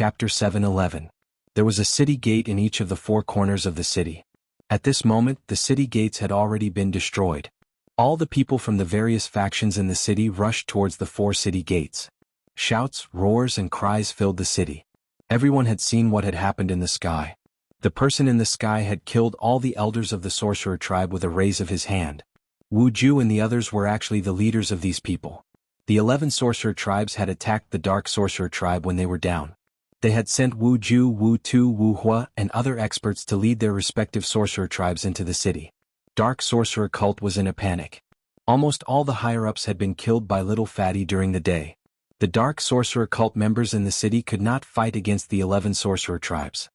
Chapter 7:11. There was a city gate in each of the four corners of the city. At this moment, the city gates had already been destroyed. All the people from the various factions in the city rushed towards the four city gates. Shouts, roars, and cries filled the city. Everyone had seen what had happened in the sky. The person in the sky had killed all the elders of the sorcerer tribe with a raise of his hand. Wu Ju and the others were actually the leaders of these people. The 11 sorcerer tribes had attacked the dark sorcerer tribe when they were down. They had sent Wu Ju, Wu Tu, Wu Hua, and other experts to lead their respective sorcerer tribes into the city. Dark sorcerer cult was in a panic. Almost all the higher-ups had been killed by Little Fatty during the day. The dark sorcerer cult members in the city could not fight against the 11 sorcerer tribes.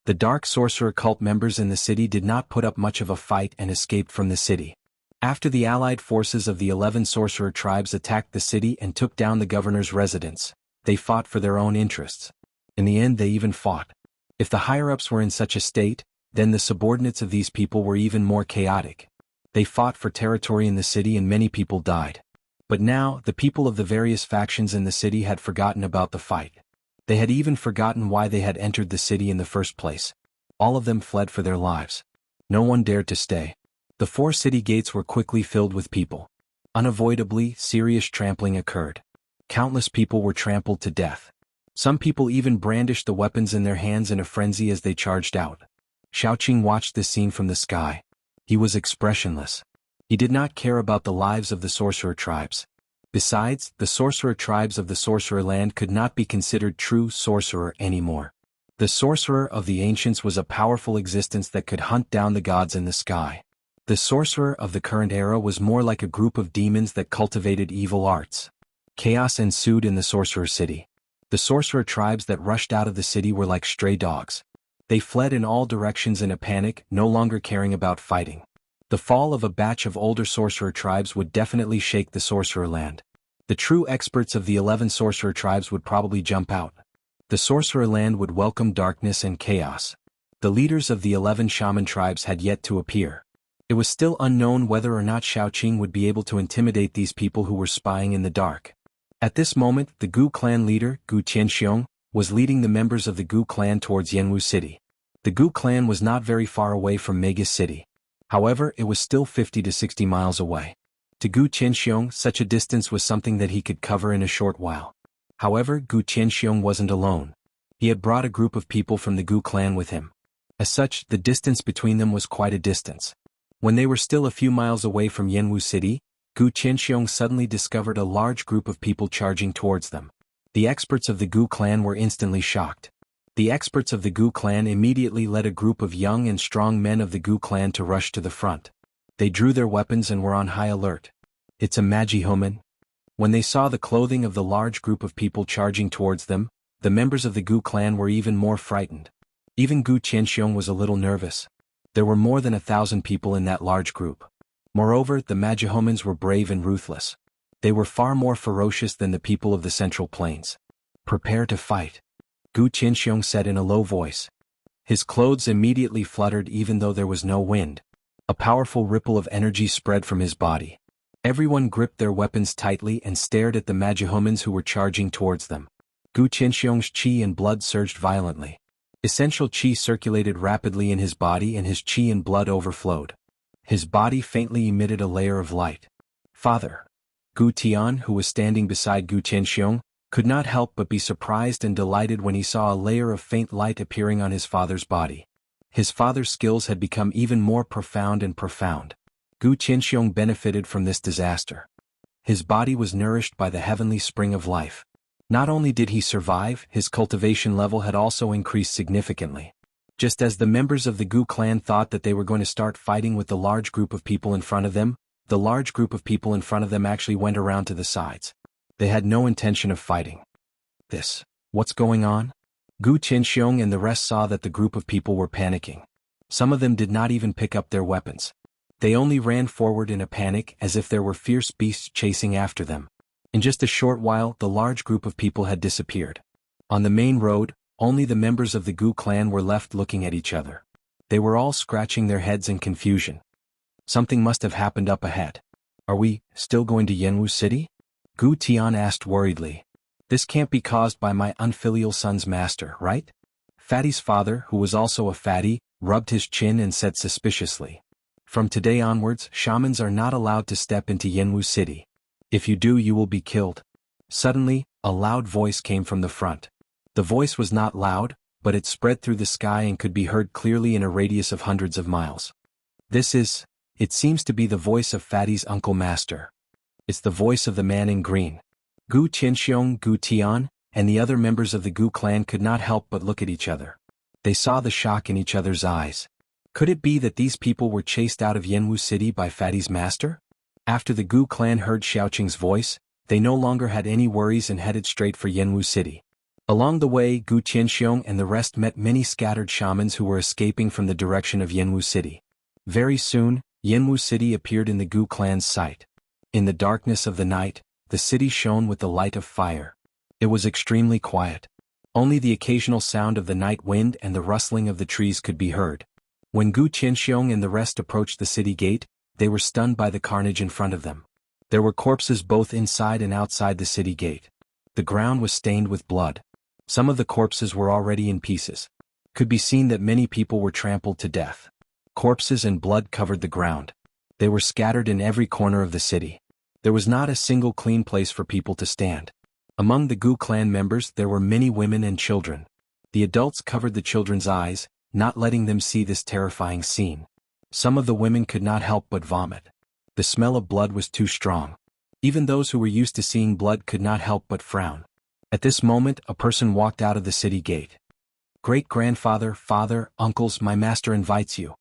The dark sorcerer cult members in the city did not put up much of a fight and escaped from the city. After the allied forces of the 11 sorcerer tribes attacked the city and took down the governor's residence, they fought for their own interests. In the end, they even fought. If the higher-ups were in such a state, then the subordinates of these people were even more chaotic. They fought for territory in the city and many people died. But now, the people of the various factions in the city had forgotten about the fight. They had even forgotten why they had entered the city in the first place. All of them fled for their lives. No one dared to stay. The four city gates were quickly filled with people. Unavoidably, serious trampling occurred. Countless people were trampled to death. Some people even brandished the weapons in their hands in a frenzy as they charged out. Xiaoqing watched this scene from the sky. He was expressionless. He did not care about the lives of the sorcerer tribes. Besides, the sorcerer tribes of the sorcerer land could not be considered true sorcerer anymore. The sorcerer of the ancients was a powerful existence that could hunt down the gods in the sky. The sorcerer of the current era was more like a group of demons that cultivated evil arts. Chaos ensued in the sorcerer city. The sorcerer tribes that rushed out of the city were like stray dogs. They fled in all directions in a panic, no longer caring about fighting. The fall of a batch of older sorcerer tribes would definitely shake the sorcerer land. The true experts of the 11 sorcerer tribes would probably jump out. The sorcerer land would welcome darkness and chaos. The leaders of the 11 shaman tribes had yet to appear. It was still unknown whether or not Xiaoqing would be able to intimidate these people who were spying in the dark. At this moment, the Gu clan leader, Gu Qianxiong, was leading the members of the Gu clan towards Yanwu City. The Gu clan was not very far away from Mega City. However, it was still 50 to 60 miles away. To Gu Qianxiong, such a distance was something that he could cover in a short while. However, Gu Qianxiong wasn't alone. He had brought a group of people from the Gu clan with him. As such, the distance between them was quite a distance. When they were still a few miles away from Yanwu City, Gu Qianxiong suddenly discovered a large group of people charging towards them. The experts of the Gu clan were instantly shocked. The experts of the Gu clan immediately led a group of young and strong men of the Gu clan to rush to the front. They drew their weapons and were on high alert. It's a Magihoman. When they saw the clothing of the large group of people charging towards them, the members of the Gu clan were even more frightened. Even Gu Qianxiong was a little nervous. There were more than 1,000 people in that large group. Moreover, the Magihomans were brave and ruthless. They were far more ferocious than the people of the Central Plains. Prepare to fight, Gu Qianxiong said in a low voice. His clothes immediately fluttered even though there was no wind. A powerful ripple of energy spread from his body. Everyone gripped their weapons tightly and stared at the Magihomans who were charging towards them. Gu Qianxiong's qi and blood surged violently. Essential qi circulated rapidly in his body and his qi and blood overflowed. His body faintly emitted a layer of light. Father. Gu Tian, who was standing beside Gu Qianxiong, could not help but be surprised and delighted when he saw a layer of faint light appearing on his father's body. His father's skills had become even more profound and profound. Gu Qianxiong benefited from this disaster. His body was nourished by the heavenly spring of life. Not only did he survive, his cultivation level had also increased significantly. Just as the members of the Gu clan thought that they were going to start fighting with the large group of people in front of them, the large group of people in front of them actually went around to the sides. They had no intention of fighting. What's going on? Gu Qianxiong and the rest saw that the group of people were panicking. Some of them did not even pick up their weapons. They only ran forward in a panic as if there were fierce beasts chasing after them. In just a short while, the large group of people had disappeared. On the main road, only the members of the Gu clan were left looking at each other. They were all scratching their heads in confusion. Something must have happened up ahead. Are we still going to Yanwu City? Gu Tian asked worriedly. This can't be caused by my unfilial son's master, right? Fatty's father, who was also a fatty, rubbed his chin and said suspiciously. From today onwards, shamans are not allowed to step into Yanwu City. If you do, you will be killed. Suddenly, a loud voice came from the front. The voice was not loud, but it spread through the sky and could be heard clearly in a radius of hundreds of miles. It seems to be the voice of Fatty's uncle master. It's the voice of the man in green. Gu Qianxiong, Gu Tian, and the other members of the Gu clan could not help but look at each other. They saw the shock in each other's eyes. Could it be that these people were chased out of Yanwu City by Fatty's master? After the Gu clan heard Xiaoqing's voice, they no longer had any worries and headed straight for Yanwu City. Along the way, Gu Qianxiong and the rest met many scattered shamans who were escaping from the direction of Yanwu City. Very soon, Yanwu City appeared in the Gu clan's sight. In the darkness of the night, the city shone with the light of fire. It was extremely quiet. Only the occasional sound of the night wind and the rustling of the trees could be heard. When Gu Qianxiong and the rest approached the city gate, they were stunned by the carnage in front of them. There were corpses both inside and outside the city gate. The ground was stained with blood. Some of the corpses were already in pieces. Could be seen that many people were trampled to death. Corpses and blood covered the ground. They were scattered in every corner of the city. There was not a single clean place for people to stand. Among the Gu clan members there were many women and children. The adults covered the children's eyes, not letting them see this terrifying scene. Some of the women could not help but vomit. The smell of blood was too strong. Even those who were used to seeing blood could not help but frown. At this moment a person walked out of the city gate. Great-grandfather, father, uncles, my master invites you.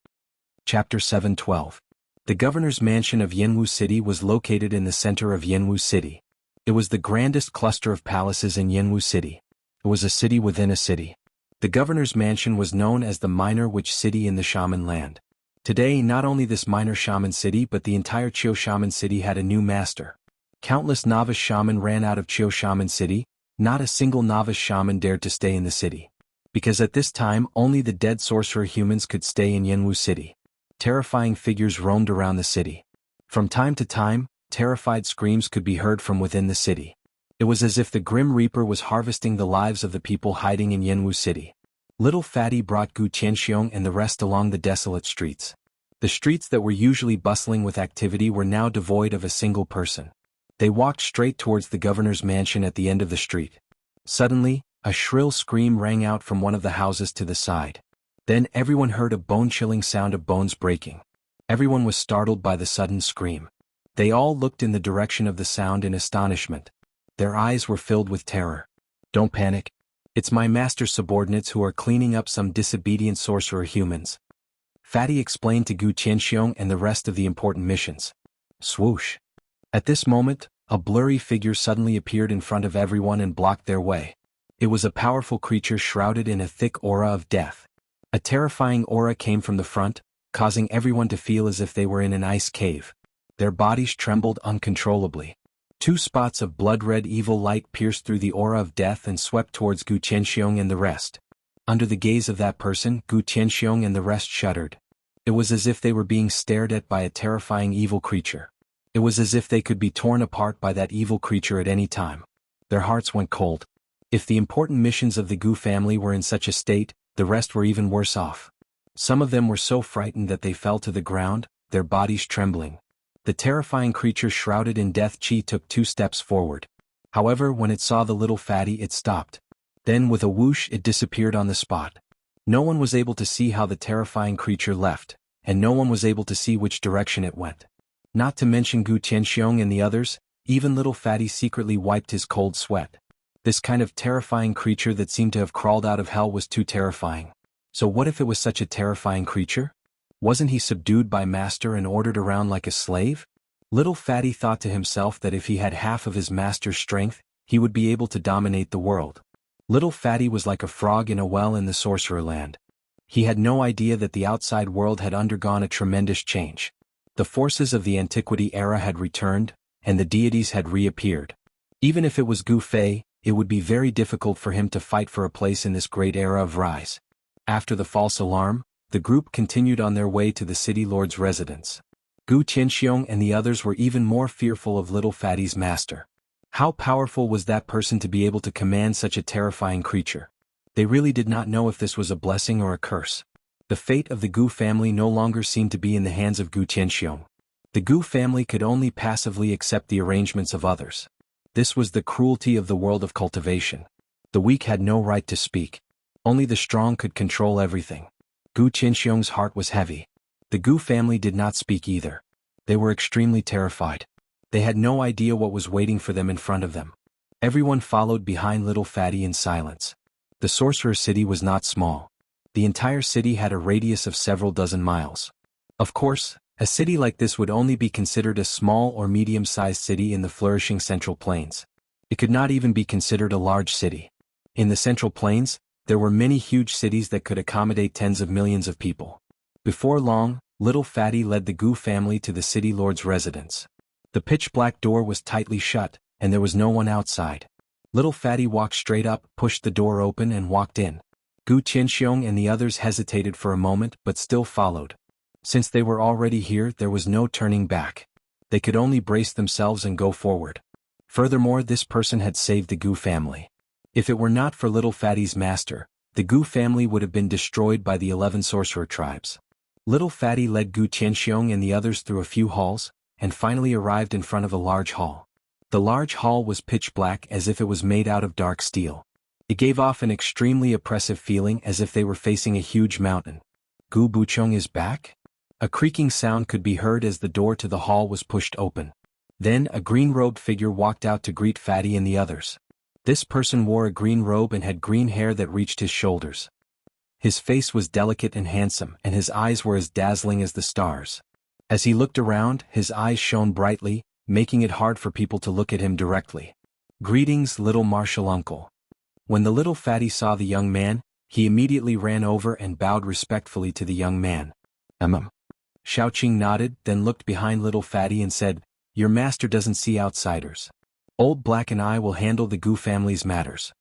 Chapter 712. The governor's mansion of Yanwu City was located in the center of Yanwu City. It was the grandest cluster of palaces in Yanwu City. It was a city within a city. The governor's mansion was known as the minor witch city in the shaman land. Today not only this minor shaman city but the entire Qiu shaman city had a new master. Countless novice shaman ran out of Qiu shaman city. Not a single novice shaman dared to stay in the city. Because at this time only the dead sorcerer humans could stay in Yanwu City. Terrifying figures roamed around the city. From time to time, terrified screams could be heard from within the city. It was as if the Grim Reaper was harvesting the lives of the people hiding in Yanwu City. Little Fatty brought Gu Qianxiong and the rest along the desolate streets. The streets that were usually bustling with activity were now devoid of a single person. They walked straight towards the governor's mansion at the end of the street. Suddenly, a shrill scream rang out from one of the houses to the side. Then everyone heard a bone-chilling sound of bones breaking. Everyone was startled by the sudden scream. They all looked in the direction of the sound in astonishment. Their eyes were filled with terror. Don't panic. It's my master's subordinates who are cleaning up some disobedient sorcerer humans. Fatty explained to Gu Qianxiong and the rest of the important missions. Swoosh. At this moment, a blurry figure suddenly appeared in front of everyone and blocked their way. It was a powerful creature shrouded in a thick aura of death. A terrifying aura came from the front, causing everyone to feel as if they were in an ice cave. Their bodies trembled uncontrollably. Two spots of blood-red evil light pierced through the aura of death and swept towards Gu Qianxiong and the rest. Under the gaze of that person, Gu Qianxiong and the rest shuddered. It was as if they were being stared at by a terrifying evil creature. It was as if they could be torn apart by that evil creature at any time. Their hearts went cold. If the important missions of the Gu family were in such a state, the rest were even worse off. Some of them were so frightened that they fell to the ground, their bodies trembling. The terrifying creature shrouded in death chi took 2 steps forward. However, when it saw the little fatty, it stopped. Then with a whoosh it disappeared on the spot. No one was able to see how the terrifying creature left, and no one was able to see which direction it went. Not to mention Gu Qianxiong and the others, even little fatty secretly wiped his cold sweat. This kind of terrifying creature that seemed to have crawled out of hell was too terrifying. So what if it was such a terrifying creature? Wasn't he subdued by master and ordered around like a slave? Little Fatty thought to himself that if he had half of his master's strength, he would be able to dominate the world. Little Fatty was like a frog in a well in the sorcerer land. He had no idea that the outside world had undergone a tremendous change. The forces of the antiquity era had returned, and the deities had reappeared. Even if it was Gu Fei, it would be very difficult for him to fight for a place in this great era of rise. After the false alarm, the group continued on their way to the city lord's residence. Gu Qianxiong and the others were even more fearful of little Fatty's master. How powerful was that person to be able to command such a terrifying creature? They really did not know if this was a blessing or a curse. The fate of the Gu family no longer seemed to be in the hands of Gu Tianxiong. The Gu family could only passively accept the arrangements of others. This was the cruelty of the world of cultivation. The weak had no right to speak. Only the strong could control everything. Gu Tianxiong's heart was heavy. The Gu family did not speak either. They were extremely terrified. They had no idea what was waiting for them in front of them. Everyone followed behind little Fatty in silence. The sorcerer city was not small. The entire city had a radius of several dozen miles. Of course, a city like this would only be considered a small or medium-sized city in the flourishing Central Plains. It could not even be considered a large city. In the Central Plains, there were many huge cities that could accommodate tens of millions of people. Before long, little Fatty led the Gu family to the city lord's residence. The pitch-black door was tightly shut, and there was no one outside. Little Fatty walked straight up, pushed the door open and walked in. Gu Tianxiong and the others hesitated for a moment but still followed. Since they were already here, there was no turning back. They could only brace themselves and go forward. Furthermore, this person had saved the Gu family. If it were not for little Fatty's master, the Gu family would have been destroyed by the 11 sorcerer tribes. Little Fatty led Gu Tianxiong and the others through a few halls, and finally arrived in front of a large hall. The large hall was pitch black as if it was made out of dark steel. It gave off an extremely oppressive feeling as if they were facing a huge mountain. Gu Buchong is back? A creaking sound could be heard as the door to the hall was pushed open. Then a green-robed figure walked out to greet Fatty and the others. This person wore a green robe and had green hair that reached his shoulders. His face was delicate and handsome, and his eyes were as dazzling as the stars. As he looked around, his eyes shone brightly, making it hard for people to look at him directly. Greetings, little martial uncle. When the little Fatty saw the young man, he immediately ran over and bowed respectfully to the young man. Xiaoqing nodded, then looked behind little Fatty and said, "Your master doesn't see outsiders. Old Black and I will handle the Gu family's matters."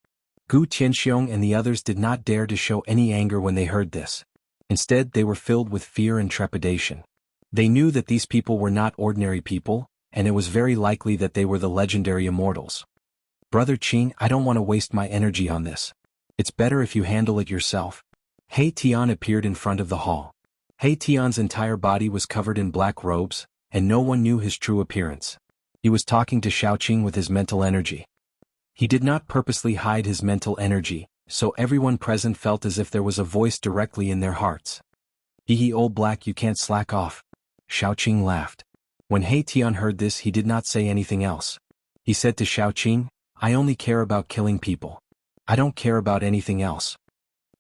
Gu Tianxiong and the others did not dare to show any anger when they heard this. Instead, they were filled with fear and trepidation. They knew that these people were not ordinary people, and it was very likely that they were the legendary Immortals. "Brother Qing, I don't want to waste my energy on this. It's better if you handle it yourself." He Tian appeared in front of the hall. He Tian's entire body was covered in black robes, and no one knew his true appearance. He was talking to Xiaoqing with his mental energy. He did not purposely hide his mental energy, so everyone present felt as if there was a voice directly in their hearts. "Hee old Black, you can't slack off." Xiaoqing laughed. When He Tian heard this, he did not say anything else. He said to Xiaoqing, "I only care about killing people. I don't care about anything else."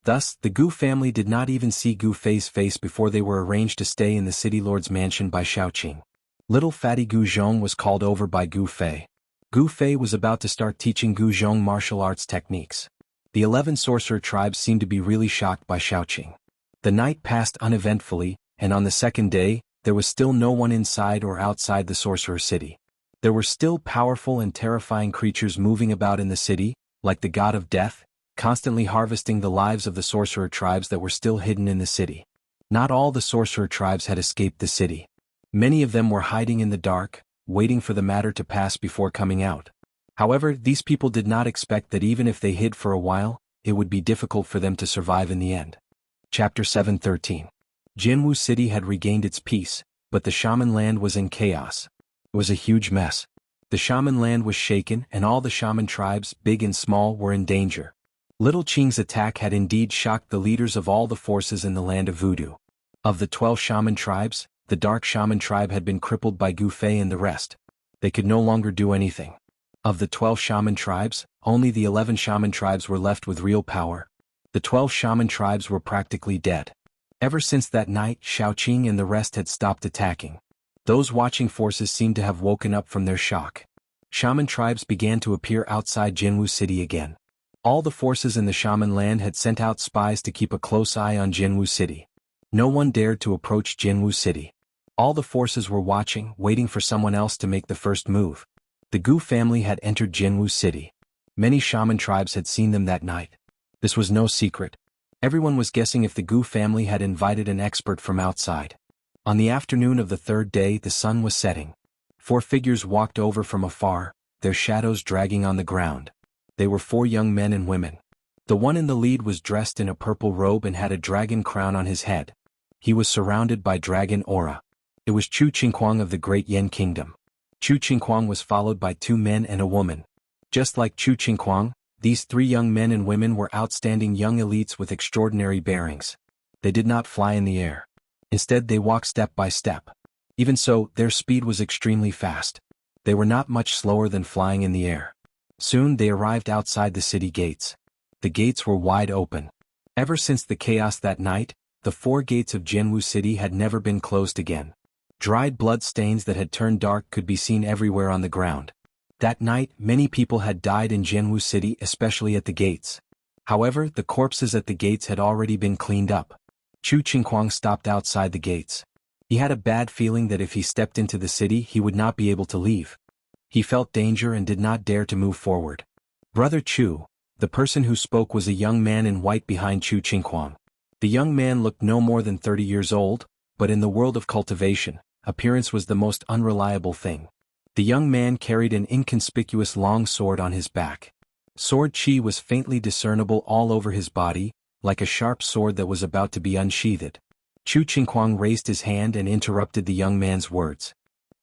Thus, the Gu family did not even see Gu Fei's face before they were arranged to stay in the city lord's mansion by Xiaoqing. Little Fatty Gu Zhong was called over by Gu Fei. Gu Fei was about to start teaching Gu Zhong martial arts techniques. The 11 sorcerer tribes seemed to be really shocked by Xiaoqing. The night passed uneventfully, and on the second day, there was still no one inside or outside the sorcerer city. There were still powerful and terrifying creatures moving about in the city, like the god of death, constantly harvesting the lives of the sorcerer tribes that were still hidden in the city. Not all the sorcerer tribes had escaped the city. Many of them were hiding in the dark, waiting for the matter to pass before coming out. However, these people did not expect that even if they hid for a while, it would be difficult for them to survive in the end. Chapter 7:13. Jinwu City had regained its peace, but the shaman land was in chaos. It was a huge mess. The shaman land was shaken and all the shaman tribes, big and small, were in danger. Little Qing's attack had indeed shocked the leaders of all the forces in the land of voodoo. Of the 12 shaman tribes, the dark shaman tribe had been crippled by Gu Fei and the rest. They could no longer do anything. Of the 12 shaman tribes, only the 11 shaman tribes were left with real power. The 12 shaman tribes were practically dead. Ever since that night, Xiaoqing and the rest had stopped attacking. Those watching forces seemed to have woken up from their shock. Shaman tribes began to appear outside Jinwu City again. All the forces in the shaman land had sent out spies to keep a close eye on Jinwu City. No one dared to approach Jinwu City. All the forces were watching, waiting for someone else to make the first move. The Gu family had entered Jinwu City. Many shaman tribes had seen them that night. This was no secret. Everyone was guessing if the Gu family had invited an expert from outside. On the afternoon of the third day, the sun was setting. 4 figures walked over from afar, their shadows dragging on the ground. They were 4 young men and women. The one in the lead was dressed in a purple robe and had a dragon crown on his head. He was surrounded by dragon aura. It was Chu Qingquang of the Great Yan Kingdom. Chu Qingquang was followed by 2 men and a woman. Just like Chu Qingquang, these 3 young men and women were outstanding young elites with extraordinary bearings. They did not fly in the air. Instead, they walked step by step. Even so, their speed was extremely fast. They were not much slower than flying in the air. Soon they arrived outside the city gates. The gates were wide open. Ever since the chaos that night, the 4 gates of Jianwu City had never been closed again. Dried blood stains that had turned dark could be seen everywhere on the ground. That night, many people had died in Jianwu City, especially at the gates. However, the corpses at the gates had already been cleaned up. Chu Qingquang stopped outside the gates. He had a bad feeling that if he stepped into the city he would not be able to leave. He felt danger and did not dare to move forward. Brother Chu, the person who spoke, was a young man in white behind Chu Qingquang. The young man looked no more than 30 years old, but in the world of cultivation, appearance was the most unreliable thing. The young man carried an inconspicuous long sword on his back. Sword chi was faintly discernible all over his body, like a sharp sword that was about to be unsheathed. Chu Qingquang raised his hand and interrupted the young man's words.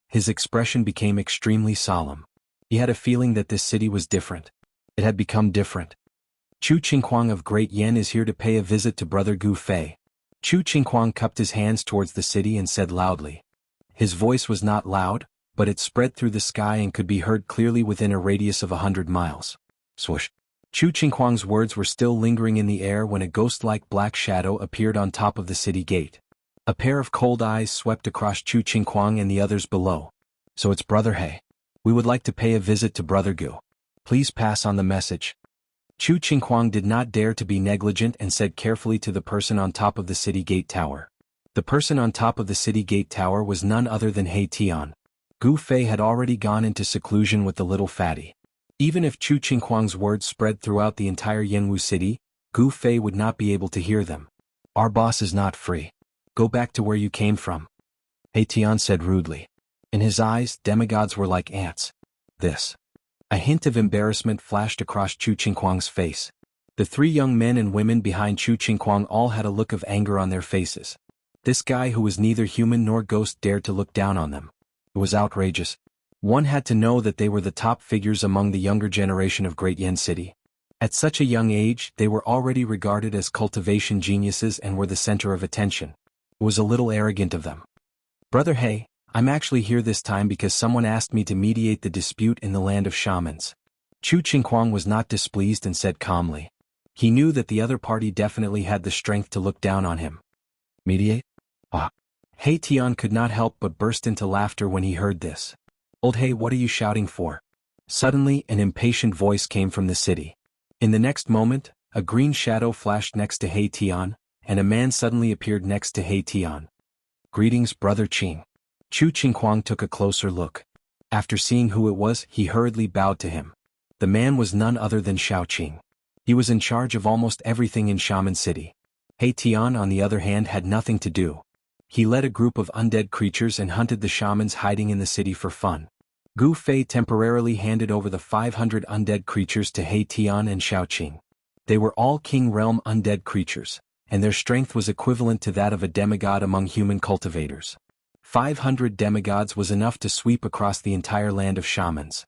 His expression became extremely solemn. He had a feeling that this city was different. It had become different. Chu Qingquang of Great Yan is here to pay a visit to Brother Gu Fei. Chu Qingquang cupped his hands towards the city and said loudly. His voice was not loud, but it spread through the sky and could be heard clearly within a radius of 100 miles. Swoosh. Chu Qingquang's words were still lingering in the air when a ghost-like black shadow appeared on top of the city gate. A pair of cold eyes swept across Chu Qingquang and the others below. So it's Brother He. We would like to pay a visit to Brother Gu. Please pass on the message. Chu Qingquang did not dare to be negligent and said carefully to the person on top of the city gate tower. The person on top of the city gate tower was none other than He Tian. Gu Fei had already gone into seclusion with the little fatty. Even if Chu Qingquang's words spread throughout the entire Jianwu city, Gu Fei would not be able to hear them. Our boss is not free. Go back to where you came from. He Tian said rudely. In his eyes, demigods were like ants. This. A hint of embarrassment flashed across Chu Qingquang's face. The 3 young men and women behind Chu Qingquang all had a look of anger on their faces. This guy who was neither human nor ghost dared to look down on them. It was outrageous. One had to know that they were the top figures among the younger generation of Great Yan City. At such a young age, they were already regarded as cultivation geniuses and were the center of attention. It was a little arrogant of them. Brother He, I'm actually here this time because someone asked me to mediate the dispute in the land of shamans. Chu Qingquang was not displeased and said calmly. He knew that the other party definitely had the strength to look down on him. Mediate? Ah. He Tian could not help but burst into laughter when he heard this. Old He, what are you shouting for? Suddenly, an impatient voice came from the city. In the next moment, a green shadow flashed next to He Tian, and a man suddenly appeared next to He Tian. Greetings, Brother Qing. Chu Qingquang took a closer look. After seeing who it was, he hurriedly bowed to him. The man was none other than Shaoqing. He was in charge of almost everything in Shaman City. He Tian, on the other hand, had nothing to do. He led a group of undead creatures and hunted the shamans hiding in the city for fun. Gu Fei temporarily handed over the 500 undead creatures to He Tian and Shaoqing. They were all King Realm undead creatures, and their strength was equivalent to that of a demigod among human cultivators. 500 demigods was enough to sweep across the entire land of shamans.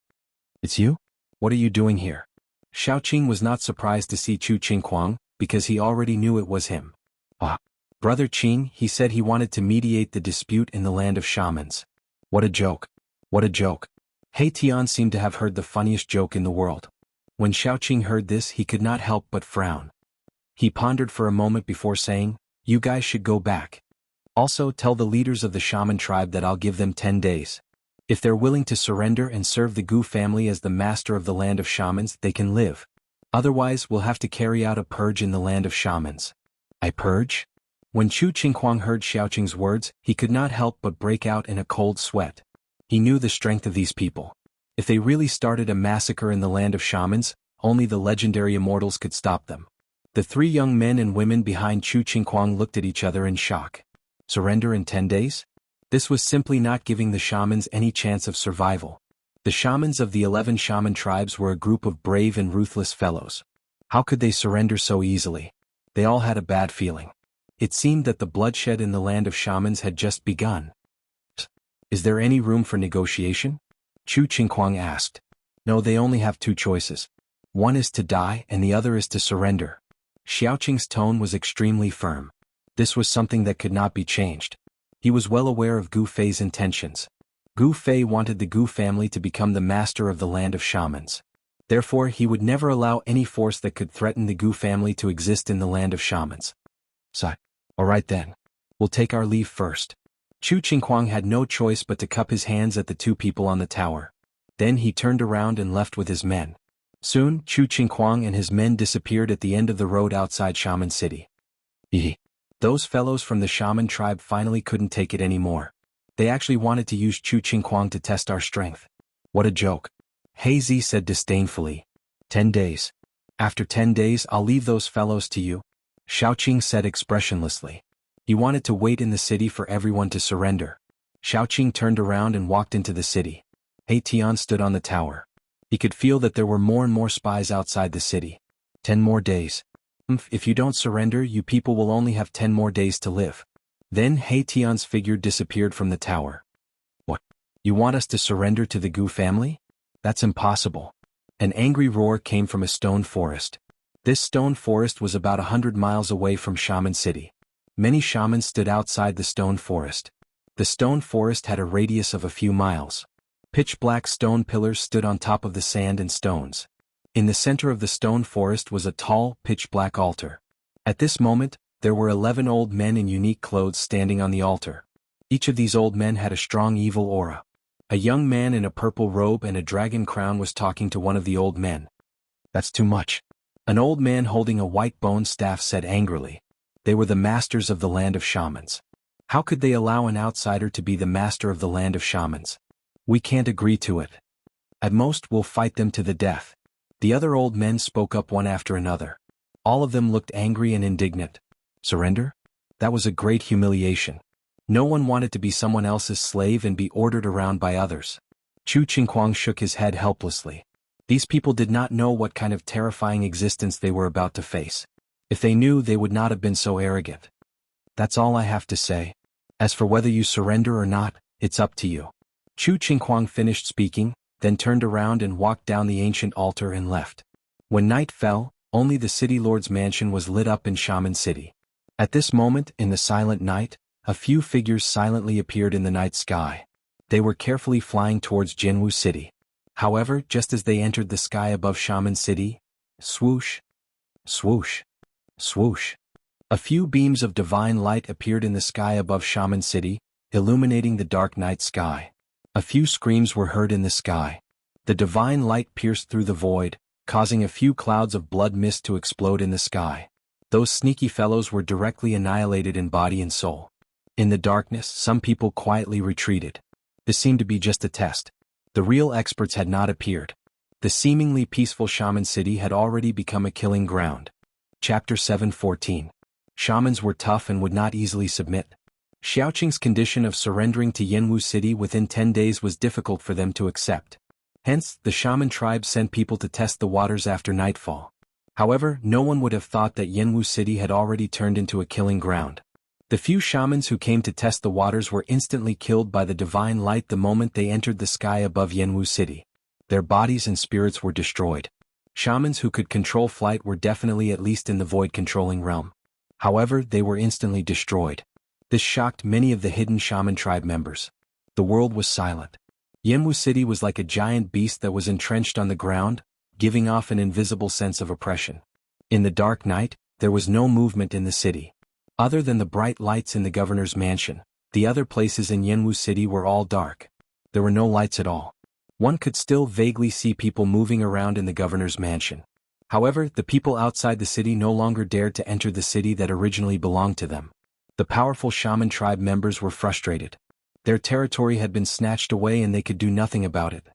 It's you? What are you doing here? Shaoqing was not surprised to see Chu Qingquang, because he already knew it was him. Ah. Brother Qing, he said he wanted to mediate the dispute in the land of shamans. What a joke. What a joke. He Tian seemed to have heard the funniest joke in the world. When Shaoqing heard this, he could not help but frown. He pondered for a moment before saying, You guys should go back. Also, tell the leaders of the shaman tribe that I'll give them 10 days. If they're willing to surrender and serve the Gu family as the master of the land of shamans, they can live. Otherwise, we'll have to carry out a purge in the land of shamans. A purge? When Chu Qingquang heard Shaoqing's words, he could not help but break out in a cold sweat. He knew the strength of these people. If they really started a massacre in the land of shamans, only the legendary Immortals could stop them. The 3 young men and women behind Chu Qingquang looked at each other in shock. Surrender in 10 days? This was simply not giving the shamans any chance of survival. The shamans of the 11 shaman tribes were a group of brave and ruthless fellows. How could they surrender so easily? They all had a bad feeling. It seemed that the bloodshed in the land of shamans had just begun. Is there any room for negotiation? Chu Qingquang asked. No, they only have two choices. One is to die and the other is to surrender. Xiaoqing's tone was extremely firm. This was something that could not be changed. He was well aware of Gu Fei's intentions. Gu Fei wanted the Gu family to become the master of the land of shamans. Therefore, he would never allow any force that could threaten the Gu family to exist in the land of shamans. All right then. We'll take our leave first. Chu Qingquang had no choice but to cup his hands at the two people on the tower. Then he turned around and left with his men. Soon, Chu Qingquang and his men disappeared at the end of the road outside Shaman City. Those fellows from the Shaman tribe finally couldn't take it anymore. They actually wanted to use Chu Qingquang to test our strength. What a joke. Hazy said disdainfully. 10 days. After 10 days I'll leave those fellows to you. Xiaoqing said expressionlessly. He wanted to wait in the city for everyone to surrender. Xiaoqing turned around and walked into the city. He Tian stood on the tower. He could feel that there were more and more spies outside the city. 10 more days. If you don't surrender, you people will only have 10 more days to live. Then He Tian's figure disappeared from the tower. What? You want us to surrender to the Gu family? That's impossible. An angry roar came from a stone forest. This stone forest was about 100 miles away from Shaman City. Many shamans stood outside the stone forest. The stone forest had a radius of a few miles. Pitch-black stone pillars stood on top of the sand and stones. In the center of the stone forest was a tall, pitch-black altar. At this moment, there were 11 old men in unique clothes standing on the altar. Each of these old men had a strong evil aura. A young man in a purple robe and a dragon crown was talking to one of the old men. That's too much. An old man holding a white bone staff said angrily. They were the masters of the land of shamans. How could they allow an outsider to be the master of the land of shamans? We can't agree to it. At most, we'll fight them to the death. The other old men spoke up one after another. All of them looked angry and indignant. Surrender? That was a great humiliation. No one wanted to be someone else's slave and be ordered around by others. Chu Qingquang shook his head helplessly. These people did not know what kind of terrifying existence they were about to face. If they knew, they would not have been so arrogant. That's all I have to say. As for whether you surrender or not, it's up to you. Chu Qingquang finished speaking, then turned around and walked down the ancient altar and left. When night fell, only the city lord's mansion was lit up in Shaman City. At this moment, in the silent night, a few figures silently appeared in the night sky. They were carefully flying towards Jinwu City. However, just as they entered the sky above Shaman City, swoosh, swoosh, swoosh. A few beams of divine light appeared in the sky above Shaman City, illuminating the dark night sky. A few screams were heard in the sky. The divine light pierced through the void, causing a few clouds of blood mist to explode in the sky. Those sneaky fellows were directly annihilated in body and soul. In the darkness, some people quietly retreated. This seemed to be just a test. The real experts had not appeared. The seemingly peaceful Shaman City had already become a killing ground. Chapter 7:14. Shamans were tough and would not easily submit. Xiaoqing's condition of surrendering to Jinwu City within 10 days was difficult for them to accept. Hence, the Shaman tribe sent people to test the waters after nightfall. However, no one would have thought that Jinwu City had already turned into a killing ground. The few shamans who came to test the waters were instantly killed by the divine light the moment they entered the sky above Jinwu City. Their bodies and spirits were destroyed. Shamans who could control flight were definitely at least in the void-controlling realm. However, they were instantly destroyed. This shocked many of the hidden shaman tribe members. The world was silent. Jinwu City was like a giant beast that was entrenched on the ground, giving off an invisible sense of oppression. In the dark night, there was no movement in the city. Other than the bright lights in the governor's mansion, the other places in Jinwu City were all dark. There were no lights at all. One could still vaguely see people moving around in the governor's mansion. However, the people outside the city no longer dared to enter the city that originally belonged to them. The powerful shaman tribe members were frustrated. Their territory had been snatched away and they could do nothing about it.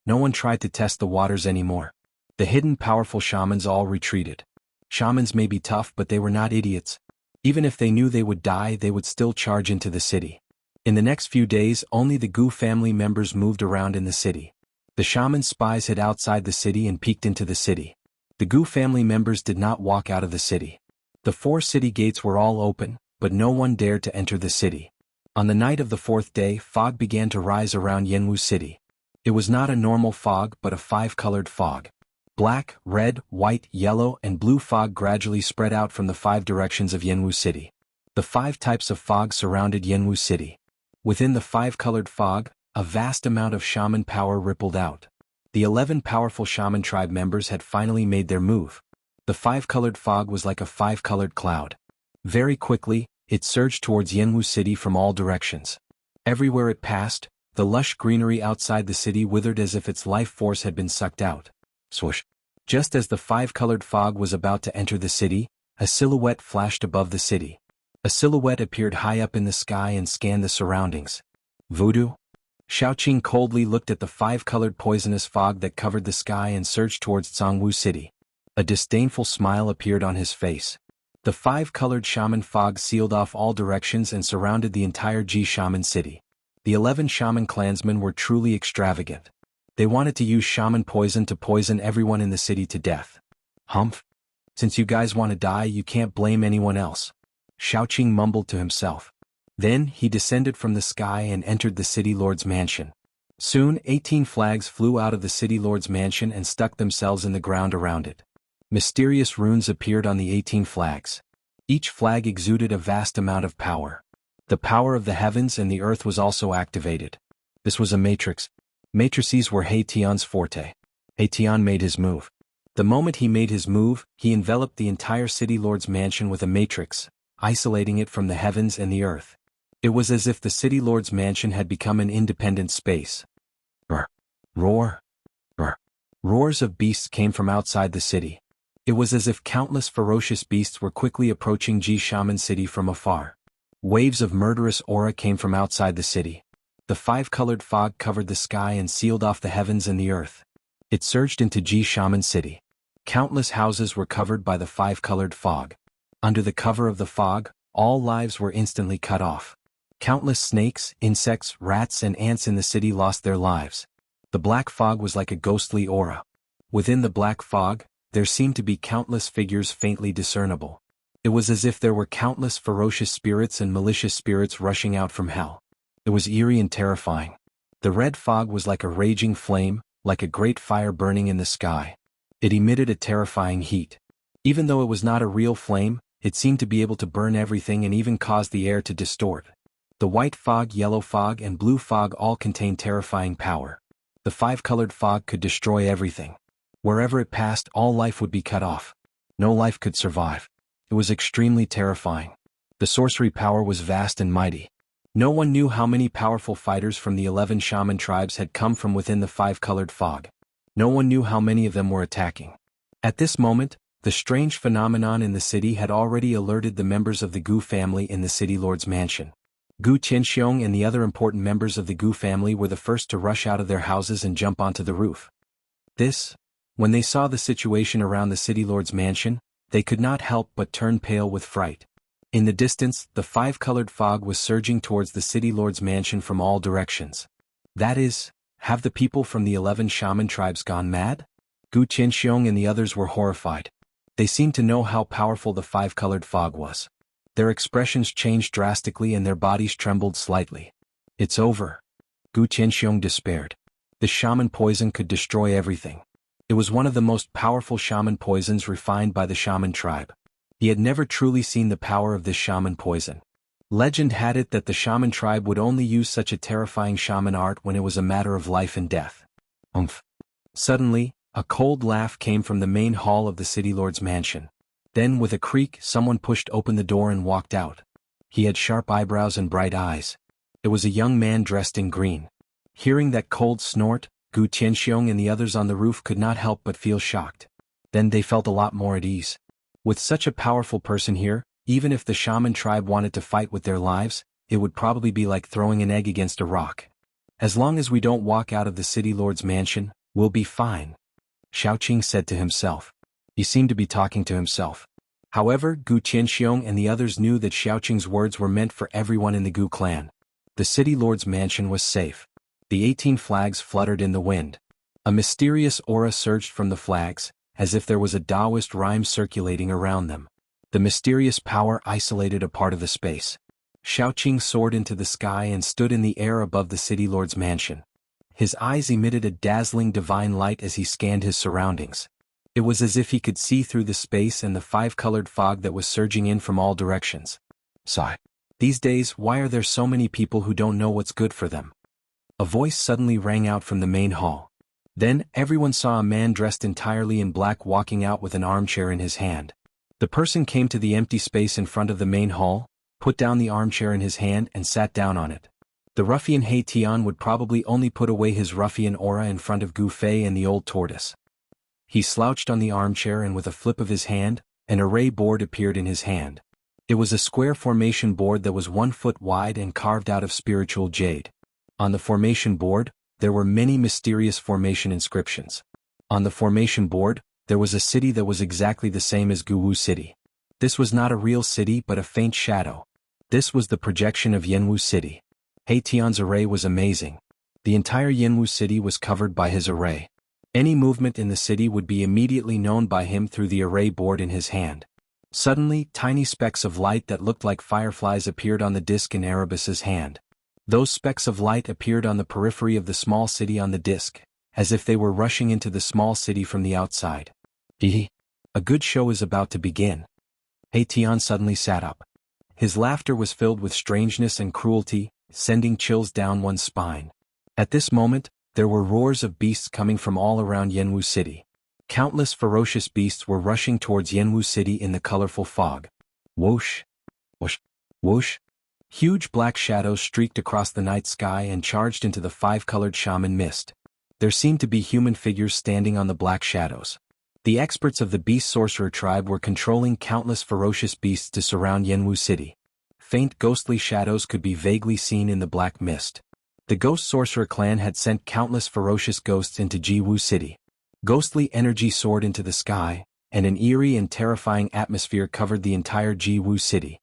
No one tried to test the waters anymore. The hidden powerful shamans all retreated. Shamans may be tough, but they were not idiots. Even if they knew they would die, they would still charge into the city. In the next few days, only the Gu family members moved around in the city. The shaman's spies hid outside the city and peeked into the city. The Gu family members did not walk out of the city. The 4 city gates were all open, but no one dared to enter the city. On the night of the 4th day, fog began to rise around Yanwu City. It was not a normal fog but a 5-colored fog. Black, red, white, yellow, and blue fog gradually spread out from the 5 directions of Yanwu City. The 5 types of fog surrounded Yanwu City. Within the 5-colored fog, a vast amount of shaman power rippled out. The 11 powerful shaman tribe members had finally made their move. The 5-colored fog was like a 5-colored cloud. Very quickly, it surged towards Yanwu City from all directions. Everywhere it passed, the lush greenery outside the city withered as if its life force had been sucked out. Swoosh! Just as the 5-colored fog was about to enter the city, a silhouette flashed above the city. A silhouette appeared high up in the sky and scanned the surroundings. Voodoo? Xiaoqing coldly looked at the 5-colored poisonous fog that covered the sky and surged towards Zhongwu City. A disdainful smile appeared on his face. The 5-colored shaman fog sealed off all directions and surrounded the entire Ji Shaman City. The 11 shaman clansmen were truly extravagant. They wanted to use shaman poison to poison everyone in the city to death. Humph! Since you guys want to die, you can't blame anyone else. Xiaoqing mumbled to himself. Then he descended from the sky and entered the city lord's mansion. Soon 18 flags flew out of the city lord's mansion and stuck themselves in the ground around it. Mysterious runes appeared on the 18 flags. Each flag exuded a vast amount of power. The power of the heavens and the earth was also activated. This was a matrix. Matrices were He Tian's forte. He Tian made his move. The moment he made his move, he enveloped the entire city lord's mansion with a matrix, isolating it from the heavens and the earth. It was as if the city lord's mansion had become an independent space. Roar! Roar! Roar! Roars of beasts came from outside the city. It was as if countless ferocious beasts were quickly approaching Ji Shaman City from afar. Waves of murderous aura came from outside the city. The 5-colored fog covered the sky and sealed off the heavens and the earth. It surged into Ji Shaman City. Countless houses were covered by the 5-colored fog. Under the cover of the fog, all lives were instantly cut off. Countless snakes, insects, rats, and ants in the city lost their lives. The black fog was like a ghostly aura. Within the black fog, there seemed to be countless figures faintly discernible. It was as if there were countless ferocious spirits and malicious spirits rushing out from hell. It was eerie and terrifying. The red fog was like a raging flame, like a great fire burning in the sky. It emitted a terrifying heat. Even though it was not a real flame, it seemed to be able to burn everything and even cause the air to distort. The white fog, yellow fog, and blue fog all contained terrifying power. The 5-colored fog could destroy everything. Wherever it passed, all life would be cut off. No life could survive. It was extremely terrifying. The sorcery power was vast and mighty. No one knew how many powerful fighters from the 11 shaman tribes had come from within the 5-colored fog. No one knew how many of them were attacking. At this moment, the strange phenomenon in the city had already alerted the members of the Gu family in the city lord's mansion. Gu Qianxiong and the other important members of the Gu family were the first to rush out of their houses and jump onto the roof. When they saw the situation around the city lord's mansion, they could not help but turn pale with fright. In the distance, the 5-colored fog was surging towards the city lord's mansion from all directions. That is, have the people from the 11 shaman tribes gone mad? Gu Qianxiong and the others were horrified. They seemed to know how powerful the 5-colored fog was. Their expressions changed drastically and their bodies trembled slightly. It's over. Gu Qianxiong despaired. The shaman poison could destroy everything. It was one of the most powerful shaman poisons refined by the shaman tribe. He had never truly seen the power of this shaman poison. Legend had it that the shaman tribe would only use such a terrifying shaman art when it was a matter of life and death. Umph. Suddenly, a cold laugh came from the main hall of the city lord's mansion. Then with a creak, someone pushed open the door and walked out. He had sharp eyebrows and bright eyes. It was a young man dressed in green. Hearing that cold snort, Gu Qianxiong and the others on the roof could not help but feel shocked. Then they felt a lot more at ease. With such a powerful person here, even if the shaman tribe wanted to fight with their lives, it would probably be like throwing an egg against a rock. As long as we don't walk out of the city lord's mansion, we'll be fine. Xiaoqing said to himself. He seemed to be talking to himself. However, Gu Qianxiong and the others knew that Xiaoqing's words were meant for everyone in the Gu clan. The city lord's mansion was safe. The 18 flags fluttered in the wind. A mysterious aura surged from the flags, as if there was a Taoist rhyme circulating around them. The mysterious power isolated a part of the space. Xiaoqing soared into the sky and stood in the air above the city lord's mansion. His eyes emitted a dazzling divine light as he scanned his surroundings. It was as if he could see through the space and the five-colored fog that was surging in from all directions. Sigh. These days, why are there so many people who don't know what's good for them? A voice suddenly rang out from the main hall. Then, everyone saw a man dressed entirely in black walking out with an armchair in his hand. The person came to the empty space in front of the main hall, put down the armchair in his hand and sat down on it. The ruffian He Tian would probably only put away his ruffian aura in front of Gu Fei and the old tortoise. He slouched on the armchair and with a flip of his hand, an array board appeared in his hand. It was a square formation board that was 1 foot wide and carved out of spiritual jade. On the formation board, there were many mysterious formation inscriptions. On the formation board, there was a city that was exactly the same as Guwu City. This was not a real city but a faint shadow. This was the projection of Yanwu City. He Tian's array was amazing. The entire Yanwu City was covered by his array. Any movement in the city would be immediately known by him through the array board in his hand. Suddenly, tiny specks of light that looked like fireflies appeared on the disc in Erebus's hand. Those specks of light appeared on the periphery of the small city on the disc, as if they were rushing into the small city from the outside. A good show is about to begin. He Tian suddenly sat up. His laughter was filled with strangeness and cruelty, sending chills down one's spine. At this moment, there were roars of beasts coming from all around Yanwu City. Countless ferocious beasts were rushing towards Yanwu City in the colorful fog. Whoosh! Whoosh! Whoosh! Huge black shadows streaked across the night sky and charged into the five-colored shaman mist. There seemed to be human figures standing on the black shadows. The experts of the beast sorcerer tribe were controlling countless ferocious beasts to surround Yanwu City. Faint ghostly shadows could be vaguely seen in the black mist. The ghost sorcerer clan had sent countless ferocious ghosts into Jiwu City. Ghostly energy soared into the sky, and an eerie and terrifying atmosphere covered the entire Jiwu City.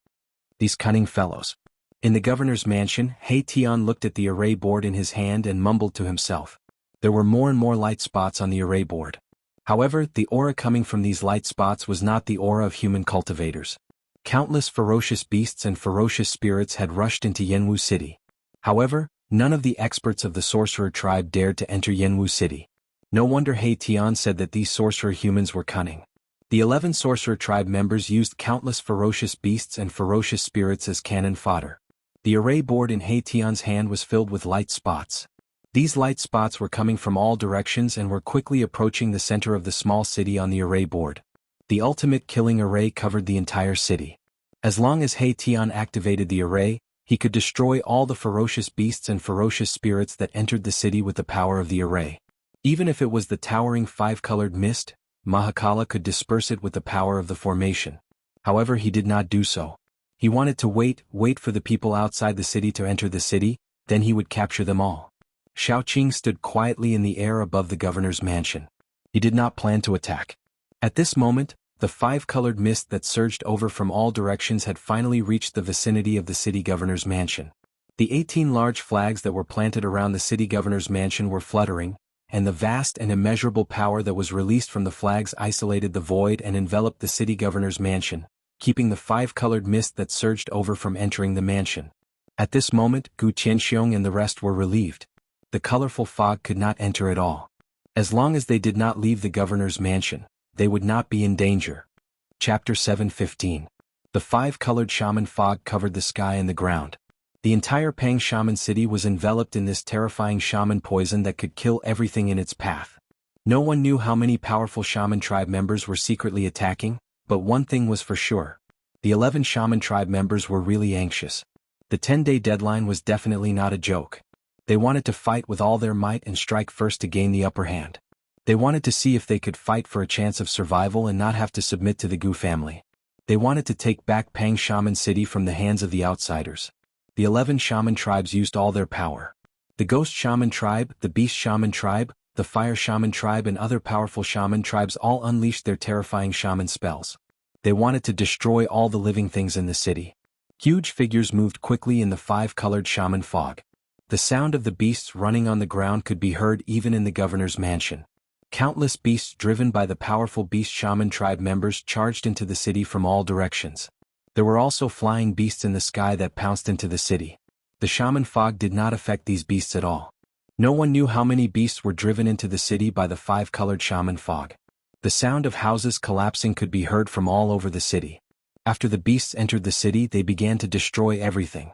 These cunning fellows. In the governor's mansion, He Tian looked at the array board in his hand and mumbled to himself. There were more and more light spots on the array board. However, the aura coming from these light spots was not the aura of human cultivators. Countless ferocious beasts and ferocious spirits had rushed into Yanwu City. However, none of the experts of the sorcerer tribe dared to enter Yanwu City. No wonder He Tian said that these sorcerer humans were cunning. The 11 sorcerer tribe members used countless ferocious beasts and ferocious spirits as cannon fodder. The array board in He Tian's hand was filled with light spots. These light spots were coming from all directions and were quickly approaching the center of the small city on the array board. The ultimate killing array covered the entire city. As long as He Tian activated the array, he could destroy all the ferocious beasts and ferocious spirits that entered the city with the power of the array. Even if it was the towering five-colored mist, Mahakala could disperse it with the power of the formation. However, he did not do so. He wanted to wait for the people outside the city to enter the city, then he would capture them all. Xiaoqing stood quietly in the air above the governor's mansion. He did not plan to attack. At this moment, the five-colored mist that surged over from all directions had finally reached the vicinity of the city governor's mansion. The 18 large flags that were planted around the city governor's mansion were fluttering, and the vast and immeasurable power that was released from the flags isolated the void and enveloped the city governor's mansion, keeping the five-colored mist that surged over from entering the mansion. At this moment, Gu Tianxiong and the rest were relieved. The colorful fog could not enter at all. As long as they did not leave the governor's mansion, they would not be in danger. Chapter 7:15. The five-colored shaman fog covered the sky and the ground. The entire Pang Shaman City was enveloped in this terrifying shaman poison that could kill everything in its path. No one knew how many powerful shaman tribe members were secretly attacking, but one thing was for sure. The 11 shaman tribe members were really anxious. The 10-day deadline was definitely not a joke. They wanted to fight with all their might and strike first to gain the upper hand. They wanted to see if they could fight for a chance of survival and not have to submit to the Gu family. They wanted to take back Pang Shaman City from the hands of the outsiders. The 11 shaman tribes used all their power. The Ghost Shaman tribe, the Beast Shaman tribe, the Fire Shaman tribe and other powerful shaman tribes all unleashed their terrifying shaman spells. They wanted to destroy all the living things in the city. Huge figures moved quickly in the five-colored shaman fog. The sound of the beasts running on the ground could be heard even in the governor's mansion. Countless beasts driven by the powerful beast shaman tribe members charged into the city from all directions. There were also flying beasts in the sky that pounced into the city. The shaman fog did not affect these beasts at all. No one knew how many beasts were driven into the city by the five-colored shaman fog. The sound of houses collapsing could be heard from all over the city. After the beasts entered the city, they began to destroy everything.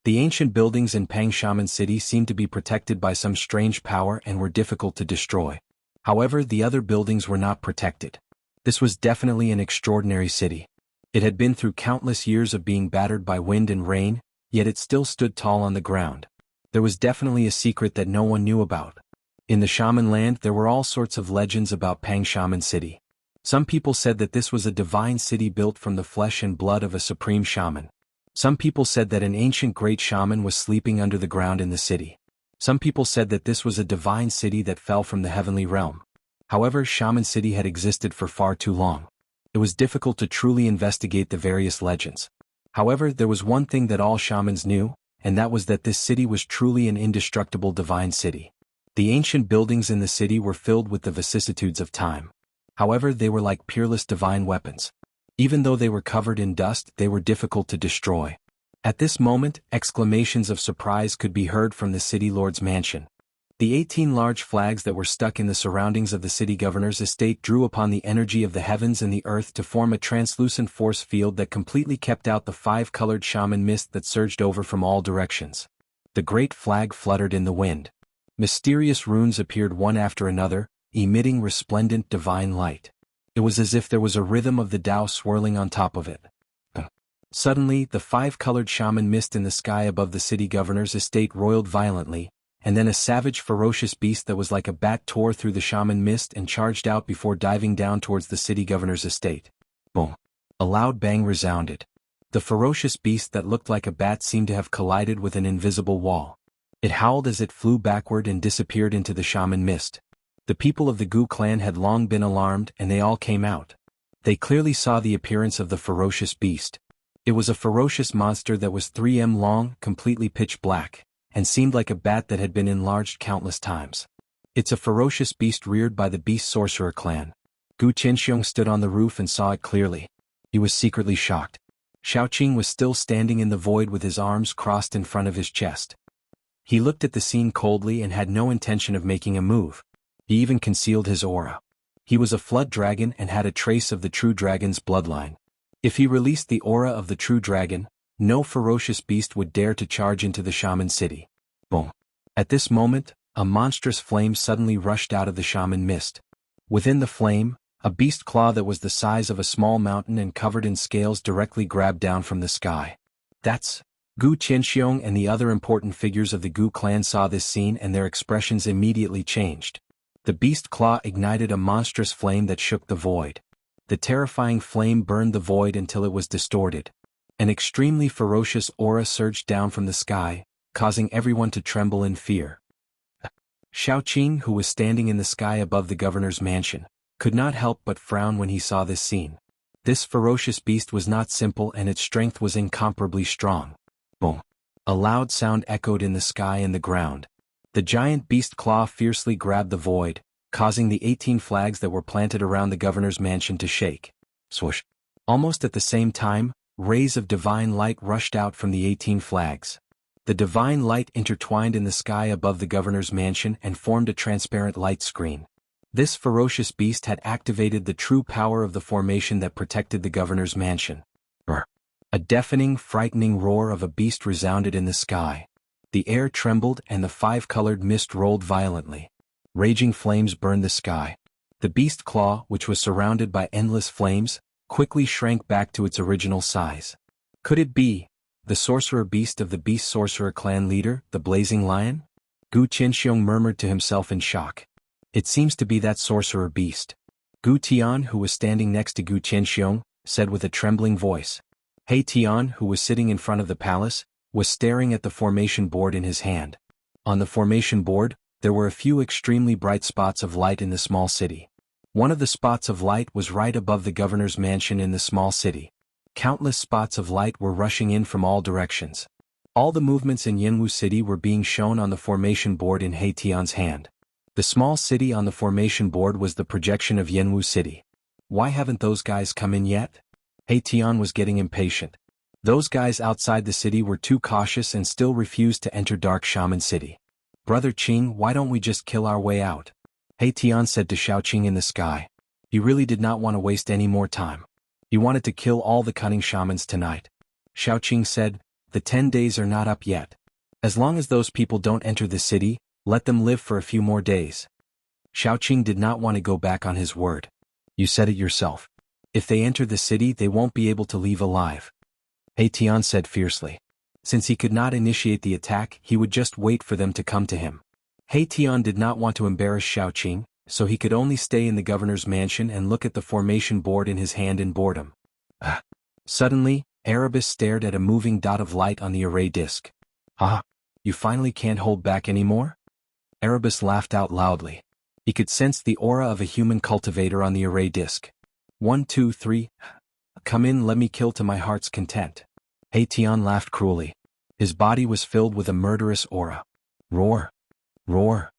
The ancient buildings in Pang Shaman City seemed to be protected by some strange power and were difficult to destroy. However, the other buildings were not protected. This was definitely an extraordinary city. It had been through countless years of being battered by wind and rain, yet it still stood tall on the ground. There was definitely a secret that no one knew about. In the shaman land there were all sorts of legends about Pang Shaman City. Some people said that this was a divine city built from the flesh and blood of a supreme shaman. Some people said that an ancient great shaman was sleeping under the ground in the city. Some people said that this was a divine city that fell from the heavenly realm. However, Shaman City had existed for far too long. It was difficult to truly investigate the various legends. However, there was one thing that all shamans knew, and that was that this city was truly an indestructible divine city. The ancient buildings in the city were filled with the vicissitudes of time. However, they were like peerless divine weapons. Even though they were covered in dust, they were difficult to destroy. At this moment, exclamations of surprise could be heard from the city lord's mansion. The 18 large flags that were stuck in the surroundings of the city governor's estate drew upon the energy of the heavens and the earth to form a translucent force field that completely kept out the five-colored shaman mist that surged over from all directions. The great flag fluttered in the wind. Mysterious runes appeared one after another, emitting resplendent divine light. It was as if there was a rhythm of the Tao swirling on top of it. Suddenly, the five-colored shaman mist in the sky above the city governor's estate roiled violently, and then a savage, ferocious beast that was like a bat tore through the shaman mist and charged out before diving down towards the city governor's estate. Boom! A loud bang resounded. The ferocious beast that looked like a bat seemed to have collided with an invisible wall. It howled as it flew backward and disappeared into the shaman mist. The people of the Gu clan had long been alarmed and they all came out. They clearly saw the appearance of the ferocious beast. It was a ferocious monster that was 3 m long, completely pitch black, and seemed like a bat that had been enlarged countless times. It's a ferocious beast reared by the Beast Sorcerer clan. Gu Qianxiong stood on the roof and saw it clearly. He was secretly shocked. Xiaoqing was still standing in the void with his arms crossed in front of his chest. He looked at the scene coldly and had no intention of making a move. He even concealed his aura. He was a flood dragon and had a trace of the true dragon's bloodline. If he released the aura of the true dragon, no ferocious beast would dare to charge into the shaman city. Boom! At this moment, a monstrous flame suddenly rushed out of the shaman mist. Within the flame, a beast claw that was the size of a small mountain and covered in scales directly grabbed down from the sky. That's... Gu Qianxiong and the other important figures of the Gu clan saw this scene and their expressions immediately changed. The beast claw ignited a monstrous flame that shook the void. The terrifying flame burned the void until it was distorted. An extremely ferocious aura surged down from the sky, causing everyone to tremble in fear. Xiaoqing, who was standing in the sky above the governor's mansion, could not help but frown when he saw this scene. This ferocious beast was not simple and its strength was incomparably strong. Boom! A loud sound echoed in the sky and the ground. The giant beast claw fiercely grabbed the void, causing the 18 flags that were planted around the governor's mansion to shake. Swoosh! Almost at the same time, rays of divine light rushed out from the 18 flags. The divine light intertwined in the sky above the governor's mansion and formed a transparent light screen. This ferocious beast had activated the true power of the formation that protected the governor's mansion. Brr. A deafening, frightening roar of a beast resounded in the sky. The air trembled and the five-colored mist rolled violently. Raging flames burned the sky. The beast claw, which was surrounded by endless flames, quickly shrank back to its original size. Could it be the sorcerer beast of the Beast Sorcerer clan leader, the Blazing Lion? Gu Qianxiong murmured to himself in shock. It seems to be that sorcerer beast. Gu Tian, who was standing next to Gu Qianxiong, said with a trembling voice. He Tian, who was sitting in front of the palace, was staring at the formation board in his hand. On the formation board, there were a few extremely bright spots of light in the small city. One of the spots of light was right above the governor's mansion in the small city. Countless spots of light were rushing in from all directions. All the movements in Yanwu City were being shown on the formation board in He Tian's hand. The small city on the formation board was the projection of Yanwu City. Why haven't those guys come in yet? He Tian was getting impatient. Those guys outside the city were too cautious and still refused to enter Dark Shaman City. Brother Qing, why don't we just kill our way out? He Tian said to Xiaoqing in the sky. He really did not want to waste any more time. He wanted to kill all the cunning shamans tonight. Xiaoqing said, the 10 days are not up yet. As long as those people don't enter the city, let them live for a few more days. Xiaoqing did not want to go back on his word. You said it yourself. If they enter the city, they won't be able to leave alive. He Tian said fiercely. Since he could not initiate the attack, he would just wait for them to come to him. He Tian did not want to embarrass Xiaoqing, so he could only stay in the governor's mansion and look at the formation board in his hand in boredom. Suddenly, Erebus stared at a moving dot of light on the array disk. Ah, you finally can't hold back anymore? Erebus laughed out loudly. He could sense the aura of a human cultivator on the array disk. 1, 2, 3. Come in, let me kill to my heart's content. He Tian laughed cruelly. His body was filled with a murderous aura. Roar. Roar.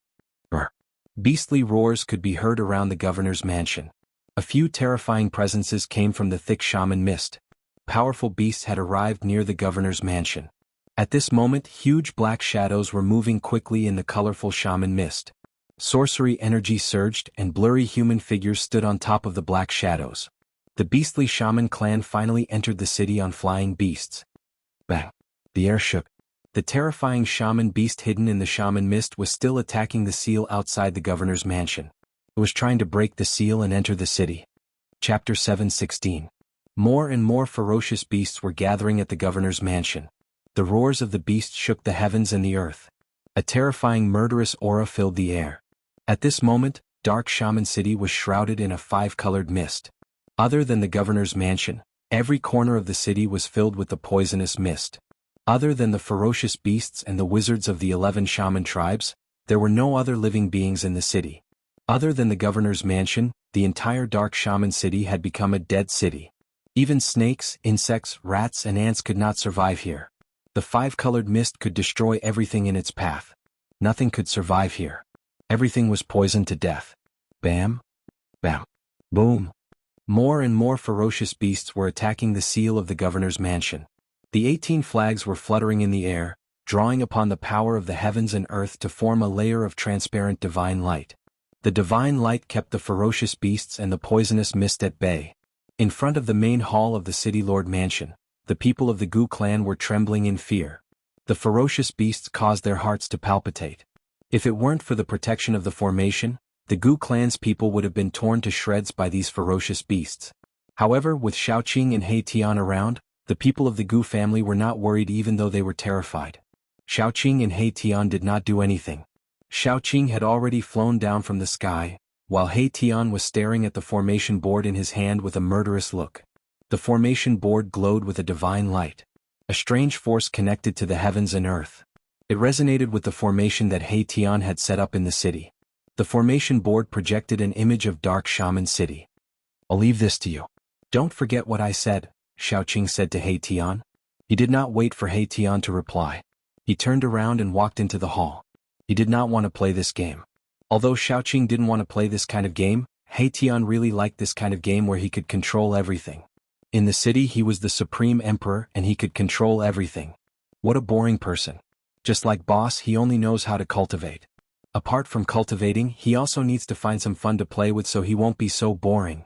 Roar. Beastly roars could be heard around the governor's mansion. A few terrifying presences came from the thick shaman mist. Powerful beasts had arrived near the governor's mansion. At this moment, huge black shadows were moving quickly in the colorful shaman mist. Sorcery energy surged and blurry human figures stood on top of the black shadows. The beastly shaman clan finally entered the city on flying beasts. Bang! The air shook. The terrifying shaman beast hidden in the shaman mist was still attacking the seal outside the governor's mansion. It was trying to break the seal and enter the city. Chapter 7:16. More and more ferocious beasts were gathering at the governor's mansion. The roars of the beasts shook the heavens and the earth. A terrifying murderous aura filled the air. At this moment, Dark Shaman City was shrouded in a 5-colored mist. Other than the governor's mansion, every corner of the city was filled with the poisonous mist. Other than the ferocious beasts and the wizards of the 11 shaman tribes, there were no other living beings in the city. Other than the governor's mansion, the entire Dark Shaman City had become a dead city. Even snakes, insects, rats and ants could not survive here. The 5-colored mist could destroy everything in its path. Nothing could survive here. Everything was poisoned to death. Bam! Bam! Boom! More and more ferocious beasts were attacking the seal of the governor's mansion. The 18 flags were fluttering in the air, drawing upon the power of the heavens and earth to form a layer of transparent divine light. The divine light kept the ferocious beasts and the poisonous mist at bay. In front of the main hall of the city lord mansion, the people of the Gu clan were trembling in fear. The ferocious beasts caused their hearts to palpitate. If it weren't for the protection of the formation, the Gu clan's people would have been torn to shreds by these ferocious beasts. However, with Xiaoqing and He Tian around, the people of the Gu family were not worried even though they were terrified. Xiaoqing and He Tian did not do anything. Xiaoqing had already flown down from the sky, while He Tian was staring at the formation board in his hand with a murderous look. The formation board glowed with a divine light. A strange force connected to the heavens and earth. It resonated with the formation that He Tian had set up in the city. The formation board projected an image of Dark Shaman City. I'll leave this to you. Don't forget what I said, Xiaoqing said to He Tian. He did not wait for He Tian to reply. He turned around and walked into the hall. He did not want to play this game. Although Xiaoqing didn't want to play this kind of game, He Tian really liked this kind of game where he could control everything. In the city he was the supreme emperor and he could control everything. What a boring person. Just like boss, he only knows how to cultivate. Apart from cultivating, he also needs to find some fun to play with so he won't be so boring.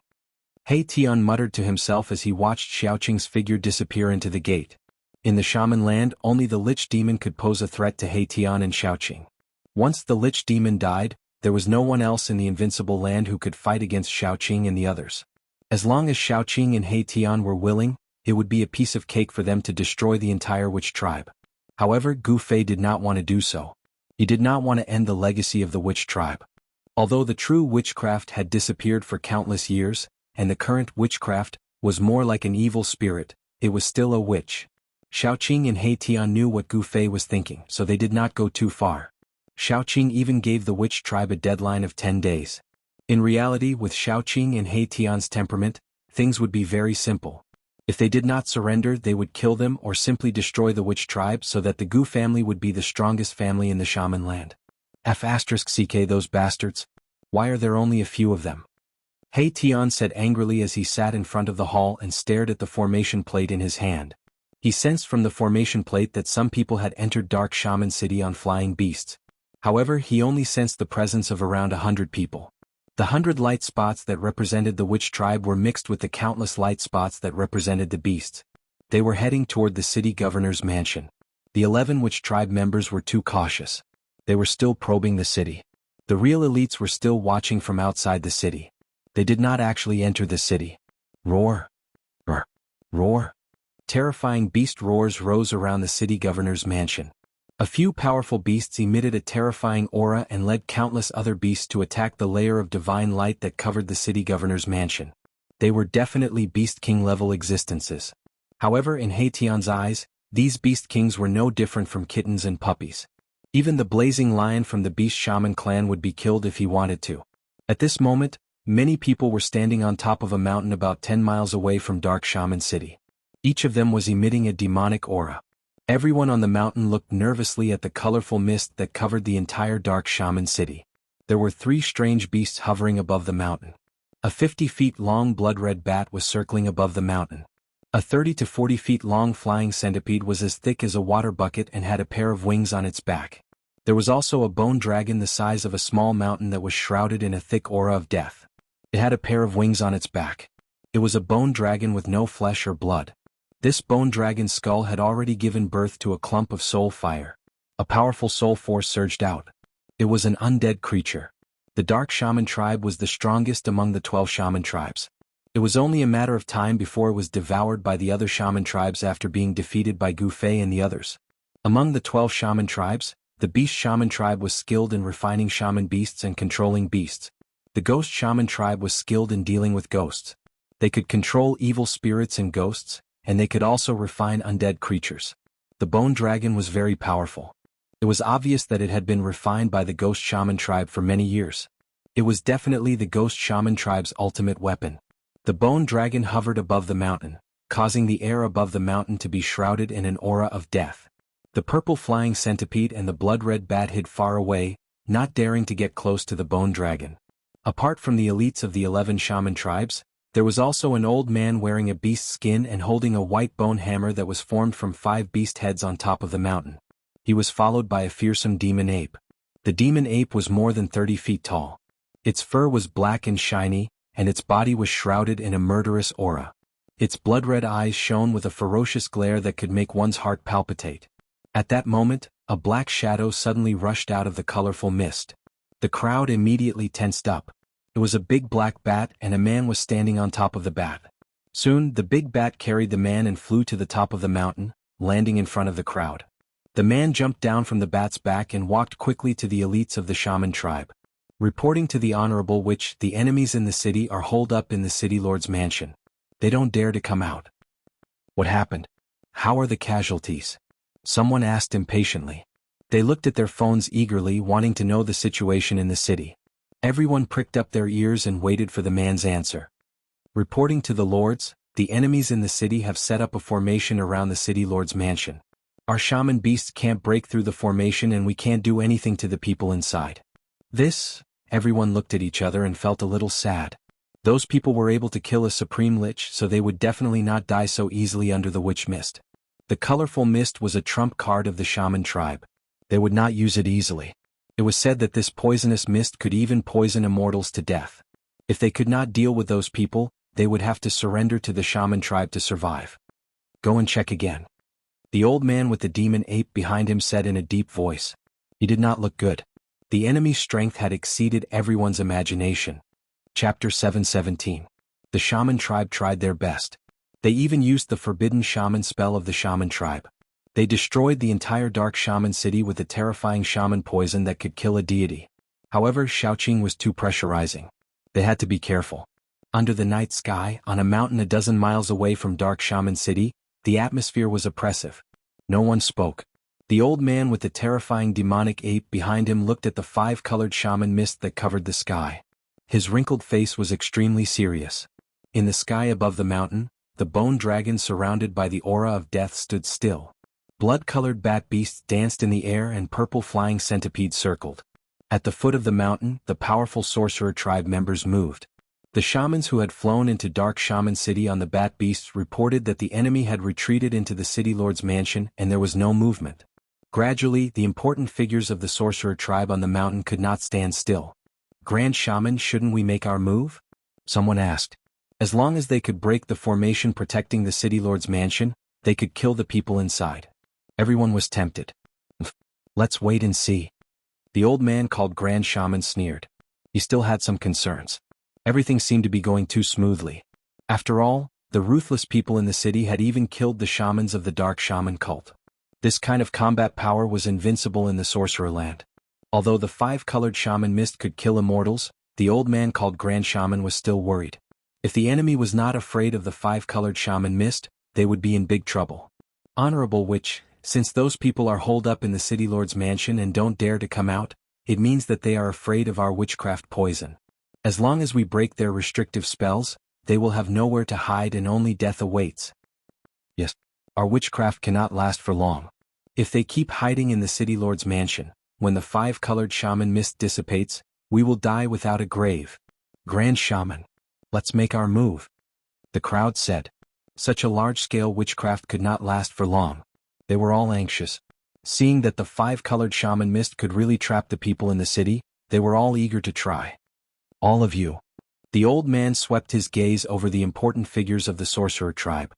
He Tian muttered to himself as he watched Xiaoqing's figure disappear into the gate. In the shaman land, only the Lich Demon could pose a threat to He Tian and Xiaoqing. Once the Lich Demon died, there was no one else in the invincible land who could fight against Xiaoqing and the others. As long as Xiaoqing and He Tian were willing, it would be a piece of cake for them to destroy the entire witch tribe. However, Gu Fei did not want to do so. He did not want to end the legacy of the witch tribe. Although the true witchcraft had disappeared for countless years, and the current witchcraft was more like an evil spirit, it was still a witch. Xiaoqing and He Tian knew what Gu Fei was thinking, so they did not go too far. Xiaoqing even gave the witch tribe a deadline of 10 days. In reality, with Xiaoqing and He Tian's temperament, things would be very simple. If they did not surrender, they would kill them or simply destroy the witch tribe so that the Gu family would be the strongest family in the shaman land. F***ck those bastards. Why are there only a few of them? He Tian said angrily as he sat in front of the hall and stared at the formation plate in his hand. He sensed from the formation plate that some people had entered Dark Shaman City on flying beasts. However, he only sensed the presence of around 100 people. The 100 light spots that represented the witch tribe were mixed with the countless light spots that represented the beasts. They were heading toward the city governor's mansion. The 11 witch tribe members were too cautious. They were still probing the city. The real elites were still watching from outside the city. They did not actually enter the city. Roar. Roar. Roar. Terrifying beast roars rose around the city governor's mansion. A few powerful beasts emitted a terrifying aura and led countless other beasts to attack the layer of divine light that covered the city governor's mansion. They were definitely Beast King level existences. However, in Haitian's eyes, these Beast Kings were no different from kittens and puppies. Even the blazing lion from the Beast Shaman clan would be killed if he wanted to. At this moment, many people were standing on top of a mountain about 10 miles away from Dark Shaman City. Each of them was emitting a demonic aura. Everyone on the mountain looked nervously at the colorful mist that covered the entire Dark Shaman City. There were 3 strange beasts hovering above the mountain. A 50 feet long blood-red bat was circling above the mountain. A 30 to 40 feet long flying centipede was as thick as a water bucket and had a pair of wings on its back. There was also a bone dragon the size of a small mountain that was shrouded in a thick aura of death. It had a pair of wings on its back. It was a bone dragon with no flesh or blood. This bone dragon's skull had already given birth to a clump of soul fire. A powerful soul force surged out. It was an undead creature. The Dark Shaman tribe was the strongest among the 12 shaman tribes. It was only a matter of time before it was devoured by the other shaman tribes after being defeated by Gu Fei and the others. Among the 12 shaman tribes, the Beast Shaman tribe was skilled in refining shaman beasts and controlling beasts. The Ghost Shaman tribe was skilled in dealing with ghosts. They could control evil spirits and ghosts, and they could also refine undead creatures. The bone dragon was very powerful. It was obvious that it had been refined by the Ghost Shaman tribe for many years. It was definitely the Ghost Shaman tribe's ultimate weapon. The bone dragon hovered above the mountain, causing the air above the mountain to be shrouded in an aura of death. The purple flying centipede and the blood-red bat hid far away, not daring to get close to the bone dragon. Apart from the elites of the 11 shaman tribes, there was also an old man wearing a beast skin and holding a white bone hammer that was formed from 5 beast heads on top of the mountain. He was followed by a fearsome demon ape. The demon ape was more than 30 feet tall. Its fur was black and shiny, and its body was shrouded in a murderous aura. Its blood-red eyes shone with a ferocious glare that could make one's heart palpitate. At that moment, a black shadow suddenly rushed out of the colorful mist. The crowd immediately tensed up. It was a big black bat and a man was standing on top of the bat. Soon, the big bat carried the man and flew to the top of the mountain, landing in front of the crowd. The man jumped down from the bat's back and walked quickly to the elites of the shaman tribe. Reporting to the Honorable Witch, the enemies in the city are holed up in the city lord's mansion. They don't dare to come out. What happened? How are the casualties? Someone asked impatiently. They looked at their phones eagerly, wanting to know the situation in the city. Everyone pricked up their ears and waited for the man's answer. Reporting to the lords, the enemies in the city have set up a formation around the city lord's mansion. Our shaman beasts can't break through the formation and we can't do anything to the people inside. Everyone looked at each other and felt a little sad. Those people were able to kill a supreme lich, so they would definitely not die so easily under the witch mist. The colorful mist was a trump card of the shaman tribe. They would not use it easily. It was said that this poisonous mist could even poison immortals to death. If they could not deal with those people, they would have to surrender to the shaman tribe to survive. Go and check again. The old man with the demon ape behind him said in a deep voice. He did not look good. The enemy's strength had exceeded everyone's imagination. Chapter 7:17. The shaman tribe tried their best. They even used the forbidden shaman spell of the shaman tribe. They destroyed the entire Dark Shaman City with a terrifying shaman poison that could kill a deity. However, Shaoqing was too pressurizing. They had to be careful. Under the night sky, on a mountain a dozen miles away from Dark Shaman City, the atmosphere was oppressive. No one spoke. The old man with the terrifying demonic ape behind him looked at the 5-colored shaman mist that covered the sky. His wrinkled face was extremely serious. In the sky above the mountain, the bone dragon surrounded by the aura of death stood still. Blood-colored bat beasts danced in the air and purple flying centipedes circled. At the foot of the mountain, the powerful sorcerer tribe members moved. The shamans who had flown into Dark Shaman City on the bat beasts reported that the enemy had retreated into the city lord's mansion and there was no movement. Gradually, the important figures of the sorcerer tribe on the mountain could not stand still. "Grand Shaman, shouldn't we make our move?" someone asked. As long as they could break the formation protecting the city lord's mansion, they could kill the people inside. Everyone was tempted. "Let's wait and see." The old man called Grand Shaman sneered. He still had some concerns. Everything seemed to be going too smoothly. After all, the ruthless people in the city had even killed the shamans of the Dark Shaman cult. This kind of combat power was invincible in the sorcerer land. Although the five-colored shaman mist could kill immortals, the old man called Grand Shaman was still worried. If the enemy was not afraid of the five-colored shaman mist, they would be in big trouble. Honorable Witch, since those people are holed up in the city lord's mansion and don't dare to come out, it means that they are afraid of our witchcraft poison. As long as we break their restrictive spells, they will have nowhere to hide and only death awaits. Yes, our witchcraft cannot last for long. If they keep hiding in the city lord's mansion, when the five-colored shaman mist dissipates, we will die without a grave. Grand Shaman, let's make our move. The crowd said. Such a large-scale witchcraft could not last for long. They were all anxious. Seeing that the five-colored shaman mist could really trap the people in the city, they were all eager to try. All of you. The old man swept his gaze over the important figures of the sorcerer tribe.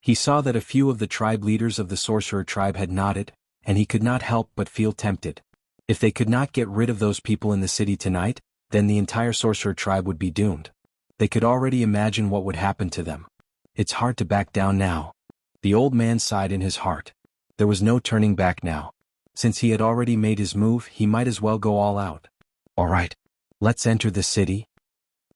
He saw that a few of the tribe leaders of the sorcerer tribe had nodded, and he could not help but feel tempted. If they could not get rid of those people in the city tonight, then the entire sorcerer tribe would be doomed. They could already imagine what would happen to them. It's hard to back down now. The old man sighed in his heart. There was no turning back now. Since he had already made his move, he might as well go all out. All right, let's enter the city.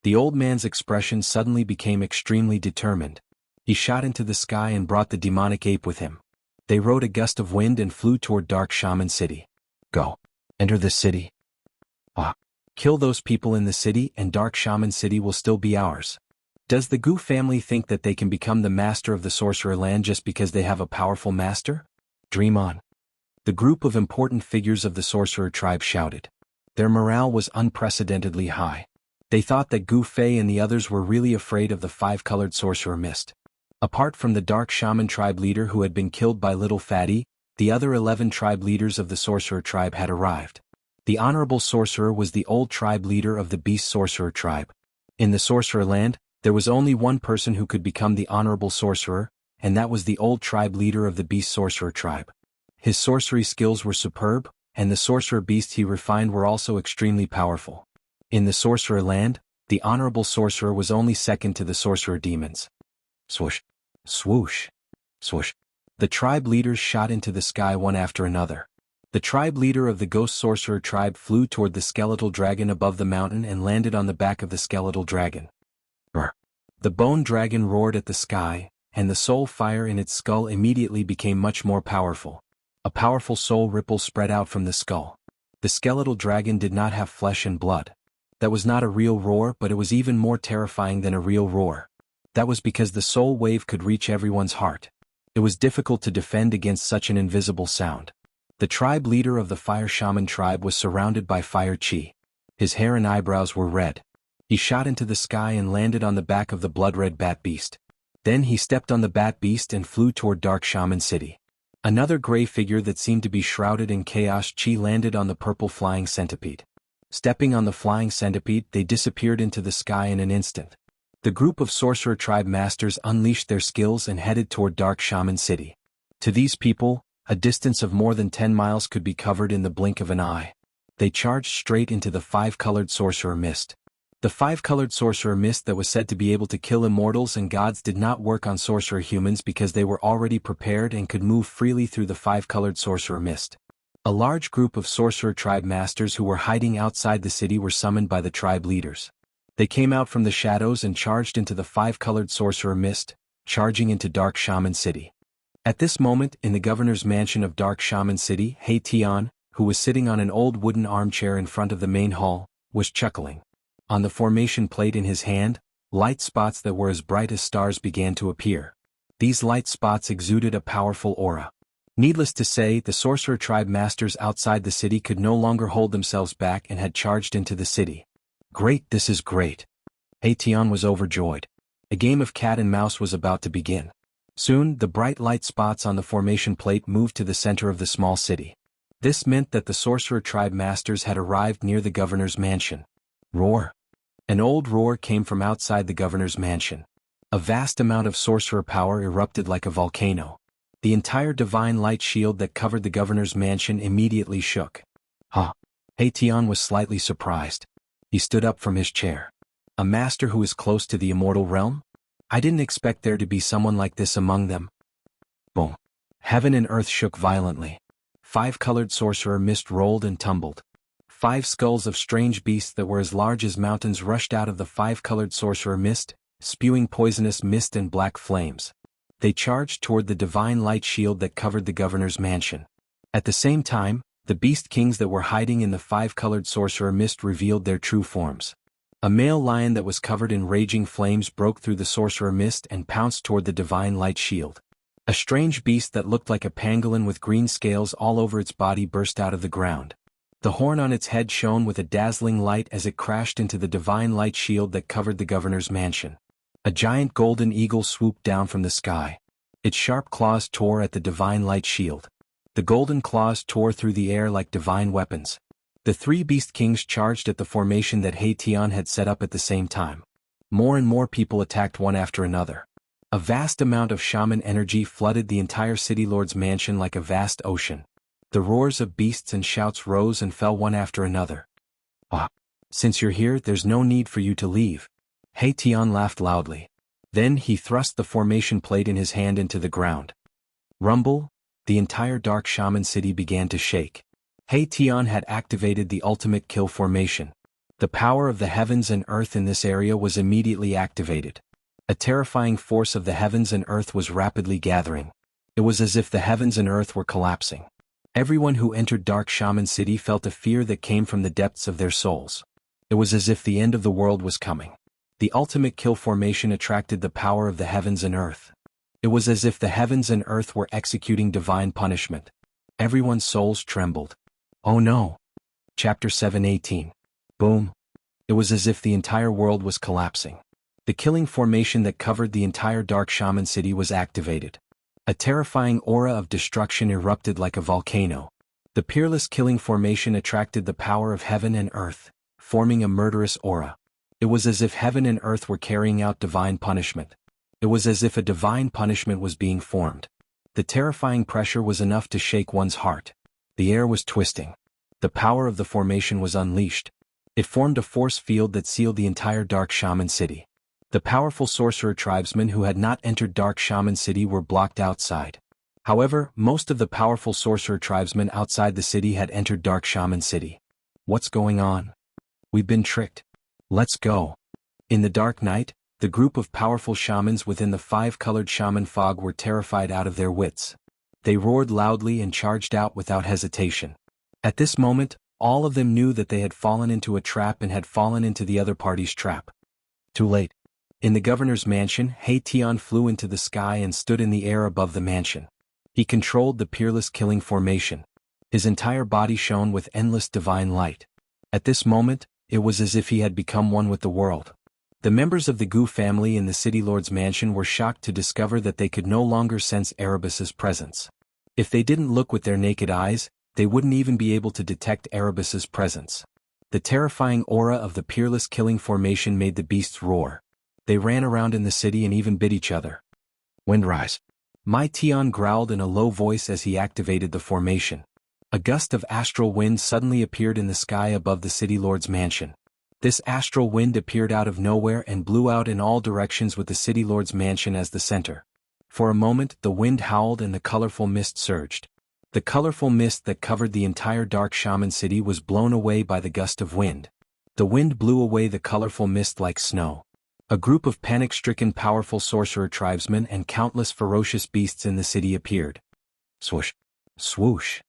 The old man's expression suddenly became extremely determined. He shot into the sky and brought the demonic ape with him. They rode a gust of wind and flew toward Dark Shaman City. Go. Enter the city. Kill those people in the city and Dark Shaman City will still be ours. Does the Gu family think that they can become the master of the sorcerer land just because they have a powerful master? Dream on. The group of important figures of the sorcerer tribe shouted. Their morale was unprecedentedly high. They thought that Gu Fei and the others were really afraid of the five-colored sorcerer mist. Apart from the Dark Shaman tribe leader who had been killed by Little Fatty, the other 11 tribe leaders of the sorcerer tribe had arrived. The honorable sorcerer was the old tribe leader of the beast sorcerer tribe. In the sorcerer land, there was only one person who could become the honorable sorcerer, and that was the old tribe leader of the beast sorcerer tribe. His sorcery skills were superb, and the sorcerer beasts he refined were also extremely powerful. In the sorcerer land, the honorable sorcerer was only second to the sorcerer demons. Swoosh. Swoosh. Swoosh. The tribe leaders shot into the sky one after another. The tribe leader of the ghost sorcerer tribe flew toward the skeletal dragon above the mountain and landed on the back of the skeletal dragon. Roar. The bone dragon roared at the sky, and the soul fire in its skull immediately became much more powerful. A powerful soul ripple spread out from the skull. The skeletal dragon did not have flesh and blood. That was not a real roar, but it was even more terrifying than a real roar. That was because the soul wave could reach everyone's heart. It was difficult to defend against such an invisible sound. The tribe leader of the fire shaman tribe was surrounded by fire chi. His hair and eyebrows were red. He shot into the sky and landed on the back of the blood-red bat beast. Then he stepped on the bat beast and flew toward Dark Shaman City. Another gray figure that seemed to be shrouded in chaos chi landed on the purple flying centipede. Stepping on the flying centipede, they disappeared into the sky in an instant. The group of sorcerer tribe masters unleashed their skills and headed toward Dark Shaman City. To these people, a distance of more than 10 miles could be covered in the blink of an eye. They charged straight into the five-colored sorcerer mist. The five-colored sorcerer mist that was said to be able to kill immortals and gods did not work on sorcerer humans because they were already prepared and could move freely through the five-colored sorcerer mist. A large group of sorcerer tribe masters who were hiding outside the city were summoned by the tribe leaders. They came out from the shadows and charged into the five-colored sorcerer mist, charging into Dark Shaman City. At this moment, in the governor's mansion of Dark Shaman City, Hei Tian, who was sitting on an old wooden armchair in front of the main hall, was chuckling. On the formation plate in his hand, Light spots that were as bright as stars began to appear. These light spots exuded a powerful aura. Needless to say, the sorcerer tribe masters outside the city could no longer hold themselves back and had charged into the city. Great, this is great. Tian was overjoyed. A game of cat and mouse was about to begin. Soon, the bright light spots on the formation plate moved to the center of the small city. This meant that the sorcerer tribe masters had arrived near the governor's mansion. Roar! An old roar came from outside the governor's mansion. A vast amount of sorcerer power erupted like a volcano. The entire divine light shield that covered the governor's mansion immediately shook. Tian was slightly surprised. He stood up from his chair. A master who is close to the immortal realm? I didn't expect there to be someone like this among them. Boom. Heaven and earth shook violently. 5-colored sorcerer mist rolled and tumbled. 5 skulls of strange beasts that were as large as mountains rushed out of the 5-colored sorcerer mist, spewing poisonous mist and black flames. They charged toward the divine light shield that covered the governor's mansion. At the same time, the beast kings that were hiding in the 5-colored sorcerer mist revealed their true forms. A male lion that was covered in raging flames broke through the sorcerer mist and pounced toward the divine light shield. A strange beast that looked like a pangolin with green scales all over its body burst out of the ground. The horn on its head shone with a dazzling light as it crashed into the divine light shield that covered the governor's mansion. A giant golden eagle swooped down from the sky. Its sharp claws tore at the divine light shield. The golden claws tore through the air like divine weapons. The 3 beast kings charged at the formation that Tian had set up at the same time. More and more people attacked one after another. A vast amount of shaman energy flooded the entire city lord's mansion like a vast ocean. The roars of beasts and shouts rose and fell one after another. Since you're here, there's no need for you to leave. Tian laughed loudly. Then he thrust the formation plate in his hand into the ground. Rumble! The entire dark shaman city began to shake. Tian had activated the ultimate kill formation. The power of the heavens and earth in this area was immediately activated. A terrifying force of the heavens and earth was rapidly gathering. It was as if the heavens and earth were collapsing. Everyone who entered Dark Shaman City felt a fear that came from the depths of their souls. It was as if the end of the world was coming. The ultimate kill formation attracted the power of the heavens and earth. It was as if the heavens and earth were executing divine punishment. Everyone's souls trembled. Oh no! Chapter 7:18. Boom! It was as if the entire world was collapsing. The killing formation that covered the entire Dark Shaman City was activated. A terrifying aura of destruction erupted like a volcano. The peerless killing formation attracted the power of heaven and earth, forming a murderous aura. It was as if heaven and earth were carrying out divine punishment. It was as if a divine punishment was being formed. The terrifying pressure was enough to shake one's heart. The air was twisting. The power of the formation was unleashed. It formed a force field that sealed the entire Dark Shaman City. The powerful sorcerer tribesmen who had not entered Dark Shaman City were blocked outside. However, most of the powerful sorcerer tribesmen outside the city had entered Dark Shaman City. What's going on? We've been tricked. Let's go. In the dark night, the group of powerful shamans within the 5-colored shaman fog were terrified out of their wits. They roared loudly and charged out without hesitation. At this moment, all of them knew that they had fallen into a trap and had fallen into the other party's trap. Too late. In the governor's mansion, Tian flew into the sky and stood in the air above the mansion. He controlled the peerless killing formation. His entire body shone with endless divine light. At this moment, it was as if he had become one with the world. The members of the Gu family in the city lord's mansion were shocked to discover that they could no longer sense Erebus's presence. If they didn't look with their naked eyes, they wouldn't even be able to detect Erebus's presence. The terrifying aura of the peerless killing formation made the beasts roar. They ran around in the city and even bit each other. Windrise. Tian growled in a low voice as he activated the formation. A gust of astral wind suddenly appeared in the sky above the city lord's mansion. This astral wind appeared out of nowhere and blew out in all directions with the city lord's mansion as the center. For a moment, the wind howled and the colorful mist surged. The colorful mist that covered the entire Dark Shaman City was blown away by the gust of wind. The wind blew away the colorful mist like snow. A group of panic-stricken powerful sorcerer tribesmen and countless ferocious beasts in the city appeared. Swoosh. Swoosh.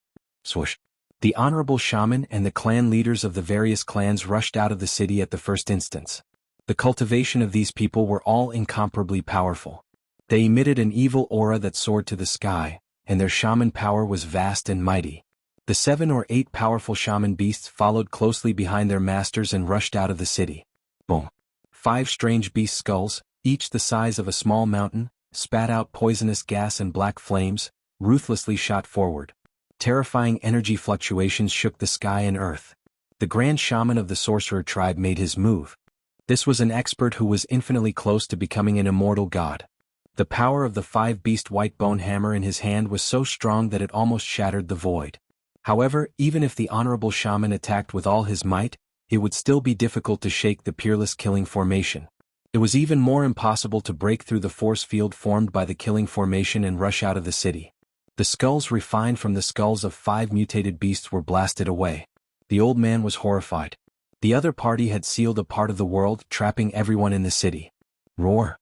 Swoosh. The honorable shaman and the clan leaders of the various clans rushed out of the city at the first instance. The cultivation of these people were all incomparably powerful. They emitted an evil aura that soared to the sky, and their shaman power was vast and mighty. The 7 or 8 powerful shaman beasts followed closely behind their masters and rushed out of the city. Boom! 5 strange beast skulls, each the size of a small mountain, spat out poisonous gas and black flames, ruthlessly shot forward. Terrifying energy fluctuations shook the sky and earth. The grand shaman of the sorcerer tribe made his move. This was an expert who was infinitely close to becoming an immortal god. The power of the 5-beast white bone hammer in his hand was so strong that it almost shattered the void. However, even if the honorable shaman attacked with all his might, it would still be difficult to shake the peerless killing formation. It was even more impossible to break through the force field formed by the killing formation and rush out of the city. The skulls refined from the skulls of 5 mutated beasts were blasted away. The old man was horrified. The other party had sealed a part of the world, trapping everyone in the city. Roar!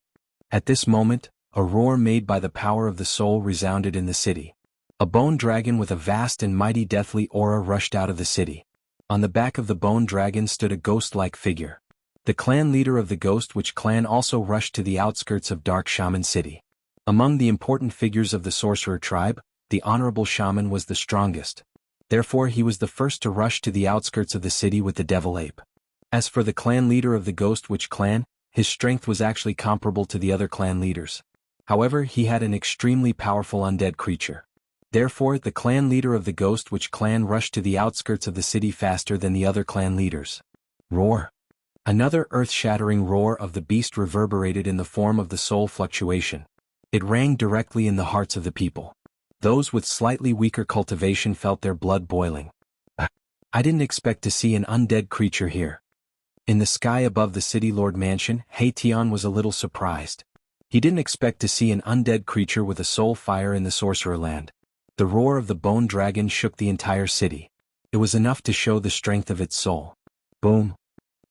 At this moment, a roar made by the power of the soul resounded in the city. A bone dragon with a vast and mighty deathly aura rushed out of the city. On the back of the bone dragon stood a ghost-like figure. The clan leader of the Ghost Witch clan also rushed to the outskirts of Dark Shaman City. Among the important figures of the sorcerer tribe, the honorable shaman was the strongest. Therefore he was the first to rush to the outskirts of the city with the devil ape. As for the clan leader of the Ghost Witch clan, his strength was actually comparable to the other clan leaders. However, he had an extremely powerful undead creature. Therefore, the clan leader of the Ghost Witch clan rushed to the outskirts of the city faster than the other clan leaders. Roar! Another earth-shattering roar of the beast reverberated in the form of the soul fluctuation. It rang directly in the hearts of the people. Those with slightly weaker cultivation felt their blood boiling. I didn't expect to see an undead creature here. In the sky above the city lord mansion, Haitian was a little surprised. He didn't expect to see an undead creature with a soul fire in the sorcerer land. The roar of the bone dragon shook the entire city. It was enough to show the strength of its soul. Boom!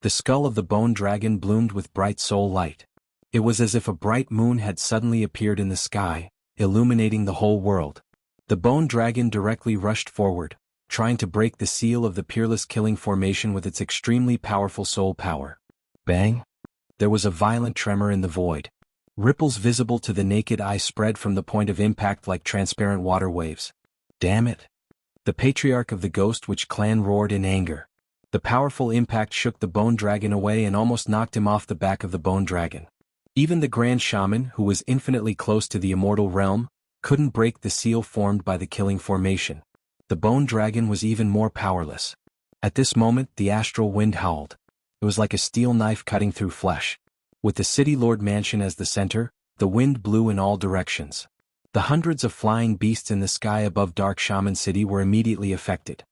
The skull of the bone dragon bloomed with bright soul light. It was as if a bright moon had suddenly appeared in the sky, illuminating the whole world. The bone dragon directly rushed forward, trying to break the seal of the peerless killing formation with its extremely powerful soul power. Bang! There was a violent tremor in the void. Ripples visible to the naked eye spread from the point of impact like transparent water waves. Damn it! The patriarch of the Ghost Witch clan roared in anger. The powerful impact shook the bone dragon away and almost knocked him off the back of the bone dragon. Even the grand shaman, who was infinitely close to the immortal realm, couldn't break the seal formed by the killing formation. The bone dragon was even more powerless. At this moment, the astral wind howled. It was like a steel knife cutting through flesh. With the city lord mansion as the center, the wind blew in all directions. The hundreds of flying beasts in the sky above Dark Shaman City were immediately affected.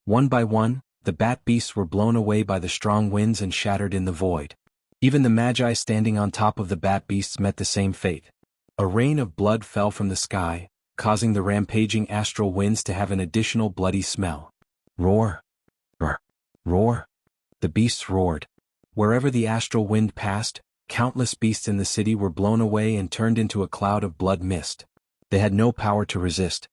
One by one, the bat beasts were blown away by the strong winds and shattered in the void. Even the magi standing on top of the bat beasts met the same fate. A rain of blood fell from the sky, causing the rampaging astral winds to have an additional bloody smell. Roar! Roar! Roar! The beasts roared. Wherever the astral wind passed, countless beasts in the city were blown away and turned into a cloud of blood mist. They had no power to resist.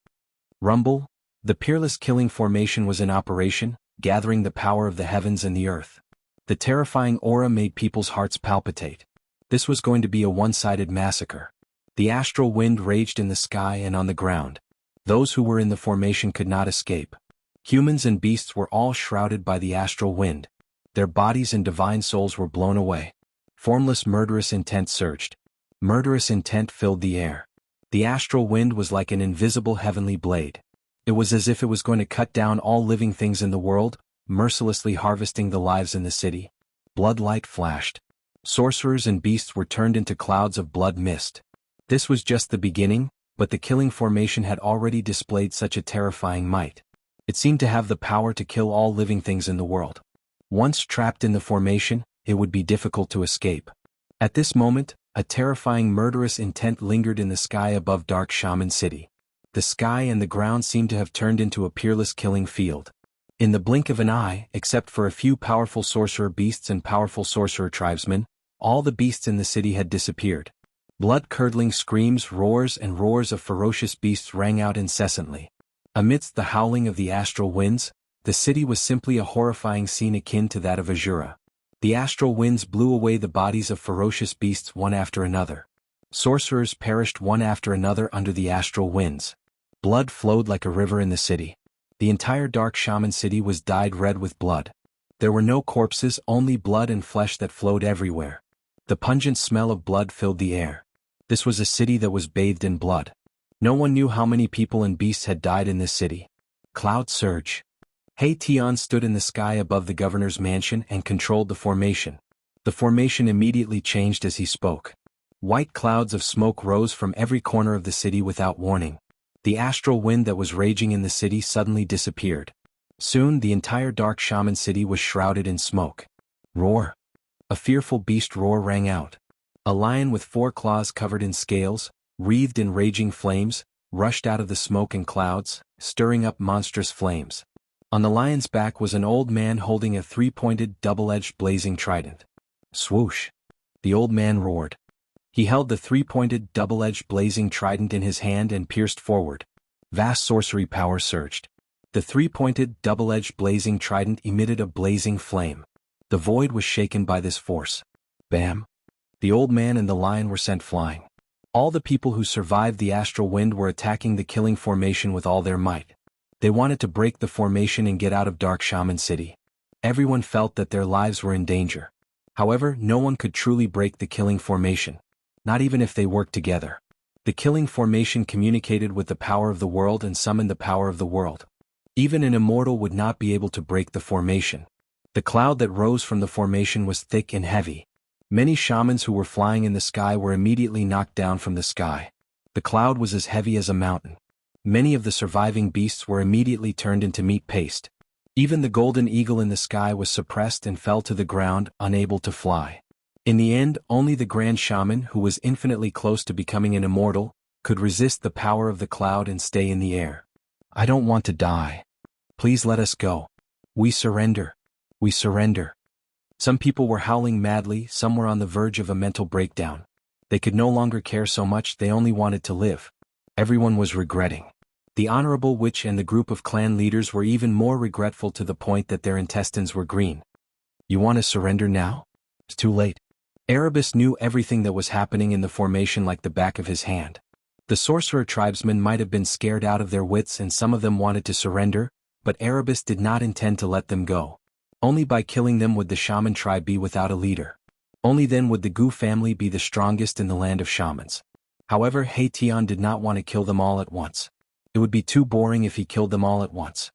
Rumble! The peerless killing formation was in operation, gathering the power of the heavens and the earth. The terrifying aura made people's hearts palpitate. This was going to be a one-sided massacre. The astral wind raged in the sky and on the ground. Those who were in the formation could not escape. Humans and beasts were all shrouded by the astral wind. Their bodies and divine souls were blown away. Formless murderous intent surged. Murderous intent filled the air. The astral wind was like an invisible heavenly blade. It was as if it was going to cut down all living things in the world, mercilessly harvesting the lives in the city. Bloodlight flashed. Sorcerers and beasts were turned into clouds of blood mist. This was just the beginning, but the killing formation had already displayed such a terrifying might. It seemed to have the power to kill all living things in the world. Once trapped in the formation, it would be difficult to escape. At this moment, a terrifying murderous intent lingered in the sky above Dark Shaman City. The sky and the ground seemed to have turned into a peerless killing field. In the blink of an eye, except for a few powerful sorcerer beasts and powerful sorcerer tribesmen, all the beasts in the city had disappeared. Blood-curdling screams, roars, and roars of ferocious beasts rang out incessantly. Amidst the howling of the astral winds, the city was simply a horrifying scene akin to that of Azura. The astral winds blew away the bodies of ferocious beasts one after another. Sorcerers perished one after another under the astral winds. Blood flowed like a river in the city. The entire dark shaman city was dyed red with blood. There were no corpses, only blood and flesh that flowed everywhere. The pungent smell of blood filled the air. This was a city that was bathed in blood. No one knew how many people and beasts had died in this city. Cloud surge. Hei Tian stood in the sky above the governor's mansion and controlled the formation. The formation immediately changed as he spoke. White clouds of smoke rose from every corner of the city without warning. The astral wind that was raging in the city suddenly disappeared. Soon the entire dark shaman city was shrouded in smoke. Roar. A fearful beast roar rang out. A lion with 4 claws covered in scales, wreathed in raging flames, rushed out of the smoke and clouds, stirring up monstrous flames. On the lion's back was an old man holding a 3-pointed, double-edged blazing trident. Swoosh! The old man roared. He held the 3-pointed, double-edged blazing trident in his hand and pierced forward. Vast sorcery power surged. The 3-pointed, double-edged blazing trident emitted a blazing flame. The void was shaken by this force. Bam! The old man and the lion were sent flying. All the people who survived the astral wind were attacking the killing formation with all their might. They wanted to break the formation and get out of Dark Shaman City. Everyone felt that their lives were in danger. However, no one could truly break the killing formation. Not even if they worked together. The killing formation communicated with the power of the world and summoned the power of the world. Even an immortal would not be able to break the formation. The cloud that rose from the formation was thick and heavy. Many shamans who were flying in the sky were immediately knocked down from the sky. The cloud was as heavy as a mountain. Many of the surviving beasts were immediately turned into meat paste. Even the golden eagle in the sky was suppressed and fell to the ground, unable to fly. In the end, only the Grand Shaman, who was infinitely close to becoming an immortal, could resist the power of the cloud and stay in the air. I don't want to die. Please let us go. We surrender. We surrender. Some people were howling madly, some were on the verge of a mental breakdown. They could no longer care so much, they only wanted to live. Everyone was regretting. The Honorable Witch and the group of clan leaders were even more regretful to the point that their intestines were green. You want to surrender now? It's too late. Erebus knew everything that was happening in the formation like the back of his hand. The sorcerer tribesmen might have been scared out of their wits and some of them wanted to surrender, but Erebus did not intend to let them go. Only by killing them would the shaman tribe be without a leader. Only then would the Gu family be the strongest in the land of shamans. However, Hei Tian did not want to kill them all at once. It would be too boring if he killed them all at once.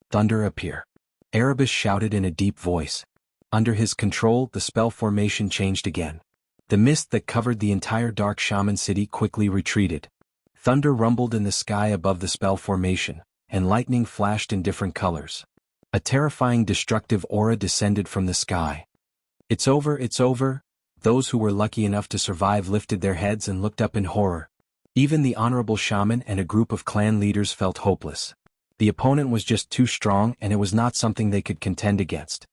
Thunder appear. Erebus shouted in a deep voice. Under his control, the spell formation changed again. The mist that covered the entire Dark Shaman City quickly retreated. Thunder rumbled in the sky above the spell formation, and lightning flashed in different colors. A terrifying destructive aura descended from the sky. It's over, it's over. Those who were lucky enough to survive lifted their heads and looked up in horror. Even the Honorable Shaman and a group of clan leaders felt hopeless. The opponent was just too strong and it was not something they could contend against.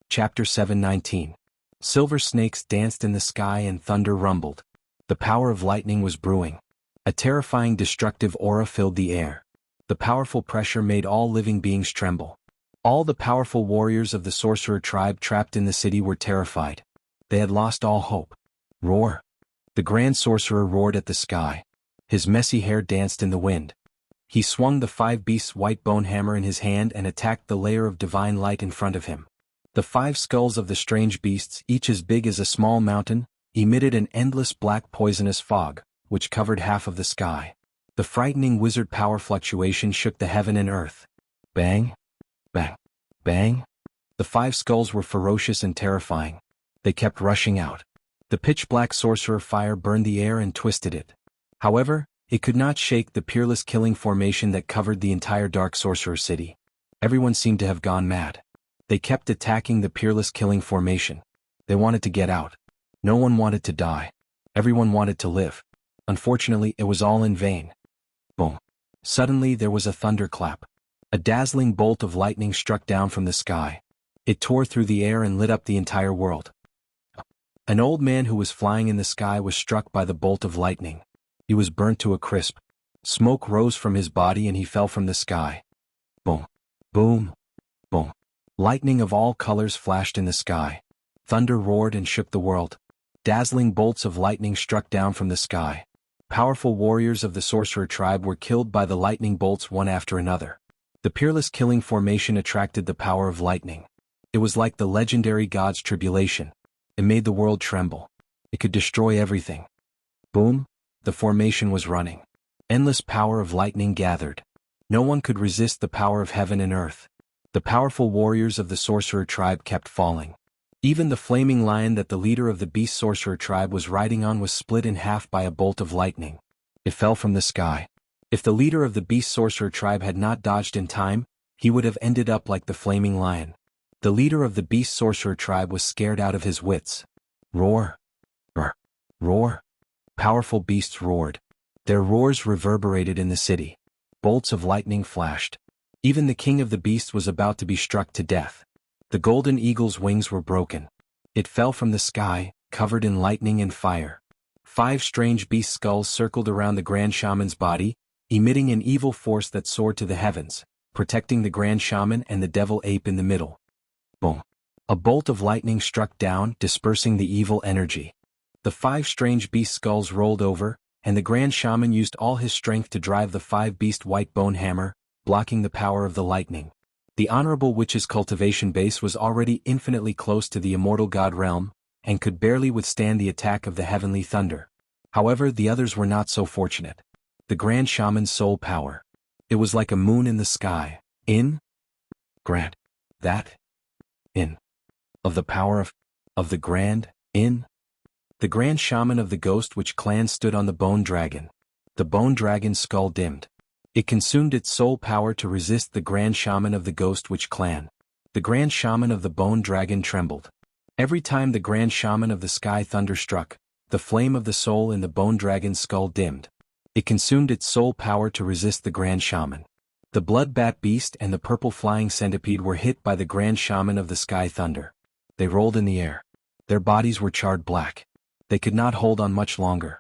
Chapter 7:19. Silver snakes danced in the sky and thunder rumbled. The power of lightning was brewing. A terrifying destructive aura filled the air. The powerful pressure made all living beings tremble. All the powerful warriors of the sorcerer tribe trapped in the city were terrified. They had lost all hope. Roar! The grand sorcerer roared at the sky. His messy hair danced in the wind. He swung the 5 beasts' white bone hammer in his hand and attacked the layer of divine light in front of him. The 5 skulls of the strange beasts, each as big as a small mountain, emitted an endless black poisonous fog, which covered half of the sky. The frightening wizard power fluctuation shook the heaven and earth. Bang! Bang! Bang! The 5 skulls were ferocious and terrifying. They kept rushing out. The pitch-black sorcerer fire burned the air and twisted it. However, it could not shake the peerless killing formation that covered the entire Dark Sorcerer City. Everyone seemed to have gone mad. They kept attacking the peerless killing formation. They wanted to get out. No one wanted to die. Everyone wanted to live. Unfortunately, it was all in vain. Boom. Suddenly there was a thunderclap. A dazzling bolt of lightning struck down from the sky. It tore through the air and lit up the entire world. An old man who was flying in the sky was struck by the bolt of lightning. He was burnt to a crisp. Smoke rose from his body and he fell from the sky. Boom. Boom. Boom. Lightning of all colors flashed in the sky. Thunder roared and shook the world. Dazzling bolts of lightning struck down from the sky. Powerful warriors of the sorcerer tribe were killed by the lightning bolts one after another. The peerless killing formation attracted the power of lightning. It was like the legendary god's tribulation. It made the world tremble. It could destroy everything. Boom! The formation was running. Endless power of lightning gathered. No one could resist the power of heaven and earth. The powerful warriors of the sorcerer tribe kept falling. Even the flaming lion that the leader of the beast sorcerer tribe was riding on was split in half by a bolt of lightning. It fell from the sky. If the leader of the beast sorcerer tribe had not dodged in time, he would have ended up like the flaming lion. The leader of the beast sorcerer tribe was scared out of his wits. Roar! Roar! Roar! Powerful beasts roared. Their roars reverberated in the city. Bolts of lightning flashed. Even the king of the beasts was about to be struck to death. The golden eagle's wings were broken. It fell from the sky, covered in lightning and fire. 5 strange beast skulls circled around the Grand Shaman's body, emitting an evil force that soared to the heavens, protecting the Grand Shaman and the devil ape in the middle. Boom! A bolt of lightning struck down, dispersing the evil energy. The 5 strange beast skulls rolled over, and the Grand Shaman used all his strength to drive the 5 beast white bone hammer, blocking the power of the lightning. The Honorable Witch's cultivation base was already infinitely close to the immortal god realm, and could barely withstand the attack of the heavenly thunder. However, the others were not so fortunate. The Grand Shaman's soul power. It was like a moon in the sky. Grand. That. In. Of the power of the Grand. In. The Grand Shaman of the Ghost Witch clan stood on the bone dragon. The bone dragon's skull dimmed. It consumed its soul power to resist the Grand Shaman of the Ghost Witch clan. The Grand Shaman of the Bone Dragon trembled. Every time the Grand Shaman of the Sky Thunder struck, the flame of the soul in the Bone Dragon's skull dimmed. It consumed its soul power to resist the Grand Shaman. The Blood Bat Beast and the Purple Flying Centipede were hit by the Grand Shaman of the Sky Thunder. They rolled in the air. Their bodies were charred black. They could not hold on much longer.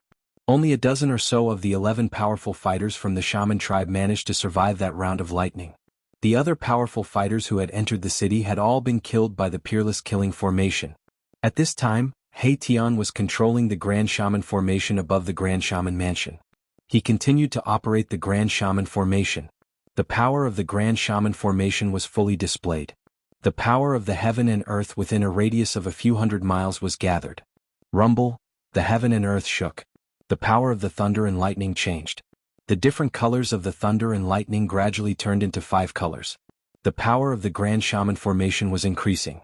Only a dozen or so of the 11 powerful fighters from the Shaman tribe managed to survive that round of lightning. The other powerful fighters who had entered the city had all been killed by the peerless killing formation. At this time, He Tian was controlling the Grand Shaman formation above the Grand Shaman mansion. He continued to operate the Grand Shaman formation. The power of the Grand Shaman formation was fully displayed. The power of the heaven and earth within a radius of a few hundred miles was gathered. Rumble, the heaven and earth shook. The power of the thunder and lightning changed. The different colors of the thunder and lightning gradually turned into 5 colors. The power of the Grand Shaman formation was increasing.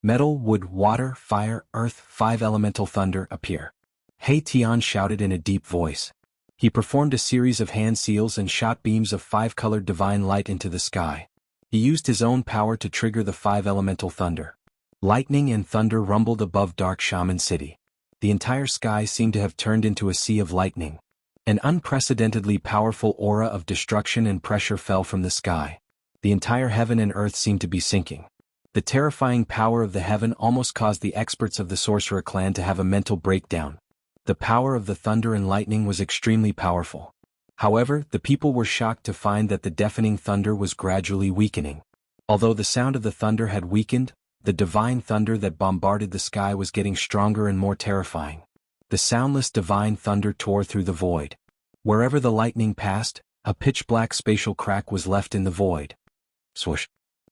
Metal, wood, water, fire, earth, 5 elemental thunder appear. He Tian shouted in a deep voice. He performed a series of hand seals and shot beams of 5-colored divine light into the sky. He used his own power to trigger the 5 elemental thunder. Lightning and thunder rumbled above Dark Shaman City. The entire sky seemed to have turned into a sea of lightning. An unprecedentedly powerful aura of destruction and pressure fell from the sky. The entire heaven and earth seemed to be sinking. The terrifying power of the heaven almost caused the experts of the Sorcerer clan to have a mental breakdown. The power of the thunder and lightning was extremely powerful. However, the people were shocked to find that the deafening thunder was gradually weakening. Although the sound of the thunder had weakened, the divine thunder that bombarded the sky was getting stronger and more terrifying. The soundless divine thunder tore through the void. Wherever the lightning passed, a pitch-black spatial crack was left in the void. Swoosh!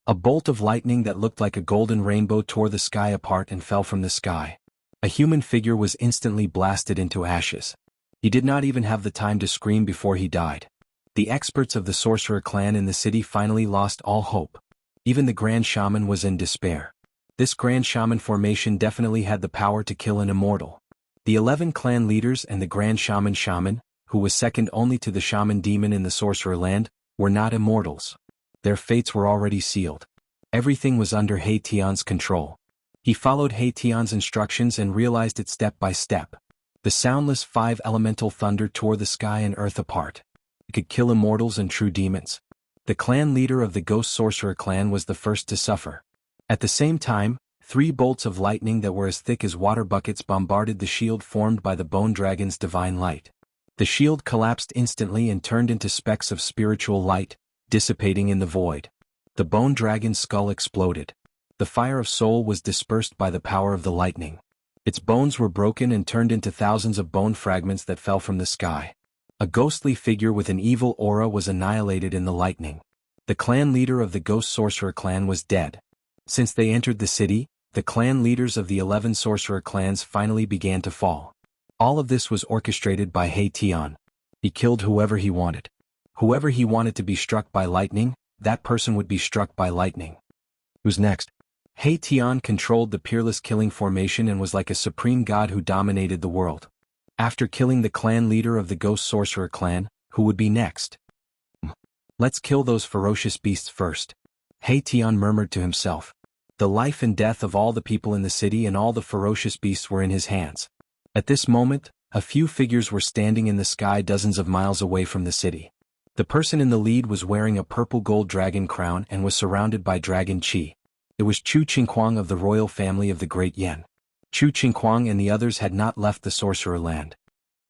A bolt of lightning that looked like a golden rainbow tore the sky apart and fell from the sky. A human figure was instantly blasted into ashes. He did not even have the time to scream before he died. The experts of the Sorcerer clan in the city finally lost all hope. Even the Grand Shaman was in despair. This Grand Shaman formation definitely had the power to kill an immortal. The 11 clan leaders and the Grand Shaman, who was second only to the Shaman demon in the Sorcerer land, were not immortals. Their fates were already sealed. Everything was under He Tian's control. He followed He Tian's instructions and realized it step by step. The soundless 5 elemental thunder tore the sky and earth apart. It could kill immortals and true demons. The clan leader of the Ghost Sorcerer clan was the first to suffer. At the same time, 3 bolts of lightning that were as thick as water buckets bombarded the shield formed by the Bone Dragon's divine light. The shield collapsed instantly and turned into specks of spiritual light, dissipating in the void. The Bone Dragon's skull exploded. The fire of soul was dispersed by the power of the lightning. Its bones were broken and turned into thousands of bone fragments that fell from the sky. A ghostly figure with an evil aura was annihilated in the lightning. The clan leader of the Ghost Sorcerer clan was dead. Since they entered the city, the clan leaders of the 11 sorcerer clans finally began to fall. All of this was orchestrated by He Tian. He killed whoever he wanted. Whoever he wanted to be struck by lightning, that person would be struck by lightning. Who's next? He Tian controlled the Peerless Killing formation and was like a supreme god who dominated the world. After killing the clan leader of the Ghost Sorcerer clan, who would be next? Let's kill those ferocious beasts first. He Tian murmured to himself. The life and death of all the people in the city and all the ferocious beasts were in his hands. At this moment, a few figures were standing in the sky dozens of miles away from the city. The person in the lead was wearing a purple gold dragon crown and was surrounded by dragon chi. It was Chu Qingquang of the royal family of the Great Yan. Chu Qingquang and the others had not left the sorcerer land.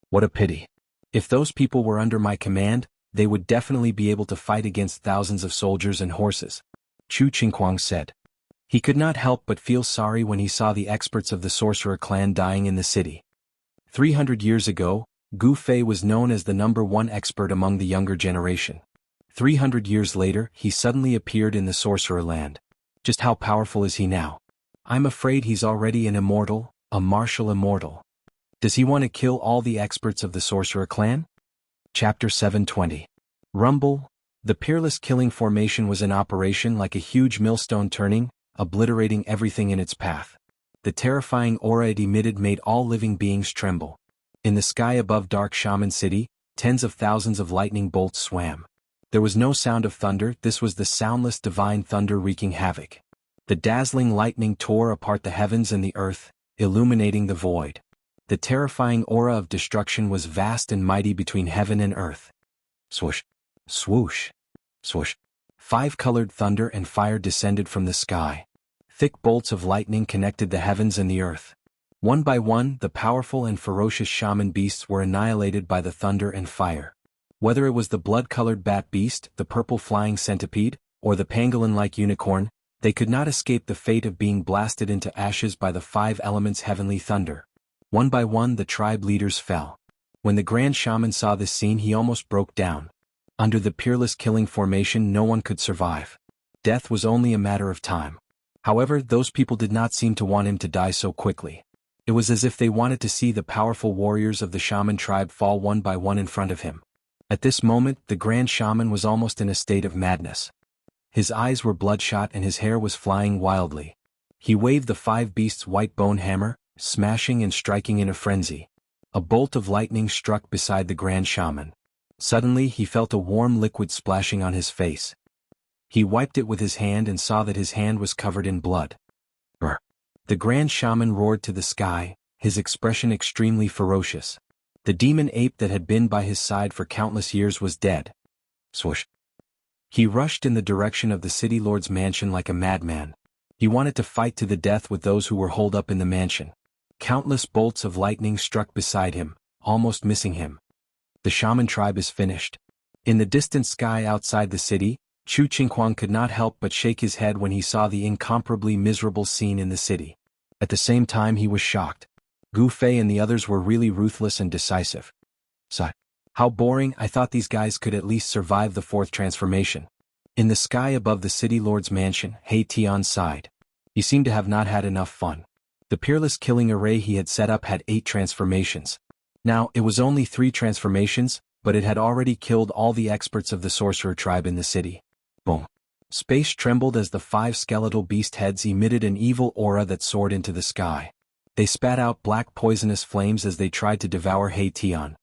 What a pity. If those people were under my command, they would definitely be able to fight against thousands of soldiers and horses, Chu Qingquang said. He could not help but feel sorry when he saw the experts of the sorcerer clan dying in the city. 300 years ago, Gu Fei was known as the #1 expert among the younger generation. 300 years later, he suddenly appeared in the sorcerer land. Just how powerful is he now? I'm afraid he's already an immortal, a martial immortal. Does he want to kill all the experts of the sorcerer clan? Chapter 720. Rumble. The Peerless Killing formation was in operation like a huge millstone turning, obliterating everything in its path. The terrifying aura it emitted made all living beings tremble. In the sky above Dark Shaman City, tens of thousands of lightning bolts swam. There was no sound of thunder, this was the soundless divine thunder wreaking havoc. The dazzling lightning tore apart the heavens and the earth, illuminating the void. The terrifying aura of destruction was vast and mighty between heaven and earth. Swoosh, swoosh, swoosh. 5-colored thunder and fire descended from the sky. Thick bolts of lightning connected the heavens and the earth. One by one, the powerful and ferocious shaman beasts were annihilated by the thunder and fire. Whether it was the blood-colored bat beast, the purple flying centipede, or the pangolin-like unicorn, they could not escape the fate of being blasted into ashes by the 5 elements' heavenly thunder. One by one the tribe leaders fell. When the Grand Shaman saw this scene he almost broke down. Under the Peerless Killing formation no one could survive. Death was only a matter of time. However, those people did not seem to want him to die so quickly. It was as if they wanted to see the powerful warriors of the Shaman tribe fall one by one in front of him. At this moment the Grand Shaman was almost in a state of madness. His eyes were bloodshot and his hair was flying wildly. He waved the 5 beasts' white bone hammer, smashing and striking in a frenzy. A bolt of lightning struck beside the Grand Shaman. Suddenly he felt a warm liquid splashing on his face. He wiped it with his hand and saw that his hand was covered in blood. Brr. The Grand Shaman roared to the sky, his expression extremely ferocious. The demon ape that had been by his side for countless years was dead. Swoosh. He rushed in the direction of the city lord's mansion like a madman. He wanted to fight to the death with those who were holed up in the mansion. Countless bolts of lightning struck beside him, almost missing him. The shaman tribe is finished. In the distant sky outside the city, Chu Qingquang could not help but shake his head when he saw the incomparably miserable scene in the city. At the same time he was shocked. Gu Fei and the others were really ruthless and decisive. Sigh. How boring, I thought these guys could at least survive the 4th transformation. In the sky above the city lord's mansion, He Tian sighed. He seemed to have not had enough fun. The Peerless Killing array he had set up had 8 transformations. Now, it was only 3 transformations, but it had already killed all the experts of the sorcerer tribe in the city. Boom. Space trembled as the 5 skeletal beast heads emitted an evil aura that soared into the sky. They spat out black poisonous flames as they tried to devour He Tian.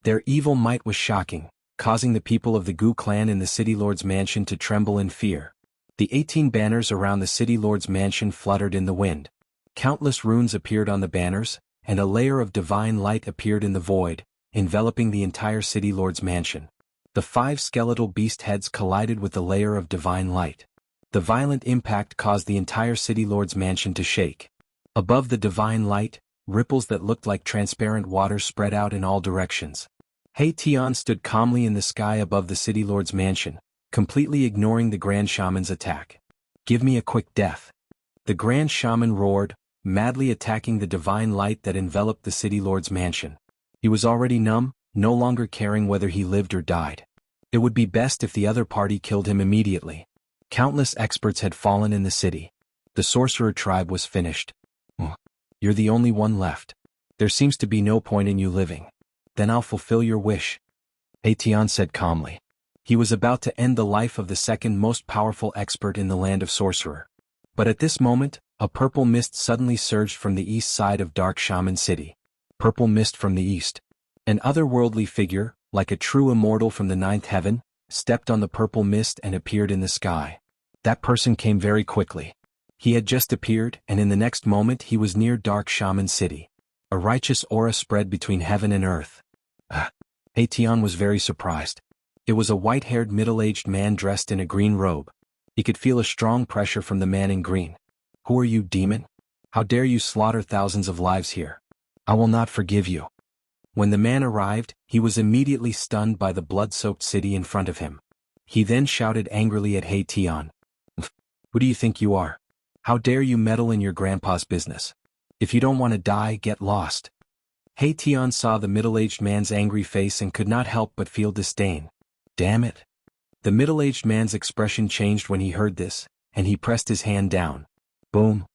Their evil might was shocking, causing the people of the Gu clan in the city lord's mansion to tremble in fear. The 18 banners around the city lord's mansion fluttered in the wind. Countless runes appeared on the banners, and a layer of divine light appeared in the void, enveloping the entire city lord's mansion. The 5 skeletal beast heads collided with the layer of divine light. The violent impact caused the entire city lord's mansion to shake. Above the divine light, ripples that looked like transparent water spread out in all directions. He Tian stood calmly in the sky above the city lord's mansion, completely ignoring the Grand Shaman's attack. Give me a quick death. The Grand Shaman roared, madly attacking the divine light that enveloped the city lord's mansion. He was already numb, no longer caring whether he lived or died. It would be best if the other party killed him immediately. Countless experts had fallen in the city. The sorcerer tribe was finished. You're the only one left. There seems to be no point in you living. Then I'll fulfill your wish, Etienne said calmly. He was about to end the life of the second most powerful expert in the land of sorcerer. But at this moment, a purple mist suddenly surged from the east side of Dark Shaman City. Purple mist from the east. An otherworldly figure, like a true immortal from the ninth heaven, stepped on the purple mist and appeared in the sky. That person came very quickly. He had just appeared, and in the next moment he was near Dark Shaman City. A righteous aura spread between heaven and earth. Etienne was very surprised. It was a white-haired middle-aged man dressed in a green robe. He could feel a strong pressure from the man in green. Who are you, demon? How dare you slaughter thousands of lives here? I will not forgive you. When the man arrived, he was immediately stunned by the blood-soaked city in front of him. He then shouted angrily at Etienne. Who do you think you are? How dare you meddle in your grandpa's business? If you don't want to die, get lost. Etienne saw the middle-aged man's angry face and could not help but feel disdain. Damn it. The middle-aged man's expression changed when he heard this, and he pressed his hand down. Boom.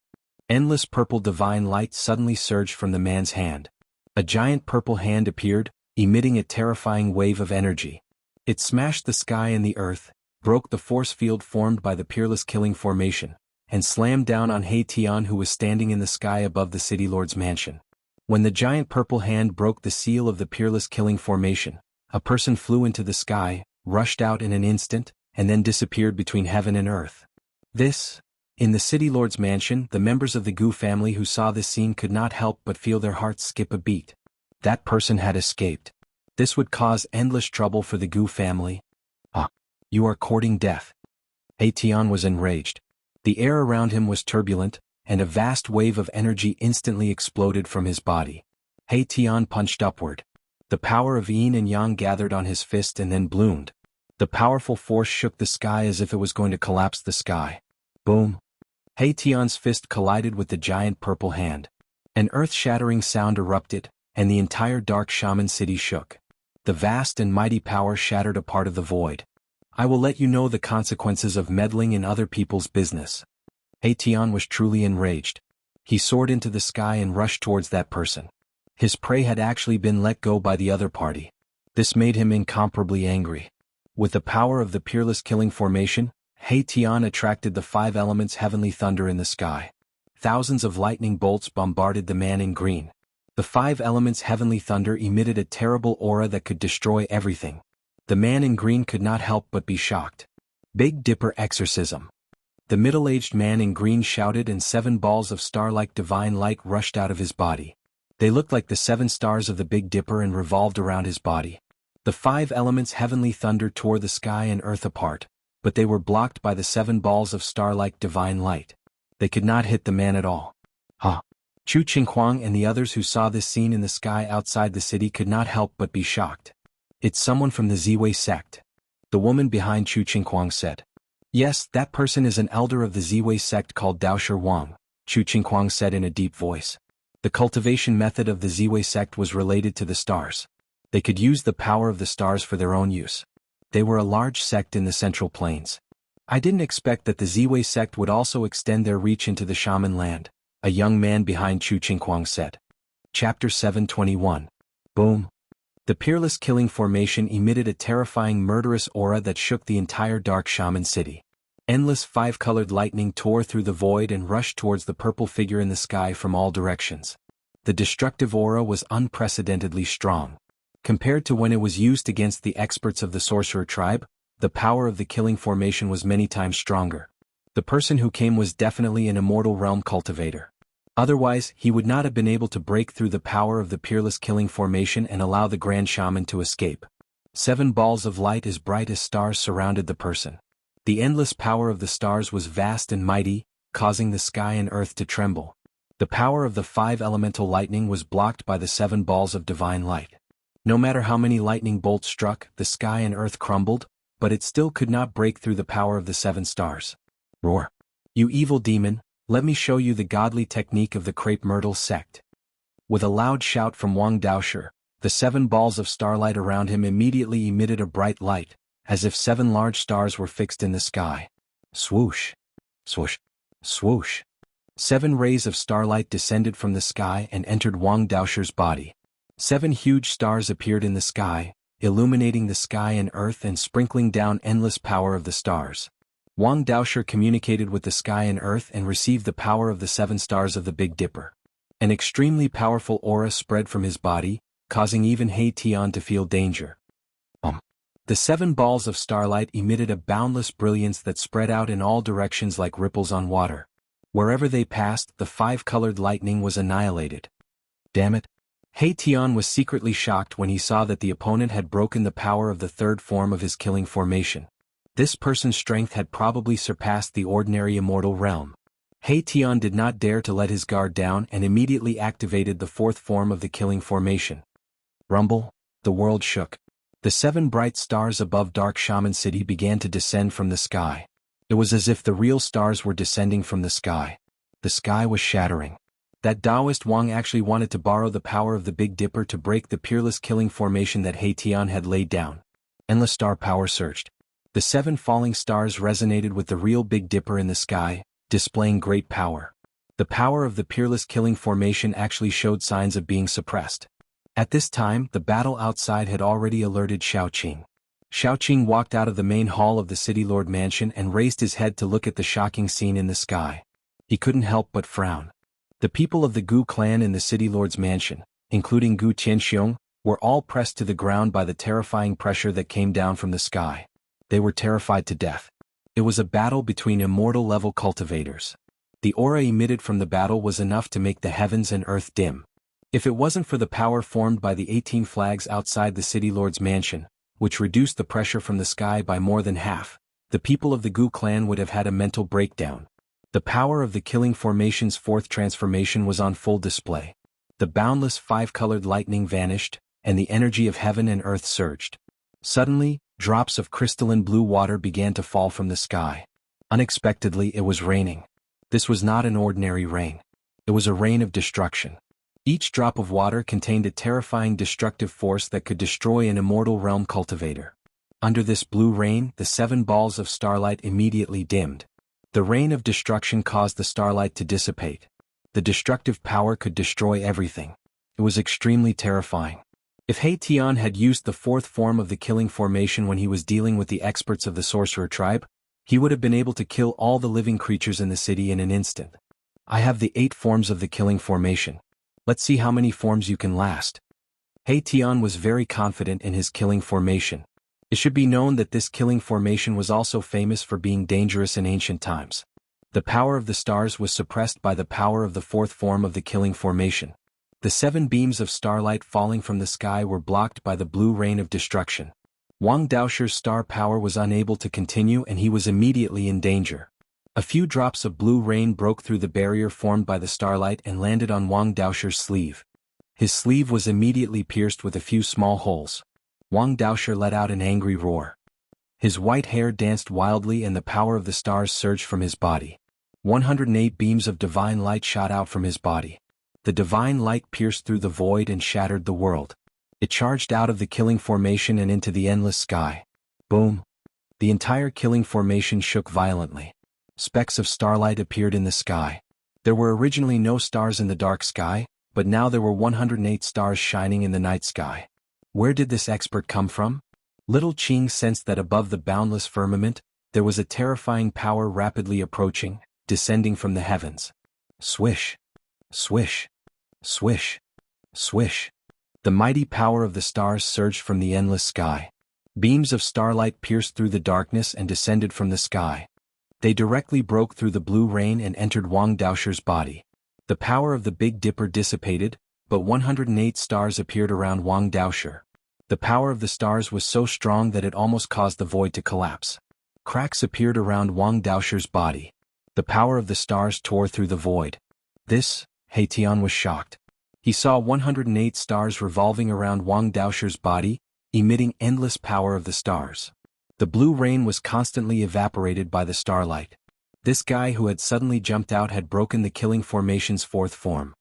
Endless purple divine light suddenly surged from the man's hand. A giant purple hand appeared, emitting a terrifying wave of energy. It smashed the sky and the earth, broke the force field formed by the Peerless Killing Formation, and slammed down on Etienne, who was standing in the sky above the city lord's mansion. When the giant purple hand broke the seal of the Peerless Killing Formation, a person flew into the sky, rushed out in an instant, and then disappeared between heaven and earth. In the city lord's mansion, the members of the Gu family who saw this scene could not help but feel their hearts skip a beat. That person had escaped. This would cause endless trouble for the Gu family. You are courting death. Etienne was enraged. The air around him was turbulent, and a vast wave of energy instantly exploded from his body. Etienne punched upward. The power of yin and yang gathered on his fist and then bloomed. The powerful force shook the sky as if it was going to collapse the sky. Boom. Etienne's fist collided with the giant purple hand. An earth-shattering sound erupted, and the entire Dark Shaman City shook. The vast and mighty power shattered a part of the void. I will let you know the consequences of meddling in other people's business. Etienne was truly enraged. He soared into the sky and rushed towards that person. His prey had actually been let go by the other party. This made him incomparably angry. With the power of the Peerless Killing Formation, Etienne attracted the 5 elements heavenly thunder in the sky. Thousands of lightning bolts bombarded the man in green. The 5 elements heavenly thunder emitted a terrible aura that could destroy everything. The man in green could not help but be shocked. Big Dipper exorcism. The middle-aged man in green shouted, and 7 balls of star-like divine light rushed out of his body. They looked like the 7 stars of the Big Dipper and revolved around his body. The 5 elements heavenly thunder tore the sky and earth apart, but they were blocked by the 7 balls of star-like divine light. They could not hit the man at all. Chu Qinghuang and the others who saw this scene in the sky outside the city could not help but be shocked. It's someone from the Ziwei sect. The woman behind Chu Qinghuang said. Yes, that person is an elder of the Ziwei sect called Daoshi Wang, Chu Qinghuang said in a deep voice. The cultivation method of the Ziwei sect was related to the stars. They could use the power of the stars for their own use. They were a large sect in the Central Plains. I didn't expect that the Ziwei sect would also extend their reach into the shaman land, a young man behind Chu Qinghuang said. Chapter 721. Boom. The Peerless Killing Formation emitted a terrifying murderous aura that shook the entire Dark Shaman City. Endless 5-colored lightning tore through the void and rushed towards the purple figure in the sky from all directions. The destructive aura was unprecedentedly strong. Compared to when it was used against the experts of the sorcerer tribe, the power of the killing formation was many times stronger. The person who came was definitely an immortal realm cultivator. Otherwise, he would not have been able to break through the power of the Peerless Killing Formation and allow the Grand Shaman to escape. 7 balls of light as bright as stars surrounded the person. The endless power of the stars was vast and mighty, causing the sky and earth to tremble. The power of the 5 elemental lightning was blocked by the 7 balls of divine light. No matter how many lightning bolts struck, the sky and earth crumbled, but it still could not break through the power of the 7 stars. Roar. You evil demon, Let me show you the godly technique of the crepe myrtle sect. With a loud shout from Wang Daosher, the 7 balls of starlight around him immediately emitted a bright light, as if 7 large stars were fixed in the sky. Swoosh! Swoosh! Swoosh! 7 rays of starlight descended from the sky and entered Wang Daosher's body. 7 huge stars appeared in the sky, illuminating the sky and earth and sprinkling down endless power of the stars. Wang Daosher communicated with the sky and earth and received the power of the 7 stars of the Big Dipper. An extremely powerful aura spread from his body, causing even He Tian to feel danger. The 7 balls of starlight emitted a boundless brilliance that spread out in all directions like ripples on water. Wherever they passed, the 5-colored lightning was annihilated. Damn it! He Tian was secretly shocked when he saw that the opponent had broken the power of the 3rd form of his killing formation. This person's strength had probably surpassed the ordinary immortal realm. He Tian did not dare to let his guard down and immediately activated the 4th form of the killing formation. Rumble, the world shook. The 7 bright stars above Dark Shaman City began to descend from the sky. It was as if the real stars were descending from the sky. The sky was shattering. That Taoist Wang actually wanted to borrow the power of the Big Dipper to break the peerless killing formation that He Tian had laid down. Endless star power surged. The 7 falling stars resonated with the real Big Dipper in the sky, displaying great power. The power of the peerless killing formation actually showed signs of being suppressed. At this time, the battle outside had already alerted Xiaoqing. Xiaoqing walked out of the main hall of the City Lord Mansion and raised his head to look at the shocking scene in the sky. He couldn't help but frown. The people of the Gu clan in the City Lord's mansion, including Gu Tianxiong, were all pressed to the ground by the terrifying pressure that came down from the sky. They were terrified to death. It was a battle between immortal-level cultivators. The aura emitted from the battle was enough to make the heavens and earth dim. If it wasn't for the power formed by the 18 flags outside the City Lord's mansion, which reduced the pressure from the sky by more than half, the people of the Gu clan would have had a mental breakdown. The power of the killing formation's 4th transformation was on full display. The boundless 5-colored lightning vanished, and the energy of heaven and earth surged. Suddenly, drops of crystalline blue water began to fall from the sky. Unexpectedly, it was raining. This was not an ordinary rain. It was a rain of destruction. Each drop of water contained a terrifying destructive force that could destroy an immortal realm cultivator. Under this blue rain, the 7 balls of starlight immediately dimmed. The rain of destruction caused the starlight to dissipate. The destructive power could destroy everything. It was extremely terrifying. If He Tian had used the 4th form of the killing formation when he was dealing with the experts of the sorcerer tribe, he would have been able to kill all the living creatures in the city in an instant. I have the 8 forms of the killing formation. Let's see how many forms you can last. He Tian was very confident in his killing formation. It should be known that this killing formation was also famous for being dangerous in ancient times. The power of the stars was suppressed by the power of the 4th form of the killing formation. The 7 beams of starlight falling from the sky were blocked by the blue rain of destruction. Wang Daosher's star power was unable to continue and he was immediately in danger. A few drops of blue rain broke through the barrier formed by the starlight and landed on Wang Daosher's sleeve. His sleeve was immediately pierced with a few small holes. Wang Daosher let out an angry roar. His white hair danced wildly and the power of the stars surged from his body. 108 beams of divine light shot out from his body. The divine light pierced through the void and shattered the world. It charged out of the killing formation and into the endless sky. Boom! The entire killing formation shook violently. Specks of starlight appeared in the sky. There were originally no stars in the dark sky, but now there were 108 stars shining in the night sky. Where did this expert come from? Little Qing sensed that above the boundless firmament, there was a terrifying power rapidly approaching, descending from the heavens. Swish! Swish! Swish! Swish! The mighty power of the stars surged from the endless sky. Beams of starlight pierced through the darkness and descended from the sky. They directly broke through the blue rain and entered Wang Daosher's body. The power of the Big Dipper dissipated, but 108 stars appeared around Wang Daosher. The power of the stars was so strong that it almost caused the void to collapse. Cracks appeared around Wang Daosher's body. The power of the stars tore through the void. This, He Tian was shocked. He saw 108 stars revolving around Wang Daosher's body, emitting endless power of the stars. The blue rain was constantly evaporated by the starlight. This guy who had suddenly jumped out had broken the killing formation's fourth form.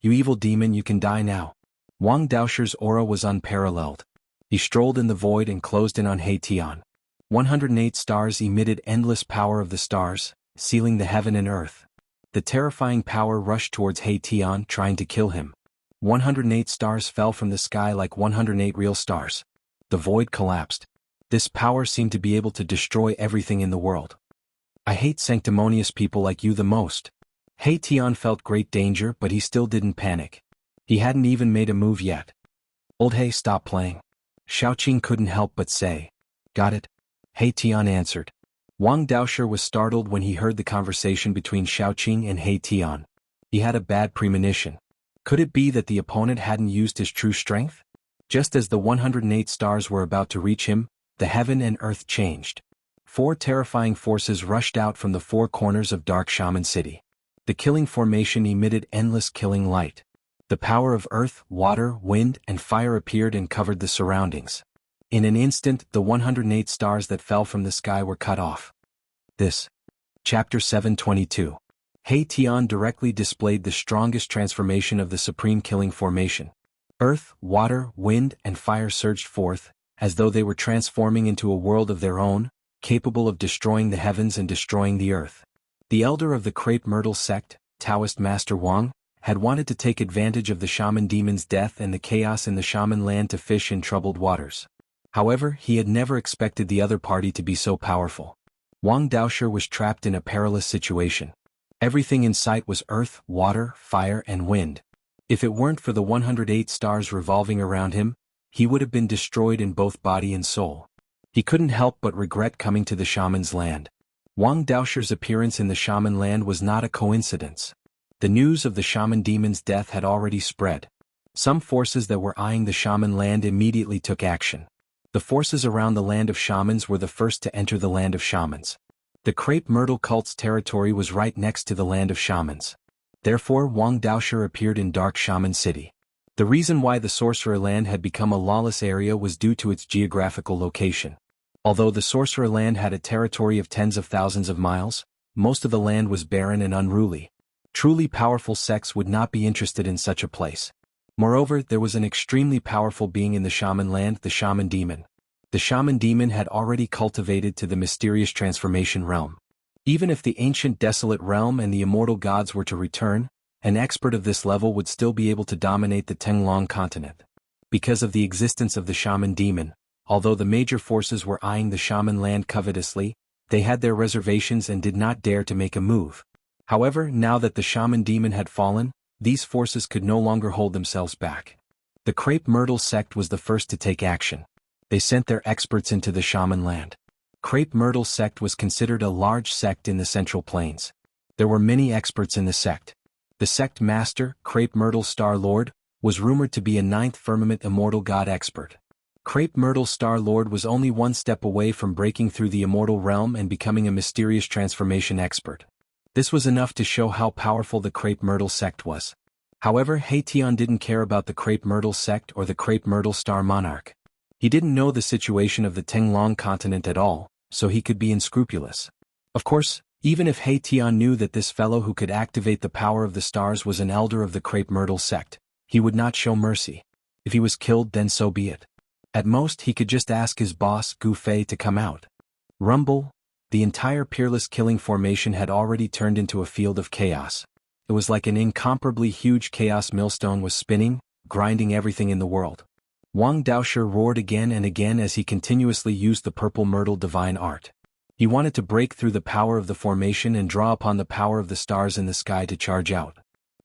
"You evil demon, you can die now." Wang Daoshi's aura was unparalleled. He strolled in the void and closed in on He Tian. 108 stars emitted endless power of the stars, sealing the heaven and earth. The terrifying power rushed towards He Tian, trying to kill him. 108 stars fell from the sky like 108 real stars. The void collapsed. This power seemed to be able to destroy everything in the world. "I hate sanctimonious people like you the most." He Tian felt great danger, but he still didn't panic. He hadn't even made a move yet. "Old He, stop playing." Xiaoqing couldn't help but say. "Got it?" He Tian answered. Wang Daoshi was startled when he heard the conversation between Xiaoqing and He Tian. He had a bad premonition. Could it be that the opponent hadn't used his true strength? Just as the 108 stars were about to reach him, the heaven and earth changed. 4 terrifying forces rushed out from the 4 corners of Dark Shaman City. The killing formation emitted endless killing light. The power of earth, water, wind, and fire appeared and covered the surroundings. In an instant, the 108 stars that fell from the sky were cut off. This. Chapter 722. He Tian directly displayed the strongest transformation of the supreme killing formation. Earth, water, wind, and fire surged forth, as though they were transforming into a world of their own, capable of destroying the heavens and destroying the earth. The elder of the Crepe Myrtle sect, Taoist Master Wang, had wanted to take advantage of the shaman demon's death and the chaos in the shaman land to fish in troubled waters. However, he had never expected the other party to be so powerful. Wang Daoshi was trapped in a perilous situation. Everything in sight was earth, water, fire, and wind. If it weren't for the 108 stars revolving around him, he would have been destroyed in both body and soul. He couldn't help but regret coming to the shaman's land. Wang Daoshi's appearance in the shaman land was not a coincidence. The news of the shaman demon's death had already spread. Some forces that were eyeing the shaman land immediately took action. The forces around the land of shamans were the first to enter the land of shamans. The Crepe Myrtle cult's territory was right next to the land of shamans. Therefore, Wang Daoshi appeared in Dark Shaman City. The reason why the Sorcerer Land had become a lawless area was due to its geographical location. Although the Sorcerer Land had a territory of tens of thousands of miles, most of the land was barren and unruly. Truly powerful sects would not be interested in such a place. Moreover, there was an extremely powerful being in the shaman land, the shaman demon. The shaman demon had already cultivated to the mysterious transformation realm. Even if the ancient desolate realm and the immortal gods were to return, an expert of this level would still be able to dominate the Tenglong continent. Because of the existence of the shaman demon, although the major forces were eyeing the shaman land covetously, they had their reservations and did not dare to make a move. However, now that the shaman demon had fallen, these forces could no longer hold themselves back. The Crepe Myrtle sect was the first to take action. They sent their experts into the shaman land. Crepe Myrtle sect was considered a large sect in the Central Plains. There were many experts in the sect. The sect master, Crepe Myrtle Star Lord, was rumored to be a 9th firmament immortal god expert. Crepe Myrtle Star Lord was only one step away from breaking through the immortal realm and becoming a mysterious transformation expert. This was enough to show how powerful the Crepe Myrtle sect was. However, He Tian didn't care about the Crepe Myrtle sect or the Crepe Myrtle Star Monarch. He didn't know the situation of the Tenglong continent at all, so he could be unscrupulous. Of course, even if He Tian knew that this fellow who could activate the power of the stars was an elder of the Crepe Myrtle sect, he would not show mercy. If he was killed, then so be it. At most, he could just ask his boss, Gu Fei, to come out. Rumble. The entire peerless killing formation had already turned into a field of chaos. It was like an incomparably huge chaos millstone was spinning, grinding everything in the world. Wang Daoshi roared again and again as he continuously used the purple myrtle divine art. He wanted to break through the power of the formation and draw upon the power of the stars in the sky to charge out.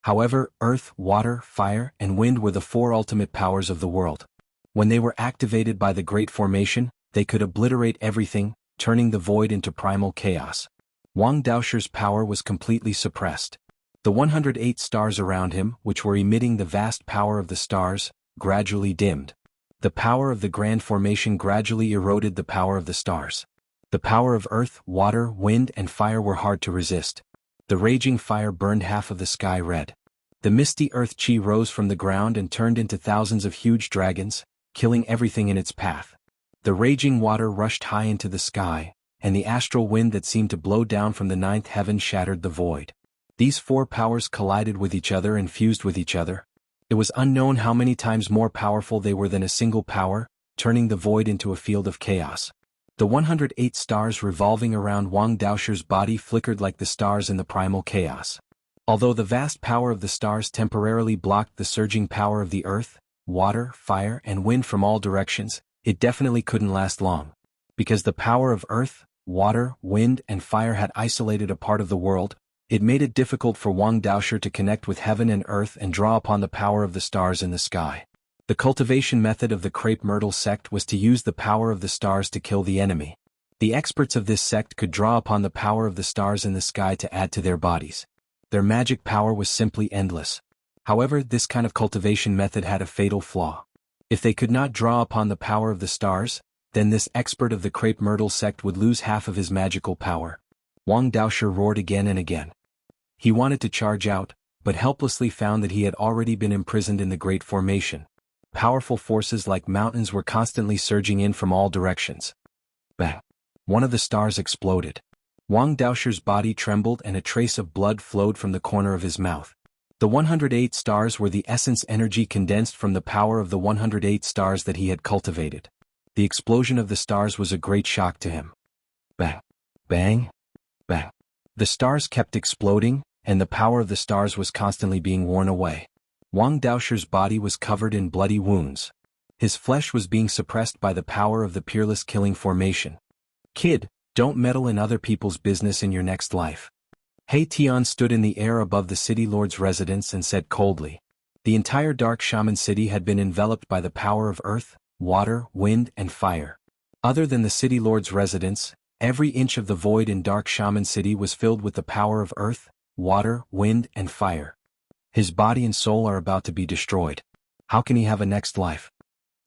However, earth, water, fire, and wind were the 4 ultimate powers of the world. When they were activated by the great formation, they could obliterate everything, turning the void into primal chaos. Wang Daoshi's power was completely suppressed. The 108 stars around him, which were emitting the vast power of the stars, gradually dimmed. The power of the grand formation gradually eroded the power of the stars. The power of earth, water, wind, and fire were hard to resist. The raging fire burned half of the sky red. The misty earth chi rose from the ground and turned into thousands of huge dragons, killing everything in its path. The raging water rushed high into the sky, and the astral wind that seemed to blow down from the ninth heaven shattered the void. These four powers collided with each other and fused with each other. It was unknown how many times more powerful they were than a single power, turning the void into a field of chaos. The 108 stars revolving around Wang Daoshi's body flickered like the stars in the primal chaos. Although the vast power of the stars temporarily blocked the surging power of the earth, water, fire, and wind from all directions, it definitely couldn't last long. Because the power of earth, water, wind, and fire had isolated a part of the world, it made it difficult for Wang Daoshi to connect with heaven and earth and draw upon the power of the stars in the sky. The cultivation method of the Crepe Myrtle sect was to use the power of the stars to kill the enemy. The experts of this sect could draw upon the power of the stars in the sky to add to their bodies. Their magic power was simply endless. However, this kind of cultivation method had a fatal flaw. If they could not draw upon the power of the stars, then this expert of the Crepe Myrtle sect would lose half of his magical power. Wang Daoshi roared again and again. He wanted to charge out, but helplessly found that he had already been imprisoned in the Great Formation. Powerful forces like mountains were constantly surging in from all directions. Bang! One of the stars exploded. Wang Daoshi's body trembled and a trace of blood flowed from the corner of his mouth. The 108 stars were the essence energy condensed from the power of the 108 stars that he had cultivated. The explosion of the stars was a great shock to him. Bang! Bang! Bang! The stars kept exploding, and the power of the stars was constantly being worn away. Wang Daoshi's body was covered in bloody wounds. His flesh was being suppressed by the power of the Peerless Killing Formation. Kid, don't meddle in other people's business in your next life. Hei Tian stood in the air above the city lord's residence and said coldly. The entire Dark Shaman city had been enveloped by the power of earth, water, wind, and fire. Other than the city lord's residence, every inch of the void in Dark Shaman city was filled with the power of earth, water, wind, and fire. His body and soul are about to be destroyed. How can he have a next life?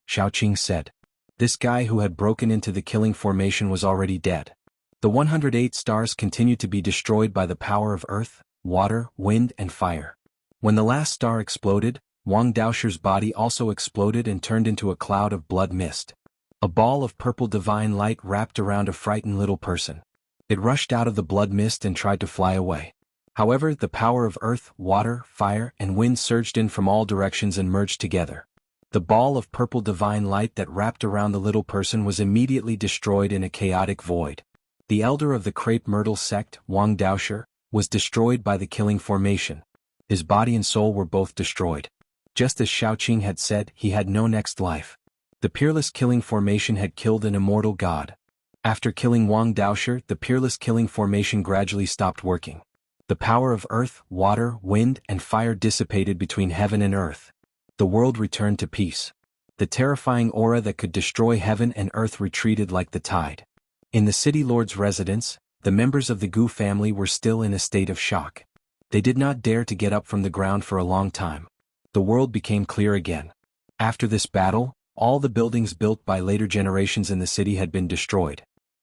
Xiaoqing said. This guy who had broken into the killing formation was already dead. The 108 stars continued to be destroyed by the power of earth, water, wind, and fire. When the last star exploded, Wang Daoshi's body also exploded and turned into a cloud of blood mist. A ball of purple divine light wrapped around a frightened little person. It rushed out of the blood mist and tried to fly away. However, the power of earth, water, fire, and wind surged in from all directions and merged together. The ball of purple divine light that wrapped around the little person was immediately destroyed in a chaotic void. The elder of the Crepe Myrtle sect, Wang Daoshi, was destroyed by the killing formation. His body and soul were both destroyed. Just as Xiaoqing had said, he had no next life. The Peerless Killing Formation had killed an immortal god. After killing Wang Daoshi, the Peerless Killing Formation gradually stopped working. The power of earth, water, wind, and fire dissipated between heaven and earth. The world returned to peace. The terrifying aura that could destroy heaven and earth retreated like the tide. In the city lord's residence, the members of the Gu family were still in a state of shock. They did not dare to get up from the ground for a long time. The world became clear again. After this battle, all the buildings built by later generations in the city had been destroyed.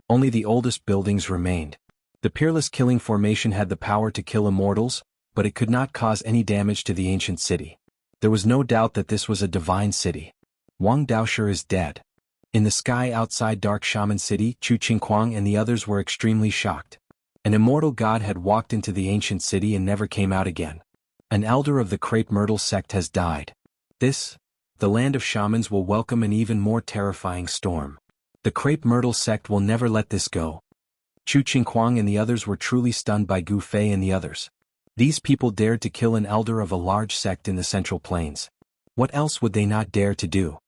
Only the oldest buildings remained. The Peerless Killing Formation had the power to kill immortals, but it could not cause any damage to the ancient city. There was no doubt that this was a divine city. Wang Daoshi is dead. In the sky outside Dark Shaman City, Chu Qingquang and the others were extremely shocked. An immortal god had walked into the ancient city and never came out again. An elder of the Crepe Myrtle sect has died. The land of shamans will welcome an even more terrifying storm. The Crepe Myrtle sect will never let this go. Chu Qingquang and the others were truly stunned by Gu Fei and the others. These people dared to kill an elder of a large sect in the Central Plains. What else would they not dare to do?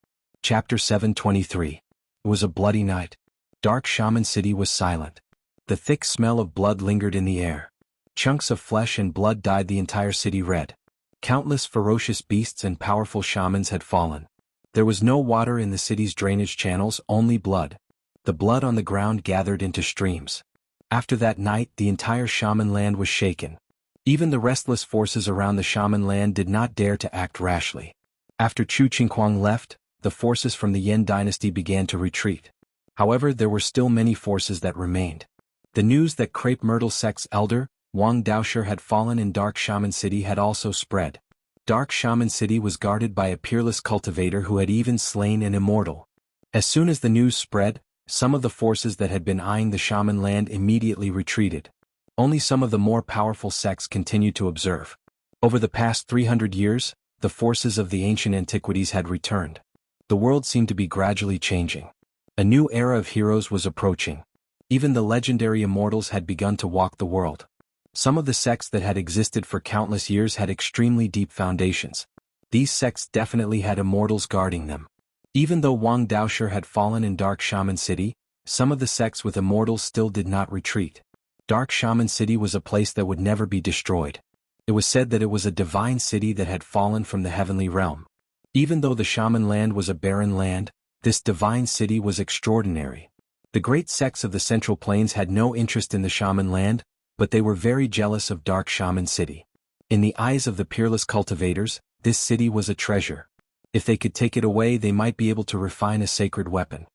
Chapter 723. It was a bloody night. Dark Shaman City was silent. The thick smell of blood lingered in the air. Chunks of flesh and blood dyed the entire city red. Countless ferocious beasts and powerful shamans had fallen. There was no water in the city's drainage channels, only blood. The blood on the ground gathered into streams. After that night, the entire shaman land was shaken. Even the restless forces around the shaman land did not dare to act rashly. After Chu Qingquang left, the forces from the Yan dynasty began to retreat. However, there were still many forces that remained. The news that Crepe Myrtle sect's elder, Wang Daoshi, had fallen in Dark Shaman City had also spread. Dark Shaman City was guarded by a peerless cultivator who had even slain an immortal. As soon as the news spread, Some of the forces that had been eyeing the shaman land immediately retreated. Only some of the more powerful sects continued to observe. Over the past 300 years, the forces of the ancient antiquities had returned. The world seemed to be gradually changing. A new era of heroes was approaching. Even the legendary immortals had begun to walk the world. Some of the sects that had existed for countless years had extremely deep foundations. These sects definitely had immortals guarding them. Even though Wang Daoshi had fallen in Dark Shaman City, some of the sects with immortals still did not retreat. Dark Shaman City was a place that would never be destroyed. It was said that it was a divine city that had fallen from the heavenly realm. Even though the shaman land was a barren land, this divine city was extraordinary. The great sects of the Central Plains had no interest in the shaman land, but they were very jealous of Dark Shaman City. In the eyes of the peerless cultivators, this city was a treasure. If they could take it away, they might be able to refine a sacred weapon.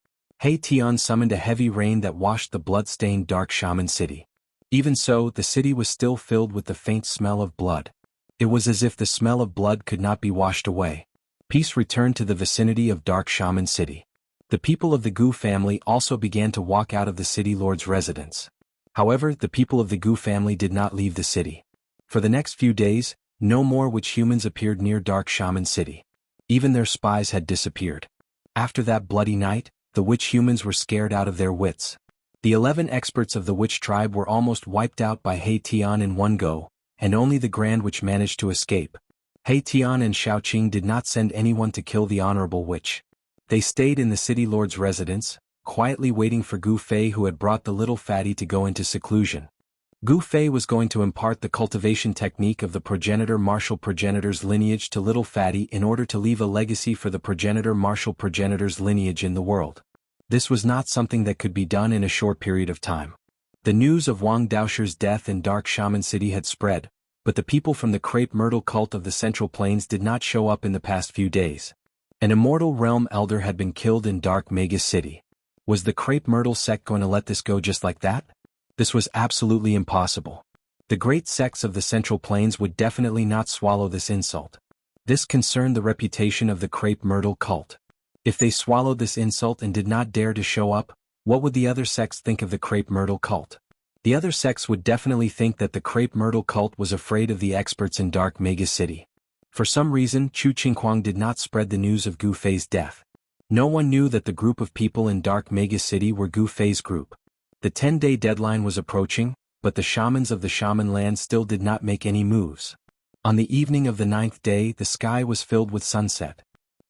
He Tian summoned a heavy rain that washed the blood-stained Dark Shaman City. Even so, the city was still filled with the faint smell of blood. It was as if the smell of blood could not be washed away. Peace returned to the vicinity of Dark Shaman City. The people of the Gu family also began to walk out of the city lord's residence. However, the people of the Gu family did not leave the city. For the next few days, no more witch humans appeared near Dark Shaman City. Even their spies had disappeared. After that bloody night, the witch humans were scared out of their wits. The 11 experts of the witch tribe were almost wiped out by He Tian in one go, and only the Grand Witch managed to escape. He Tian and Xiaoqing did not send anyone to kill the honorable witch. They stayed in the city lord's residence, quietly waiting for Gu Fei, who had brought the little fatty to go into seclusion. Gu Fei was going to impart the cultivation technique of the progenitor martial progenitor's lineage to little fatty in order to leave a legacy for the progenitor martial progenitor's lineage in the world. This was not something that could be done in a short period of time. The news of Wang Daoshi's death in Dark Shaman City had spread, but the people from the Crepe Myrtle cult of the Central Plains did not show up in the past few days. An immortal realm elder had been killed in Dark Magus City. Was the Crepe Myrtle sect going to let this go just like that? This was absolutely impossible. The great sects of the Central Plains would definitely not swallow this insult. This concerned the reputation of the Crepe Myrtle cult. If they swallowed this insult and did not dare to show up, what would the other sects think of the Crepe Myrtle cult? The other sects would definitely think that the Crepe Myrtle cult was afraid of the experts in Dark Magus City. For some reason, Chu Qinghuang did not spread the news of Gu Fei's death. No one knew that the group of people in Dark Magus City were Gu Fei's group. The 10-day deadline was approaching, but the shamans of the shaman land still did not make any moves. On the evening of the 9th day, the sky was filled with sunset.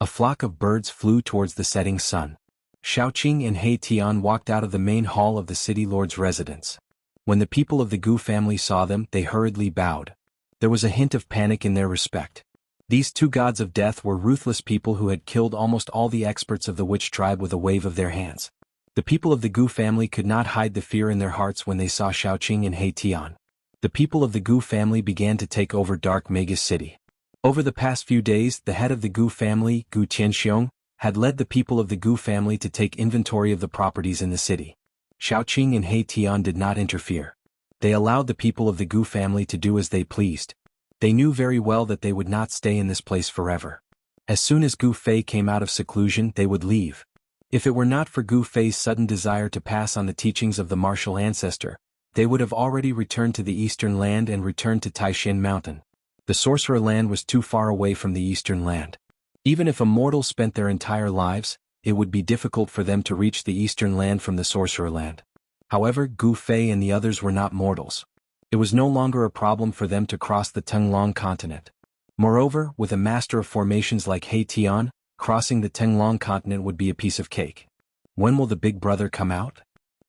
A flock of birds flew towards the setting sun. Xiaoqing and He Tian walked out of the main hall of the city lord's residence. When the people of the Gu family saw them, they hurriedly bowed. There was a hint of panic in their respect. These two gods of death were ruthless people who had killed almost all the experts of the witch tribe with a wave of their hands. The people of the Gu family could not hide the fear in their hearts when they saw Xiaoqing and He Tian. The people of the Gu family began to take over Dark Magus City. Over the past few days, the head of the Gu family, Gu Tianxiong, had led the people of the Gu family to take inventory of the properties in the city. Xiaoqing and He Tian did not interfere. They allowed the people of the Gu family to do as they pleased. They knew very well that they would not stay in this place forever. As soon as Gu Fei came out of seclusion, they would leave. If it were not for Gu Fei's sudden desire to pass on the teachings of the martial ancestor, they would have already returned to the eastern land and returned to Taishan Mountain. The sorcerer land was too far away from the eastern land. Even if immortals spent their entire lives, it would be difficult for them to reach the eastern land from the sorcerer land. However, Gu Fei and the others were not mortals. It was no longer a problem for them to cross the Tenglong continent. Moreover, with a master of formations like He Tian, crossing the Tenglong continent would be a piece of cake. When will the big brother come out?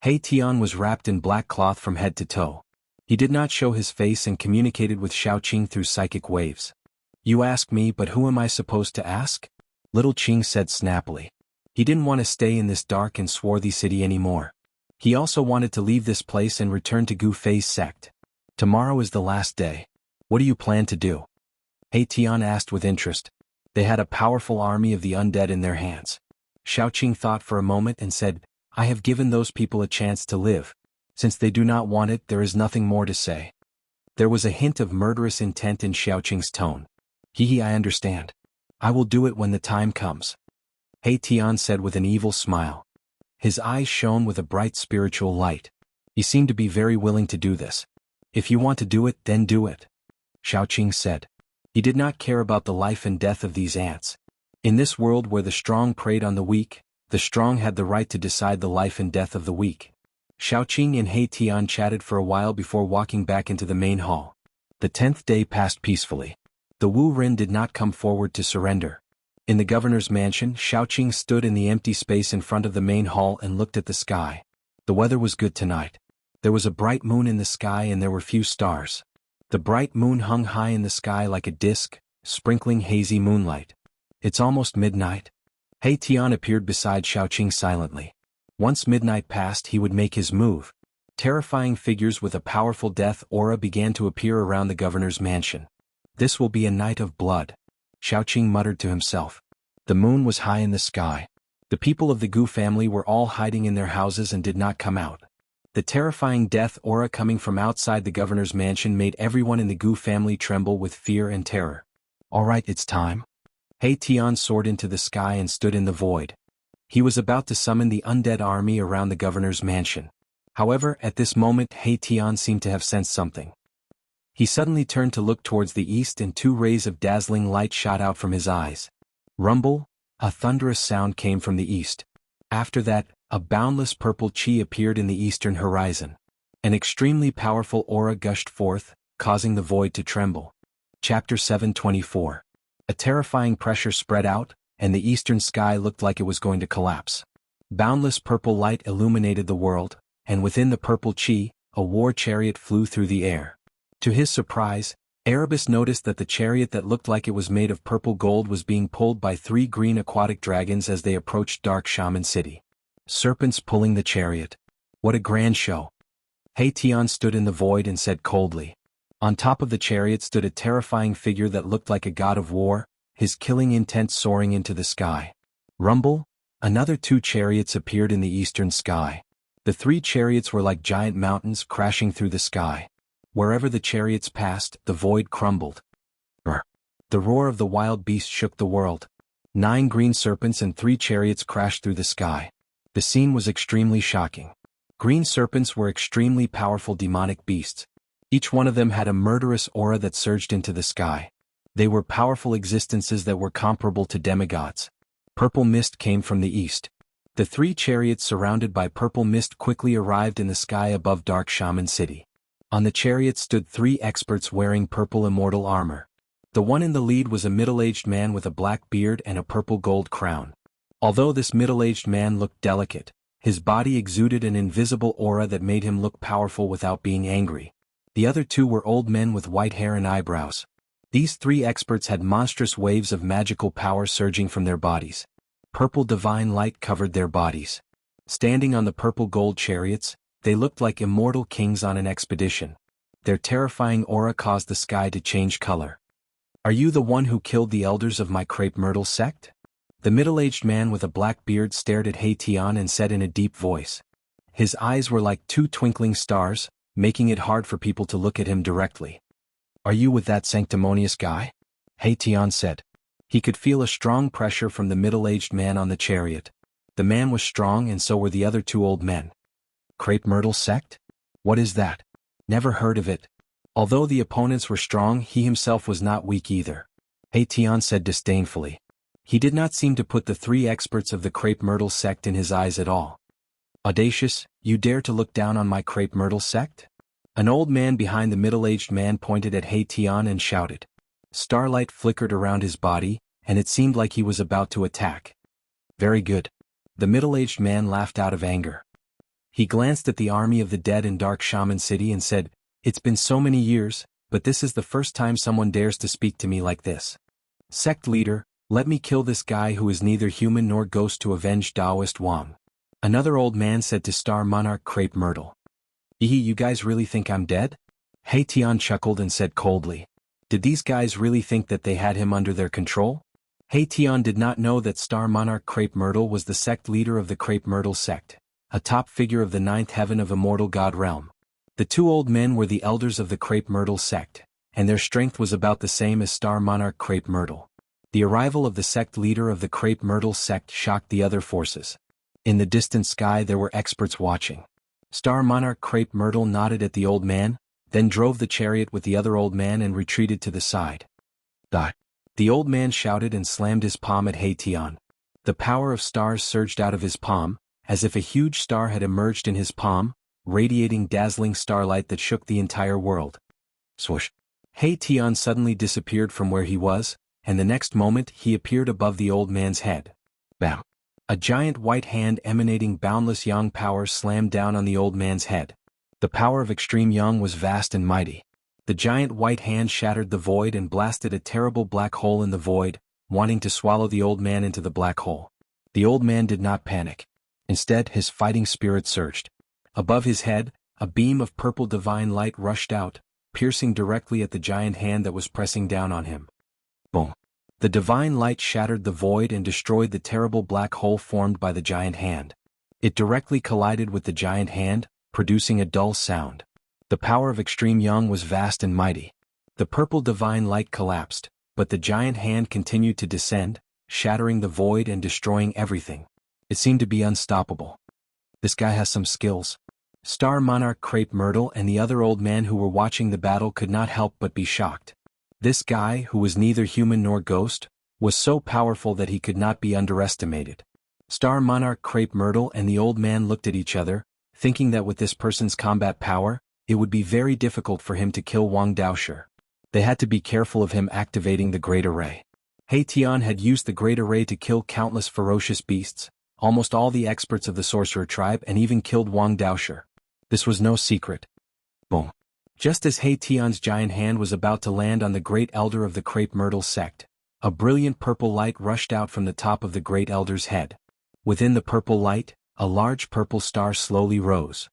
He Tian was wrapped in black cloth from head to toe. He did not show his face and communicated with Xiaoqing through psychic waves. You ask me, but who am I supposed to ask? Little Qing said snappily. He didn't want to stay in this dark and swarthy city anymore. He also wanted to leave this place and return to Gu Fei's sect. Tomorrow is the last day. What do you plan to do? He Tian asked with interest. They had a powerful army of the undead in their hands. Xiaoqing thought for a moment and said, I have given those people a chance to live. Since they do not want it, there is nothing more to say. There was a hint of murderous intent in Xiaoqing's tone. I understand. I will do it when the time comes. He Tian said with an evil smile. His eyes shone with a bright spiritual light. He seemed to be very willing to do this. If you want to do it, then do it, Xiaoqing said. He did not care about the life and death of these ants. In this world where the strong preyed on the weak, the strong had the right to decide the life and death of the weak. Xiaoqing and He Tian chatted for a while before walking back into the main hall. The 10th day passed peacefully. The Wu Ren did not come forward to surrender. In the governor's mansion, Xiaoqing stood in the empty space in front of the main hall and looked at the sky. The weather was good tonight. There was a bright moon in the sky and there were few stars. The bright moon hung high in the sky like a disk, sprinkling hazy moonlight. It's almost midnight. He Tian appeared beside Xiaoqing silently. Once midnight passed, he would make his move. Terrifying figures with a powerful death aura began to appear around the governor's mansion. This will be a night of blood, Xiaoqing muttered to himself. The moon was high in the sky. The people of the Gu family were all hiding in their houses and did not come out. The terrifying death aura coming from outside the governor's mansion made everyone in the Gu family tremble with fear and terror. All right, it's time. He Tian soared into the sky and stood in the void. He was about to summon the undead army around the governor's mansion. However, at this moment He Tian seemed to have sensed something. He suddenly turned to look towards the east and 2 rays of dazzling light shot out from his eyes. Rumble, a thunderous sound came from the east. After that, a boundless purple chi appeared in the eastern horizon. An extremely powerful aura gushed forth, causing the void to tremble. Chapter 724. A terrifying pressure spread out, and the eastern sky looked like it was going to collapse. Boundless purple light illuminated the world, and within the purple chi, a war chariot flew through the air. To his surprise, Erebus noticed that the chariot that looked like it was made of purple gold was being pulled by 3 green aquatic dragons as they approached Dark Shaman City. Serpents pulling the chariot. What a grand show. He Tian stood in the void and said coldly. On top of the chariot stood a terrifying figure that looked like a god of war, his killing intent soaring into the sky. Rumble, another 2 chariots appeared in the eastern sky. The 3 chariots were like giant mountains crashing through the sky. Wherever the chariots passed, the void crumbled. The roar of the wild beast shook the world. 9 green serpents and 3 chariots crashed through the sky. The scene was extremely shocking. Green serpents were extremely powerful demonic beasts. Each one of them had a murderous aura that surged into the sky. They were powerful existences that were comparable to demigods. Purple mist came from the east. The 3 chariots surrounded by purple mist quickly arrived in the sky above Dark Shaman City. On the chariot stood 3 experts wearing purple immortal armor. The one in the lead was a middle-aged man with a black beard and a purple gold crown. Although this middle-aged man looked delicate, his body exuded an invisible aura that made him look powerful without being angry. The other 2 were old men with white hair and eyebrows. These 3 experts had monstrous waves of magical power surging from their bodies. Purple divine light covered their bodies. Standing on the purple gold chariots, they looked like immortal kings on an expedition. Their terrifying aura caused the sky to change color. Are you the one who killed the elders of my crepe myrtle sect? The middle-aged man with a black beard stared at He Tian and said in a deep voice. His eyes were like 2 twinkling stars, making it hard for people to look at him directly. Are you with that sanctimonious guy? He Tian said. He could feel a strong pressure from the middle-aged man on the chariot. The man was strong and so were the other 2 old men. Crepe myrtle sect? What is that? Never heard of it. Although the opponents were strong, he himself was not weak either. He Tian said disdainfully. He did not seem to put the 3 experts of the crepe myrtle sect in his eyes at all. Audacious, you dare to look down on my crepe myrtle sect? An old man behind the middle-aged man pointed at He Tian and shouted. Starlight flickered around his body, and it seemed like he was about to attack. Very good. The middle-aged man laughed out of anger. He glanced at the army of the dead in Dark Shaman City and said, It's been so many years, but this is the first time someone dares to speak to me like this. Sect leader, let me kill this guy who is neither human nor ghost to avenge Taoist Wang. Another old man said to Star Monarch Crepe Myrtle. You guys really think I'm dead? He Tian chuckled and said coldly. Did these guys really think that they had him under their control? He Tian did not know that Star Monarch Crepe Myrtle was the sect leader of the Crepe Myrtle sect, a top figure of the 9th heaven of Immortal God realm. The 2 old men were the elders of the Crepe Myrtle sect, and their strength was about the same as Star Monarch Crepe Myrtle. The arrival of the sect leader of the Crepe Myrtle sect shocked the other forces. In the distant sky there were experts watching. Star Monarch Crepe Myrtle nodded at the old man, then drove the chariot with the other old man and retreated to the side. The old man shouted and slammed his palm at Heition. The power of stars surged out of his palm, as if a huge star had emerged in his palm, radiating dazzling starlight that shook the entire world. Swoosh! Heition suddenly disappeared from where he was, and the next moment he appeared above the old man's head. Bam! A giant white hand emanating boundless yang power slammed down on the old man's head. The power of extreme yang was vast and mighty. The giant white hand shattered the void and blasted a terrible black hole in the void, wanting to swallow the old man into the black hole. The old man did not panic. Instead, his fighting spirit surged. Above his head, a beam of purple divine light rushed out, piercing directly at the giant hand that was pressing down on him. Boom! The divine light shattered the void and destroyed the terrible black hole formed by the giant hand. It directly collided with the giant hand, producing a dull sound. The power of extreme yang was vast and mighty. The purple divine light collapsed, but the giant hand continued to descend, shattering the void and destroying everything. It seemed to be unstoppable. This guy has some skills. Star Monarch Crepe Myrtle and the other old man who were watching the battle could not help but be shocked. This guy, who was neither human nor ghost, was so powerful that he could not be underestimated. Star Monarch Crepe Myrtle and the old man looked at each other, thinking that with this person's combat power, it would be very difficult for him to kill Wang Daoshi. They had to be careful of him activating the Great Array. Heition had used the Great Array to kill countless ferocious beasts, almost all the experts of the sorcerer tribe, and even killed Wang Daoshi. This was no secret. Boom! Just as Heition's giant hand was about to land on the Great Elder of the Crepe Myrtle sect, a brilliant purple light rushed out from the top of the Great Elder's head. Within the purple light, a large purple star slowly rose.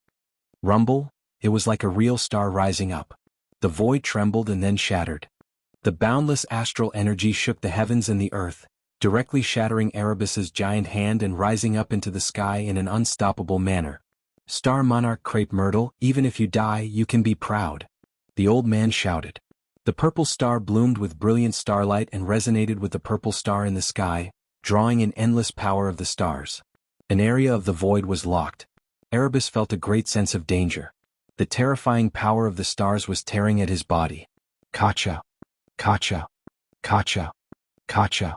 Rumble! It was like a real star rising up. The void trembled and then shattered. The boundless astral energy shook the heavens and the earth, directly shattering Erebus's giant hand and rising up into the sky in an unstoppable manner. Star Monarch Crepe Myrtle, even if you die, you can be proud. The old man shouted. The purple star bloomed with brilliant starlight and resonated with the purple star in the sky, drawing in endless power of the stars. An area of the void was locked. Erebus felt a great sense of danger. The terrifying power of the stars was tearing at his body. Kacha! Kacha! Kacha! Kacha!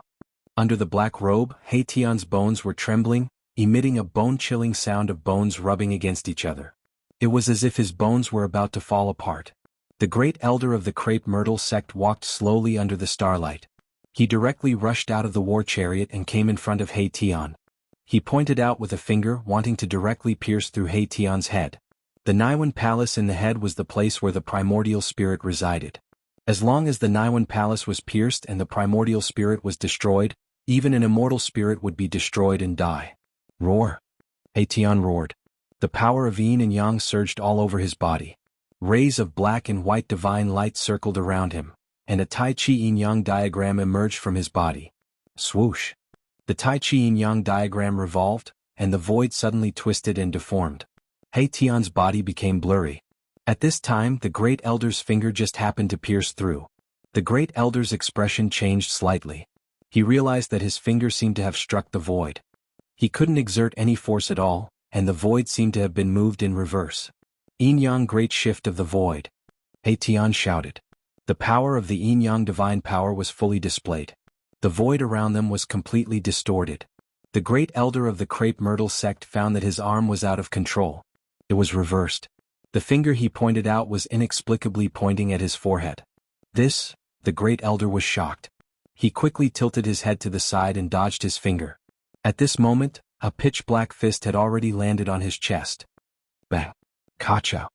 Under the black robe, Heition's bones were trembling, emitting a bone-chilling sound of bones rubbing against each other. It was as if his bones were about to fall apart. The Great Elder of the Crepe Myrtle sect walked slowly under the starlight. He directly rushed out of the war chariot and came in front of Heition. He pointed out with a finger, wanting to directly pierce through Heition's head. The Niwen Palace in the head was the place where the primordial spirit resided. As long as the Niwen Palace was pierced and the primordial spirit was destroyed, even an immortal spirit would be destroyed and die. Roar! Heition roared. The power of yin and yang surged all over his body. Rays of black and white divine light circled around him, and a Tai Chi yin-yang diagram emerged from his body. Swoosh! The Tai Chi yin-yang diagram revolved, and the void suddenly twisted and deformed. Heition's body became blurry. At this time, the Great Elder's finger just happened to pierce through. The Great Elder's expression changed slightly. He realized that his finger seemed to have struck the void. He couldn't exert any force at all, and the void seemed to have been moved in reverse. Yin-yang great shift of the void. Heition shouted. The power of the yin-yang divine power was fully displayed. The void around them was completely distorted. The Great Elder of the Crepe Myrtle sect found that his arm was out of control. It was reversed. The finger he pointed out was inexplicably pointing at his forehead. The Great Elder was shocked. He quickly tilted his head to the side and dodged his finger. At this moment, a pitch-black fist had already landed on his chest. Bang! Kacha!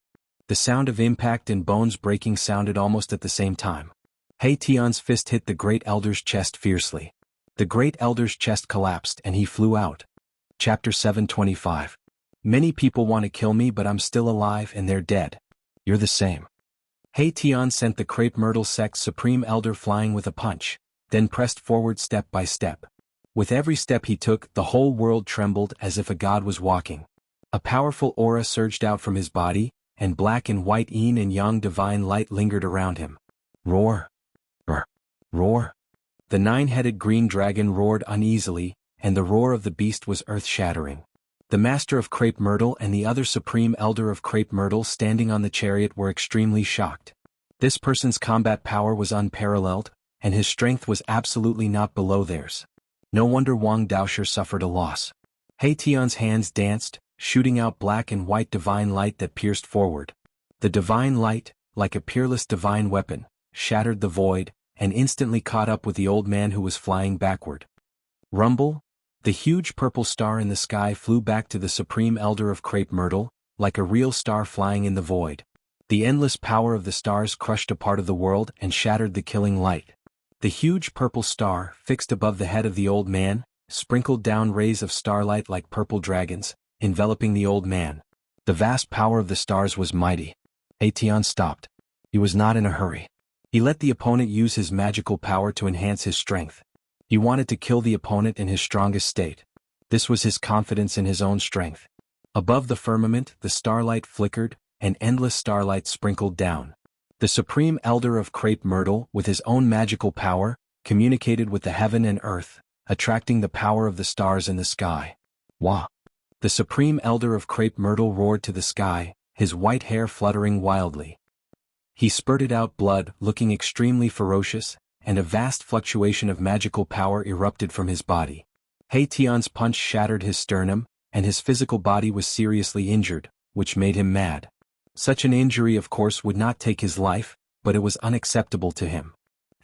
The sound of impact and bones breaking sounded almost at the same time. Heition's fist hit the Great Elder's chest fiercely. The Great Elder's chest collapsed and he flew out. Chapter 725. Many people want to kill me, but I'm still alive and they're dead. You're the same. Heition sent the Crepe Myrtle sect's Supreme Elder flying with a punch, then pressed forward step by step. With every step he took, the whole world trembled as if a god was walking. A powerful aura surged out from his body, and black and white yin and yang divine light lingered around him. Roar! Roar! Roar! The nine-headed green dragon roared uneasily, and the roar of the beast was earth-shattering. The master of Crepe Myrtle and the other supreme elder of Crepe Myrtle standing on the chariot were extremely shocked. This person's combat power was unparalleled, and his strength was absolutely not below theirs. No wonder Wang Daosher suffered a loss. He Tian's hands danced, shooting out black and white divine light that pierced forward. The divine light, like a peerless divine weapon, shattered the void, and instantly caught up with the old man who was flying backward. Rumble! The huge purple star in the sky flew back to the supreme elder of Crepe Myrtle, like a real star flying in the void. The endless power of the stars crushed a part of the world and shattered the killing light. The huge purple star, fixed above the head of the old man, sprinkled down rays of starlight like purple dragons, enveloping the old man. The vast power of the stars was mighty. He Tian stopped. He was not in a hurry. He let the opponent use his magical power to enhance his strength. He wanted to kill the opponent in his strongest state. This was his confidence in his own strength. Above the firmament, the starlight flickered, and endless starlight sprinkled down. The supreme elder of Crepe Myrtle, with his own magical power, communicated with the heaven and earth, attracting the power of the stars in the sky. Wah! The supreme elder of Crepe Myrtle roared to the sky, his white hair fluttering wildly. He spurted out blood, looking extremely ferocious, and a vast fluctuation of magical power erupted from his body. He Tian's punch shattered his sternum, and his physical body was seriously injured, which made him mad. Such an injury of course would not take his life, but it was unacceptable to him.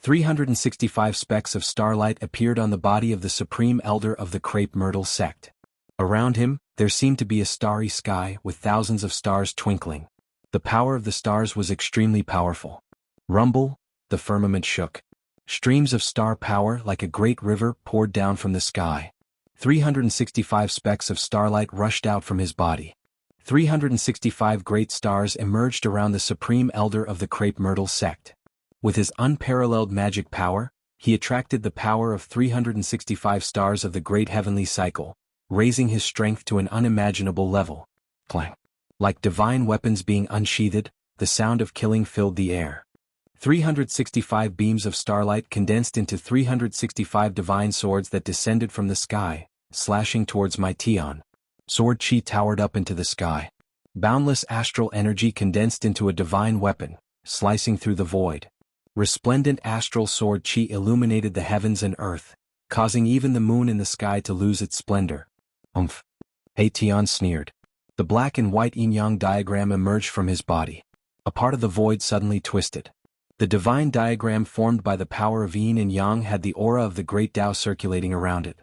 365 specks of starlight appeared on the body of the supreme elder of the Crepe Myrtle sect. Around him, there seemed to be a starry sky with thousands of stars twinkling. The power of the stars was extremely powerful. Rumble! The firmament shook. Streams of star power like a great river poured down from the sky. 365 specks of starlight rushed out from his body. 365 great stars emerged around the supreme elder of the Crepe Myrtle sect. With his unparalleled magic power, he attracted the power of 365 stars of the great heavenly cycle, raising his strength to an unimaginable level. Clang! Like divine weapons being unsheathed, the sound of killing filled the air. 365 beams of starlight condensed into 365 divine swords that descended from the sky, slashing towards my Tian. Sword chi towered up into the sky. Boundless astral energy condensed into a divine weapon, slicing through the void. Resplendent astral sword chi illuminated the heavens and earth, causing even the moon in the sky to lose its splendor. Umph! He Tian sneered. The black and white yin-yang diagram emerged from his body. A part of the void suddenly twisted. The divine diagram formed by the power of yin and yang had the aura of the great Tao circulating around it.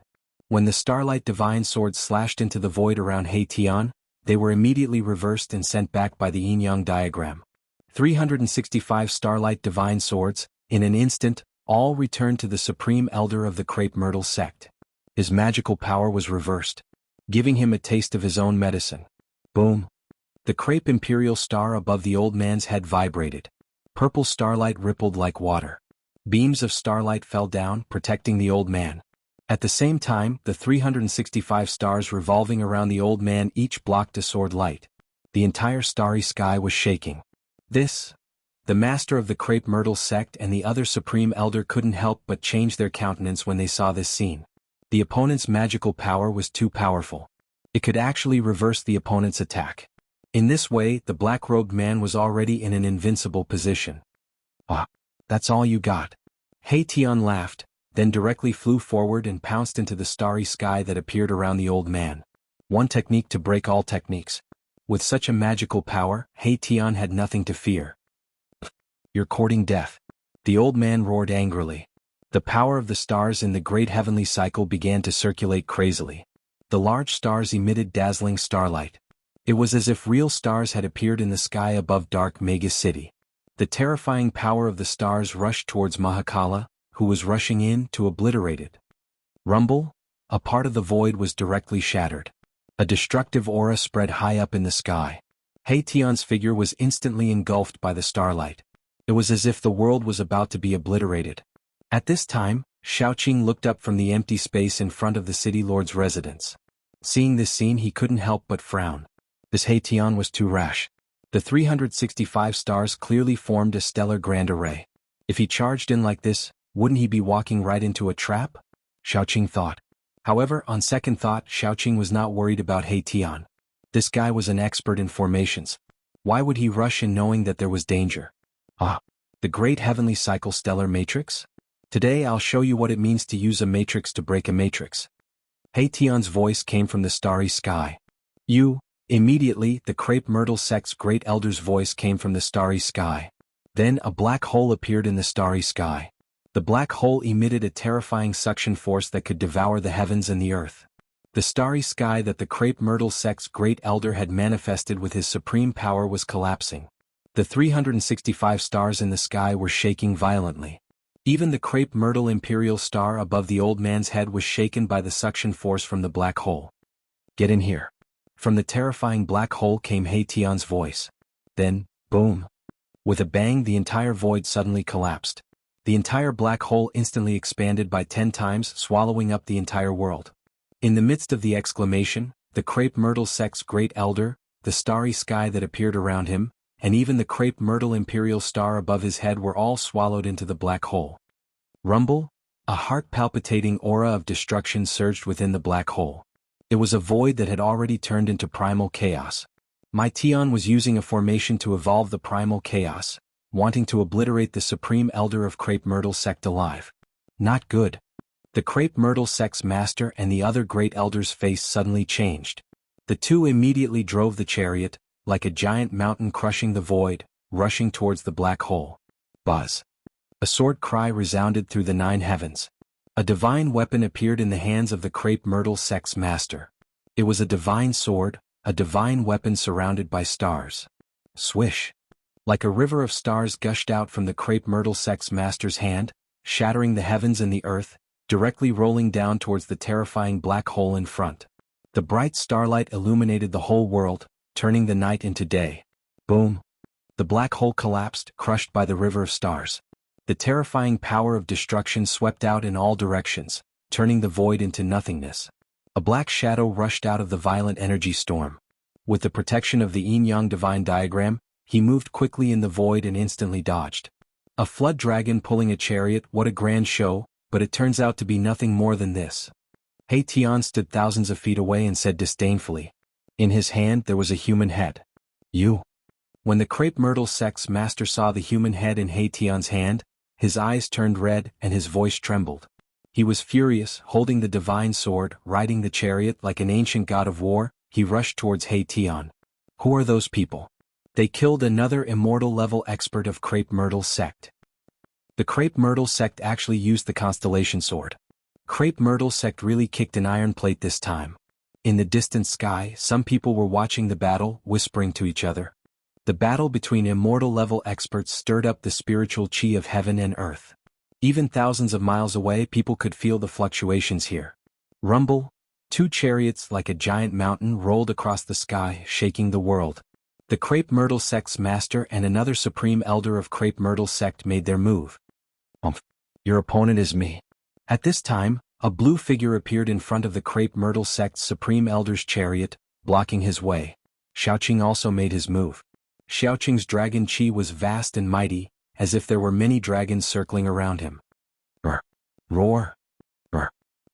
When the starlight divine swords slashed into the void around He Tian, they were immediately reversed and sent back by the yin-yang diagram. 365 starlight divine swords, in an instant, all returned to the supreme elder of the Crepe Myrtle sect. His magical power was reversed, giving him a taste of his own medicine. Boom! The crepe imperial star above the old man's head vibrated. Purple starlight rippled like water. Beams of starlight fell down, protecting the old man. At the same time, the 365 stars revolving around the old man each blocked a sword light. The entire starry sky was shaking. The master of the Crepe Myrtle sect and the other supreme elder couldn't help but change their countenance when they saw this scene. The opponent's magical power was too powerful. It could actually reverse the opponent's attack. In this way, the black-robed man was already in an invincible position. Ah, that's all you got. He Tian laughed, then directly flew forward and pounced into the starry sky that appeared around the old man. One technique to break all techniques. With such a magical power, He Tian had nothing to fear. You're courting death. The old man roared angrily. The power of the stars in the great heavenly cycle began to circulate crazily. The large stars emitted dazzling starlight. It was as if real stars had appeared in the sky above dark mega city. The terrifying power of the stars rushed towards Mahakala, who was rushing in to obliterate it. Rumble! A part of the void was directly shattered. A destructive aura spread high up in the sky. He Tian's figure was instantly engulfed by the starlight. It was as if the world was about to be obliterated. At this time, Shaoqing looked up from the empty space in front of the city lord's residence. Seeing this scene, he couldn't help but frown. This He Tian was too rash. The 365 stars clearly formed a stellar grand array. If he charged in like this, wouldn't he be walking right into a trap? Shaoqing thought. However, on second thought, Xiaoqing was not worried about He Tian. This guy was an expert in formations. Why would he rush in knowing that there was danger? Ah, the great heavenly cycle stellar matrix? Today I'll show you what it means to use a matrix to break a matrix. He Tian's voice came from the starry sky. Immediately, the crepe myrtle sect's great elder's voice came from the starry sky. Then a black hole appeared in the starry sky. The black hole emitted a terrifying suction force that could devour the heavens and the earth. The starry sky that the crepe myrtle sect's great elder had manifested with his supreme power was collapsing. The 365 stars in the sky were shaking violently. Even the crepe myrtle imperial star above the old man's head was shaken by the suction force from the black hole. Get in here. From the terrifying black hole came He Tian's voice. Then, boom. With a bang, the entire void suddenly collapsed. The entire black hole instantly expanded by 10 times, swallowing up the entire world. In the midst of the exclamation, the crepe myrtle sect's great elder, the starry sky that appeared around him, and even the crepe myrtle imperial star above his head were all swallowed into the black hole. Rumble, a heart-palpitating aura of destruction surged within the black hole. It was a void that had already turned into primal chaos. My Tian was using a formation to evolve the primal chaos, wanting to obliterate the supreme elder of crepe myrtle sect alive. Not good. The crepe myrtle sect's master and the other great elder's face suddenly changed. The two immediately drove the chariot, like a giant mountain crushing the void, rushing towards the black hole. Buzz. A sword cry resounded through the 9 heavens. A divine weapon appeared in the hands of the crepe myrtle sect's master. It was a divine sword, a divine weapon surrounded by stars. Swish. Like a river of stars gushed out from the crepe myrtle sect's master's hand, shattering the heavens and the earth, directly rolling down towards the terrifying black hole in front. The bright starlight illuminated the whole world, turning the night into day. Boom. The black hole collapsed, crushed by the river of stars. The terrifying power of destruction swept out in all directions, turning the void into nothingness. A black shadow rushed out of the violent energy storm. With the protection of the yin-yang divine diagram, he moved quickly in the void and instantly dodged. A flood dragon pulling a chariot, what a grand show, but it turns out to be nothing more than this. He Tian stood thousands of feet away and said disdainfully. In his hand there was a human head. You. When the crepe myrtle sect's master saw the human head in He Tian's hand, his eyes turned red and his voice trembled. He was furious, holding the divine sword, riding the chariot like an ancient god of war. He rushed towards He Tian. Who are those people? They killed another immortal level expert of crepe myrtle sect. The crepe myrtle sect actually used the constellation sword. Crepe myrtle sect really kicked an iron plate this time. In the distant sky, some people were watching the battle, whispering to each other. The battle between immortal level experts stirred up the spiritual chi of heaven and earth. Even thousands of miles away, people could feel the fluctuations here. Rumble. 2 chariots like a giant mountain rolled across the sky, shaking the world. The crepe myrtle sect's master and another supreme elder of crepe myrtle sect made their move. Your opponent is me. At this time, a blue figure appeared in front of the crepe myrtle sect's supreme elder's chariot, blocking his way. Xiaoqing also made his move. Xiaoqing's dragon chi was vast and mighty, as if there were many dragons circling around him. Roar.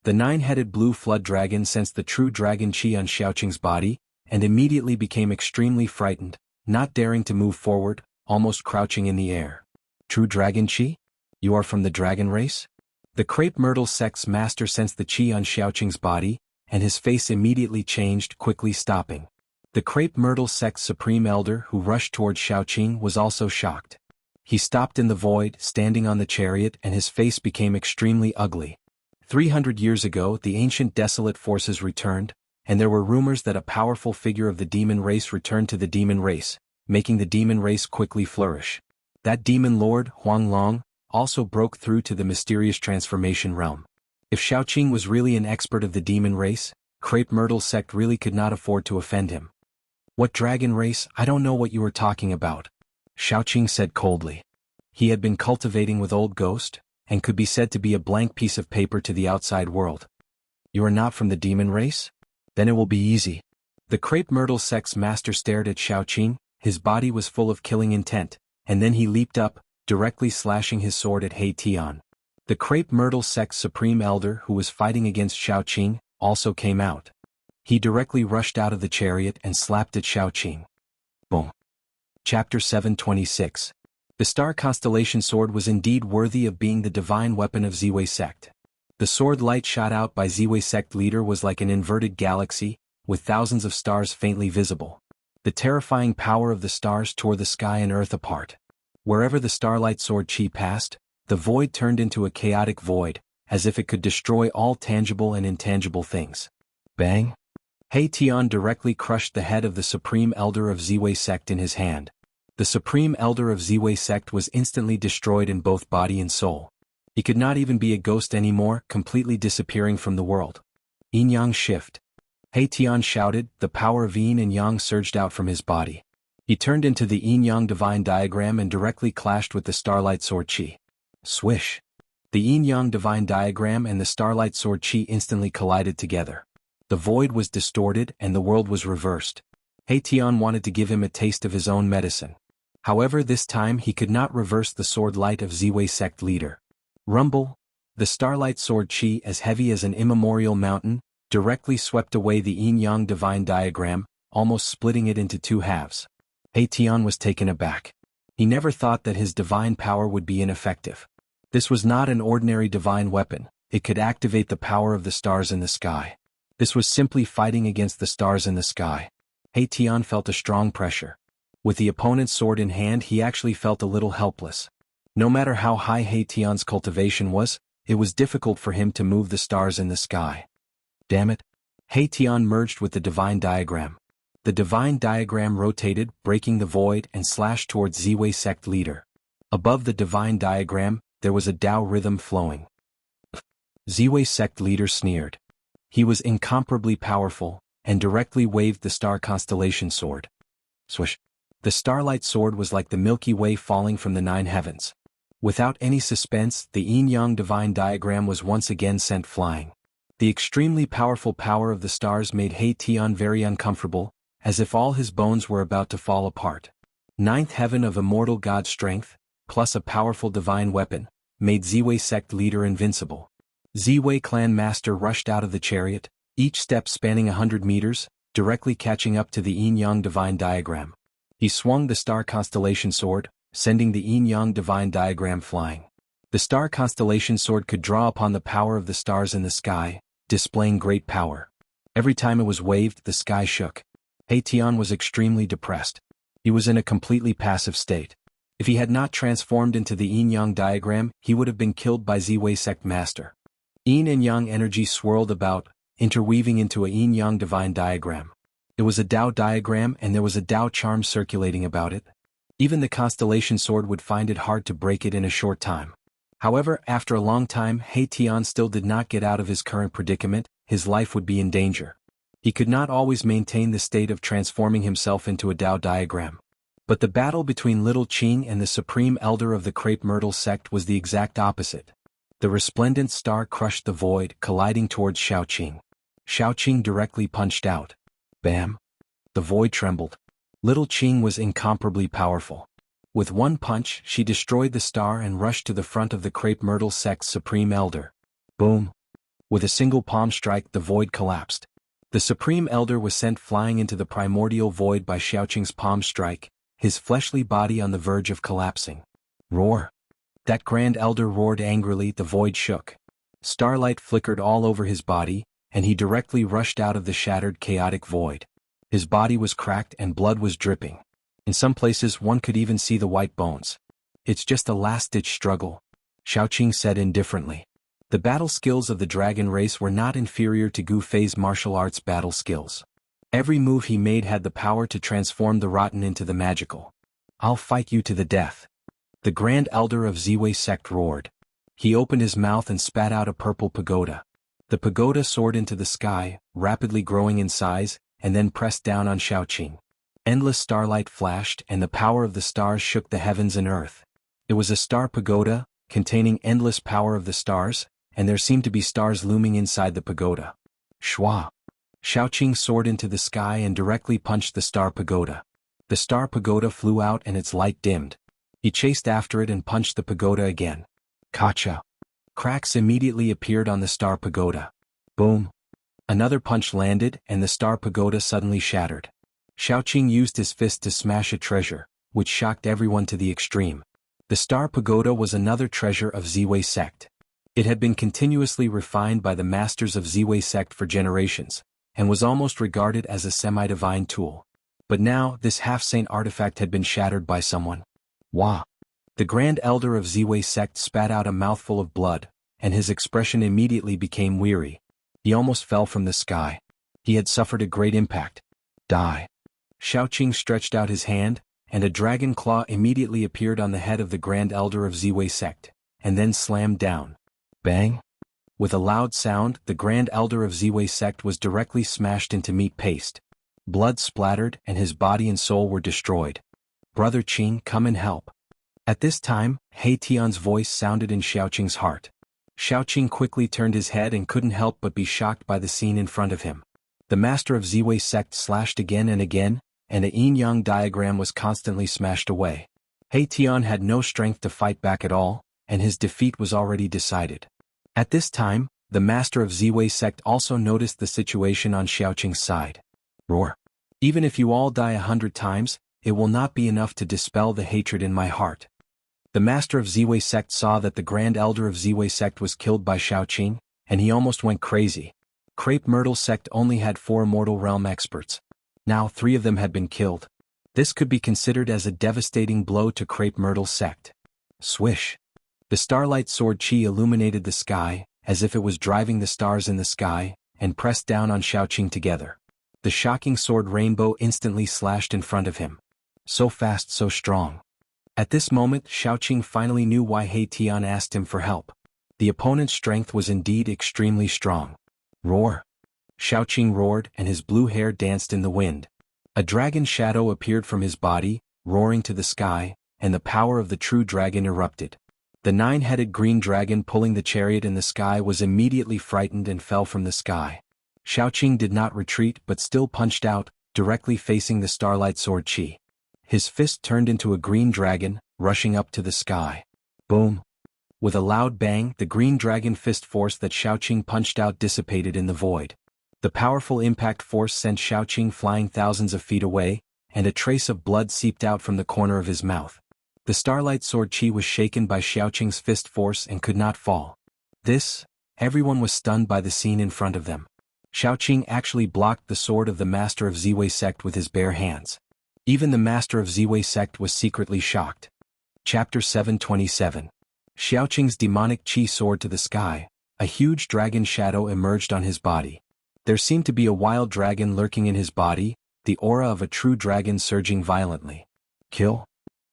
The 9-headed blue flood dragon sensed the true dragon chi on Xiaoqing's body, and immediately became extremely frightened, not daring to move forward, almost crouching in the air. True dragon chi? You are from the dragon race? The crepe myrtle sect's master sensed the chi on Xiaoqing's body, and his face immediately changed, quickly stopping. The crepe myrtle sect's supreme elder who rushed toward Xiaoqing was also shocked. He stopped in the void, standing on the chariot, and his face became extremely ugly. 300 years ago, the ancient desolate forces returned, and there were rumors that a powerful figure of the demon race returned to the demon race, making the demon race quickly flourish. That demon lord, Huang Long, also broke through to the mysterious transformation realm. If Xiaoqing was really an expert of the demon race, crepe myrtle sect really could not afford to offend him. What dragon race? I don't know what you are talking about, Xiaoqing said coldly. He had been cultivating with Old Ghost, and could be said to be a blank piece of paper to the outside world. You are not from the demon race? Then it will be easy. The crepe myrtle sect's master stared at Xiaoqing, his body was full of killing intent, and then he leaped up, directly slashing his sword at He Tian. The Crepe Myrtle sect's supreme elder who was fighting against Xiaoqing also came out. He directly rushed out of the chariot and slapped at Xiaoqing. Boom. Chapter 726. The star constellation sword was indeed worthy of being the divine weapon of Ziwei sect. The sword light shot out by Ziwei sect leader was like an inverted galaxy, with thousands of stars faintly visible. The terrifying power of the stars tore the sky and earth apart. Wherever the starlight sword chi passed, the void turned into a chaotic void, as if it could destroy all tangible and intangible things. Bang! He Tian directly crushed the head of the supreme elder of Ziwei sect in his hand. The supreme elder of Ziwei sect was instantly destroyed in both body and soul. He could not even be a ghost anymore, completely disappearing from the world. Yin-yang shift. He Tian shouted, the power of yin and yang surged out from his body. He turned into the yin-yang divine diagram and directly clashed with the starlight sword chi. Swish! The yin-yang divine diagram and the starlight sword chi instantly collided together. The void was distorted and the world was reversed. He Tian wanted to give him a taste of his own medicine. However, this time he could not reverse the sword light of Ziwei sect leader. Rumble! The starlight sword chi, as heavy as an immemorial mountain, directly swept away the yin-yang divine diagram, almost splitting it into two halves. He Tian was taken aback. He never thought that his divine power would be ineffective. This was not an ordinary divine weapon, it could activate the power of the stars in the sky. This was simply fighting against the stars in the sky. He Tian felt a strong pressure. With the opponent's sword in hand, he actually felt a little helpless. No matter how high He Tian's cultivation was, it was difficult for him to move the stars in the sky. Damn it! He Tian merged with the divine diagram. The divine diagram rotated, breaking the void, and slashed towards Ziwei sect leader. Above the divine diagram, there was a Tao rhythm flowing. Ziwei sect leader sneered. He was incomparably powerful, and directly waved the star constellation sword. Swish! The starlight sword was like the Milky Way falling from the 9 heavens. Without any suspense, the yin-yang divine diagram was once again sent flying. The extremely powerful power of the stars made He Tian very uncomfortable, as if all his bones were about to fall apart. 9th heaven of immortal god strength, plus a powerful divine weapon, made Ziwei sect leader invincible. Ziwei clan master rushed out of the chariot, each step spanning 100 meters, directly catching up to the yin-yang divine diagram. He swung the star constellation sword, sending the yin-yang divine diagram flying. The star constellation sword could draw upon the power of the stars in the sky, displaying great power. Every time it was waved, the sky shook. He Tian was extremely depressed. He was in a completely passive state. If he had not transformed into the yin-yang diagram, he would have been killed by Ziwei sect master. Yin and yang energy swirled about, interweaving into a yin-yang divine diagram. It was a Tao diagram and there was a Tao charm circulating about it. Even the constellation sword would find it hard to break it in a short time. However, after a long time, He Tian still did not get out of his current predicament, his life would be in danger. He could not always maintain the state of transforming himself into a Tao diagram. But the battle between Little Qing and the supreme elder of the Crepe Myrtle sect was the exact opposite. The resplendent star crushed the void, colliding towards Xiaoqing. Xiaoqing directly punched out. Bam! The void trembled. Little Qing was incomparably powerful. With one punch, she destroyed the star and rushed to the front of the Crepe Myrtle sect's supreme elder. Boom! With a single palm strike, the void collapsed. The supreme elder was sent flying into the primordial void by Xiaoqing's palm strike, his fleshly body on the verge of collapsing. Roar! That grand elder roared angrily, the void shook. Starlight flickered all over his body, and he directly rushed out of the shattered chaotic void. His body was cracked and blood was dripping. In some places one could even see the white bones. It's just a last-ditch struggle, Xiaoqing said indifferently. The battle skills of the dragon race were not inferior to Gu Fei's martial arts battle skills. Every move he made had the power to transform the rotten into the magical. I'll fight you to the death. The Grand Elder of Ziwei sect roared. He opened his mouth and spat out a purple pagoda. The pagoda soared into the sky, rapidly growing in size, and then pressed down on Xiaoqing. Endless starlight flashed and the power of the stars shook the heavens and earth. It was a star pagoda, containing endless power of the stars, and there seemed to be stars looming inside the pagoda. Shwa! Xiaoqing soared into the sky and directly punched the star pagoda. The star pagoda flew out and its light dimmed. He chased after it and punched the pagoda again. Kacha! Cracks immediately appeared on the star pagoda. Boom! Another punch landed and the star pagoda suddenly shattered. Xiaoqing used his fist to smash a treasure, which shocked everyone to the extreme. The star pagoda was another treasure of Ziwei sect. It had been continuously refined by the masters of Ziwei sect for generations, and was almost regarded as a semi-divine tool. But now this half-saint artifact had been shattered by someone. Wah! The Grand Elder of Ziwei sect spat out a mouthful of blood, and his expression immediately became weary. He almost fell from the sky. He had suffered a great impact. Die! Xiaoqing stretched out his hand, and a dragon claw immediately appeared on the head of the Grand Elder of Ziwei sect, and then slammed down. Bang! With a loud sound, the Grand Elder of Ziwei sect was directly smashed into meat paste. Blood splattered and his body and soul were destroyed. Brother Qing, come and help. At this time, He Tian's voice sounded in Xiaoqing's heart. Xiaoqing quickly turned his head and couldn't help but be shocked by the scene in front of him. The master of Ziwei sect slashed again and again, and a yin-yang diagram was constantly smashed away. He Tian had no strength to fight back at all, and his defeat was already decided. At this time, the master of Ziwei sect also noticed the situation on Xiaoqing's side. Roar! Even if you all die 100 times, it will not be enough to dispel the hatred in my heart. The master of Ziwei sect saw that the Grand Elder of Ziwei sect was killed by Xiaoqing, and he almost went crazy. Crepe Myrtle sect only had 4 Immortal Realm experts. Now 3 of them had been killed. This could be considered as a devastating blow to Crepe Myrtle sect. Swish! The starlight sword chi illuminated the sky, as if it was driving the stars in the sky, and pressed down on Xiaoqing together. The shocking sword rainbow instantly slashed in front of him. So fast, so strong. At this moment, Xiaoqing finally knew why He Tian asked him for help. The opponent's strength was indeed extremely strong. Roar! Xiaoqing roared and his blue hair danced in the wind. A dragon shadow appeared from his body, roaring to the sky, and the power of the true dragon erupted. The 9-headed green dragon pulling the chariot in the sky was immediately frightened and fell from the sky. Xiaoqing did not retreat but still punched out, directly facing the starlight sword chi. His fist turned into a green dragon, rushing up to the sky. Boom! With a loud bang, the green dragon fist force that Xiaoqing punched out dissipated in the void. The powerful impact force sent Xiaoqing flying thousands of feet away, and a trace of blood seeped out from the corner of his mouth. The starlight sword chi was shaken by Xiaoqing's fist force and could not fall. Everyone was stunned by the scene in front of them. Xiaoqing actually blocked the sword of the master of Ziwei sect with his bare hands. Even the master of Ziwei sect was secretly shocked. Chapter 727. Xiaoqing's demonic qi soared to the sky. A huge dragon shadow emerged on his body. There seemed to be a wild dragon lurking in his body, the aura of a true dragon surging violently. Kill!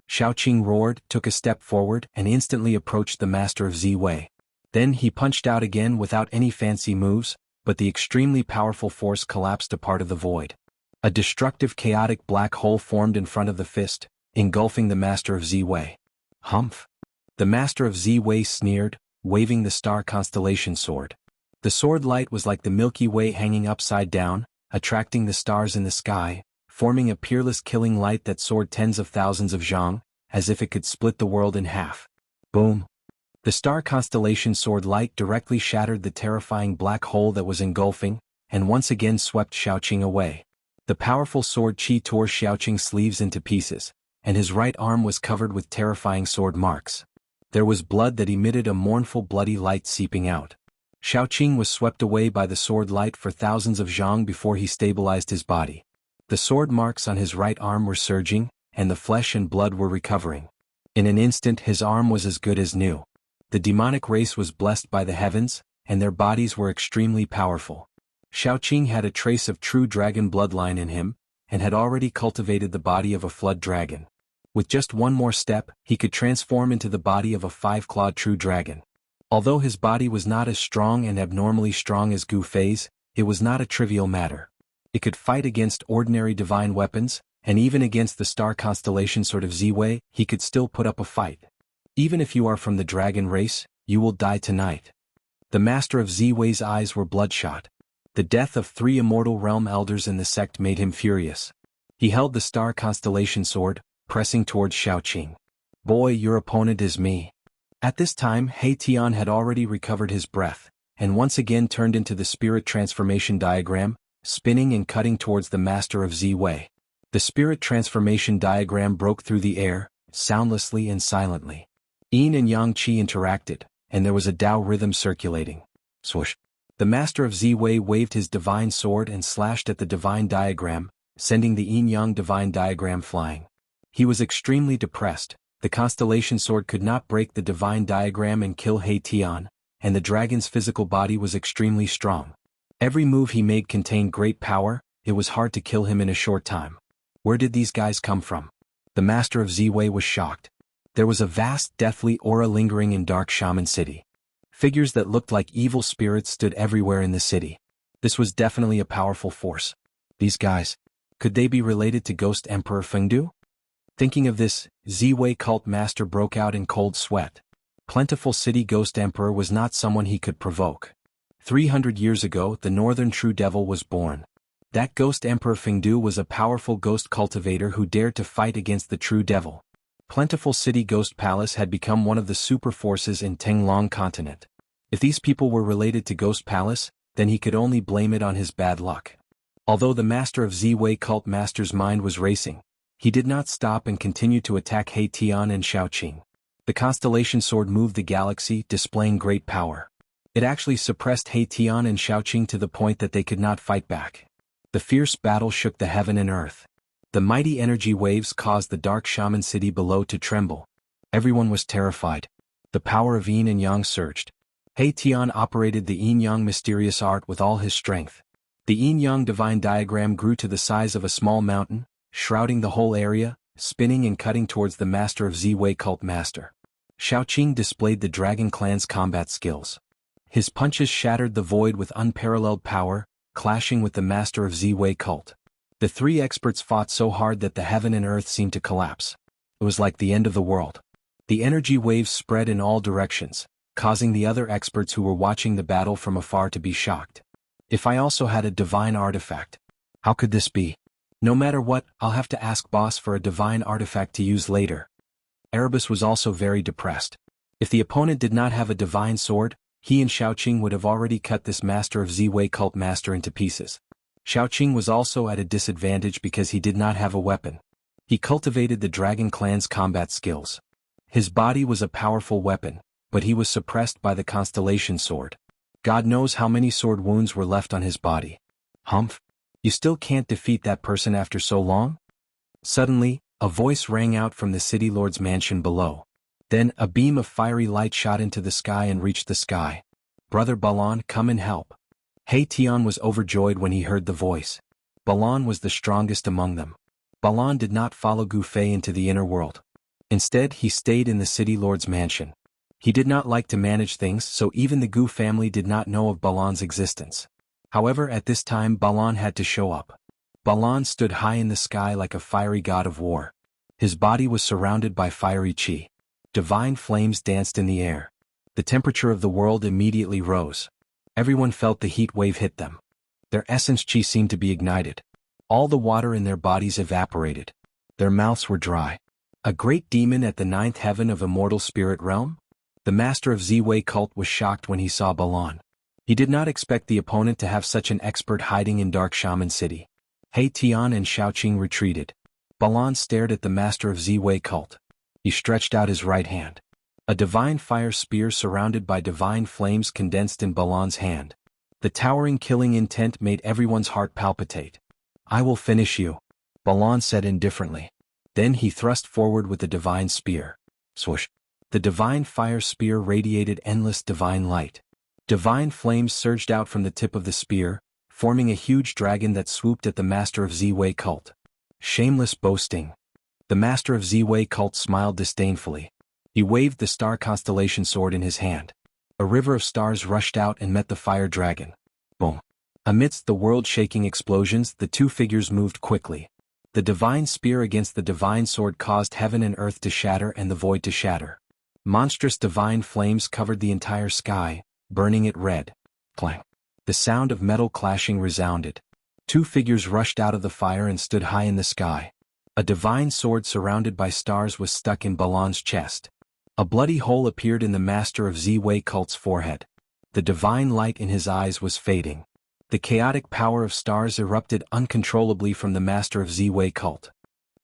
Xiaoqing roared, took a step forward, and instantly approached the master of Ziwei. Then he punched out again without any fancy moves, but the extremely powerful force collapsed a part of the void. A destructive chaotic black hole formed in front of the fist, engulfing the master of Ziwei. Humph! The master of Ziwei sneered, waving the star constellation sword. The sword light was like the Milky Way hanging upside down, attracting the stars in the sky, forming a peerless killing light that soared tens of thousands of zhang, as if it could split the world in half. Boom! The star constellation sword light directly shattered the terrifying black hole that was engulfing, and once again swept Xiaoqing away. The powerful sword chi tore Xiaoqing's sleeves into pieces, and his right arm was covered with terrifying sword marks. There was blood that emitted a mournful bloody light seeping out. Xiaoqing was swept away by the sword light for thousands of zhang before he stabilized his body. The sword marks on his right arm were surging, and the flesh and blood were recovering. In an instant his arm was as good as new. The demonic race was blessed by the heavens, and their bodies were extremely powerful. Xiaoqing had a trace of true dragon bloodline in him, and had already cultivated the body of a flood dragon. With just one more step, he could transform into the body of a 5-clawed true dragon. Although his body was not as strong and abnormally strong as Gu Fei's, it was not a trivial matter. It could fight against ordinary divine weapons, and even against the star constellation sword of Ziwei, he could still put up a fight. Even if you are from the dragon race, you will die tonight. The master of Ziwei's eyes were bloodshot. The death of 3 immortal realm elders in the sect made him furious. He held the star constellation sword, pressing towards Xiaoqing. Boy, your opponent is me. At this time He Tian had already recovered his breath, and once again turned into the spirit transformation diagram, spinning and cutting towards the master of Z-Wei. The spirit transformation diagram broke through the air, soundlessly and silently. Yin and Yang Qi interacted, and there was a Tao rhythm circulating. Swoosh. The master of Z-Wei waved his divine sword and slashed at the divine diagram, sending the yin-yang divine diagram flying. He was extremely depressed. The constellation sword could not break the divine diagram and kill He Tian, and the dragon's physical body was extremely strong. Every move he made contained great power. It was hard to kill him in a short time. Where did these guys come from? The master of Z-Wei was shocked. There was a vast deathly aura lingering in Dark Shaman City. Figures that looked like evil spirits stood everywhere in the city. This was definitely a powerful force. These guys, could they be related to Ghost Emperor Fengdu? Thinking of this, Z-Wei cult master broke out in cold sweat. Plentiful City Ghost Emperor was not someone he could provoke. 300 years ago the Northern True Devil was born. That Ghost Emperor Fengdu was a powerful ghost cultivator who dared to fight against the True Devil. Plentiful City Ghost Palace had become one of the super forces in Tenglong continent. If these people were related to Ghost Palace, then he could only blame it on his bad luck. Although the master of Z-Wei cult master's mind was racing, he did not stop and continued to attack He Tian and Xiaoqing. The constellation sword moved the galaxy, displaying great power. It actually suppressed He Tian and Xiaoqing to the point that they could not fight back. The fierce battle shook the heaven and earth. The mighty energy waves caused the Dark Shaman City below to tremble. Everyone was terrified. The power of Yin and Yang surged. He Tian operated the Yin-Yang mysterious art with all his strength. The Yin-Yang divine diagram grew to the size of a small mountain, shrouding the whole area, spinning and cutting towards the master of Z-Wei cult master. Xiaoqing displayed the Dragon Clan's combat skills. His punches shattered the void with unparalleled power, clashing with the master of Z-Wei cult. The three experts fought so hard that the heaven and earth seemed to collapse. It was like the end of the world. The energy waves spread in all directions, causing the other experts who were watching the battle from afar to be shocked. If I also had a divine artifact, how could this be? No matter what, I'll have to ask boss for a divine artifact to use later. Erebus was also very depressed. If the opponent did not have a divine sword, he and Xiaoqing would have already cut this master of Z-Wei cult master into pieces. Xiaoqing was also at a disadvantage because he did not have a weapon. He cultivated the Dragon Clan's combat skills. His body was a powerful weapon, but he was suppressed by the constellation sword. God knows how many sword wounds were left on his body. Humph! You still can't defeat that person after so long? Suddenly, a voice rang out from the city lord's mansion below. Then, a beam of fiery light shot into the sky and reached the sky. Brother Balan, come and help. He Tian was overjoyed when he heard the voice. Balan was the strongest among them. Balan did not follow Gu Fei into the inner world. Instead, he stayed in the city lord's mansion. He did not like to manage things, so even the Gu family did not know of Balan's existence. However, at this time Balan had to show up. Balan stood high in the sky like a fiery god of war. His body was surrounded by fiery qi. Divine flames danced in the air. The temperature of the world immediately rose. Everyone felt the heat wave hit them. Their essence qi seemed to be ignited. All the water in their bodies evaporated. Their mouths were dry. A great demon at the ninth heaven of Immortal Spirit Realm? The master of Z-Wei cult was shocked when he saw Balan. He did not expect the opponent to have such an expert hiding in Dark Shaman City. He Tian and Xiaoqing retreated. Balan stared at the master of Z-Wei cult. He stretched out his right hand. A divine fire spear surrounded by divine flames condensed in Balan's hand. The towering killing intent made everyone's heart palpitate. I will finish you, Balan said indifferently. Then he thrust forward with the divine spear. Swoosh. The divine fire spear radiated endless divine light. Divine flames surged out from the tip of the spear, forming a huge dragon that swooped at the master of Z-Wei cult. Shameless boasting. The master of Z-Wei cult smiled disdainfully. He waved the star constellation sword in his hand. A river of stars rushed out and met the fire dragon. Boom. Amidst the world-shaking explosions, the two figures moved quickly. The divine spear against the divine sword caused heaven and earth to shatter and the void to shatter. Monstrous divine flames covered the entire sky, burning it red. Clang. The sound of metal clashing resounded. Two figures rushed out of the fire and stood high in the sky. A divine sword surrounded by stars was stuck in Balan's chest. A bloody hole appeared in the master of Ziwei cult's forehead. The divine light in his eyes was fading. The chaotic power of stars erupted uncontrollably from the master of Ziwei cult.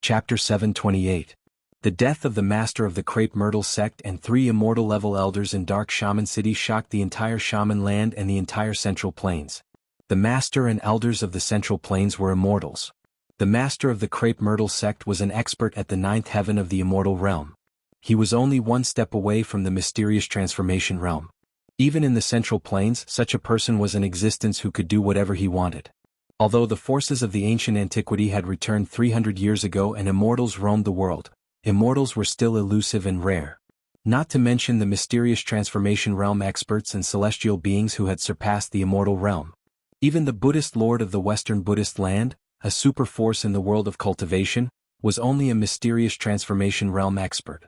Chapter 728. The death of the master of the Crepe Myrtle sect and 3 immortal level elders in Dark Shaman City shocked the entire Shaman land and the entire Central Plains. The master and elders of the Central Plains were immortals. The master of the Crepe Myrtle sect was an expert at the 9th heaven of the immortal realm. He was only 1 step away from the mysterious transformation realm. Even in the Central Plains, such a person was in existence who could do whatever he wanted. Although the forces of the ancient antiquity had returned 300 years ago and immortals roamed the world, immortals were still elusive and rare. Not to mention the mysterious transformation realm experts and celestial beings who had surpassed the immortal realm. Even the Buddhist lord of the Western Buddhist land, a super force in the world of cultivation, was only a mysterious transformation realm expert.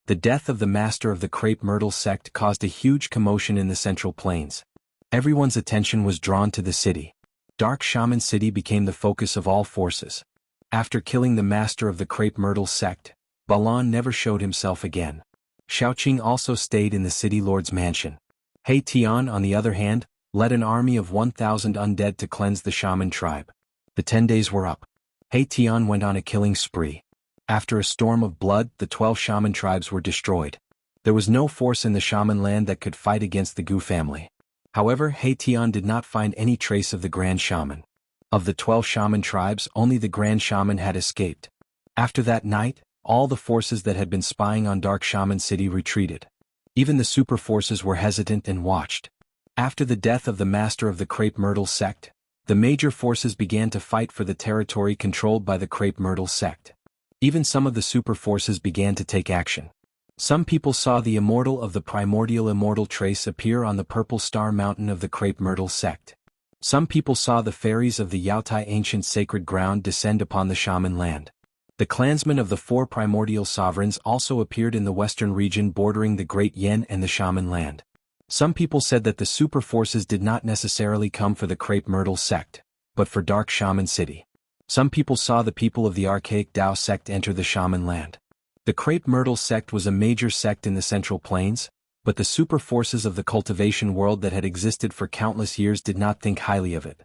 The death of the master of the Crepe Myrtle sect caused a huge commotion in the Central Plains. Everyone's attention was drawn to the city. Dark Shaman City became the focus of all forces. After killing the master of the Crepe Myrtle sect, Balan never showed himself again. Xiaoqing also stayed in the city lord's mansion. He Tian, on the other hand, led an army of 1,000 undead to cleanse the shaman tribe. The 10 days were up. He Tian went on a killing spree. After a storm of blood, the 12 shaman tribes were destroyed. There was no force in the shaman land that could fight against the Gu family. However, He Tian did not find any trace of the Grand Shaman. Of the 12 shaman tribes, only the Grand Shaman had escaped. After that night, all the forces that had been spying on Dark Shaman City retreated. Even the super forces were hesitant and watched. After the death of the master of the Crepe Myrtle sect, the major forces began to fight for the territory controlled by the Crepe Myrtle sect. Even some of the super forces began to take action. Some people saw the immortal of the primordial immortal trace appear on the purple star mountain of the Crepe Myrtle sect. Some people saw the fairies of the Yaotai ancient sacred ground descend upon the shaman land. The clansmen of the 4 primordial sovereigns also appeared in the western region bordering the Great Yen and the shaman land. Some people said that the super forces did not necessarily come for the Crepe Myrtle sect, but for Dark Shaman City. Some people saw the people of the archaic Dao sect enter the shaman land. The Crepe Myrtle sect was a major sect in the Central Plains, but the super forces of the cultivation world that had existed for countless years did not think highly of it.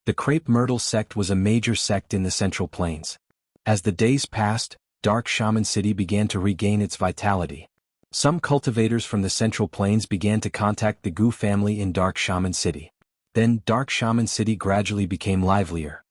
The Crepe Myrtle sect was a major sect in the Central Plains. As the days passed, Dark Shaman City began to regain its vitality. Some cultivators from the Central Plains began to contact the Gu family in Dark Shaman City. Then Dark Shaman City gradually became livelier.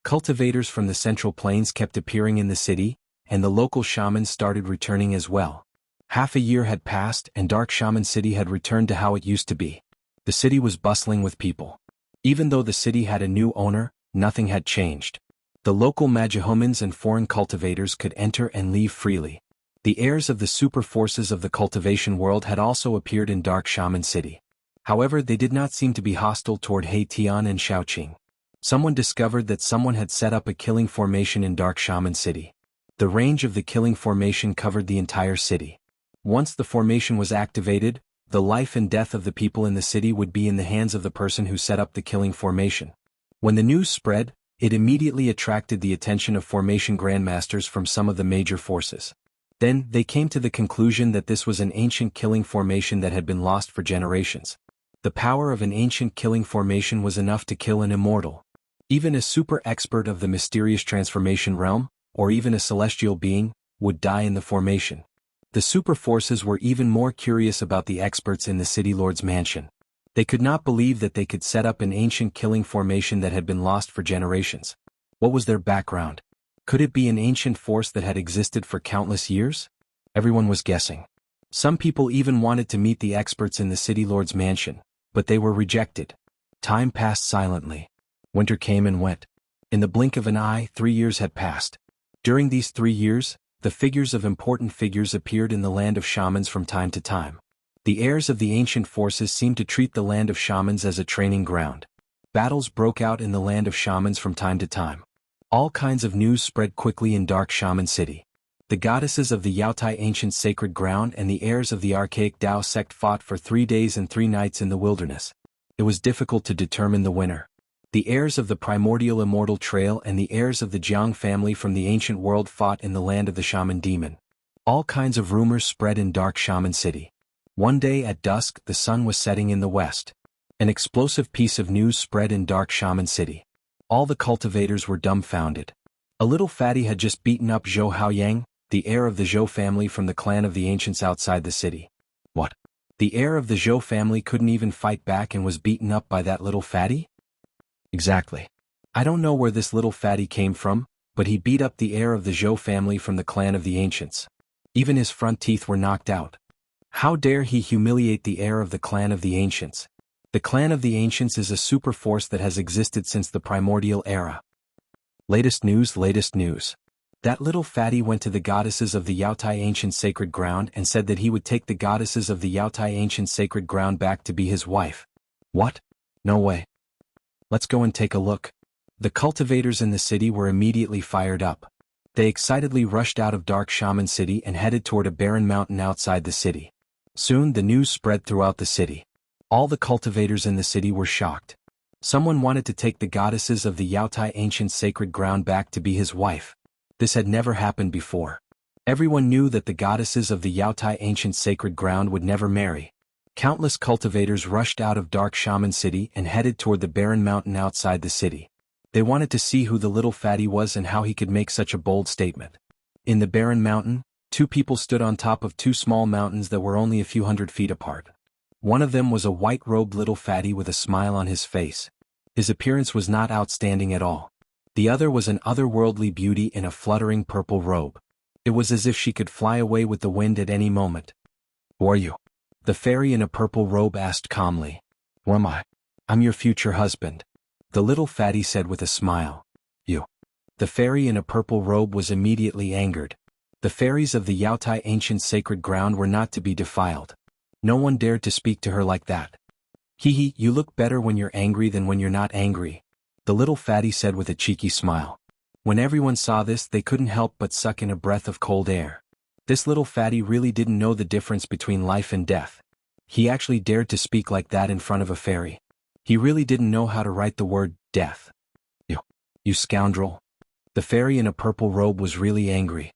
Cultivators from the Central Plains kept appearing in the city, and the local shamans started returning as well. Half a year had passed and Dark Shaman City had returned to how it used to be. The city was bustling with people. Even though the city had a new owner, nothing had changed. The local Magihomans and foreign cultivators could enter and leave freely. The heirs of the super forces of the cultivation world had also appeared in Dark Shaman City. However, they did not seem to be hostile toward He Tian and Xiaoqing. Someone discovered that someone had set up a killing formation in Dark Shaman City. The range of the killing formation covered the entire city. Once the formation was activated, the life and death of the people in the city would be in the hands of the person who set up the killing formation. When the news spread, it immediately attracted the attention of formation grandmasters from some of the major forces. Then, they came to the conclusion that this was an ancient killing formation that had been lost for generations. The power of an ancient killing formation was enough to kill an immortal. Even a super expert of the mysterious transformation realm, or even a celestial being, would die in the formation. The super forces were even more curious about the experts in the city lord's mansion. They could not believe that they could set up an ancient killing formation that had been lost for generations. What was their background? Could it be an ancient force that had existed for countless years? Everyone was guessing. Some people even wanted to meet the experts in the city lord's mansion, but they were rejected. Time passed silently. Winter came and went. In the blink of an eye, 3 years had passed. During these 3 years, the figures of important figures appeared in the land of shamans from time to time. The heirs of the ancient forces seemed to treat the land of shamans as a training ground. Battles broke out in the land of shamans from time to time. All kinds of news spread quickly in Dark Shaman City. The goddesses of the Yaotai ancient sacred ground and the heirs of the archaic Dao sect fought for 3 days and 3 nights in the wilderness. It was difficult to determine the winner. The heirs of the primordial immortal trail and the heirs of the Jiang family from the ancient world fought in the land of the shaman demon. All kinds of rumors spread in Dark Shaman City. One day at dusk, the sun was setting in the west. An explosive piece of news spread in Dark Shaman City. All the cultivators were dumbfounded. A little fatty had just beaten up Zhou Haoyang, the heir of the Zhou family from the clan of the ancients outside the city. What? The heir of the Zhou family couldn't even fight back and was beaten up by that little fatty? Exactly. I don't know where this little fatty came from, but he beat up the heir of the Zhou family from the clan of the ancients. Even his front teeth were knocked out. How dare he humiliate the heir of the clan of the ancients? The clan of the ancients is a super force that has existed since the primordial era. Latest news. That little fatty went to the goddesses of the Yaotai ancient sacred ground and said that he would take the goddesses of the Yaotai ancient sacred ground back to be his wife. What? No way. Let's go and take a look. The cultivators in the city were immediately fired up. They excitedly rushed out of Dark Shaman City and headed toward a barren mountain outside the city. Soon the news spread throughout the city. All the cultivators in the city were shocked. Someone wanted to take the goddesses of the Yaotai ancient sacred ground back to be his wife. This had never happened before. Everyone knew that the goddesses of the Yaotai ancient sacred ground would never marry. Countless cultivators rushed out of Dark Shaman City and headed toward the barren mountain outside the city. They wanted to see who the little fatty was and how he could make such a bold statement. In the barren mountain, two people stood on top of two small mountains that were only a few hundred feet apart. One of them was a white-robed little fatty with a smile on his face. His appearance was not outstanding at all. The other was an otherworldly beauty in a fluttering purple robe. It was as if she could fly away with the wind at any moment. "Who are you?" The fairy in a purple robe asked calmly. "Who am I?" "I'm your future husband," the little fatty said with a smile. "You." The fairy in a purple robe was immediately angered. The fairies of the Yaotai ancient sacred ground were not to be defiled. No one dared to speak to her like that. "Hee, you look better when you're angry than when you're not angry," the little fatty said with a cheeky smile. When everyone saw this, they couldn't help but suck in a breath of cold air. This little fatty really didn't know the difference between life and death. He actually dared to speak like that in front of a fairy. He really didn't know how to write the word death. You scoundrel." The fairy in a purple robe was really angry.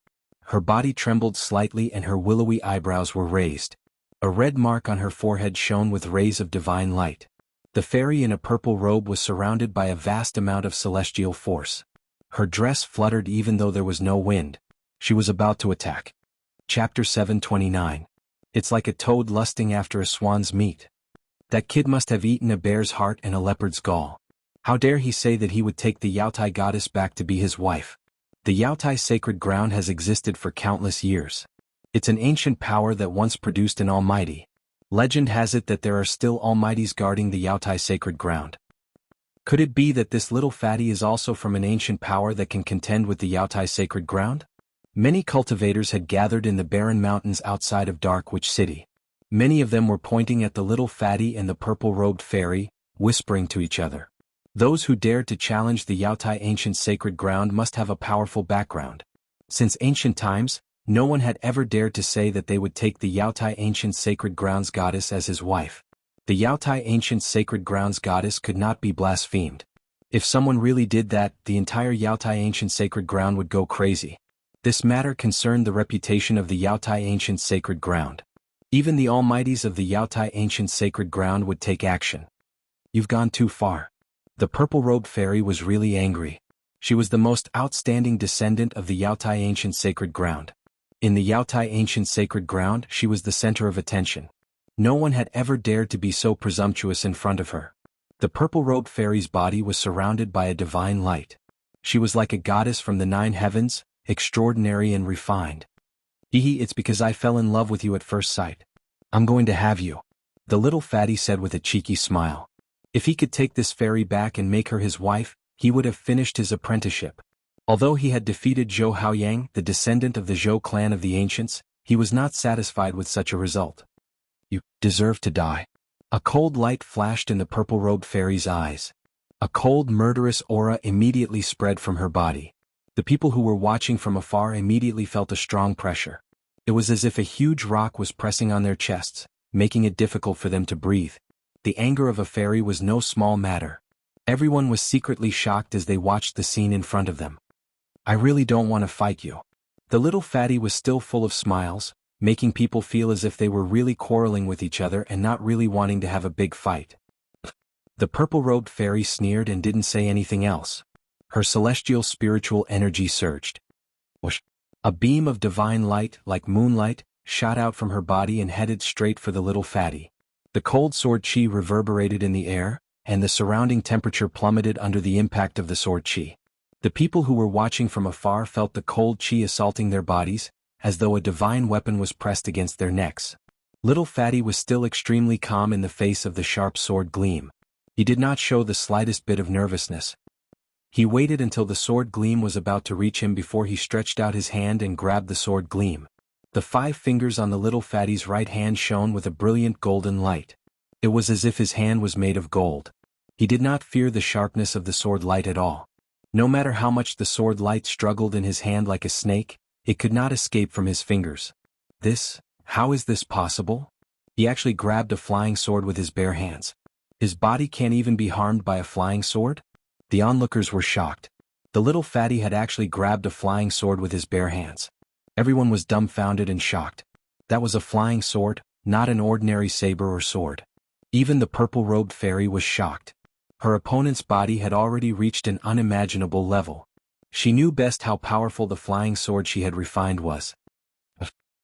Her body trembled slightly and her willowy eyebrows were raised. A red mark on her forehead shone with rays of divine light. The fairy in a purple robe was surrounded by a vast amount of celestial force. Her dress fluttered even though there was no wind. She was about to attack. Chapter 729. It's like a toad lusting after a swan's meat. That kid must have eaten a bear's heart and a leopard's gall. How dare he say that he would take the Yaotai goddess back to be his wife? The Yaotai sacred ground has existed for countless years. It's an ancient power that once produced an almighty. Legend has it that there are still almighties guarding the Yaotai sacred ground. Could it be that this little fatty is also from an ancient power that can contend with the Yaotai sacred ground? Many cultivators had gathered in the barren mountains outside of Dark Witch City. Many of them were pointing at the little fatty and the purple-robed fairy, whispering to each other. Those who dared to challenge the Yaotai ancient sacred ground must have a powerful background. Since ancient times, no one had ever dared to say that they would take the Yaotai ancient sacred grounds goddess as his wife. The Yaotai ancient sacred grounds goddess could not be blasphemed. If someone really did that, the entire Yaotai ancient sacred ground would go crazy. This matter concerned the reputation of the Yaotai ancient sacred ground. Even the almighties of the Yaotai ancient sacred ground would take action. "You've gone too far." The purple-robed fairy was really angry. She was the most outstanding descendant of the Yaotai ancient sacred ground. In the Yaotai ancient sacred ground, she was the center of attention. No one had ever dared to be so presumptuous in front of her. The purple-robed fairy's body was surrounded by a divine light. She was like a goddess from the 9 heavens, extraordinary and refined. It's because I fell in love with you at first sight. I'm going to have you," the little fatty said with a cheeky smile. If he could take this fairy back and make her his wife, he would have finished his apprenticeship. Although he had defeated Zhou Haoyang, the descendant of the Zhou clan of the ancients, he was not satisfied with such a result. "You deserve to die." A cold light flashed in the purple-robed fairy's eyes. A cold, murderous aura immediately spread from her body. The people who were watching from afar immediately felt a strong pressure. It was as if a huge rock was pressing on their chests, making it difficult for them to breathe. The anger of a fairy was no small matter. Everyone was secretly shocked as they watched the scene in front of them. "I really don't want to fight you," The little fatty was still full of smiles, making people feel as if they were really quarreling with each other and not really wanting to have a big fight. The purple-robed fairy sneered and didn't say anything else. Her celestial spiritual energy surged. Whoosh! A beam of divine light, like moonlight, shot out from her body and headed straight for the little fatty. The cold sword chi reverberated in the air, and the surrounding temperature plummeted under the impact of the sword chi. The people who were watching from afar felt the cold chi assaulting their bodies, as though a divine weapon was pressed against their necks. Little fatty was still extremely calm in the face of the sharp sword gleam. He did not show the slightest bit of nervousness. He waited until the sword gleam was about to reach him before he stretched out his hand and grabbed the sword gleam. The 5 fingers on the little fatty's right hand shone with a brilliant golden light. It was as if his hand was made of gold. He did not fear the sharpness of the sword light at all. No matter how much the sword light struggled in his hand like a snake, it could not escape from his fingers. How is this possible? He actually grabbed a flying sword with his bare hands. His body can't even be harmed by a flying sword? The onlookers were shocked. The little fatty had actually grabbed a flying sword with his bare hands. Everyone was dumbfounded and shocked. That was a flying sword, not an ordinary saber or sword. Even the purple-robed fairy was shocked. Her opponent's body had already reached an unimaginable level. She knew best how powerful the flying sword she had refined was.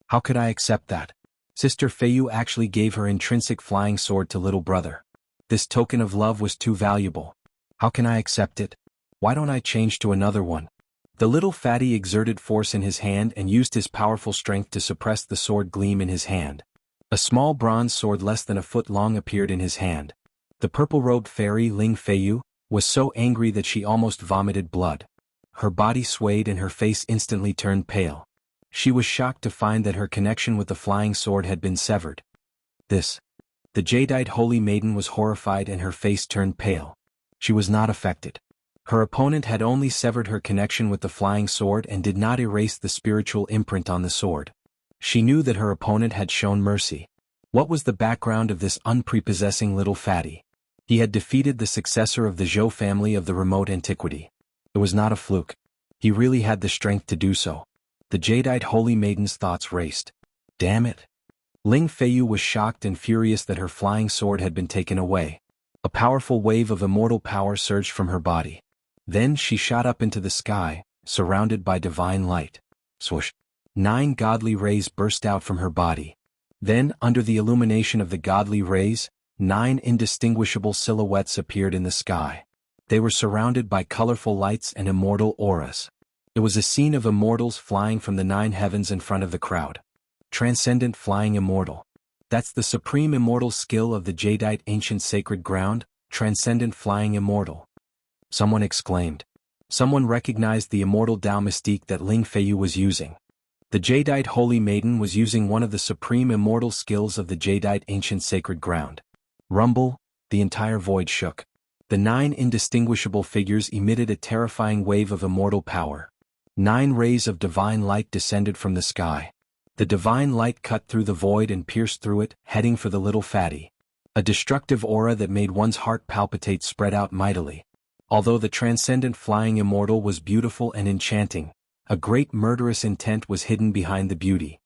How could I accept that? Sister Feiyu actually gave her intrinsic flying sword to little brother. This token of love was too valuable. How can I accept it? Why don't I change to another one? The little fatty exerted force in his hand and used his powerful strength to suppress the sword gleam in his hand. A small bronze sword less than a foot long appeared in his hand. The purple-robed fairy Ling Feiyu was so angry that she almost vomited blood. Her body swayed and her face instantly turned pale. She was shocked to find that her connection with the flying sword had been severed. The jadeite holy maiden was horrified and her face turned pale. She was not affected. Her opponent had only severed her connection with the flying sword and did not erase the spiritual imprint on the sword. She knew that her opponent had shown mercy. What was the background of this unprepossessing little fatty? He had defeated the successor of the Zhou family of the remote antiquity. It was not a fluke. He really had the strength to do so. The jadeite holy maiden's thoughts raced. Damn it. Ling Feiyu was shocked and furious that her flying sword had been taken away. A powerful wave of immortal power surged from her body. Then she shot up into the sky, surrounded by divine light. Swoosh! 9 godly rays burst out from her body. Then, under the illumination of the godly rays, 9 indistinguishable silhouettes appeared in the sky. They were surrounded by colorful lights and immortal auras. It was a scene of immortals flying from the 9 heavens in front of the crowd. Transcendent flying immortal. That's the supreme immortal skill of the jadeite ancient sacred ground, transcendent flying immortal. Someone exclaimed. Someone recognized the immortal Dao mystique that Ling Feiyu was using. The jadeite holy maiden was using one of the supreme immortal skills of the jadeite ancient sacred ground. Rumble, the entire void shook. The 9 indistinguishable figures emitted a terrifying wave of immortal power. 9 rays of divine light descended from the sky. The divine light cut through the void and pierced through it, heading for the little fatty. A destructive aura that made one's heart palpitate spread out mightily. Although the transcendent flying immortal was beautiful and enchanting, a great murderous intent was hidden behind the beauty.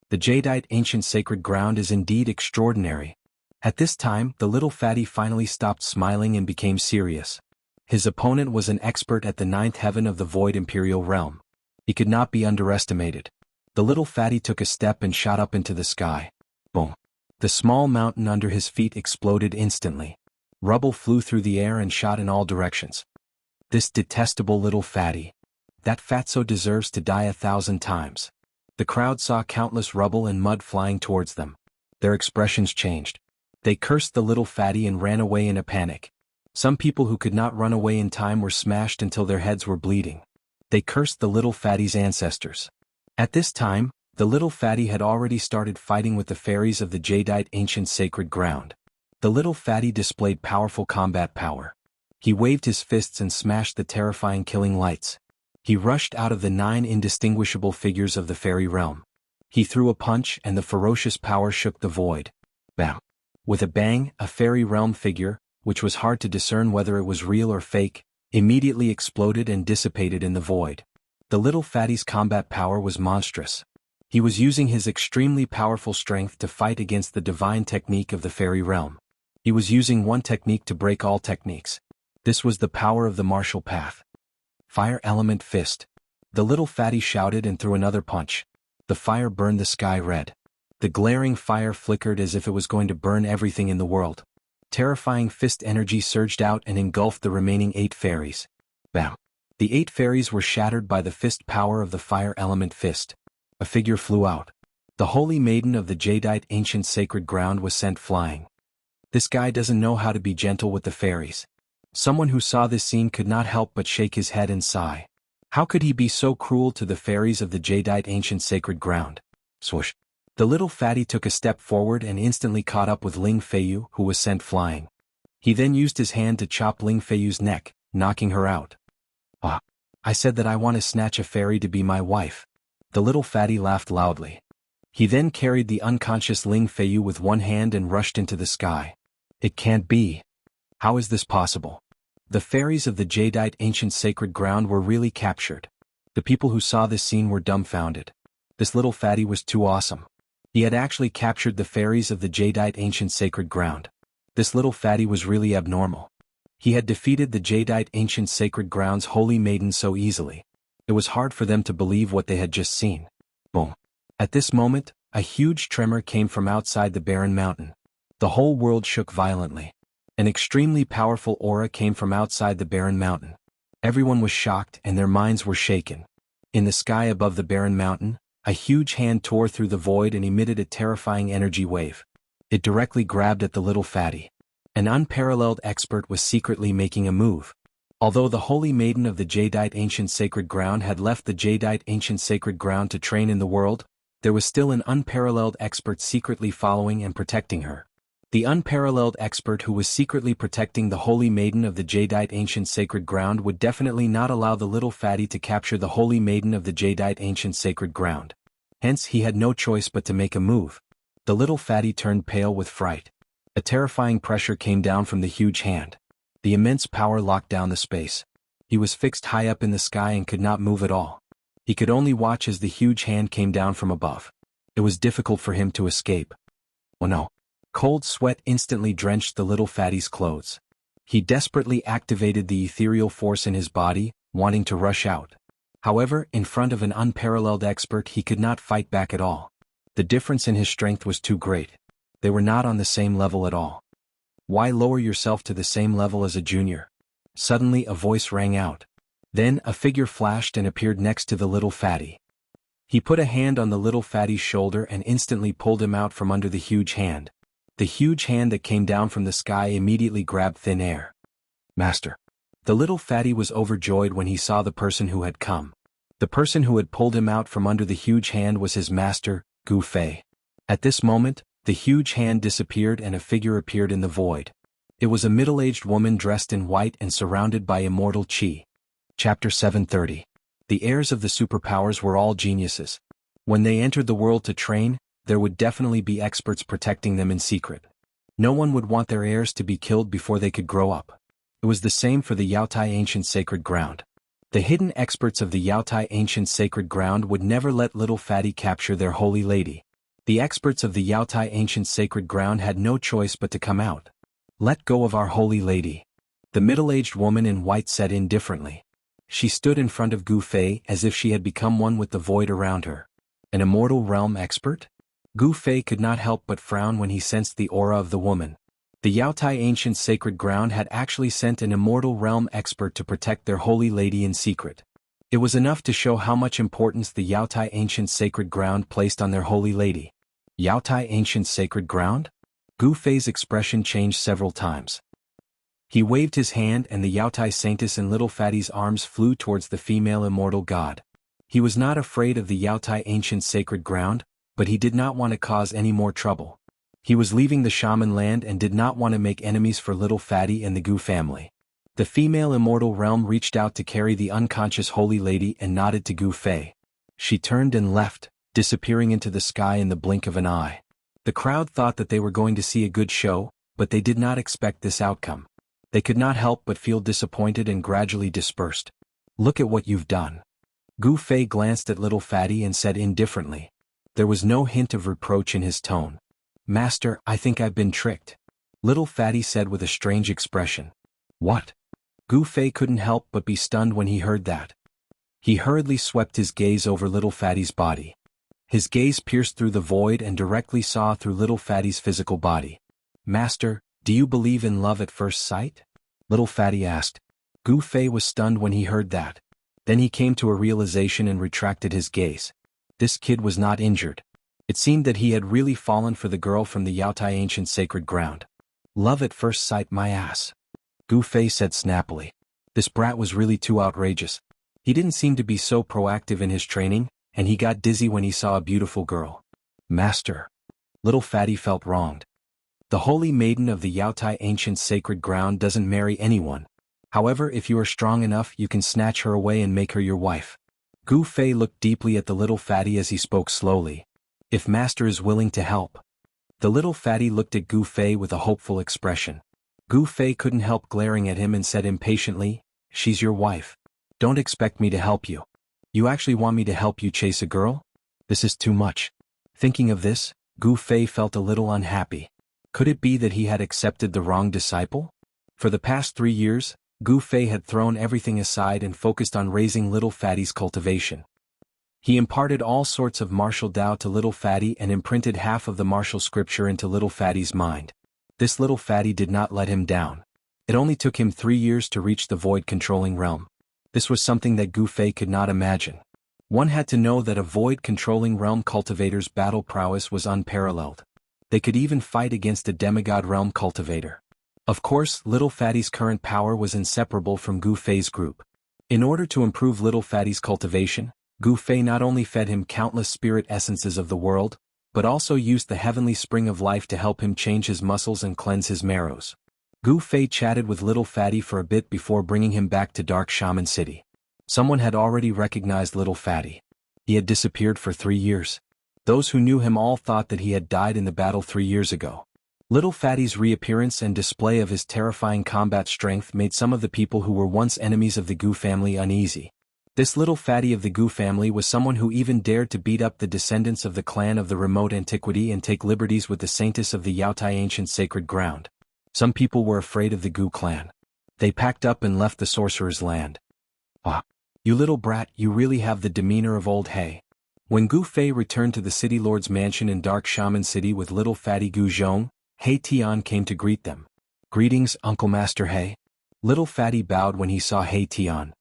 The jadeite ancient sacred ground is indeed extraordinary. At this time, the little fatty finally stopped smiling and became serious. His opponent was an expert at the 9th heaven of the void imperial realm. He could not be underestimated. The little fatty took a step and shot up into the sky. Boom! The small mountain under his feet exploded instantly. Rubble flew through the air and shot in all directions. This detestable little fatty. That fatso deserves to die 1,000 times. The crowd saw countless rubble and mud flying towards them. Their expressions changed. They cursed the little fatty and ran away in a panic. Some people who could not run away in time were smashed until their heads were bleeding. They cursed the little fatty's ancestors. At this time, the little fatty had already started fighting with the fairies of the jadeite ancient sacred ground. The little fatty displayed powerful combat power. He waved his fists and smashed the terrifying killing lights. He rushed out of the 9 indistinguishable figures of the fairy realm. He threw a punch and the ferocious power shook the void. Bam! With a bang, a fairy realm figure, which was hard to discern whether it was real or fake, immediately exploded and dissipated in the void. The little fatty's combat power was monstrous. He was using his extremely powerful strength to fight against the divine technique of the fairy realm. He was using one technique to break all techniques. This was the power of the martial path. Fire element fist. The little fatty shouted and threw another punch. The fire burned the sky red. The glaring fire flickered as if it was going to burn everything in the world. Terrifying fist energy surged out and engulfed the remaining 8 fairies. Bam! The 8 fairies were shattered by the fist power of the fire element fist. A figure flew out. The holy maiden of the jadeite ancient sacred ground was sent flying. This guy doesn't know how to be gentle with the fairies. Someone who saw this scene could not help but shake his head and sigh. How could he be so cruel to the fairies of the jadeite ancient sacred ground? Swoosh! The little fatty took a step forward and instantly caught up with Ling Feiyu, who was sent flying. He then used his hand to chop Ling Feiyu's neck, knocking her out. Ah! I said that I want to snatch a fairy to be my wife. The little fatty laughed loudly. He then carried the unconscious Ling Feiyu with one hand and rushed into the sky. It can't be. How is this possible? The fairies of the jadeite ancient sacred ground were really captured. The people who saw this scene were dumbfounded. This little fatty was too awesome. He had actually captured the fairies of the jadeite ancient sacred ground. This little fatty was really abnormal. He had defeated the jadeite ancient sacred ground's holy maiden so easily. It was hard for them to believe what they had just seen. Boom. At this moment, a huge tremor came from outside the barren mountain. The whole world shook violently. An extremely powerful aura came from outside the barren mountain. Everyone was shocked and their minds were shaken. In the sky above the barren mountain, a huge hand tore through the void and emitted a terrifying energy wave. It directly grabbed at the little fatty. An unparalleled expert was secretly making a move. Although the holy maiden of the jadeite ancient sacred ground had left the jadeite ancient sacred ground to train in the world, there was still an unparalleled expert secretly following and protecting her. The unparalleled expert who was secretly protecting the holy maiden of the jadeite ancient sacred ground would definitely not allow the little fatty to capture the holy maiden of the jadeite ancient sacred ground. Hence he had no choice but to make a move. The little fatty turned pale with fright. A terrifying pressure came down from the huge hand. The immense power locked down the space. He was fixed high up in the sky and could not move at all. He could only watch as the huge hand came down from above. It was difficult for him to escape. Oh no. Cold sweat instantly drenched the little fatty's clothes. He desperately activated the ethereal force in his body, wanting to rush out. However, in front of an unparalleled expert he could not fight back at all. The difference in his strength was too great. They were not on the same level at all. Why lower yourself to the same level as a junior? Suddenly a voice rang out. Then a figure flashed and appeared next to the little fatty. He put a hand on the little fatty's shoulder and instantly pulled him out from under the huge hand. The huge hand that came down from the sky immediately grabbed thin air. Master. The little fatty was overjoyed when he saw the person who had come. The person who had pulled him out from under the huge hand was his master, Gu Fei. At this moment, the huge hand disappeared and a figure appeared in the void. It was a middle-aged woman dressed in white and surrounded by immortal qi. Chapter 730. The heirs of the superpowers were all geniuses. When they entered the world to train, there would definitely be experts protecting them in secret. No one would want their heirs to be killed before they could grow up. It was the same for the Yaotai ancient sacred ground. The hidden experts of the Yaotai ancient sacred ground would never let little fatty capture their holy lady. The experts of the Yaotai ancient sacred ground had no choice but to come out. Let go of our holy lady. The middle-aged woman in white said indifferently. She stood in front of Gu Fei as if she had become one with the void around her. An immortal realm expert? Gu Fei could not help but frown when he sensed the aura of the woman. The Yaotai ancient sacred ground had actually sent an immortal realm expert to protect their holy lady in secret. It was enough to show how much importance the Yaotai ancient sacred ground placed on their holy lady. Yaotai ancient sacred ground? Gu Fei's expression changed several times. He waved his hand and the Yaotai saintess in little fatty's arms flew towards the female immortal god. He was not afraid of the Yaotai ancient sacred ground, but he did not want to cause any more trouble. He was leaving the shaman land and did not want to make enemies for little fatty and the Gu family. The female immortal realm reached out to carry the unconscious holy lady and nodded to Gu Fei. She turned and left, disappearing into the sky in the blink of an eye. The crowd thought that they were going to see a good show, but they did not expect this outcome. They could not help but feel disappointed and gradually dispersed. Look at what you've done. Gu Fei glanced at little Fatty and said indifferently. There was no hint of reproach in his tone. Master, I think I've been tricked. Little Fatty said with a strange expression. What? Gu Fei couldn't help but be stunned when he heard that. He hurriedly swept his gaze over little Fatty's body. His gaze pierced through the void and directly saw through little Fatty's physical body. Master, do you believe in love at first sight? Little Fatty asked. Gu Fei was stunned when he heard that. Then he came to a realization and retracted his gaze. This kid was not injured. It seemed that he had really fallen for the girl from the Yaotai ancient sacred ground. Love at first sight, my ass. Gu Fei said snappily. This brat was really too outrageous. He didn't seem to be so proactive in his training, and he got dizzy when he saw a beautiful girl. Master. Little Fatty felt wronged. The holy maiden of the Yaotai ancient sacred ground doesn't marry anyone. However, if you are strong enough, you can snatch her away and make her your wife. Gu Fei looked deeply at the little Fatty as he spoke slowly. If Master is willing to help. The little Fatty looked at Gu Fei with a hopeful expression. Gu Fei couldn't help glaring at him and said impatiently, She's your wife. Don't expect me to help you. You actually want me to help you chase a girl? This is too much. Thinking of this, Gu Fei felt a little unhappy. Could it be that he had accepted the wrong disciple? For the past 3 years, Gu Fei had thrown everything aside and focused on raising little Fatty's cultivation. He imparted all sorts of martial Tao to little Fatty and imprinted half of the martial scripture into little Fatty's mind. This little Fatty did not let him down. It only took him 3 years to reach the void-controlling realm. This was something that Gu Fei could not imagine. One had to know that a void-controlling realm cultivator's battle prowess was unparalleled. They could even fight against a demigod realm cultivator. Of course, little Fatty's current power was inseparable from Gu Fei's group. In order to improve little Fatty's cultivation, Gu Fei not only fed him countless spirit essences of the world, but also used the heavenly spring of life to help him change his muscles and cleanse his marrows. Gu Fei chatted with little Fatty for a bit before bringing him back to Dark Shaman City. Someone had already recognized little Fatty. He had disappeared for 3 years. Those who knew him all thought that he had died in the battle 3 years ago. Little Fatty's reappearance and display of his terrifying combat strength made some of the people who were once enemies of the Gu family uneasy. This little Fatty of the Gu family was someone who even dared to beat up the descendants of the clan of the remote antiquity and take liberties with the saintess of the Yaotai ancient sacred ground. Some people were afraid of the Gu clan. They packed up and left the sorcerer's land. Ah, you little brat, you really have the demeanor of old He. When Gu Fei returned to the city lord's mansion in Dark Shaman City with little Fatty Gu Zhong, He Tian came to greet them. Greetings, Uncle Master He. Little Fatty bowed when he saw He Tian.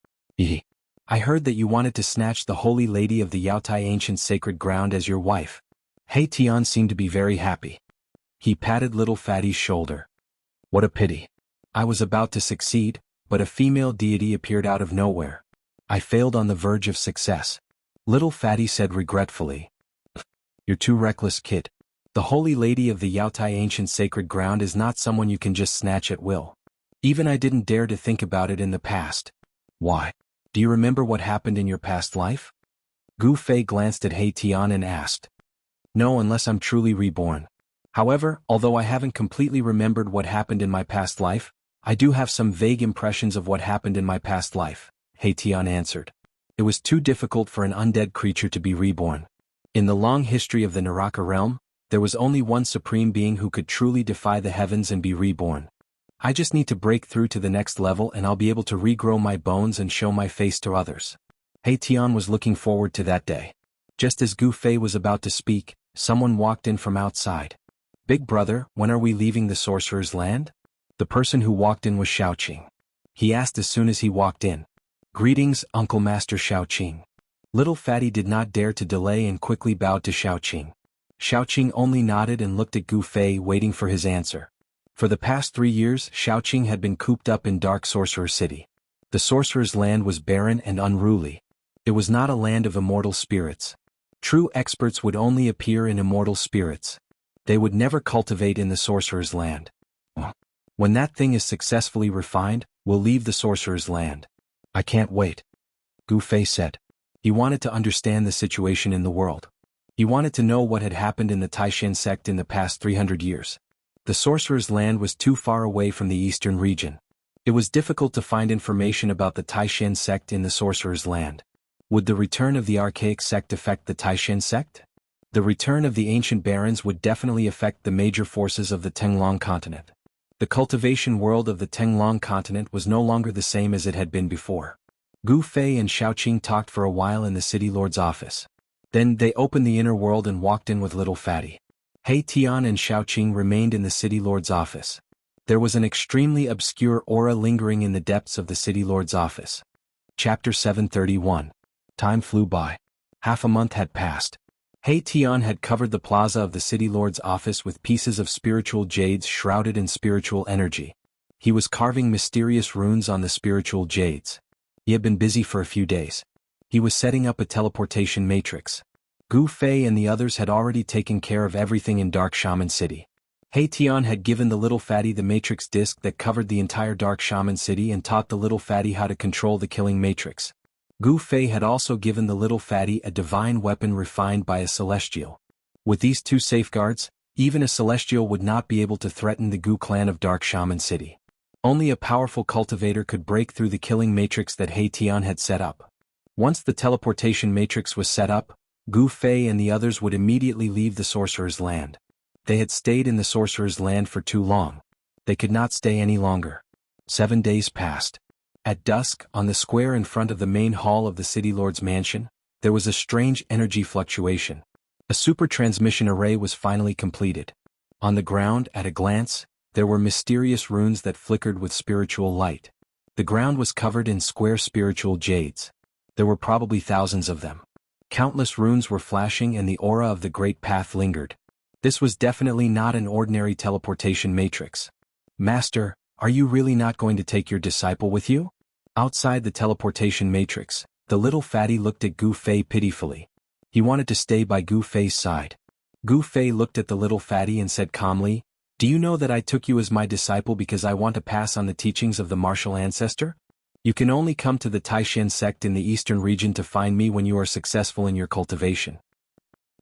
I heard that you wanted to snatch the holy lady of the Yaotai ancient sacred ground as your wife. He Tian seemed to be very happy. He patted little Fatty's shoulder. What a pity. I was about to succeed, but a female deity appeared out of nowhere. I failed on the verge of success. Little Fatty said regretfully. You're too reckless, kid. The holy lady of the Yaotai ancient sacred ground is not someone you can just snatch at will. Even I didn't dare to think about it in the past. Why? Do you remember what happened in your past life? Gu Fei glanced at He Tian and asked. No, unless I'm truly reborn. However, although I haven't completely remembered what happened in my past life, I do have some vague impressions of what happened in my past life, He Tian answered. It was too difficult for an undead creature to be reborn. In the long history of the Naraka realm, there was only one supreme being who could truly defy the heavens and be reborn. I just need to break through to the next level and I'll be able to regrow my bones and show my face to others. He Tian was looking forward to that day. Just as Gu Fei was about to speak, someone walked in from outside. Big brother, when are we leaving the sorcerer's land? The person who walked in was Xiaoqing. He asked as soon as he walked in. Greetings, Uncle Master Xiaoqing. Little Fatty did not dare to delay and quickly bowed to Xiaoqing. Xiaoqing only nodded and looked at Gu Fei waiting for his answer. For the past 3 years, Xiaoqing had been cooped up in Dark Sorcerer City. The sorcerer's land was barren and unruly. It was not a land of immortal spirits. True experts would only appear in immortal spirits. They would never cultivate in the sorcerer's land. When that thing is successfully refined, we'll leave the sorcerer's land. I can't wait. Gu Fei said. He wanted to understand the situation in the world. He wanted to know what had happened in the Taishan sect in the past 300 years. The sorcerer's land was too far away from the eastern region. It was difficult to find information about the Taishan sect in the sorcerer's land. Would the return of the archaic sect affect the Taishan sect? The return of the ancient barons would definitely affect the major forces of the Tenglong continent. The cultivation world of the Tenglong continent was no longer the same as it had been before. Gu Fei and Xiaoqing talked for a while in the city lord's office. Then they opened the inner world and walked in with little Fatty. He Tian and Xiaoqing remained in the city lord's office. There was an extremely obscure aura lingering in the depths of the city lord's office. Chapter 731. Time flew by. Half a month had passed. He Tian had covered the plaza of the city lord's office with pieces of spiritual jades shrouded in spiritual energy. He was carving mysterious runes on the spiritual jades. He had been busy for a few days. He was setting up a teleportation matrix. Gu Fei and the others had already taken care of everything in Dark Shaman City. He Tian had given the little fatty the matrix disc that covered the entire Dark Shaman City and taught the little fatty how to control the killing matrix. Gu Fei had also given the little fatty a divine weapon refined by a celestial. With these two safeguards, even a celestial would not be able to threaten the Gu clan of Dark Shaman City. Only a powerful cultivator could break through the killing matrix that He Tian had set up. Once the teleportation matrix was set up, Gu Fei and the others would immediately leave the sorcerer's land. They had stayed in the sorcerer's land for too long. They could not stay any longer. 7 days passed. At dusk, on the square in front of the main hall of the city lord's mansion, there was a strange energy fluctuation. A super transmission array was finally completed. On the ground, at a glance, there were mysterious runes that flickered with spiritual light. The ground was covered in square spiritual jades. There were probably thousands of them. Countless runes were flashing and the aura of the great path lingered. This was definitely not an ordinary teleportation matrix. Master, are you really not going to take your disciple with you? Outside the teleportation matrix, the little fatty looked at Gu Fei pitifully. He wanted to stay by Gu Fei's side. Gu Fei looked at the little fatty and said calmly, "Do you know that I took you as my disciple because I want to pass on the teachings of the martial ancestor? You can only come to the Taishan sect in the eastern region to find me when you are successful in your cultivation."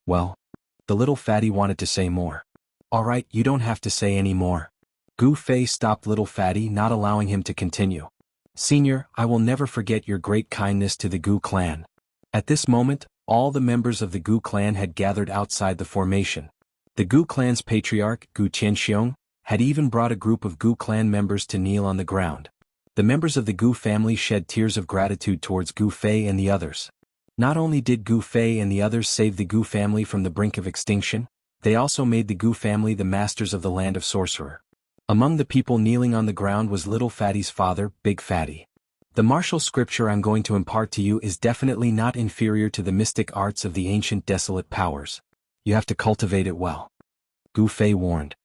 Well, the little fatty wanted to say more. "All right, you don't have to say any more." Gu Fei stopped little fatty, not allowing him to continue. "Senior, I will never forget your great kindness to the Gu clan." At this moment, all the members of the Gu clan had gathered outside the formation. The Gu clan's patriarch, Gu Tianxiong, had even brought a group of Gu clan members to kneel on the ground. The members of the Gu family shed tears of gratitude towards Gu Fei and the others. Not only did Gu Fei and the others save the Gu family from the brink of extinction, they also made the Gu family the masters of the land of Sorcerer. Among the people kneeling on the ground was Little Fatty's father, Big Fatty. "The martial scripture I'm going to impart to you is definitely not inferior to the mystic arts of the ancient desolate powers. You have to cultivate it well," Gu Fei warned.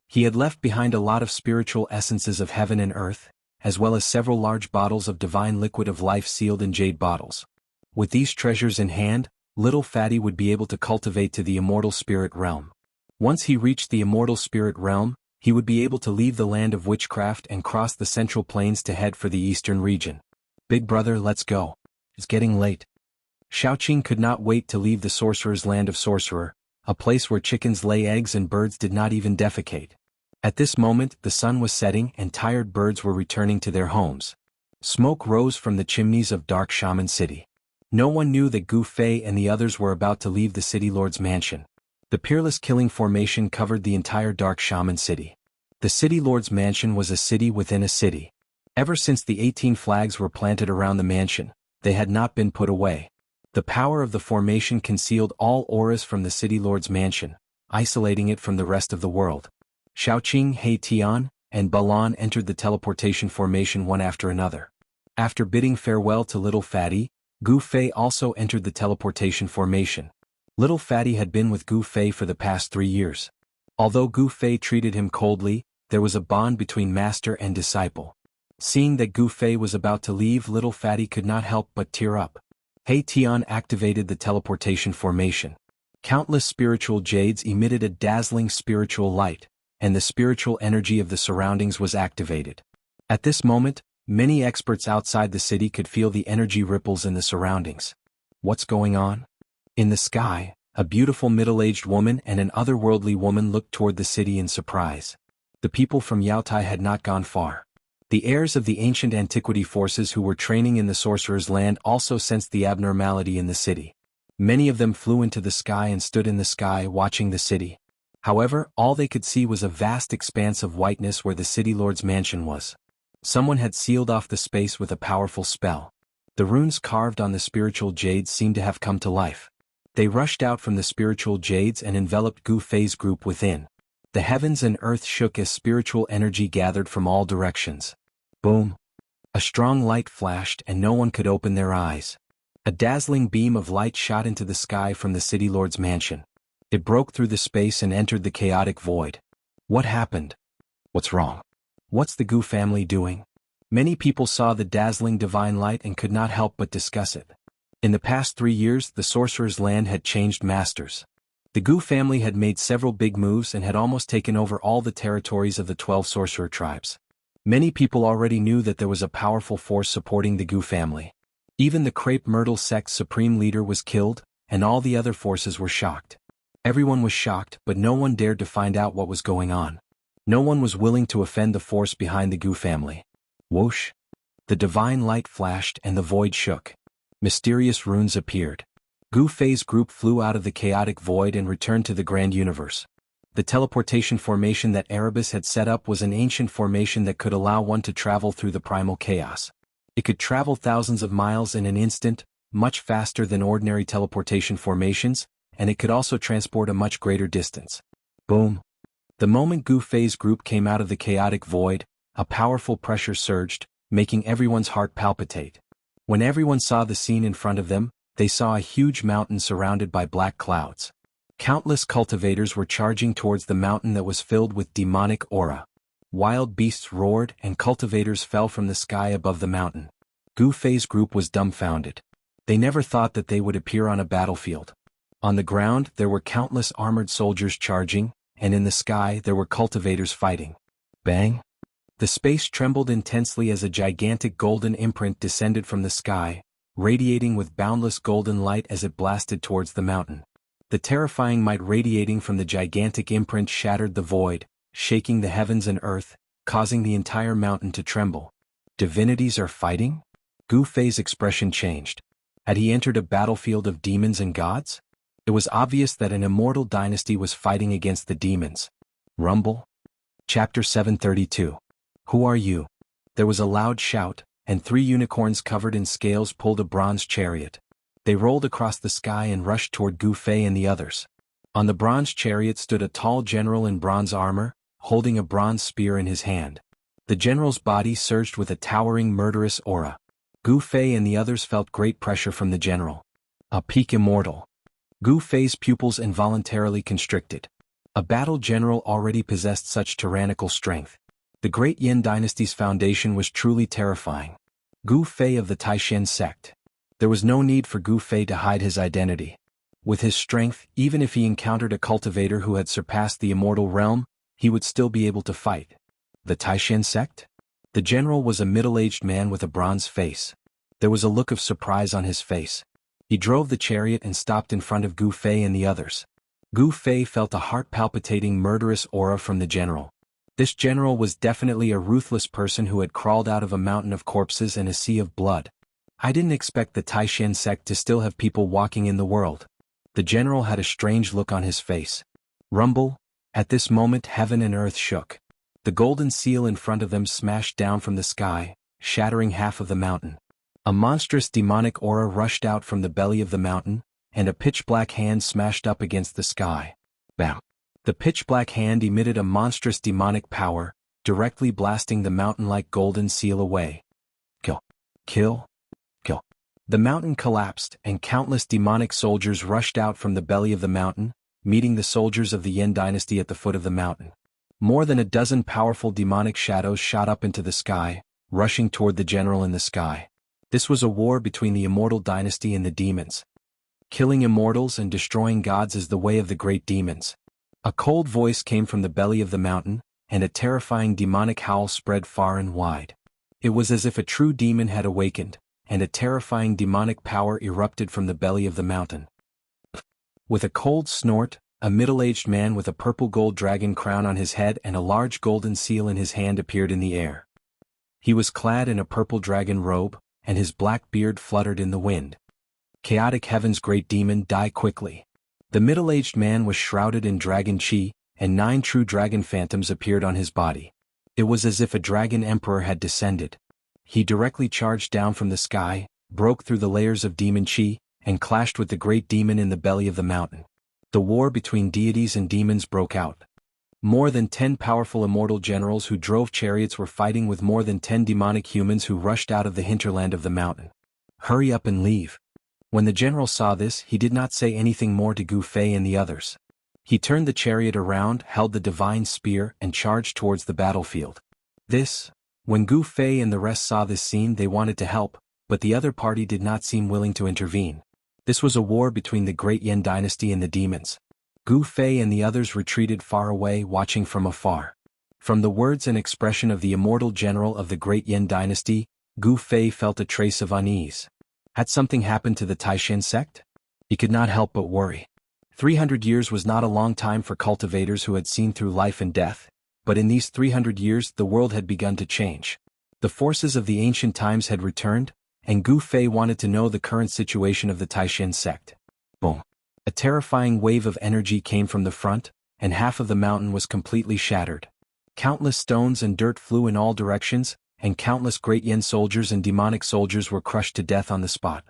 He had left behind a lot of spiritual essences of heaven and earth, as well as several large bottles of divine liquid of life sealed in jade bottles. With these treasures in hand, Little Fatty would be able to cultivate to the immortal spirit realm. Once he reached the immortal spirit realm, he would be able to leave the land of witchcraft and cross the central plains to head for the eastern region. "Big brother, let's go. It's getting late." Xiaoqing could not wait to leave the sorcerer's land of Sorcerer, a place where chickens lay eggs and birds did not even defecate. At this moment, the sun was setting and tired birds were returning to their homes. Smoke rose from the chimneys of Dark Shaman City. No one knew that Gu Fei and the others were about to leave the city lord's mansion. The peerless killing formation covered the entire Dark Shaman City. The city lord's mansion was a city within a city. Ever since the 18 flags were planted around the mansion, they had not been put away. The power of the formation concealed all auras from the city lord's mansion, isolating it from the rest of the world. Xiaoqing, He Tian, and Balan entered the teleportation formation one after another. After bidding farewell to Little Fatty, Gu Fei also entered the teleportation formation. Little Fatty had been with Gu Fei for the past 3 years. Although Gu Fei treated him coldly, there was a bond between master and disciple. Seeing that Gu Fei was about to leave, Little Fatty could not help but tear up. He Tian activated the teleportation formation. Countless spiritual jades emitted a dazzling spiritual light, and the spiritual energy of the surroundings was activated. At this moment, many experts outside the city could feel the energy ripples in the surroundings. What's going on? In the sky, a beautiful middle-aged woman and an otherworldly woman looked toward the city in surprise. The people from Yaotai had not gone far. The heirs of the ancient antiquity forces who were training in the sorcerer's land also sensed the abnormality in the city. Many of them flew into the sky and stood in the sky watching the city. However, all they could see was a vast expanse of whiteness where the city lord's mansion was. Someone had sealed off the space with a powerful spell. The runes carved on the spiritual jades seemed to have come to life. They rushed out from the spiritual jades and enveloped Gu Fei's group within. The heavens and earth shook as spiritual energy gathered from all directions. Boom! A strong light flashed and no one could open their eyes. A dazzling beam of light shot into the sky from the city lord's mansion. It broke through the space and entered the chaotic void. What happened? What's wrong? What's the Gu family doing? Many people saw the dazzling divine light and could not help but discuss it. In the past 3 years, the sorcerer's land had changed masters. The Gu family had made several big moves and had almost taken over all the territories of the 12 sorcerer tribes. Many people already knew that there was a powerful force supporting the Gu family. Even the Crepe Myrtle sect's supreme leader was killed, and all the other forces were shocked. Everyone was shocked, but no one dared to find out what was going on. No one was willing to offend the force behind the Gu family. Whoosh! The divine light flashed and the void shook. Mysterious runes appeared. Gu Fei's group flew out of the chaotic void and returned to the grand universe. The teleportation formation that Erebus had set up was an ancient formation that could allow one to travel through the primal chaos. It could travel thousands of miles in an instant, much faster than ordinary teleportation formations, and it could also transport a much greater distance. Boom! The moment Gu Fei's group came out of the chaotic void, a powerful pressure surged, making everyone's heart palpitate. When everyone saw the scene in front of them, they saw a huge mountain surrounded by black clouds. Countless cultivators were charging towards the mountain that was filled with demonic aura. Wild beasts roared and cultivators fell from the sky above the mountain. Gu Fei's group was dumbfounded. They never thought that they would appear on a battlefield. On the ground there were countless armored soldiers charging, and in the sky there were cultivators fighting. Bang! The space trembled intensely as a gigantic golden imprint descended from the sky, radiating with boundless golden light as it blasted towards the mountain. The terrifying might radiating from the gigantic imprint shattered the void, shaking the heavens and earth, causing the entire mountain to tremble. Divinities are fighting? Gu Fei's expression changed. Had he entered a battlefield of demons and gods? It was obvious that an immortal dynasty was fighting against the demons. Rumble? Chapter 732. Who are you? There was a loud shout, and 3 unicorns covered in scales pulled a bronze chariot. They rolled across the sky and rushed toward Gu Fei and the others. On the bronze chariot stood a tall general in bronze armor, holding a bronze spear in his hand. The general's body surged with a towering murderous aura. Gu Fei and the others felt great pressure from the general. A peak immortal. Gu Fei's pupils involuntarily constricted. A battle general already possessed such tyrannical strength. The great Yin dynasty's foundation was truly terrifying. Gu Fei of the Taishan sect. There was no need for Gu Fei to hide his identity. With his strength, even if he encountered a cultivator who had surpassed the immortal realm, he would still be able to fight. The Taishan sect? The general was a middle-aged man with a bronze face. There was a look of surprise on his face. He drove the chariot and stopped in front of Gu Fei and the others. Gu Fei felt a heart-palpitating murderous aura from the general. This general was definitely a ruthless person who had crawled out of a mountain of corpses and a sea of blood. I didn't expect the Taishan sect to still have people walking in the world. The general had a strange look on his face. Rumble? At this moment heaven and earth shook. The golden seal in front of them smashed down from the sky, shattering half of the mountain. A monstrous demonic aura rushed out from the belly of the mountain, and a pitch-black hand smashed up against the sky. Bam! The pitch-black hand emitted a monstrous demonic power, directly blasting the mountain-like golden seal away. Kill! Kill! Kill! The mountain collapsed, and countless demonic soldiers rushed out from the belly of the mountain, meeting the soldiers of the Yin dynasty at the foot of the mountain. More than a dozen powerful demonic shadows shot up into the sky, rushing toward the general in the sky. This was a war between the immortal dynasty and the demons. Killing immortals and destroying gods is the way of the great demons. A cold voice came from the belly of the mountain, and a terrifying demonic howl spread far and wide. It was as if a true demon had awakened, and a terrifying demonic power erupted from the belly of the mountain. With a cold snort, a middle-aged man with a purple gold dragon crown on his head and a large golden seal in his hand appeared in the air. He was clad in a purple dragon robe, and his black beard fluttered in the wind. Chaotic Heaven's great demon, die quickly. The middle-aged man was shrouded in dragon chi, and 9 true dragon phantoms appeared on his body. It was as if a dragon emperor had descended. He directly charged down from the sky, broke through the layers of demon chi, and clashed with the great demon in the belly of the mountain. The war between deities and demons broke out. More than 10 powerful immortal generals who drove chariots were fighting with more than 10 demonic humans who rushed out of the hinterland of the mountain. Hurry up and leave. When the general saw this, he did not say anything more to Gu Fei and the others. He turned the chariot around, held the divine spear, and charged towards the battlefield. When Gu Fei and the rest saw this scene, they wanted to help, but the other party did not seem willing to intervene. This was a war between the Great Yan dynasty and the demons. Gu Fei and the others retreated far away, watching from afar. From the words and expression of the immortal general of the Great Yan dynasty, Gu Fei felt a trace of unease. Had something happened to the Taishan sect? He could not help but worry. 300 years was not a long time for cultivators who had seen through life and death, but in these 300 years the world had begun to change. The forces of the ancient times had returned, and Gu Fei wanted to know the current situation of the Taishan sect. Boom! A terrifying wave of energy came from the front, and half of the mountain was completely shattered. Countless stones and dirt flew in all directions, and countless Great Yan soldiers and demonic soldiers were crushed to death on the spot.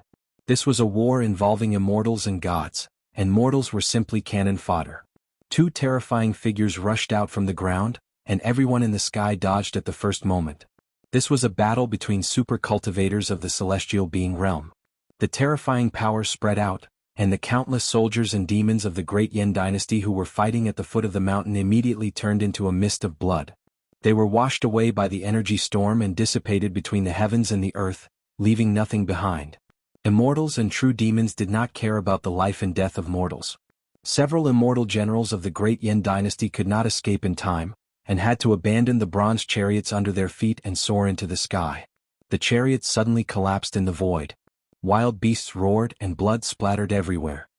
This was a war involving immortals and gods, and mortals were simply cannon fodder. 2 terrifying figures rushed out from the ground, and everyone in the sky dodged at the first moment. This was a battle between super cultivators of the celestial being realm. The terrifying power spread out, and the countless soldiers and demons of the Great Yan dynasty who were fighting at the foot of the mountain immediately turned into a mist of blood. They were washed away by the energy storm and dissipated between the heavens and the earth, leaving nothing behind. Immortals and true demons did not care about the life and death of mortals. Several immortal generals of the Great Yan dynasty could not escape in time, and had to abandon the bronze chariots under their feet and soar into the sky. The chariots suddenly collapsed in the void. Wild beasts roared and blood splattered everywhere.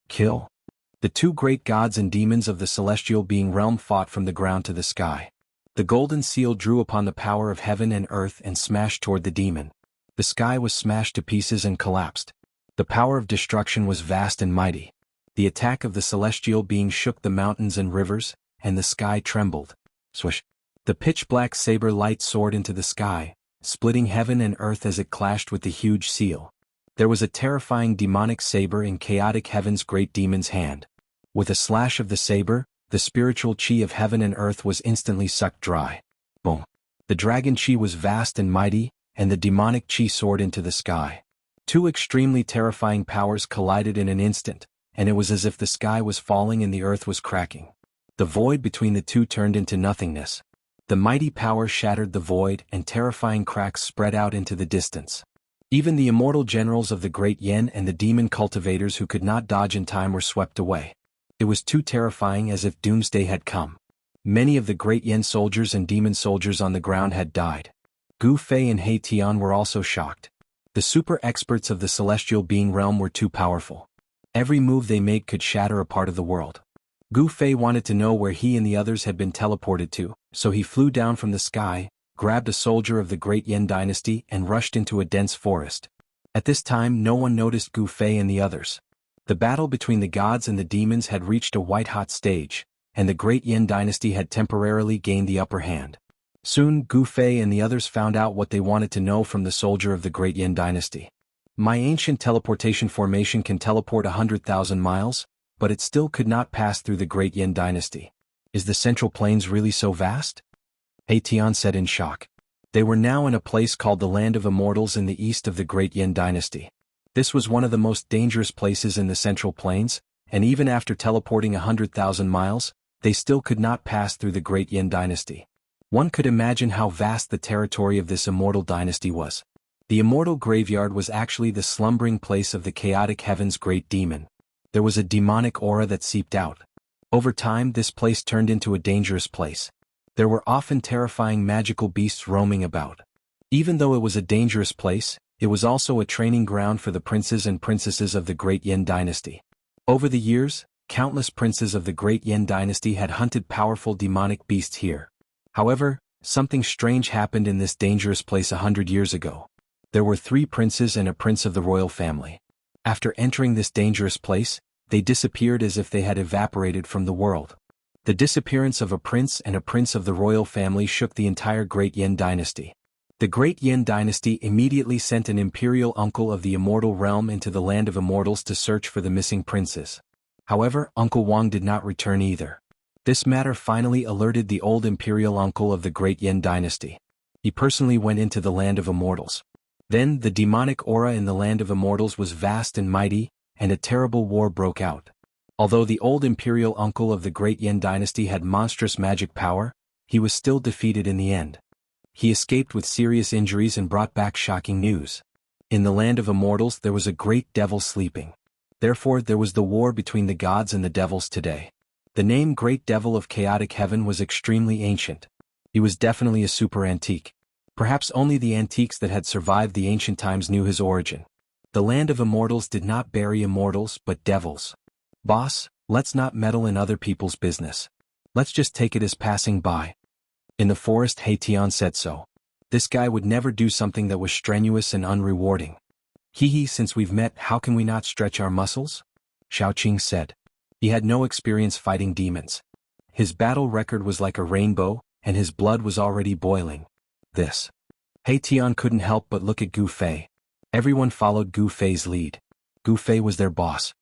Kill. The 2 great gods and demons of the celestial being realm fought from the ground to the sky. The golden seal drew upon the power of heaven and earth and smashed toward the demon. The sky was smashed to pieces and collapsed. The power of destruction was vast and mighty. The attack of the celestial being shook the mountains and rivers, and the sky trembled. Swish! The pitch-black saber light soared into the sky, splitting heaven and earth as it clashed with the huge seal. There was a terrifying demonic saber in chaotic heaven's great demon's hand. With a slash of the saber, the spiritual chi of heaven and earth was instantly sucked dry. Boom! The dragon chi was vast and mighty, and the demonic chi soared into the sky. 2 extremely terrifying powers collided in an instant, and it was as if the sky was falling and the earth was cracking. The void between the 2 turned into nothingness. The mighty power shattered the void, and terrifying cracks spread out into the distance. Even the immortal generals of the Great Yan and the demon cultivators who could not dodge in time were swept away. It was too terrifying, as if doomsday had come. Many of the Great Yan soldiers and demon soldiers on the ground had died. Gu Fei and He Tian were also shocked. The super experts of the celestial being realm were too powerful. Every move they made could shatter a part of the world. Gu Fei wanted to know where he and the others had been teleported to, so he flew down from the sky, grabbed a soldier of the Great Yan dynasty and rushed into a dense forest. At this time no one noticed Gu Fei and the others. The battle between the gods and the demons had reached a white-hot stage, and the Great Yan dynasty had temporarily gained the upper hand. Soon Gu Fei and the others found out what they wanted to know from the soldier of the Great Yan dynasty. My ancient teleportation formation can teleport 100,000 miles, but it still could not pass through the Great Yan dynasty. Is the Central Plains really so vast? He Tian said in shock. They were now in a place called the Land of Immortals in the east of the Great Yan dynasty. This was one of the most dangerous places in the Central Plains, and even after teleporting 100,000 miles, they still could not pass through the Great Yan dynasty. One could imagine how vast the territory of this immortal dynasty was. The immortal graveyard was actually the slumbering place of the chaotic heaven's great demon. There was a demonic aura that seeped out. Over time this place turned into a dangerous place. There were often terrifying magical beasts roaming about. Even though it was a dangerous place, it was also a training ground for the princes and princesses of the Great Yan dynasty. Over the years, countless princes of the Great Yan dynasty had hunted powerful demonic beasts here. However, Something strange happened in this dangerous place 100 years ago. There were 3 princes and a prince of the royal family. After entering this dangerous place, they disappeared as if they had evaporated from the world. The disappearance of a prince and a prince of the royal family shook the entire Great Yin dynasty. The Great Yin dynasty immediately sent an imperial uncle of the immortal realm into the land of immortals to search for the missing princes. However, Uncle Wang did not return either. This matter finally alerted the old imperial uncle of the Great Yin dynasty. He personally went into the land of immortals. Then, the demonic aura in the land of immortals was vast and mighty, and a terrible war broke out. Although the old imperial uncle of the Great Yin dynasty had monstrous magic power, he was still defeated in the end. He escaped with serious injuries and brought back shocking news. In the land of immortals there was a great devil sleeping. Therefore there was the war between the gods and the devils today. The name Great Devil of Chaotic Heaven was extremely ancient. He was definitely a super antique. Perhaps only the antiques that had survived the ancient times knew his origin. The land of immortals did not bury immortals but devils. Boss, let's not meddle in other people's business. Let's just take it as passing by. In the forest Tian said so. This guy would never do something that was strenuous and unrewarding. Since we've met, how can we not stretch our muscles? Xiaoqing said. He had no experience fighting demons. His battle record was like a rainbow, and his blood was already boiling. Tian couldn't help but look at Gu Fei. Everyone followed Gu Fei's lead. Gu Fei was their boss.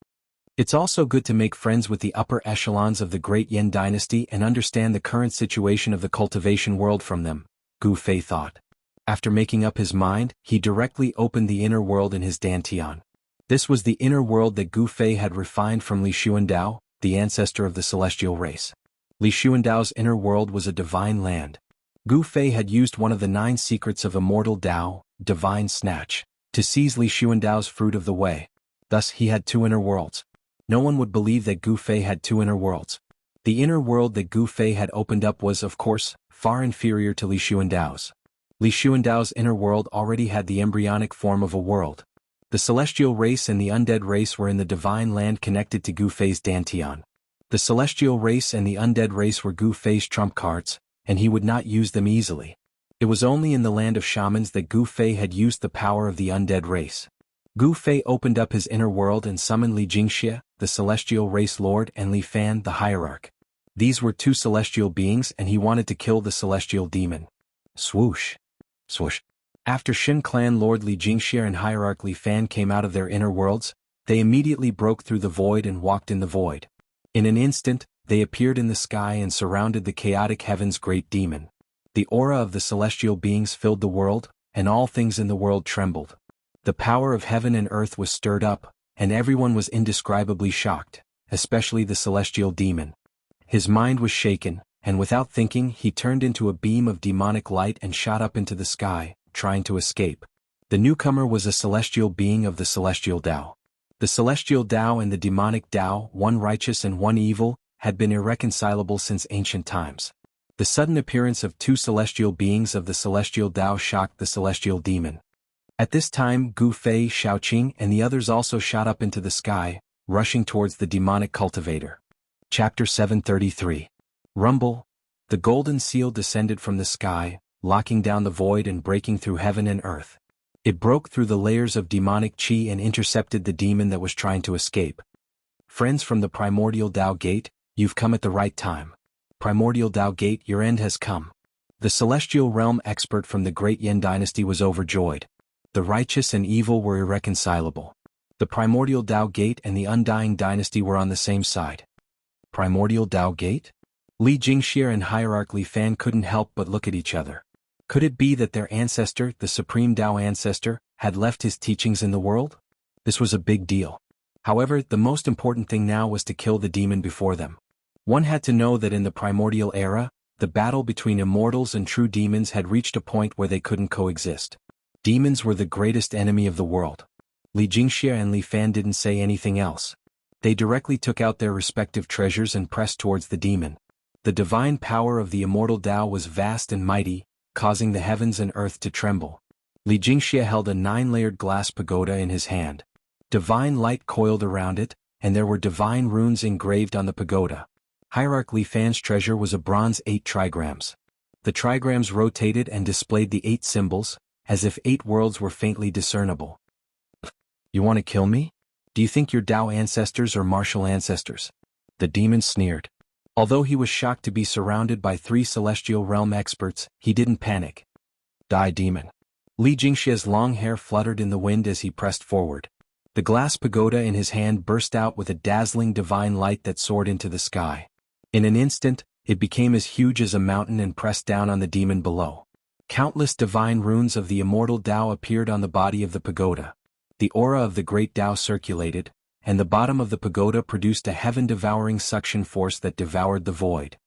It's also good to make friends with the upper echelons of the Great Yin dynasty and understand the current situation of the cultivation world from them, Gu Fei thought. After making up his mind, he directly opened the inner world in his dantian. This was the inner world that Gu Fei had refined from Li Xuandao, the ancestor of the celestial race. Li Xuandao's inner world was a divine land. Gu Fei had used one of the 9 secrets of Immortal Dao, Divine Snatch, to seize Li Xuandao's fruit of the way. Thus he had 2 inner worlds. No one would believe that Gu Fei had 2 inner worlds. The inner world that Gu Fei had opened up was, of course, far inferior to Li Xuandao's. Li Xuandao's inner world already had the embryonic form of a world. The celestial race and the undead race were in the divine land connected to Gu Fei's dantian. The celestial race and the undead race were Gu Fei's trump cards, and he would not use them easily. It was only in the land of shamans that Gu Fei had used the power of the undead race. Gu Fei opened up his inner world and summoned Li Jingxie, the celestial race lord, and Li Fan, the hierarch. These were 2 celestial beings and he wanted to kill the celestial demon. Swoosh. Swoosh. After Shin clan lord Li Jingxie and hierarch Li Fan came out of their inner worlds, they immediately broke through the void and walked in the void. In an instant, they appeared in the sky and surrounded the chaotic heaven's great demon. The aura of the celestial beings filled the world, and all things in the world trembled. The power of heaven and earth was stirred up, and everyone was indescribably shocked, especially the celestial demon. His mind was shaken, and without thinking he turned into a beam of demonic light and shot up into the sky, trying to escape. The newcomer was a celestial being of the celestial Dao. The celestial Dao and the demonic Dao, one righteous and one evil, had been irreconcilable since ancient times. The sudden appearance of 2 celestial beings of the celestial Dao shocked the celestial demon. At this time Gu Fei, Xiaoqing and the others also shot up into the sky, rushing towards the demonic cultivator. Chapter 733. Rumble. The golden seal descended from the sky, locking down the void and breaking through heaven and earth. It broke through the layers of demonic qi and intercepted the demon that was trying to escape. Friends from the Primordial Dao Gate, you've come at the right time. Primordial Dao Gate, your end has come. The celestial realm expert from the Great Yin dynasty was overjoyed. The righteous and evil were irreconcilable. The Primordial Dao Gate and the Undying Dynasty were on the same side. Primordial Dao Gate? Li Jingxie and hierarch Li Fan couldn't help but look at each other. Could it be that their ancestor, the Supreme Dao ancestor, had left his teachings in the world? This was a big deal. However, the most important thing now was to kill the demon before them. One had to know that in the primordial era, the battle between immortals and true demons had reached a point where they couldn't coexist. Demons were the greatest enemy of the world. Li Jingxie and Li Fan didn't say anything else. They directly took out their respective treasures and pressed towards the demon. The divine power of the immortal Dao was vast and mighty, causing the heavens and earth to tremble. Li Jingxie held a 9-layered glass pagoda in his hand. Divine light coiled around it, and there were divine runes engraved on the pagoda. Hierarch Li Fan's treasure was a bronze 8 trigrams. The trigrams rotated and displayed the 8 symbols, as if 8 worlds were faintly discernible. You want to kill me? Do you think you're Dao ancestors or martial ancestors? The demon sneered. Although he was shocked to be surrounded by 3 celestial realm experts, he didn't panic. Die, demon. Li Jingxia's long hair fluttered in the wind as he pressed forward. The glass pagoda in his hand burst out with a dazzling divine light that soared into the sky. In an instant, it became as huge as a mountain and pressed down on the demon below. Countless divine runes of the immortal Tao appeared on the body of the pagoda. The aura of the great Tao circulated, and the bottom of the pagoda produced a heaven-devouring suction force that devoured the void.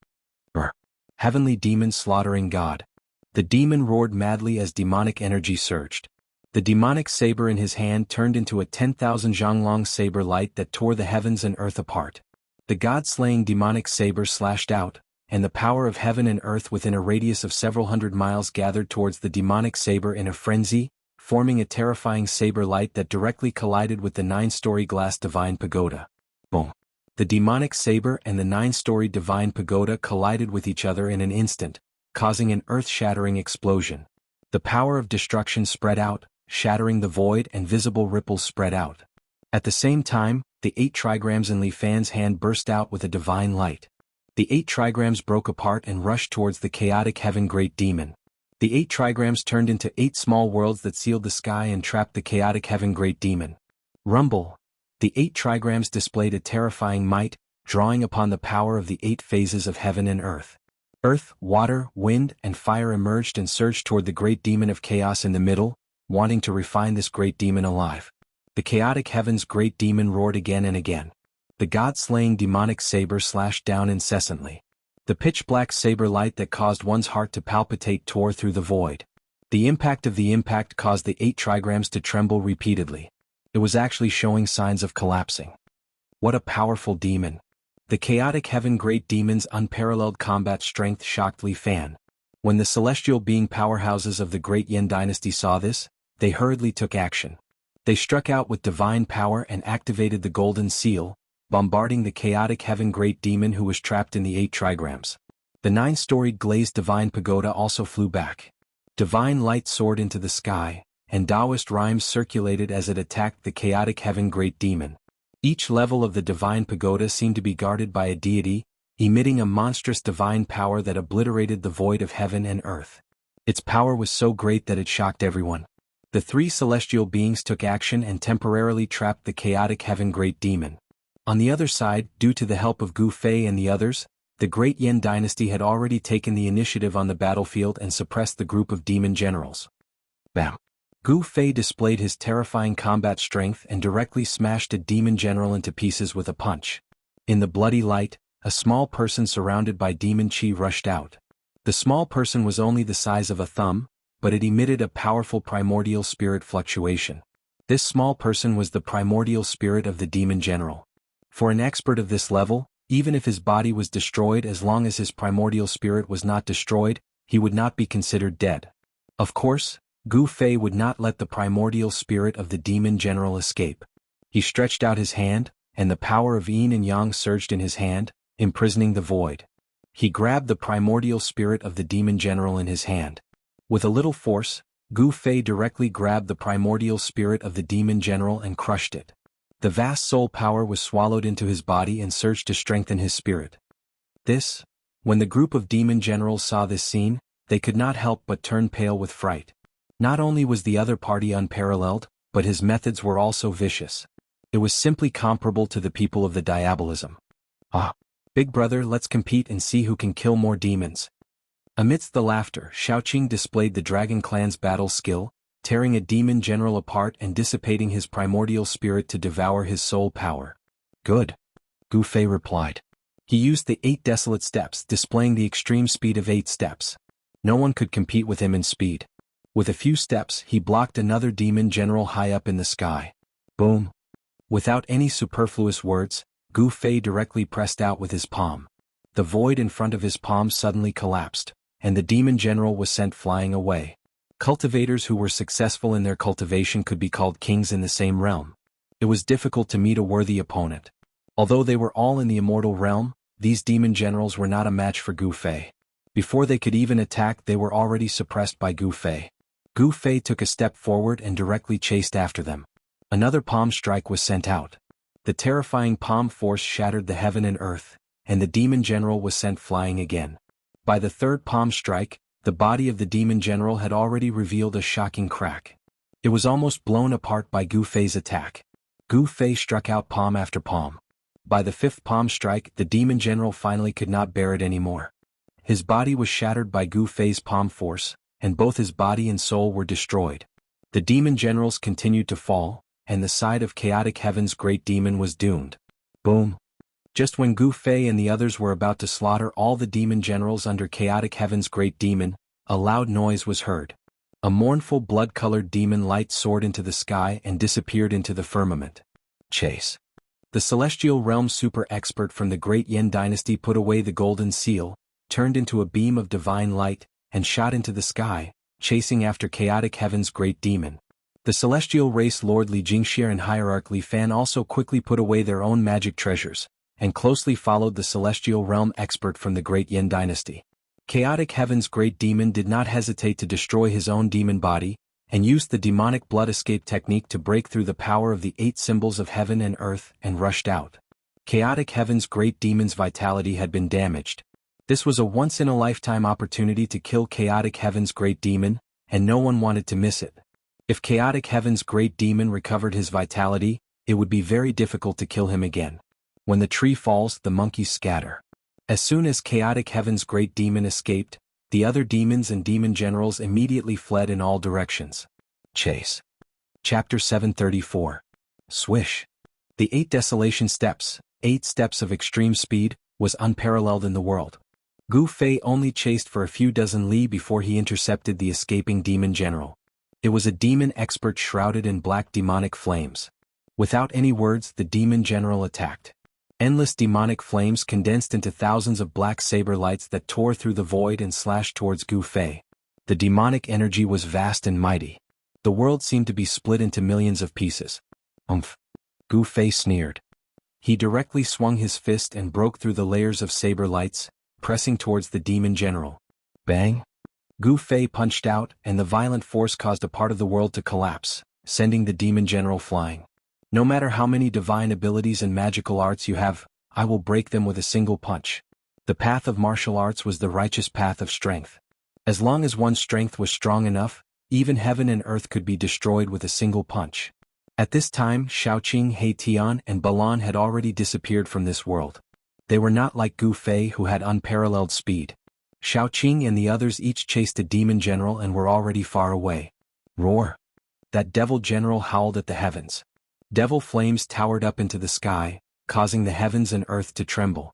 Heavenly demon slaughtering God. The demon roared madly as demonic energy surged. The demonic saber in his hand turned into a 10,000 zhonglong saber light that tore the heavens and earth apart. The god-slaying demonic saber slashed out, and the power of heaven and earth within a radius of several hundred miles gathered towards the demonic saber in a frenzy, forming a terrifying saber light that directly collided with the 9-story glass divine pagoda. Boom! The demonic saber and the 9-story divine pagoda collided with each other in an instant, causing an earth-shattering explosion. The power of destruction spread out, shattering the void, and visible ripples spread out. At the same time, the 8 trigrams in Li Fan's hand burst out with a divine light. The 8 trigrams broke apart and rushed towards the chaotic heaven great demon. The 8 trigrams turned into 8 small worlds that sealed the sky and trapped the chaotic heaven great demon. Rumble! The 8 trigrams displayed a terrifying might, drawing upon the power of the 8 phases of heaven and earth. Earth, water, wind, and fire emerged and surged toward the great demon of chaos in the middle, wanting to refine this great demon alive. The chaotic heaven's great demon roared again and again. The god-slaying demonic saber slashed down incessantly. The pitch-black saber light that caused one's heart to palpitate tore through the void. The impact of the impact caused the 8 trigrams to tremble repeatedly. It was actually showing signs of collapsing. What a powerful demon! The chaotic heaven great demon's unparalleled combat strength shocked Li Fan. When the celestial being powerhouses of the great Yin dynasty saw this, they hurriedly took action. They struck out with divine power and activated the golden seal, bombarding the chaotic heaven great demon who was trapped in the 8 trigrams. The 9-storied glazed divine pagoda also flew back. Divine light soared into the sky, and Taoist rhymes circulated as it attacked the chaotic heaven great demon. Each level of the divine pagoda seemed to be guarded by a deity, emitting a monstrous divine power that obliterated the void of heaven and earth. Its power was so great that it shocked everyone. The 3 celestial beings took action and temporarily trapped the chaotic heaven great demon. On the other side, due to the help of Gu Fei and the others, the great Yin dynasty had already taken the initiative on the battlefield and suppressed the group of demon generals. Bam! Gu Fei displayed his terrifying combat strength and directly smashed a demon general into pieces with a punch. In the bloody light, a small person surrounded by demon chi rushed out. The small person was only the size of a thumb, but it emitted a powerful primordial spirit fluctuation. This small person was the primordial spirit of the demon general. For an expert of this level, even if his body was destroyed, as long as his primordial spirit was not destroyed, he would not be considered dead. Of course, Gu Fei would not let the primordial spirit of the demon general escape. He stretched out his hand, and the power of yin and yang surged in his hand, imprisoning the void. He grabbed the primordial spirit of the demon general in his hand. With a little force, Gu Fei directly grabbed the primordial spirit of the demon general and crushed it. The vast soul power was swallowed into his body and surged to strengthen his spirit. When the group of demon generals saw this scene, they could not help but turn pale with fright. Not only was the other party unparalleled, but his methods were also vicious. It was simply comparable to the people of the diabolism. Big brother, let's compete and see who can kill more demons. Amidst the laughter, Shaoqing displayed the Dragon Clan's battle skill, tearing a demon general apart and dissipating his primordial spirit to devour his soul power. Good, Gu Fei replied. He used the 8 desolate steps, displaying the extreme speed of 8 steps. No one could compete with him in speed. With a few steps, he blocked another demon general high up in the sky. Boom! Without any superfluous words, Gu Fei directly pressed out with his palm. The void in front of his palm suddenly collapsed, and the demon general was sent flying away. Cultivators who were successful in their cultivation could be called kings in the same realm. It was difficult to meet a worthy opponent. Although they were all in the immortal realm, these demon generals were not a match for Gu Fei. Before they could even attack, they were already suppressed by Gu Fei. Gu Fei took a step forward and directly chased after them. Another palm strike was sent out. The terrifying palm force shattered the heaven and earth, and the demon general was sent flying again. By the third palm strike, the body of the demon general had already revealed a shocking crack. It was almost blown apart by Gu Fei's attack. Gu Fei struck out palm after palm. By the fifth palm strike, the demon general finally could not bear it anymore. His body was shattered by Gu Fei's palm force, and both his body and soul were destroyed. The demon generals continued to fall, and the side of chaotic heaven's great demon was doomed. Boom. Just when Gu Fei and the others were about to slaughter all the demon generals under chaotic heaven's great demon, a loud noise was heard. A mournful blood-colored demon light soared into the sky and disappeared into the firmament. Chase. The celestial realm super expert from the great Yin dynasty put away the golden seal, turned into a beam of divine light, and shot into the sky, chasing after chaotic heaven's great demon. The celestial race Lord Li Jingxie and Hierarch Li Fan also quickly put away their own magic treasures, and closely followed the celestial realm expert from the great Yin dynasty. Chaotic heaven's great demon did not hesitate to destroy his own demon body, and used the demonic blood escape technique to break through the power of the 8 symbols of heaven and earth and rushed out. Chaotic heaven's great demon's vitality had been damaged. This was a once-in-a-lifetime opportunity to kill chaotic heaven's great demon, and no one wanted to miss it. If chaotic heaven's great demon recovered his vitality, it would be very difficult to kill him again. When the tree falls, the monkeys scatter. As soon as chaotic heaven's great demon escaped, the other demons and demon generals immediately fled in all directions. Chase. Chapter 734. Swish. The 8 desolation steps, 8 steps of extreme speed, was unparalleled in the world. Gu Fei only chased for a few dozen li before he intercepted the escaping demon general. It was a demon expert shrouded in black demonic flames. Without any words, the demon general attacked. Endless demonic flames condensed into thousands of black saber lights that tore through the void and slashed towards Gu Fei. The demonic energy was vast and mighty. The world seemed to be split into millions of pieces. Umph. Gu Fei sneered. He directly swung his fist and broke through the layers of saber lights, pressing towards the demon general. Bang! Gu Fei punched out, and the violent force caused a part of the world to collapse, sending the demon general flying. No matter how many divine abilities and magical arts you have, I will break them with a single punch. The path of martial arts was the righteous path of strength. As long as one's strength was strong enough, even heaven and earth could be destroyed with a single punch. At this time, Shaoqing, Heitian, and Balan had already disappeared from this world. They were not like Gu Fei, who had unparalleled speed. Shaoqing and the others each chased a demon general and were already far away. Roar! That devil general howled at the heavens. Devil flames towered up into the sky, causing the heavens and earth to tremble.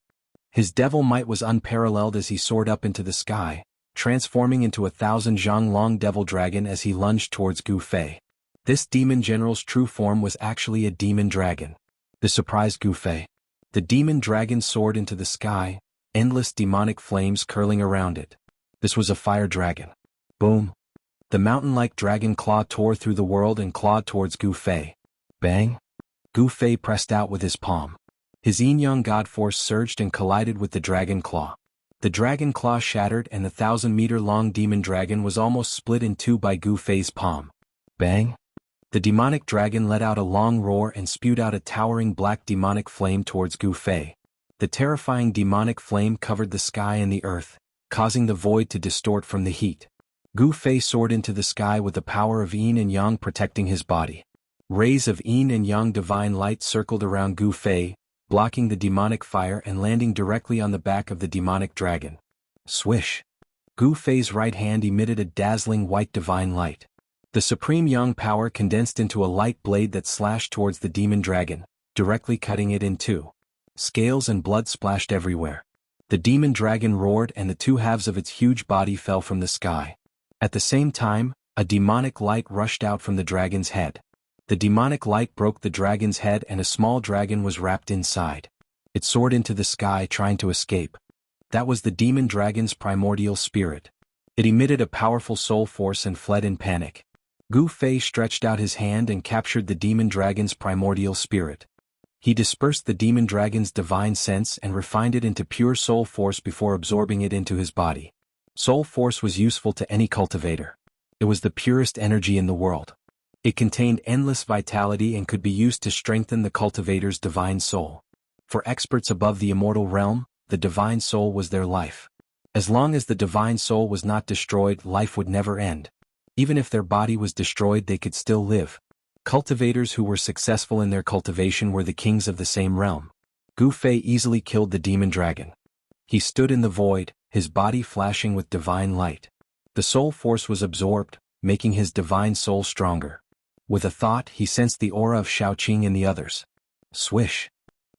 His devil might was unparalleled as he soared up into the sky, transforming into 1,000 zhang-long devil dragon as he lunged towards Gu Fei. This demon general's true form was actually a demon dragon. This surprised Gu Fei. The demon dragon soared into the sky, endless demonic flames curling around it. This was a fire dragon. Boom! The mountain-like dragon claw tore through the world and clawed towards Gu Fei. Bang! Gu Fei pressed out with his palm. His yin-yang god force surged and collided with the dragon claw. The dragon claw shattered and the 1,000-meter-long demon dragon was almost split in two by Gu Fei's palm. Bang! The demonic dragon let out a long roar and spewed out a towering black demonic flame towards Gu Fei. The terrifying demonic flame covered the sky and the earth, causing the void to distort from the heat. Gu Fei soared into the sky with the power of yin and yang protecting his body. Rays of yin and yang divine light circled around Gu Fei, blocking the demonic fire and landing directly on the back of the demonic dragon. Swish! Gu Fei's right hand emitted a dazzling white divine light. The supreme yang power condensed into a light blade that slashed towards the demon dragon, directly cutting it in two. Scales and blood splashed everywhere. The demon dragon roared and the two halves of its huge body fell from the sky. At the same time, a demonic light rushed out from the dragon's head. The demonic light broke the dragon's head and a small dragon was wrapped inside. It soared into the sky trying to escape. That was the demon dragon's primordial spirit. It emitted a powerful soul force and fled in panic. Gu Fei stretched out his hand and captured the demon dragon's primordial spirit. He dispersed the demon dragon's divine sense and refined it into pure soul force before absorbing it into his body. Soul force was useful to any cultivator. It was the purest energy in the world. It contained endless vitality and could be used to strengthen the cultivator's divine soul. For experts above the immortal realm, the divine soul was their life. As long as the divine soul was not destroyed, life would never end. Even if their body was destroyed, they could still live. Cultivators who were successful in their cultivation were the kings of the same realm. Gu Fei easily killed the demon dragon. He stood in the void, his body flashing with divine light. The soul force was absorbed, making his divine soul stronger. With a thought, he sensed the aura of Shaoqing in the others. Swish!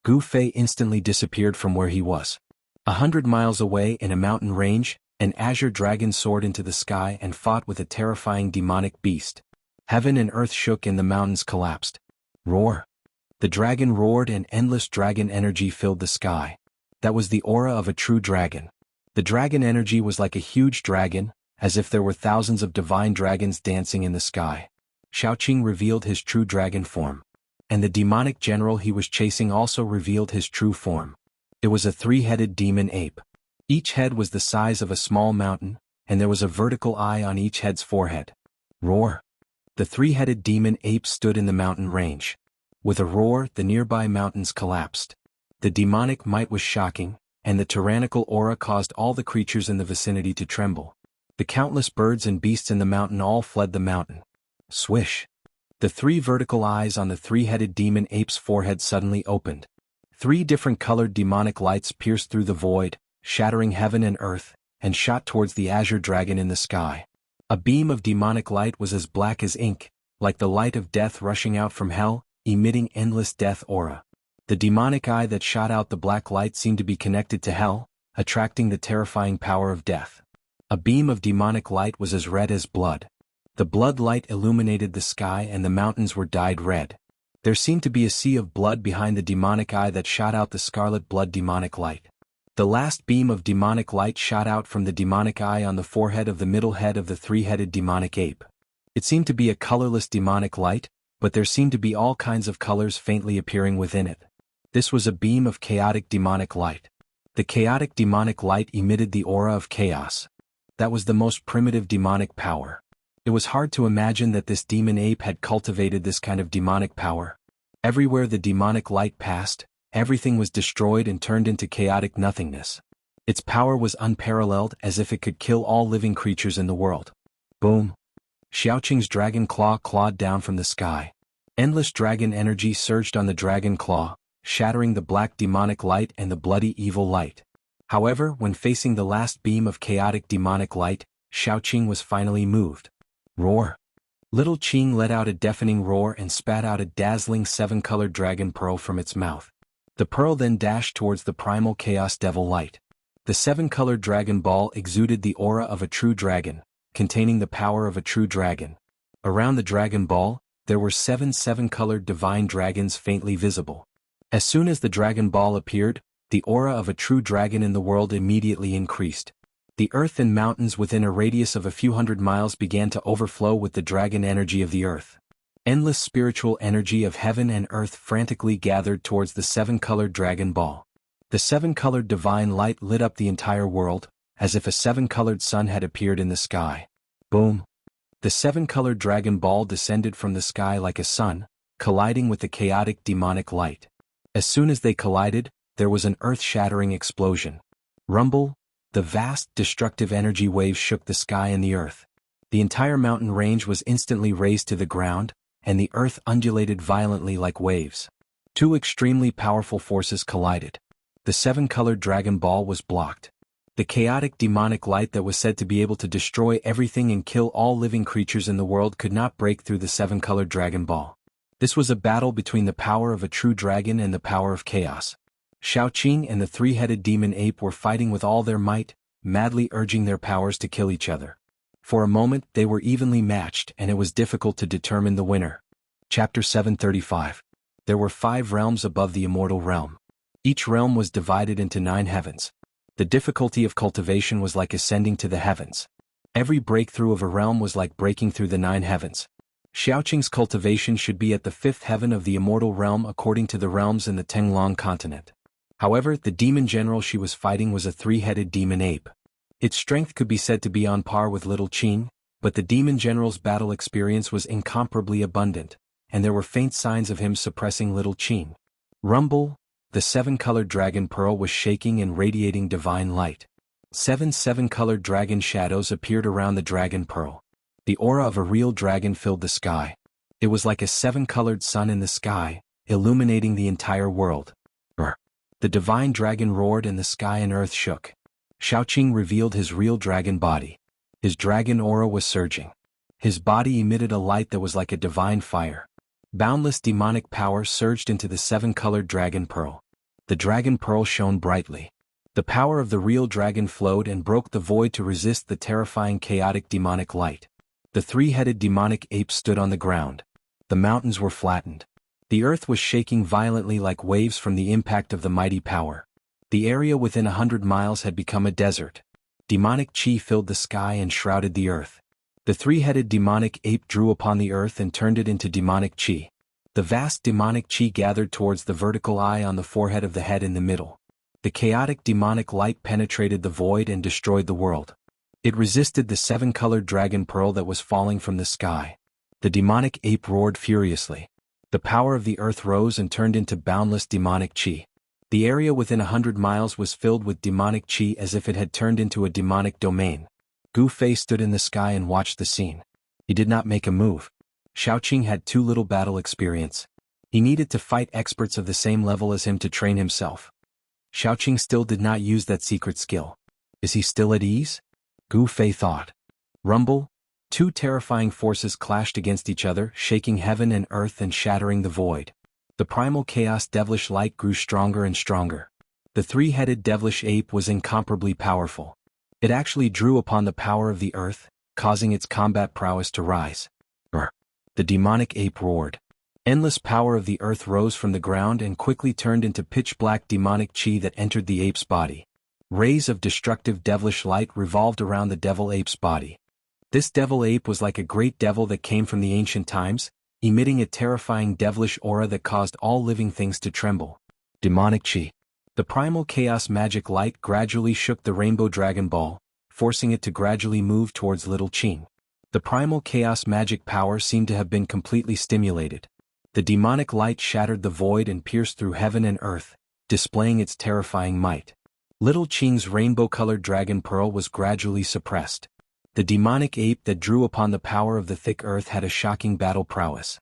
Gu Fei instantly disappeared from where he was. 100 miles away in a mountain range, an azure dragon soared into the sky and fought with a terrifying demonic beast. Heaven and earth shook and the mountains collapsed. Roar! The dragon roared and endless dragon energy filled the sky. That was the aura of a true dragon. The dragon energy was like a huge dragon, as if there were thousands of divine dragons dancing in the sky. Shaoqing revealed his true dragon form. And the demonic general he was chasing also revealed his true form. It was a three-headed demon ape. Each head was the size of a small mountain, and there was a vertical eye on each head's forehead. Roar! The three-headed demon ape stood in the mountain range. With a roar, the nearby mountains collapsed. The demonic might was shocking, and the tyrannical aura caused all the creatures in the vicinity to tremble. The countless birds and beasts in the mountain all fled the mountain. Swish! The three vertical eyes on the three-headed demon ape's forehead suddenly opened. 3 different colored demonic lights pierced through the void, shattering heaven and earth, and shot towards the azure dragon in the sky. A beam of demonic light was as black as ink, like the light of death rushing out from hell, emitting endless death aura. The demonic eye that shot out the black light seemed to be connected to hell, attracting the terrifying power of death. A beam of demonic light was as red as blood. The blood light illuminated the sky and the mountains were dyed red. There seemed to be a sea of blood behind the demonic eye that shot out the scarlet blood demonic light. The last beam of demonic light shot out from the demonic eye on the forehead of the middle head of the three-headed demonic ape. It seemed to be a colorless demonic light, but there seemed to be all kinds of colors faintly appearing within it. This was a beam of chaotic demonic light. The chaotic demonic light emitted the aura of chaos. That was the most primitive demonic power. It was hard to imagine that this demon ape had cultivated this kind of demonic power. Everywhere the demonic light passed, everything was destroyed and turned into chaotic nothingness. Its power was unparalleled, as if it could kill all living creatures in the world. Boom! Shaoqing's dragon claw clawed down from the sky. Endless dragon energy surged on the dragon claw, shattering the black demonic light and the bloody evil light. However, when facing the last beam of chaotic demonic light, Shaoqing was finally moved. Roar! Little Qing let out a deafening roar and spat out a dazzling 7-colored dragon pearl from its mouth. The pearl then dashed towards the primal chaos devil light. The 7-colored dragon ball exuded the aura of a true dragon, containing the power of a true dragon. Around the dragon ball, there were 7 7-colored divine dragons faintly visible. As soon as the dragon ball appeared, the aura of a true dragon in the world immediately increased. The earth and mountains within a radius of a few hundred miles began to overflow with the dragon energy of the earth. Endless spiritual energy of heaven and earth frantically gathered towards the 7-colored dragon ball. The 7-colored divine light lit up the entire world, as if a 7-colored sun had appeared in the sky. Boom! The 7-colored dragon ball descended from the sky like a sun, colliding with the chaotic demonic light. As soon as they collided, there was an earth-shattering explosion. Rumble! The vast, destructive energy waves shook the sky and the earth. The entire mountain range was instantly razed to the ground, and the earth undulated violently like waves. 2 extremely powerful forces collided. The 7-colored dragon ball was blocked. The chaotic demonic light that was said to be able to destroy everything and kill all living creatures in the world could not break through the 7-colored dragon ball. This was a battle between the power of a true dragon and the power of chaos. Shaoqing and the 3-headed demon ape were fighting with all their might, madly urging their powers to kill each other. For a moment they were evenly matched and it was difficult to determine the winner. Chapter 735. There were 5 realms above the immortal realm. Each realm was divided into 9 heavens. The difficulty of cultivation was like ascending to the heavens. Every breakthrough of a realm was like breaking through the 9 heavens. Shaoqing's cultivation should be at the 5th heaven of the immortal realm according to the realms in the Tenglong continent. However, the demon general she was fighting was a 3-headed demon ape. Its strength could be said to be on par with Little Qing, but the demon general's battle experience was incomparably abundant, and there were faint signs of him suppressing Little Qing. Rumble, the seven-colored dragon pearl was shaking and radiating divine light. Seven-colored dragon shadows appeared around the dragon pearl. The aura of a real dragon filled the sky. It was like a seven-colored sun in the sky, illuminating the entire world. The divine dragon roared and the sky and earth shook. Xiaoqing revealed his real dragon body. His dragon aura was surging. His body emitted a light that was like a divine fire. Boundless demonic power surged into the seven-colored dragon pearl. The dragon pearl shone brightly. The power of the real dragon flowed and broke the void to resist the terrifying chaotic demonic light. The three-headed demonic ape stood on the ground. The mountains were flattened. The earth was shaking violently like waves from the impact of the mighty power. The area within 100 miles had become a desert. Demonic chi filled the sky and shrouded the earth. The three-headed demonic ape drew upon the earth and turned it into demonic chi. The vast demonic chi gathered towards the vertical eye on the forehead of the head in the middle. The chaotic demonic light penetrated the void and destroyed the world. It resisted the seven-colored dragon pearl that was falling from the sky. The demonic ape roared furiously. The power of the earth rose and turned into boundless demonic chi. The area within 100 miles was filled with demonic chi as if it had turned into a demonic domain. Gu Fei stood in the sky and watched the scene. He did not make a move. Xiaoqing had too little battle experience. He needed to fight experts of the same level as him to train himself. Xiaoqing still did not use that secret skill. Is he still at ease? Gu Fei thought. Rumble. Two terrifying forces clashed against each other, shaking heaven and earth and shattering the void. The primal chaos devilish light grew stronger and stronger. The three-headed devilish ape was incomparably powerful. It actually drew upon the power of the earth, causing its combat prowess to rise. The demonic ape roared. Endless power of the earth rose from the ground and quickly turned into pitch-black demonic chi that entered the ape's body. Rays of destructive devilish light revolved around the devil ape's body. This devil ape was like a great devil that came from the ancient times, emitting a terrifying devilish aura that caused all living things to tremble. Demonic chi. The primal chaos magic light gradually shook the rainbow dragon ball, forcing it to gradually move towards Little Qing. The primal chaos magic power seemed to have been completely stimulated. The demonic light shattered the void and pierced through heaven and earth, displaying its terrifying might. Little Qing's rainbow-colored dragon pearl was gradually suppressed. The demonic ape that drew upon the power of the thick earth had a shocking battle prowess.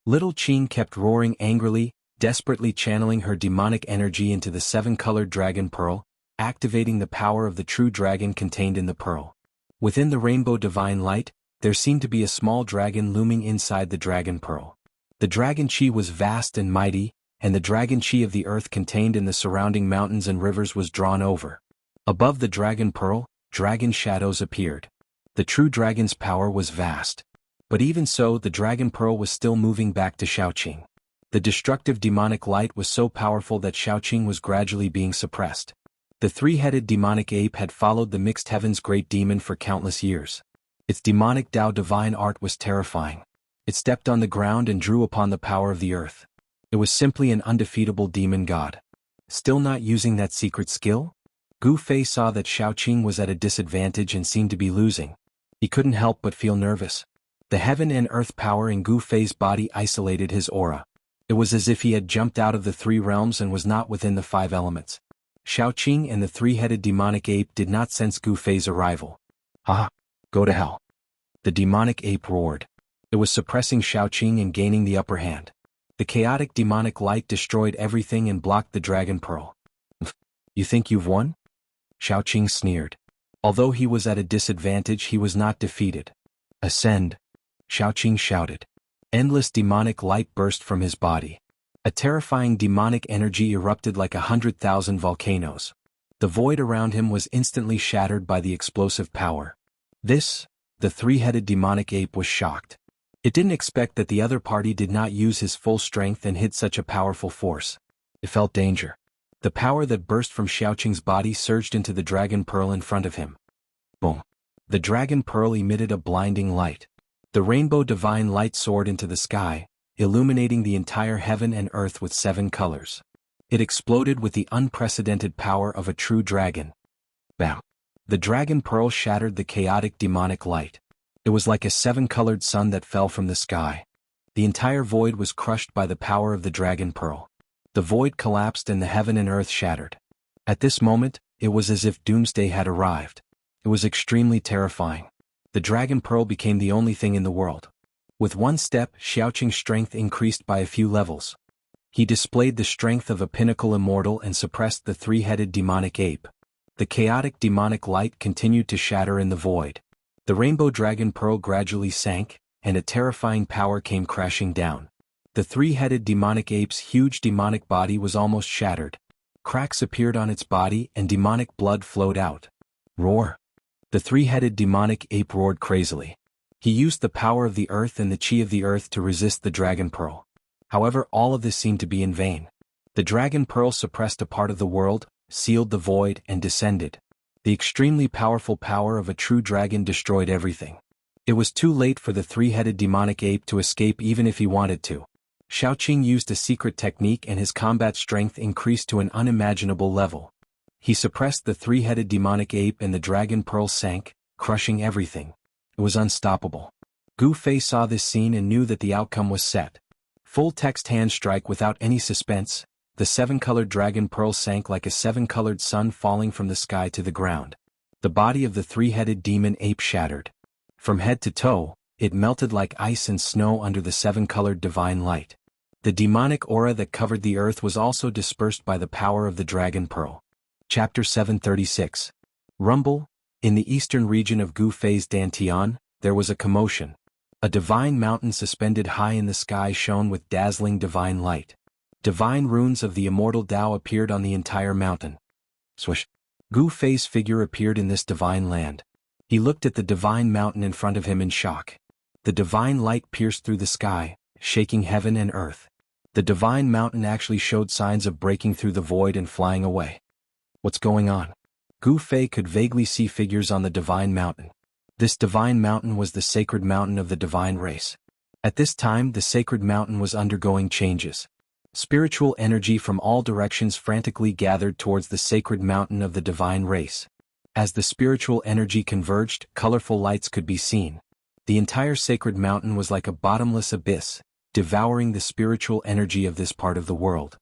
Little Qing kept roaring angrily, desperately channeling her demonic energy into the seven-colored dragon pearl, activating the power of the true dragon contained in the pearl. Within the rainbow divine light, there seemed to be a small dragon looming inside the dragon pearl. The dragon chi was vast and mighty, and the dragon chi of the earth contained in the surrounding mountains and rivers was drawn over. Above the dragon pearl, dragon shadows appeared. The true dragon's power was vast. But even so, the dragon pearl was still moving back to Xiaoqing. The destructive demonic light was so powerful that Xiaoqing was gradually being suppressed. The three-headed demonic ape had followed the mixed heaven's great demon for countless years. Its demonic Tao divine art was terrifying. It stepped on the ground and drew upon the power of the earth. It was simply an undefeatable demon god. Still not using that secret skill? Gu Fei saw that Xiaoqing was at a disadvantage and seemed to be losing. He couldn't help but feel nervous. The heaven and earth power in Gu Fei's body isolated his aura. It was as if he had jumped out of the three realms and was not within the five elements. Xiaoqing and the three-headed demonic ape did not sense Gu Fei's arrival. Ah! Go to hell! The demonic ape roared. It was suppressing Xiaoqing and gaining the upper hand. The chaotic demonic light destroyed everything and blocked the dragon pearl. You think you've won? Xiaoqing sneered. Although he was at a disadvantage, he was not defeated. Ascend! Xiaoqing shouted. Endless demonic light burst from his body. A terrifying demonic energy erupted like 100,000 volcanoes. The void around him was instantly shattered by the explosive power. The three-headed demonic ape was shocked. It didn't expect that the other party did not use his full strength and hit such a powerful force. It felt danger. The power that burst from Xiaoqing's body surged into the dragon pearl in front of him. Boom! The dragon pearl emitted a blinding light. The rainbow divine light soared into the sky, illuminating the entire heaven and earth with 7 colors. It exploded with the unprecedented power of a true dragon. Bam! The dragon pearl shattered the chaotic demonic light. It was like a seven-colored sun that fell from the sky. The entire void was crushed by the power of the dragon pearl. The void collapsed and the heaven and earth shattered. At this moment, it was as if doomsday had arrived. It was extremely terrifying. The dragon pearl became the only thing in the world. With one step, Xiaoqing's strength increased by a few levels. He displayed the strength of a pinnacle immortal and suppressed the three-headed demonic ape. The chaotic demonic light continued to shatter in the void. The rainbow dragon pearl gradually sank, and a terrifying power came crashing down. The three-headed demonic ape's huge demonic body was almost shattered. Cracks appeared on its body and demonic blood flowed out. Roar! The three-headed demonic ape roared crazily. He used the power of the earth and the chi of the earth to resist the dragon pearl. However, all of this seemed to be in vain. The dragon pearl suppressed a part of the world, sealed the void, and descended. The extremely powerful power of a true dragon destroyed everything. It was too late for the three-headed demonic ape to escape even if he wanted to. Xiaoqing used a secret technique and his combat strength increased to an unimaginable level. He suppressed the three-headed demonic ape and the dragon pearl sank, crushing everything. It was unstoppable. Gu Fei saw this scene and knew that the outcome was set. Full text hand strike without any suspense, the seven-colored dragon pearl sank like a seven-colored sun falling from the sky to the ground. The body of the three-headed demon ape shattered. From head to toe, it melted like ice and snow under the seven-colored divine light. The demonic aura that covered the earth was also dispersed by the power of the dragon pearl. Chapter 736. Rumble. In the eastern region of Gu Fei's Dantian, there was a commotion. A divine mountain suspended high in the sky shone with dazzling divine light. Divine runes of the immortal Tao appeared on the entire mountain. Swish! Gu Fei's figure appeared in this divine land. He looked at the divine mountain in front of him in shock. The divine light pierced through the sky, shaking heaven and earth. The divine mountain actually showed signs of breaking through the void and flying away. What's going on? Gu Fei could vaguely see figures on the divine mountain. This divine mountain was the sacred mountain of the divine race. At this time, the sacred mountain was undergoing changes. Spiritual energy from all directions frantically gathered towards the sacred mountain of the divine race. As the spiritual energy converged, colorful lights could be seen. The entire sacred mountain was like a bottomless abyss, devouring the spiritual energy of this part of the world.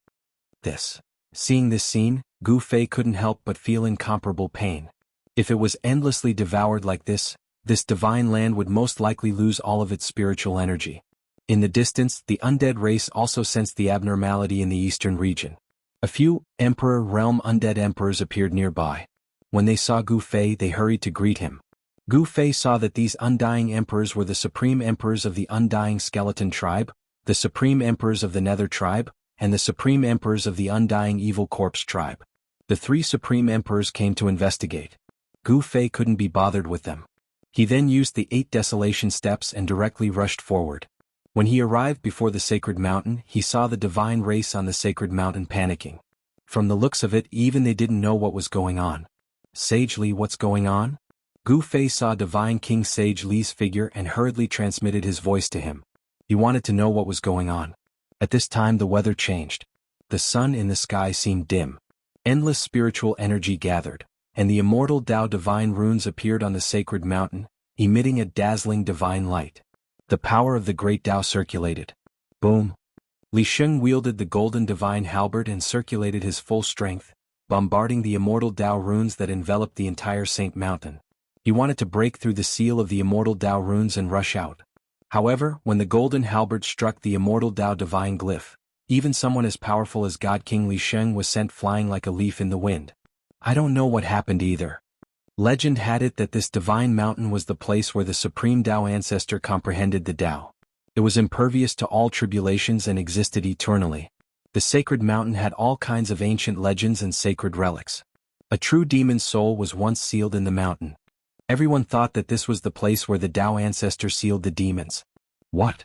Seeing this scene, Gu Fei couldn't help but feel incomparable pain. If it was endlessly devoured like this divine land would most likely lose all of its spiritual energy. In the distance, the undead race also sensed the abnormality in the eastern region. A few Emperor Realm undead emperors appeared nearby. When they saw Gu Fei, they hurried to greet him. Gu Fei saw that these undying emperors were the supreme emperors of the undying skeleton tribe, the supreme emperors of the nether tribe, and the supreme emperors of the undying evil corpse tribe. The three supreme emperors came to investigate. Gu Fei couldn't be bothered with them. He then used the 8 desolation steps and directly rushed forward. When he arrived before the sacred mountain, he saw the divine race on the sacred mountain panicking. From the looks of it, even they didn't know what was going on. Sage Li, what's going on? Gu Fei saw Divine King Sage Li's figure and hurriedly transmitted his voice to him. He wanted to know what was going on. At this time the weather changed. The sun in the sky seemed dim. Endless spiritual energy gathered, and the immortal Tao divine runes appeared on the sacred mountain, emitting a dazzling divine light. The power of the great Tao circulated. Boom! Li Sheng wielded the golden divine halberd and circulated his full strength, bombarding the immortal Tao runes that enveloped the entire Saint Mountain. He wanted to break through the seal of the immortal Tao runes and rush out. However, when the golden halberd struck the immortal Tao divine glyph, even someone as powerful as God King Li Sheng was sent flying like a leaf in the wind. I don't know what happened either. Legend had it that this divine mountain was the place where the supreme Tao ancestor comprehended the Tao. It was impervious to all tribulations and existed eternally. The sacred mountain had all kinds of ancient legends and sacred relics. A true demon's soul was once sealed in the mountain. Everyone thought that this was the place where the Tao ancestor sealed the demons. What?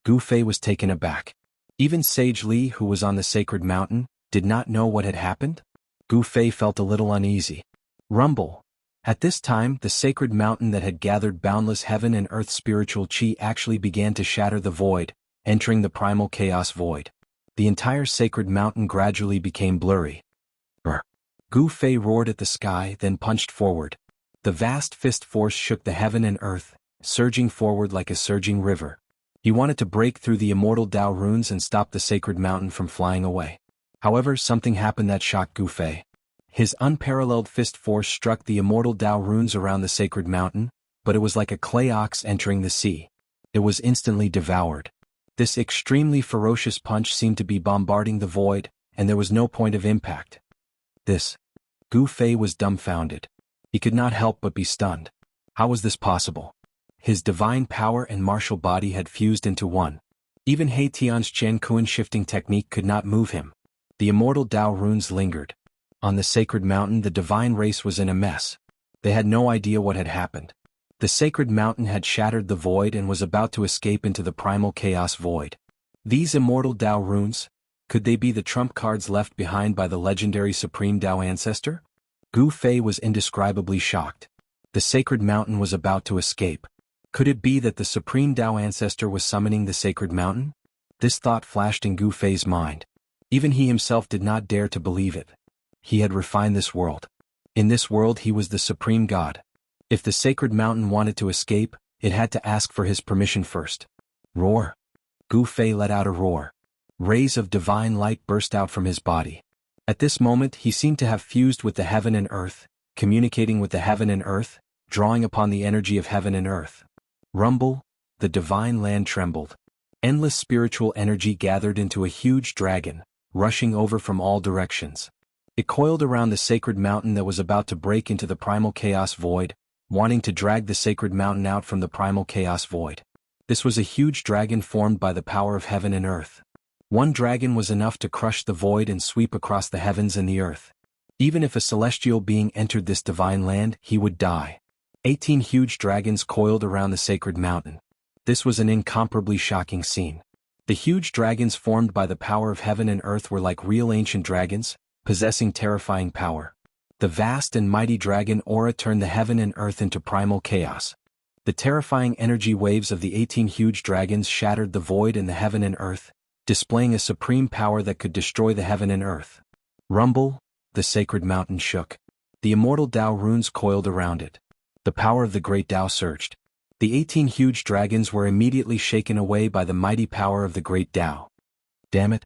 Gu Fei was taken aback. Even Sage Li, who was on the sacred mountain, did not know what had happened. Gu Fei felt a little uneasy. Rumble. At this time, the sacred mountain that had gathered boundless heaven and earth spiritual chi actually began to shatter the void, entering the primal chaos void. The entire sacred mountain gradually became blurry. Brr. Gu Fei roared at the sky, then punched forward. The vast fist force shook the heaven and earth, surging forward like a surging river. He wanted to break through the immortal Tao runes and stop the sacred mountain from flying away. However, something happened that shocked Gu Fei. His unparalleled fist force struck the immortal Tao runes around the sacred mountain, but it was like a clay ox entering the sea. It was instantly devoured. This extremely ferocious punch seemed to be bombarding the void, and there was no point of impact. Gu Fei was dumbfounded. He could not help but be stunned. How was this possible? His divine power and martial body had fused into one. Even He Tian's Chen Kuan shifting technique could not move him. The immortal Tao runes lingered. On the sacred mountain, the divine race was in a mess. They had no idea what had happened. The sacred mountain had shattered the void and was about to escape into the primal chaos void. These immortal Tao runes, could they be the trump cards left behind by the legendary Supreme Tao ancestor? Gu Fei was indescribably shocked. The sacred mountain was about to escape. Could it be that the Supreme Tao ancestor was summoning the sacred mountain? This thought flashed in Gu Fei's mind. Even he himself did not dare to believe it. He had refined this world. In this world he was the supreme god. If the sacred mountain wanted to escape, it had to ask for his permission first. Roar! Gu Fei let out a roar. Rays of divine light burst out from his body. At this moment he seemed to have fused with the heaven and earth, communicating with the heaven and earth, drawing upon the energy of heaven and earth. Rumble, the divine land trembled. Endless spiritual energy gathered into a huge dragon, rushing over from all directions. It coiled around the sacred mountain that was about to break into the primal chaos void, wanting to drag the sacred mountain out from the primal chaos void. This was a huge dragon formed by the power of heaven and earth. One dragon was enough to crush the void and sweep across the heavens and the earth. Even if a celestial being entered this divine land, he would die. 18 huge dragons coiled around the sacred mountain. This was an incomparably shocking scene. The huge dragons formed by the power of heaven and earth were like real ancient dragons, possessing terrifying power. The vast and mighty dragon aura turned the heaven and earth into primal chaos. The terrifying energy waves of the 18 huge dragons shattered the void in the heaven and earth, displaying a supreme power that could destroy the heaven and earth. Rumble, the sacred mountain shook. The immortal Tao runes coiled around it. The power of the great Tao surged. The 18 huge dragons were immediately shaken away by the mighty power of the great Tao. Damn it!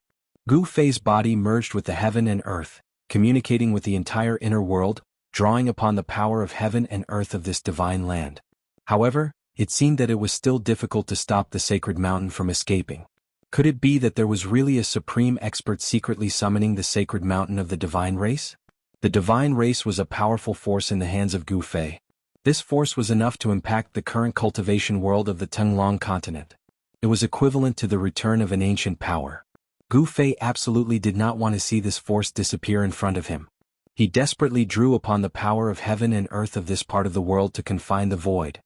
Gu Fei's body merged with the heaven and earth, communicating with the entire inner world, drawing upon the power of heaven and earth of this divine land. However, it seemed that it was still difficult to stop the sacred mountain from escaping. Could it be that there was really a supreme expert secretly summoning the sacred mountain of the divine race? The divine race was a powerful force in the hands of Gu Fei. This force was enough to impact the current cultivation world of the Tenglong continent. It was equivalent to the return of an ancient power. Gu Fei absolutely did not want to see this force disappear in front of him. He desperately drew upon the power of heaven and earth of this part of the world to confine the void.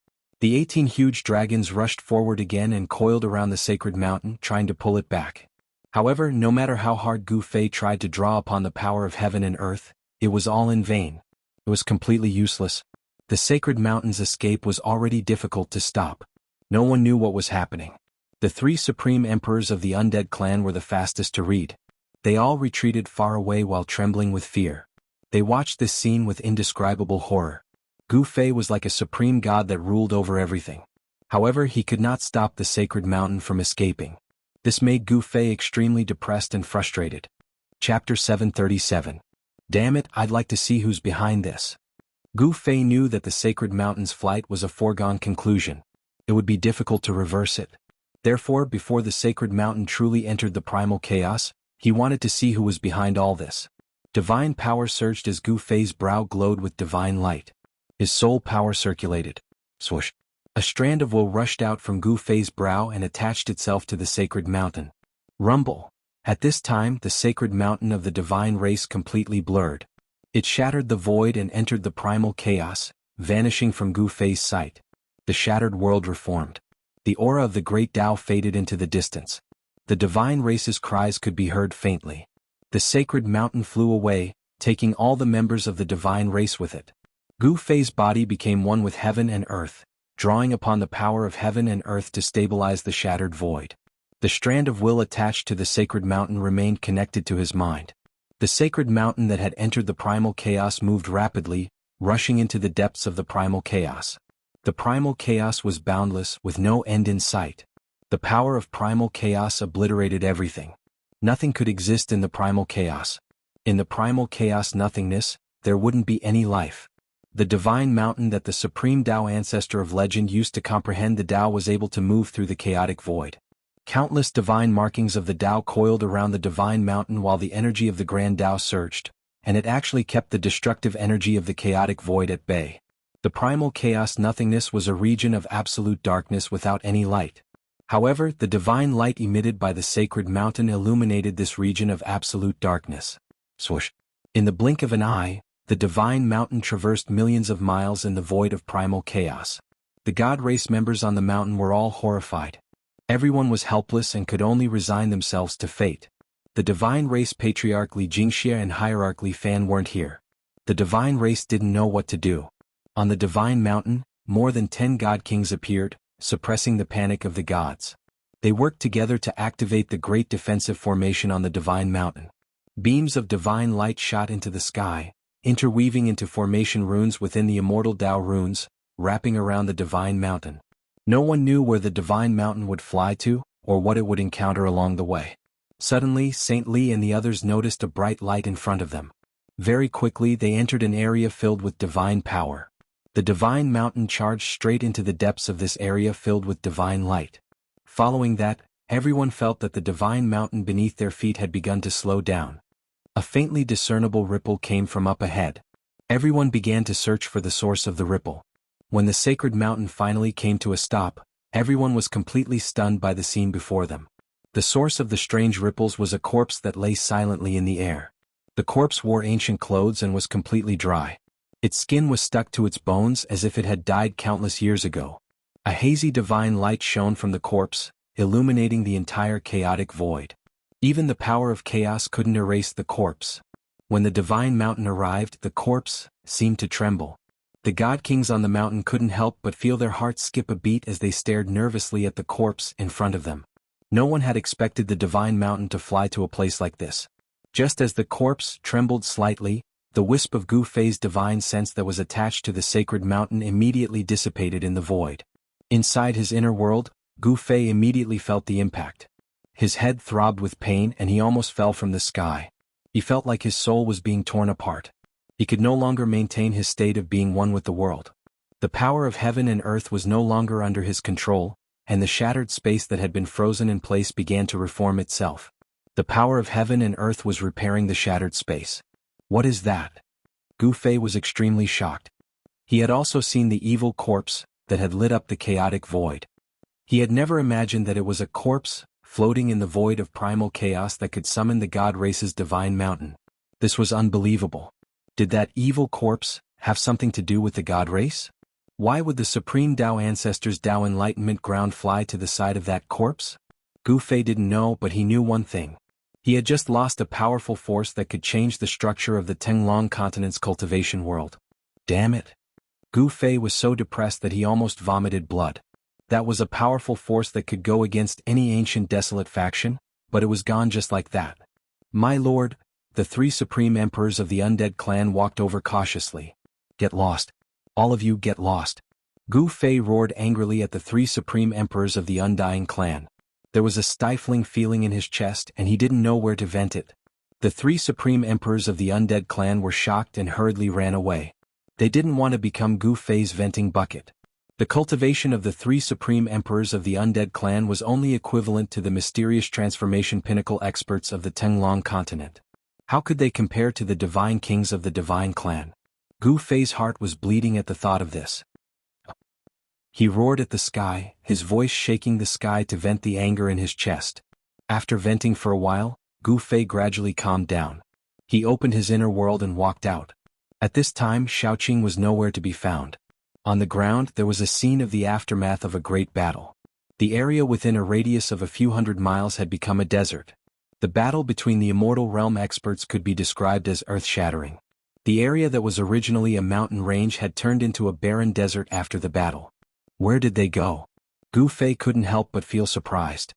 The 18 huge dragons rushed forward again and coiled around the sacred mountain, trying to pull it back. However, no matter how hard Gu Fei tried to draw upon the power of heaven and earth, it was all in vain. It was completely useless. The sacred mountain's escape was already difficult to stop. No one knew what was happening. The 3 supreme emperors of the undead clan were the fastest to read. They all retreated far away while trembling with fear. They watched this scene with indescribable horror. Gu Fei was like a supreme god that ruled over everything. However, he could not stop the sacred mountain from escaping. This made Gu Fei extremely depressed and frustrated. Chapter 737. Damn it, I'd like to see who's behind this. Gu Fei knew that the sacred mountain's flight was a foregone conclusion. It would be difficult to reverse it. Therefore, before the sacred mountain truly entered the primal chaos, he wanted to see who was behind all this. Divine power surged as Gu Fei's brow glowed with divine light. His soul power circulated. Swoosh! A strand of wool rushed out from Gu Fei's brow and attached itself to the sacred mountain. Rumble! At this time, the sacred mountain of the divine race completely blurred. It shattered the void and entered the primal chaos, vanishing from Gu Fei's sight. The shattered world reformed. The aura of the great Tao faded into the distance. The divine race's cries could be heard faintly. The sacred mountain flew away, taking all the members of the divine race with it. Gu Fei's body became one with heaven and earth, drawing upon the power of heaven and earth to stabilize the shattered void. The strand of will attached to the sacred mountain remained connected to his mind. The sacred mountain that had entered the primal chaos moved rapidly, rushing into the depths of the primal chaos. The primal chaos was boundless, with no end in sight. The power of primal chaos obliterated everything. Nothing could exist in the primal chaos. In the primal chaos nothingness, there wouldn't be any life. The divine mountain that the supreme Tao ancestor of legend used to comprehend the Tao was able to move through the chaotic void. Countless divine markings of the Tao coiled around the divine mountain while the energy of the grand Tao surged, and it actually kept the destructive energy of the chaotic void at bay. The primal chaos nothingness was a region of absolute darkness without any light. However, the divine light emitted by the sacred mountain illuminated this region of absolute darkness. Swoosh! In the blink of an eye, the divine mountain traversed millions of miles in the void of primal chaos. The god race members on the mountain were all horrified. Everyone was helpless and could only resign themselves to fate. The divine race patriarch Li Jingxia and hierarch Li Fan weren't here. The divine race didn't know what to do. On the divine mountain, more than 10 god kings appeared, suppressing the panic of the gods. They worked together to activate the great defensive formation on the divine mountain. Beams of divine light shot into the sky, interweaving into formation runes within the immortal Tao runes, wrapping around the divine mountain. No one knew where the divine mountain would fly to, or what it would encounter along the way. Suddenly, Saint Li and the others noticed a bright light in front of them. Very quickly they entered an area filled with divine power. The divine mountain charged straight into the depths of this area filled with divine light. Following that, everyone felt that the divine mountain beneath their feet had begun to slow down. A faintly discernible ripple came from up ahead. Everyone began to search for the source of the ripple. When the sacred mountain finally came to a stop, everyone was completely stunned by the scene before them. The source of the strange ripples was a corpse that lay silently in the air. The corpse wore ancient clothes and was completely dry. Its skin was stuck to its bones as if it had died countless years ago. A hazy divine light shone from the corpse, illuminating the entire chaotic void. Even the power of chaos couldn't erase the corpse. When the divine mountain arrived, the corpse seemed to tremble. The god kings on the mountain couldn't help but feel their hearts skip a beat as they stared nervously at the corpse in front of them. No one had expected the divine mountain to fly to a place like this. Just as the corpse trembled slightly, the wisp of Gu Fei's divine sense that was attached to the sacred mountain immediately dissipated in the void. Inside his inner world, Gu Fei immediately felt the impact. His head throbbed with pain and he almost fell from the sky. He felt like his soul was being torn apart. He could no longer maintain his state of being one with the world. The power of heaven and earth was no longer under his control, and the shattered space that had been frozen in place began to reform itself. The power of heaven and earth was repairing the shattered space. What is that? Gu Fei was extremely shocked. He had also seen the evil corpse that had lit up the chaotic void. He had never imagined that it was a corpse floating in the void of primal chaos that could summon the god race's divine mountain. This was unbelievable. Did that evil corpse have something to do with the god race? Why would the supreme Tao ancestors' Tao enlightenment ground fly to the side of that corpse? Gu Fei didn't know, but he knew one thing. He had just lost a powerful force that could change the structure of the Tenglong continent's cultivation world. Damn it. Gu Fei was so depressed that he almost vomited blood. That was a powerful force that could go against any ancient desolate faction, but it was gone just like that. My lord, the 3 supreme emperors of the undead clan walked over cautiously. Get lost. All of you get lost. Gu Fei roared angrily at the 3 supreme emperors of the undying clan. There was a stifling feeling in his chest and he didn't know where to vent it. The 3 supreme emperors of the undead clan were shocked and hurriedly ran away. They didn't want to become Gu Fei's venting bucket. The cultivation of the 3 supreme emperors of the undead clan was only equivalent to the mysterious transformation pinnacle experts of the Tenglong continent. How could they compare to the divine kings of the divine clan? Gu Fei's heart was bleeding at the thought of this. He roared at the sky, his voice shaking the sky to vent the anger in his chest. After venting for a while, Gu Fei gradually calmed down. He opened his inner world and walked out. At this time Xiaoqing was nowhere to be found. On the ground there was a scene of the aftermath of a great battle. The area within a radius of a few hundred miles had become a desert. The battle between the Immortal Realm experts could be described as earth-shattering. The area that was originally a mountain range had turned into a barren desert after the battle. Where did they go? Gu Fei couldn't help but feel surprised.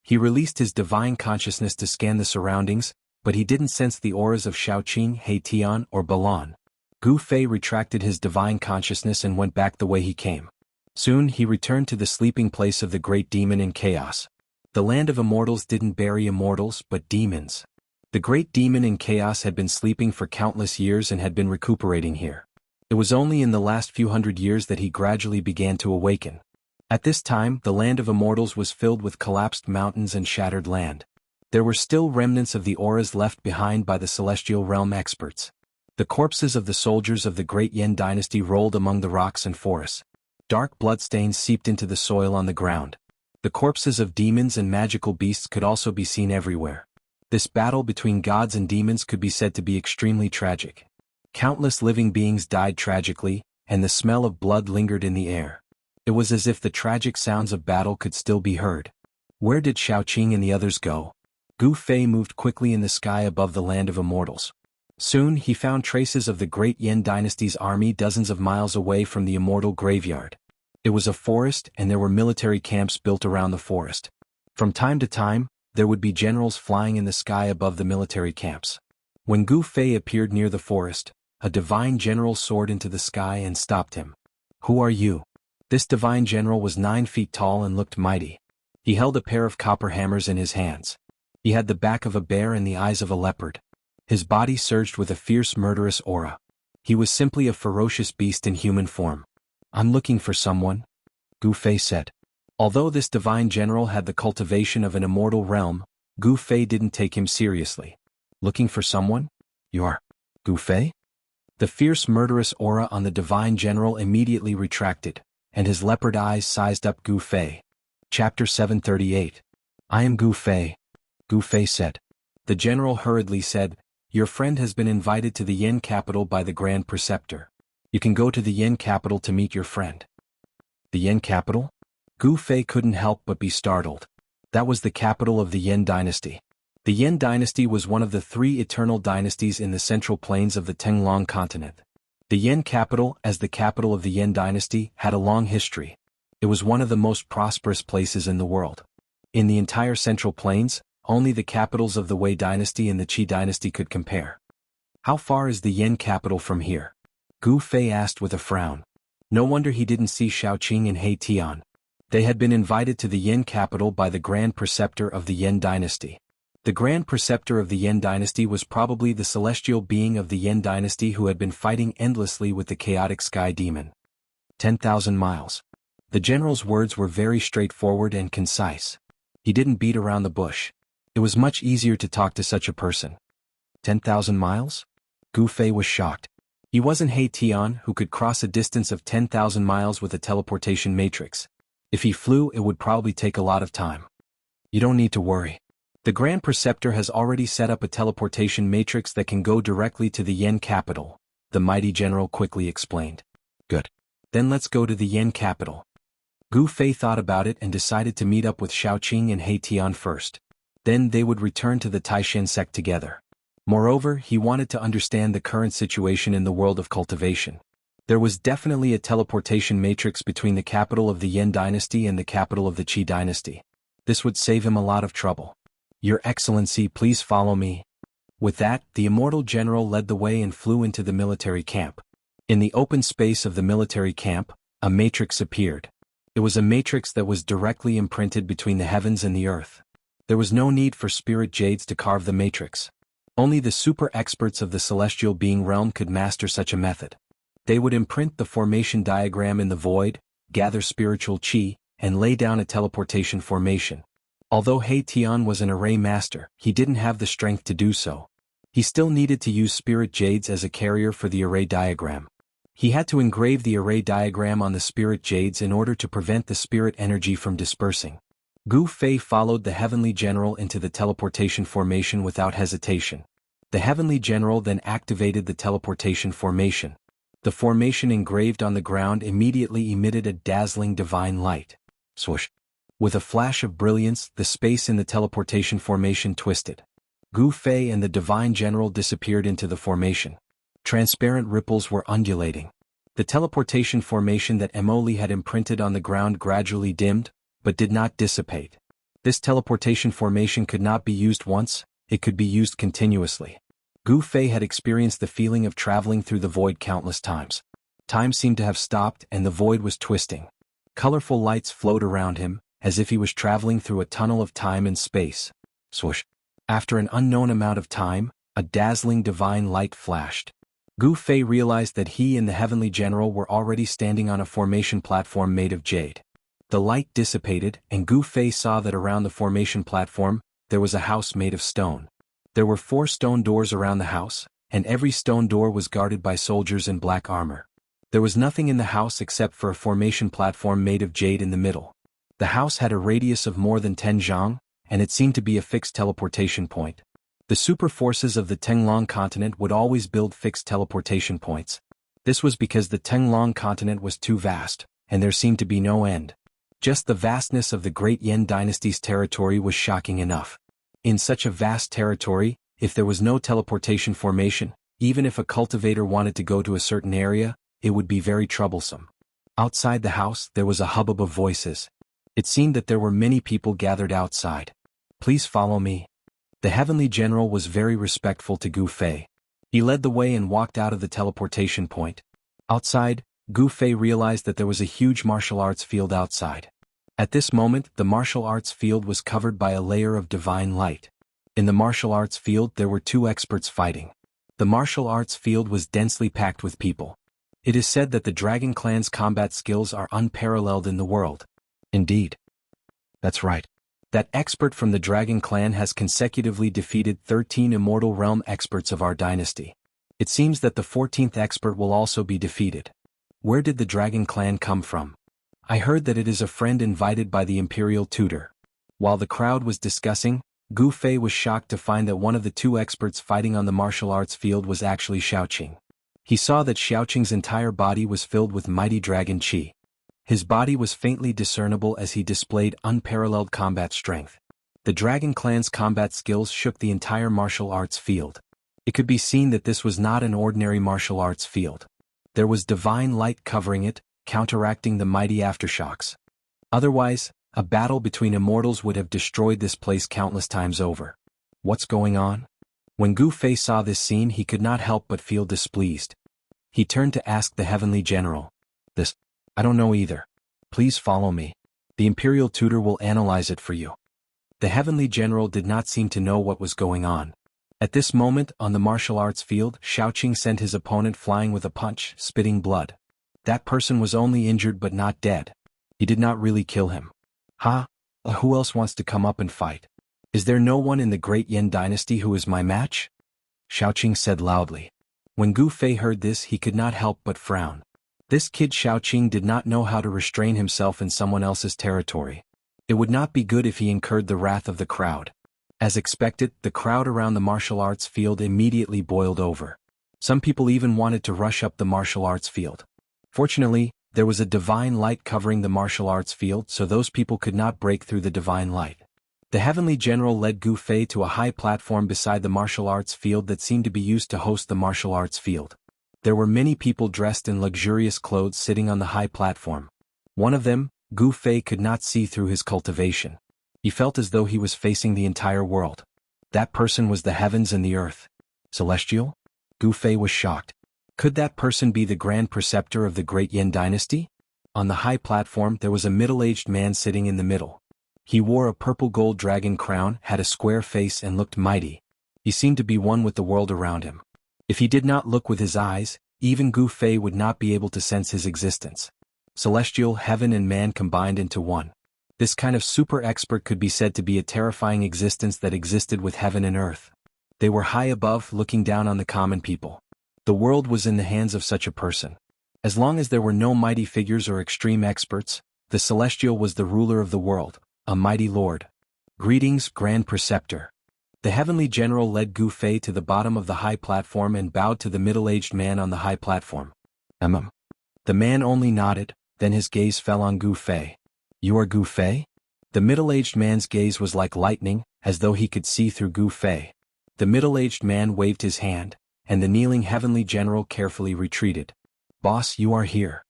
He released his divine consciousness to scan the surroundings, but he didn't sense the auras of Xiaoqing, He Tian, or Balan. Gu Fei retracted his divine consciousness and went back the way he came. Soon he returned to the sleeping place of the great demon in chaos. The land of immortals didn't bury immortals but demons. The great demon in chaos had been sleeping for countless years and had been recuperating here. It was only in the last few hundred years that he gradually began to awaken. At this time, the land of immortals was filled with collapsed mountains and shattered land. There were still remnants of the auras left behind by the celestial realm experts. The corpses of the soldiers of the great Yen dynasty rolled among the rocks and forests. Dark bloodstains seeped into the soil on the ground. The corpses of demons and magical beasts could also be seen everywhere. This battle between gods and demons could be said to be extremely tragic. Countless living beings died tragically, and the smell of blood lingered in the air. It was as if the tragic sounds of battle could still be heard. Where did Xiaoqing and the others go? Gu Fei moved quickly in the sky above the land of immortals. Soon he found traces of the great Yen dynasty's army dozens of miles away from the immortal graveyard. It was a forest, and there were military camps built around the forest. From time to time, there would be generals flying in the sky above the military camps. When Gu Fei appeared near the forest, a divine general soared into the sky and stopped him. "Who are you?" This divine general was 9 feet tall and looked mighty. He held a pair of copper hammers in his hands. He had the back of a bear and the eyes of a leopard. His body surged with a fierce murderous aura. He was simply a ferocious beast in human form. "I'm looking for someone," Gu Fei said. Although this divine general had the cultivation of an immortal realm, Gu Fei didn't take him seriously. "Looking for someone? You're Gu Fei?" The fierce murderous aura on the divine general immediately retracted, and his leopard eyes sized up Gu Fei. Chapter 738. "I am Gu Fei," Gu Fei said. The general hurriedly said, "Your friend has been invited to the Yen capital by the Grand Preceptor. You can go to the Yen capital to meet your friend." The Yen capital? Gu Fei couldn't help but be startled. That was the capital of the Yen dynasty. The Yen dynasty was one of the 3 eternal dynasties in the central plains of the Tenglong continent. The Yen capital, as the capital of the Yen dynasty, had a long history. It was one of the most prosperous places in the world. In the entire central plains, only the capitals of the Wei dynasty and the Qi dynasty could compare. "How far is the Yen capital from here?" Gu Fei asked with a frown. No wonder he didn't see Xiaoqing and He Tian. They had been invited to the Yen capital by the Grand Preceptor of the Yen dynasty. The Grand Preceptor of the Yen dynasty was probably the celestial being of the Yen dynasty who had been fighting endlessly with the chaotic sky demon. 10,000 miles. The general's words were very straightforward and concise. He didn't beat around the bush. It was much easier to talk to such a person. 10,000 miles? Gu Fei was shocked. He wasn't He Tian, who could cross a distance of 10,000 miles with a teleportation matrix. If he flew, it would probably take a lot of time. "You don't need to worry. The Grand Preceptor has already set up a teleportation matrix that can go directly to the Yen capital," the mighty general quickly explained. "Good. Then let's go to the Yen capital." Gu Fei thought about it and decided to meet up with Xiaoqing and He Tian first. Then they would return to the Taishan sect together. Moreover, he wanted to understand the current situation in the world of cultivation. There was definitely a teleportation matrix between the capital of the Yen dynasty and the capital of the Qi dynasty. This would save him a lot of trouble. "Your Excellency, please follow me." With that, the immortal general led the way and flew into the military camp. In the open space of the military camp, a matrix appeared. It was a matrix that was directly imprinted between the heavens and the earth. There was no need for spirit jades to carve the matrix. Only the super experts of the celestial being realm could master such a method. They would imprint the formation diagram in the void, gather spiritual qi, and lay down a teleportation formation. Although He Tian was an array master, he didn't have the strength to do so. He still needed to use spirit jades as a carrier for the array diagram. He had to engrave the array diagram on the spirit jades in order to prevent the spirit energy from dispersing. Gu Fei followed the heavenly general into the teleportation formation without hesitation. The heavenly general then activated the teleportation formation. The formation engraved on the ground immediately emitted a dazzling divine light. Swoosh! With a flash of brilliance, the space in the teleportation formation twisted. Gu Fei and the divine general disappeared into the formation. Transparent ripples were undulating. The teleportation formation that Emoli had imprinted on the ground gradually dimmed, but did not dissipate. This teleportation formation could not be used once, it could be used continuously. Gu Fei had experienced the feeling of traveling through the void countless times. Time seemed to have stopped and the void was twisting. Colorful lights flowed around him, as if he was traveling through a tunnel of time and space. Swoosh. After an unknown amount of time, a dazzling divine light flashed. Gu Fei realized that he and the Heavenly General were already standing on a formation platform made of jade. The light dissipated, and Gu Fei saw that around the formation platform, there was a house made of stone. There were 4 stone doors around the house, and every stone door was guarded by soldiers in black armor. There was nothing in the house except for a formation platform made of jade in the middle. The house had a radius of more than 10 zhang, and it seemed to be a fixed teleportation point. The super forces of the Tenglong continent would always build fixed teleportation points. This was because the Tenglong continent was too vast, and there seemed to be no end. Just the vastness of the Great Yen Dynasty's territory was shocking enough. In such a vast territory, if there was no teleportation formation, even if a cultivator wanted to go to a certain area, it would be very troublesome. Outside the house, there was a hubbub of voices. It seemed that there were many people gathered outside. Please follow me. The Heavenly General was very respectful to Gu Fei. He led the way and walked out of the teleportation point. Outside, Gu Fei realized that there was a huge martial arts field outside. At this moment, the martial arts field was covered by a layer of divine light. In the martial arts field there were 2 experts fighting. The martial arts field was densely packed with people. It is said that the Dragon Clan's combat skills are unparalleled in the world. Indeed. That's right. That expert from the Dragon Clan has consecutively defeated 13 Immortal Realm experts of our dynasty. It seems that the 14th expert will also be defeated. Where did the Dragon Clan come from? I heard that it is a friend invited by the Imperial Tutor. While the crowd was discussing, Gu Fei was shocked to find that one of the 2 experts fighting on the martial arts field was actually Xiaoqing. He saw that Xiaoqing's entire body was filled with mighty dragon qi. His body was faintly discernible as he displayed unparalleled combat strength. The Dragon Clan's combat skills shook the entire martial arts field. It could be seen that this was not an ordinary martial arts field. There was divine light covering it, counteracting the mighty aftershocks. Otherwise, a battle between immortals would have destroyed this place countless times over. What's going on? When Gu Fei saw this scene he could not help but feel displeased. He turned to ask the Heavenly General. I don't know either. Please follow me. The Imperial Tutor will analyze it for you. The Heavenly General did not seem to know what was going on. At this moment, on the martial arts field, Xiaoqing sent his opponent flying with a punch, spitting blood. That person was only injured but not dead. He did not really kill him. Who else wants to come up and fight? Is there no one in the Great Yen Dynasty who is my match? Xiaoqing said loudly. When Gu Fei heard this he could not help but frown. This kid Xiaoqing did not know how to restrain himself in someone else's territory. It would not be good if he incurred the wrath of the crowd. As expected, the crowd around the martial arts field immediately boiled over. Some people even wanted to rush up the martial arts field. Fortunately, there was a divine light covering the martial arts field, so those people could not break through the divine light. The Heavenly General led Gu Fei to a high platform beside the martial arts field that seemed to be used to host the martial arts field. There were many people dressed in luxurious clothes sitting on the high platform. One of them, Gu Fei could not see through his cultivation. He felt as though he was facing the entire world. That person was the heavens and the earth. Celestial? Gu Fei was shocked. Could that person be the Grand Preceptor of the Great Yen Dynasty? On the high platform there was a middle-aged man sitting in the middle. He wore a purple gold dragon crown, had a square face and looked mighty. He seemed to be one with the world around him. If he did not look with his eyes, even Gu Fei would not be able to sense his existence. Celestial, heaven and man combined into one. This kind of super expert could be said to be a terrifying existence that existed with heaven and earth. They were high above, looking down on the common people. The world was in the hands of such a person. As long as there were no mighty figures or extreme experts, the Celestial was the ruler of the world, a mighty lord. Greetings, Grand Preceptor. The Heavenly General led Gu Fei to the bottom of the high platform and bowed to the middle-aged man on the high platform. The man only nodded, then his gaze fell on Gu Fei. You are Gu Fei? The middle-aged man's gaze was like lightning, as though he could see through Gu Fei. The middle-aged man waved his hand, and the kneeling Heavenly General carefully retreated. Boss, you are here.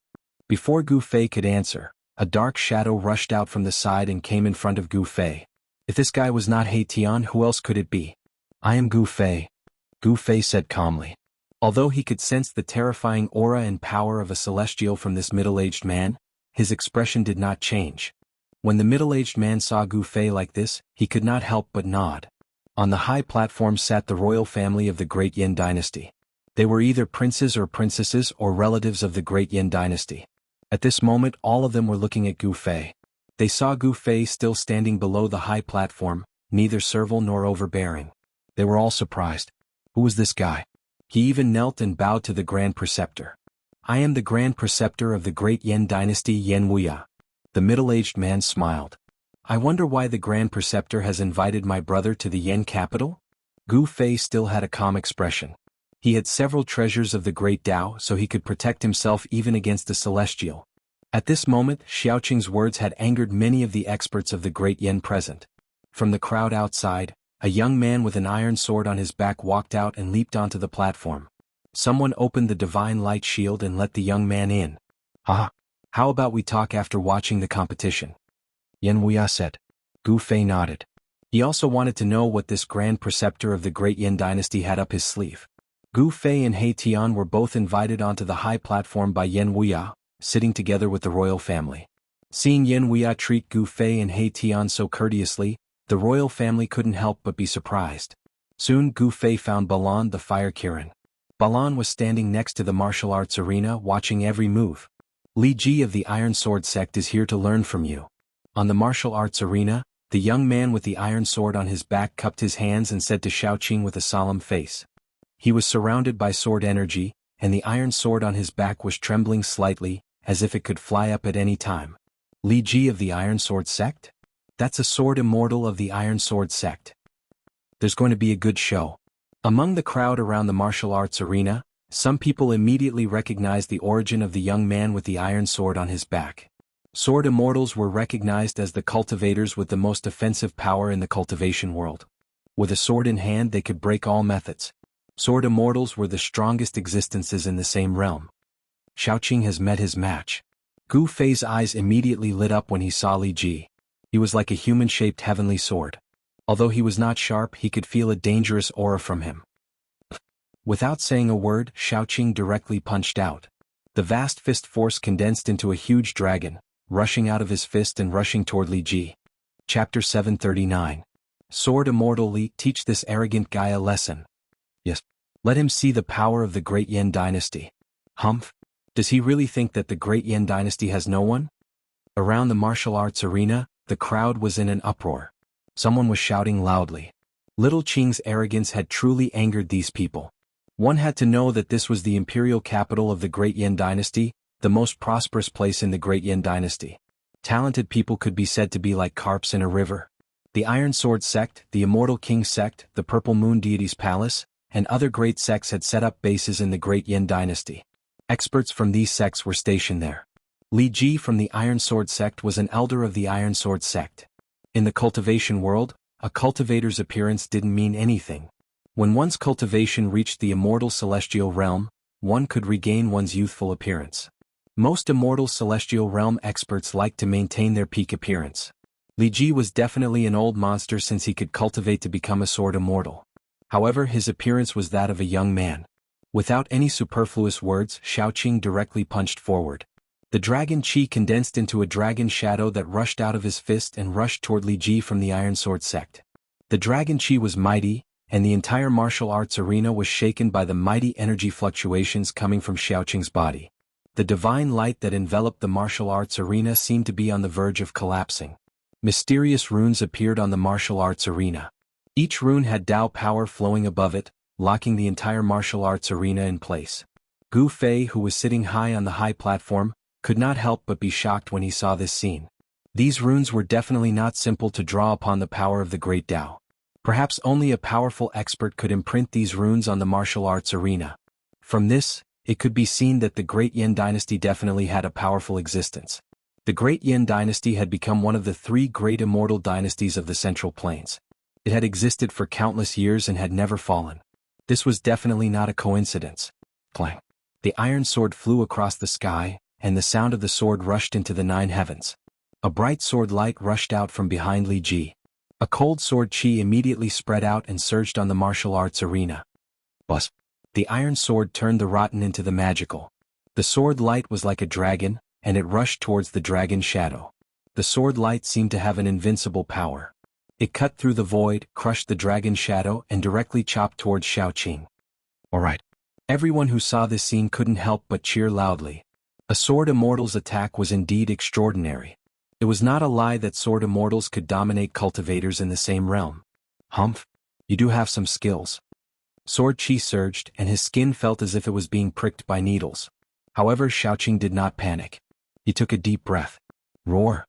Before Gu Fei could answer, a dark shadow rushed out from the side and came in front of Gu Fei. If this guy was not He Tian, who else could it be? I am Gu Fei. Gu Fei said calmly. Although he could sense the terrifying aura and power of a celestial from this middle-aged man, his expression did not change. When the middle-aged man saw Gu Fei like this, he could not help but nod. On the high platform sat the royal family of the Great Yin dynasty. They were either princes or princesses or relatives of the Great Yin dynasty. At this moment all of them were looking at Gu Fei. They saw Gu Fei still standing below the high platform, neither servile nor overbearing. They were all surprised. Who was this guy? He even knelt and bowed to the Grand Preceptor. I am the Grand Preceptor of the Great Yin dynasty Yen Wuya. The middle-aged man smiled. I wonder why the Grand Preceptor has invited my brother to the Yen capital? Gu Fei still had a calm expression. He had several treasures of the Great Tao so he could protect himself even against a celestial. At this moment, Xiaoqing's words had angered many of the experts of the Great Yin present. From the crowd outside, a young man with an iron sword on his back walked out and leaped onto the platform. Someone opened the divine light shield and let the young man in. Ah, how about we talk after watching the competition? Yen Wuya said. Gu Fei nodded. He also wanted to know what this Grand Preceptor of the Great Yin dynasty had up his sleeve. Gu Fei and He Tian were both invited onto the high platform by Yen Wuya, sitting together with the royal family. Seeing Yen Wuya treat Gu Fei and He Tian so courteously, the royal family couldn't help but be surprised. Soon Gu Fei found Balan the Fire Kirin. Balan was standing next to the martial arts arena watching every move. Li Ji of the Iron Sword sect is here to learn from you. On the martial arts arena, the young man with the iron sword on his back cupped his hands and said to Xiaoqing with a solemn face. He was surrounded by sword energy, and the iron sword on his back was trembling slightly, as if it could fly up at any time. Li Ji of the Iron Sword sect? That's a sword immortal of the Iron Sword sect. There's going to be a good show. Among the crowd around the martial arts arena, some people immediately recognized the origin of the young man with the iron sword on his back. Sword immortals were recognized as the cultivators with the most offensive power in the cultivation world. With a sword in hand they could break all methods. Sword immortals were the strongest existences in the same realm. Xiaoqing has met his match. Gu Fei's eyes immediately lit up when he saw Li Ji. He was like a human-shaped heavenly sword. Although he was not sharp, he could feel a dangerous aura from him. Without saying a word, Xiaoqing directly punched out. The vast fist force condensed into a huge dragon, rushing out of his fist and rushing toward Li Ji. Chapter 739. Sword Immortal Li, teach this arrogant guy a lesson. Yes. Let him see the power of the Great Yin dynasty. Humph. Does he really think that the Great Yin dynasty has no one? Around the martial arts arena, the crowd was in an uproar. Someone was shouting loudly. Little Qing's arrogance had truly angered these people. One had to know that this was the imperial capital of the Great Yin dynasty, the most prosperous place in the Great Yin dynasty. Talented people could be said to be like carps in a river. The Iron Sword sect, the Immortal King sect, the Purple Moon Deity's palace, and other great sects had set up bases in the Great Yin dynasty. Experts from these sects were stationed there. Li Ji from the Iron Sword sect was an elder of the Iron Sword sect. In the cultivation world, a cultivator's appearance didn't mean anything. When one's cultivation reached the immortal celestial realm, one could regain one's youthful appearance. Most immortal celestial realm experts like to maintain their peak appearance. Li Ji was definitely an old monster since he could cultivate to become a sword immortal. However, his appearance was that of a young man. Without any superfluous words, Xiaoqing directly punched forward. The dragon qi condensed into a dragon shadow that rushed out of his fist and rushed toward Li Ji from the Iron Sword sect. The dragon qi was mighty, and the entire martial arts arena was shaken by the mighty energy fluctuations coming from Xiaoqing's body. The divine light that enveloped the martial arts arena seemed to be on the verge of collapsing. Mysterious runes appeared on the martial arts arena. Each rune had Tao power flowing above it, locking the entire martial arts arena in place. Gu Fei, who was sitting high on the high platform, could not help but be shocked when he saw this scene. These runes were definitely not simple to draw upon the power of the Great Tao. Perhaps only a powerful expert could imprint these runes on the martial arts arena. From this, it could be seen that the Great Yin dynasty definitely had a powerful existence. The Great Yin dynasty had become one of the three great immortal dynasties of the Central Plains. It had existed for countless years and had never fallen. This was definitely not a coincidence. Clang. The iron sword flew across the sky, and the sound of the sword rushed into the 9 heavens. A bright sword light rushed out from behind Li Ji. A cold sword qi immediately spread out and surged on the martial arts arena. Bus. The iron sword turned the rotten into the magical. The sword light was like a dragon, and it rushed towards the dragon's shadow. The sword light seemed to have an invincible power. It cut through the void, crushed the dragon's shadow, and directly chopped towards Xiaoqing. Alright. Everyone who saw this scene couldn't help but cheer loudly. A sword immortal's attack was indeed extraordinary. It was not a lie that sword immortals could dominate cultivators in the same realm. Humph. You do have some skills. Sword chi surged, and his skin felt as if it was being pricked by needles. However, Xiaoqing did not panic. He took a deep breath. Roar.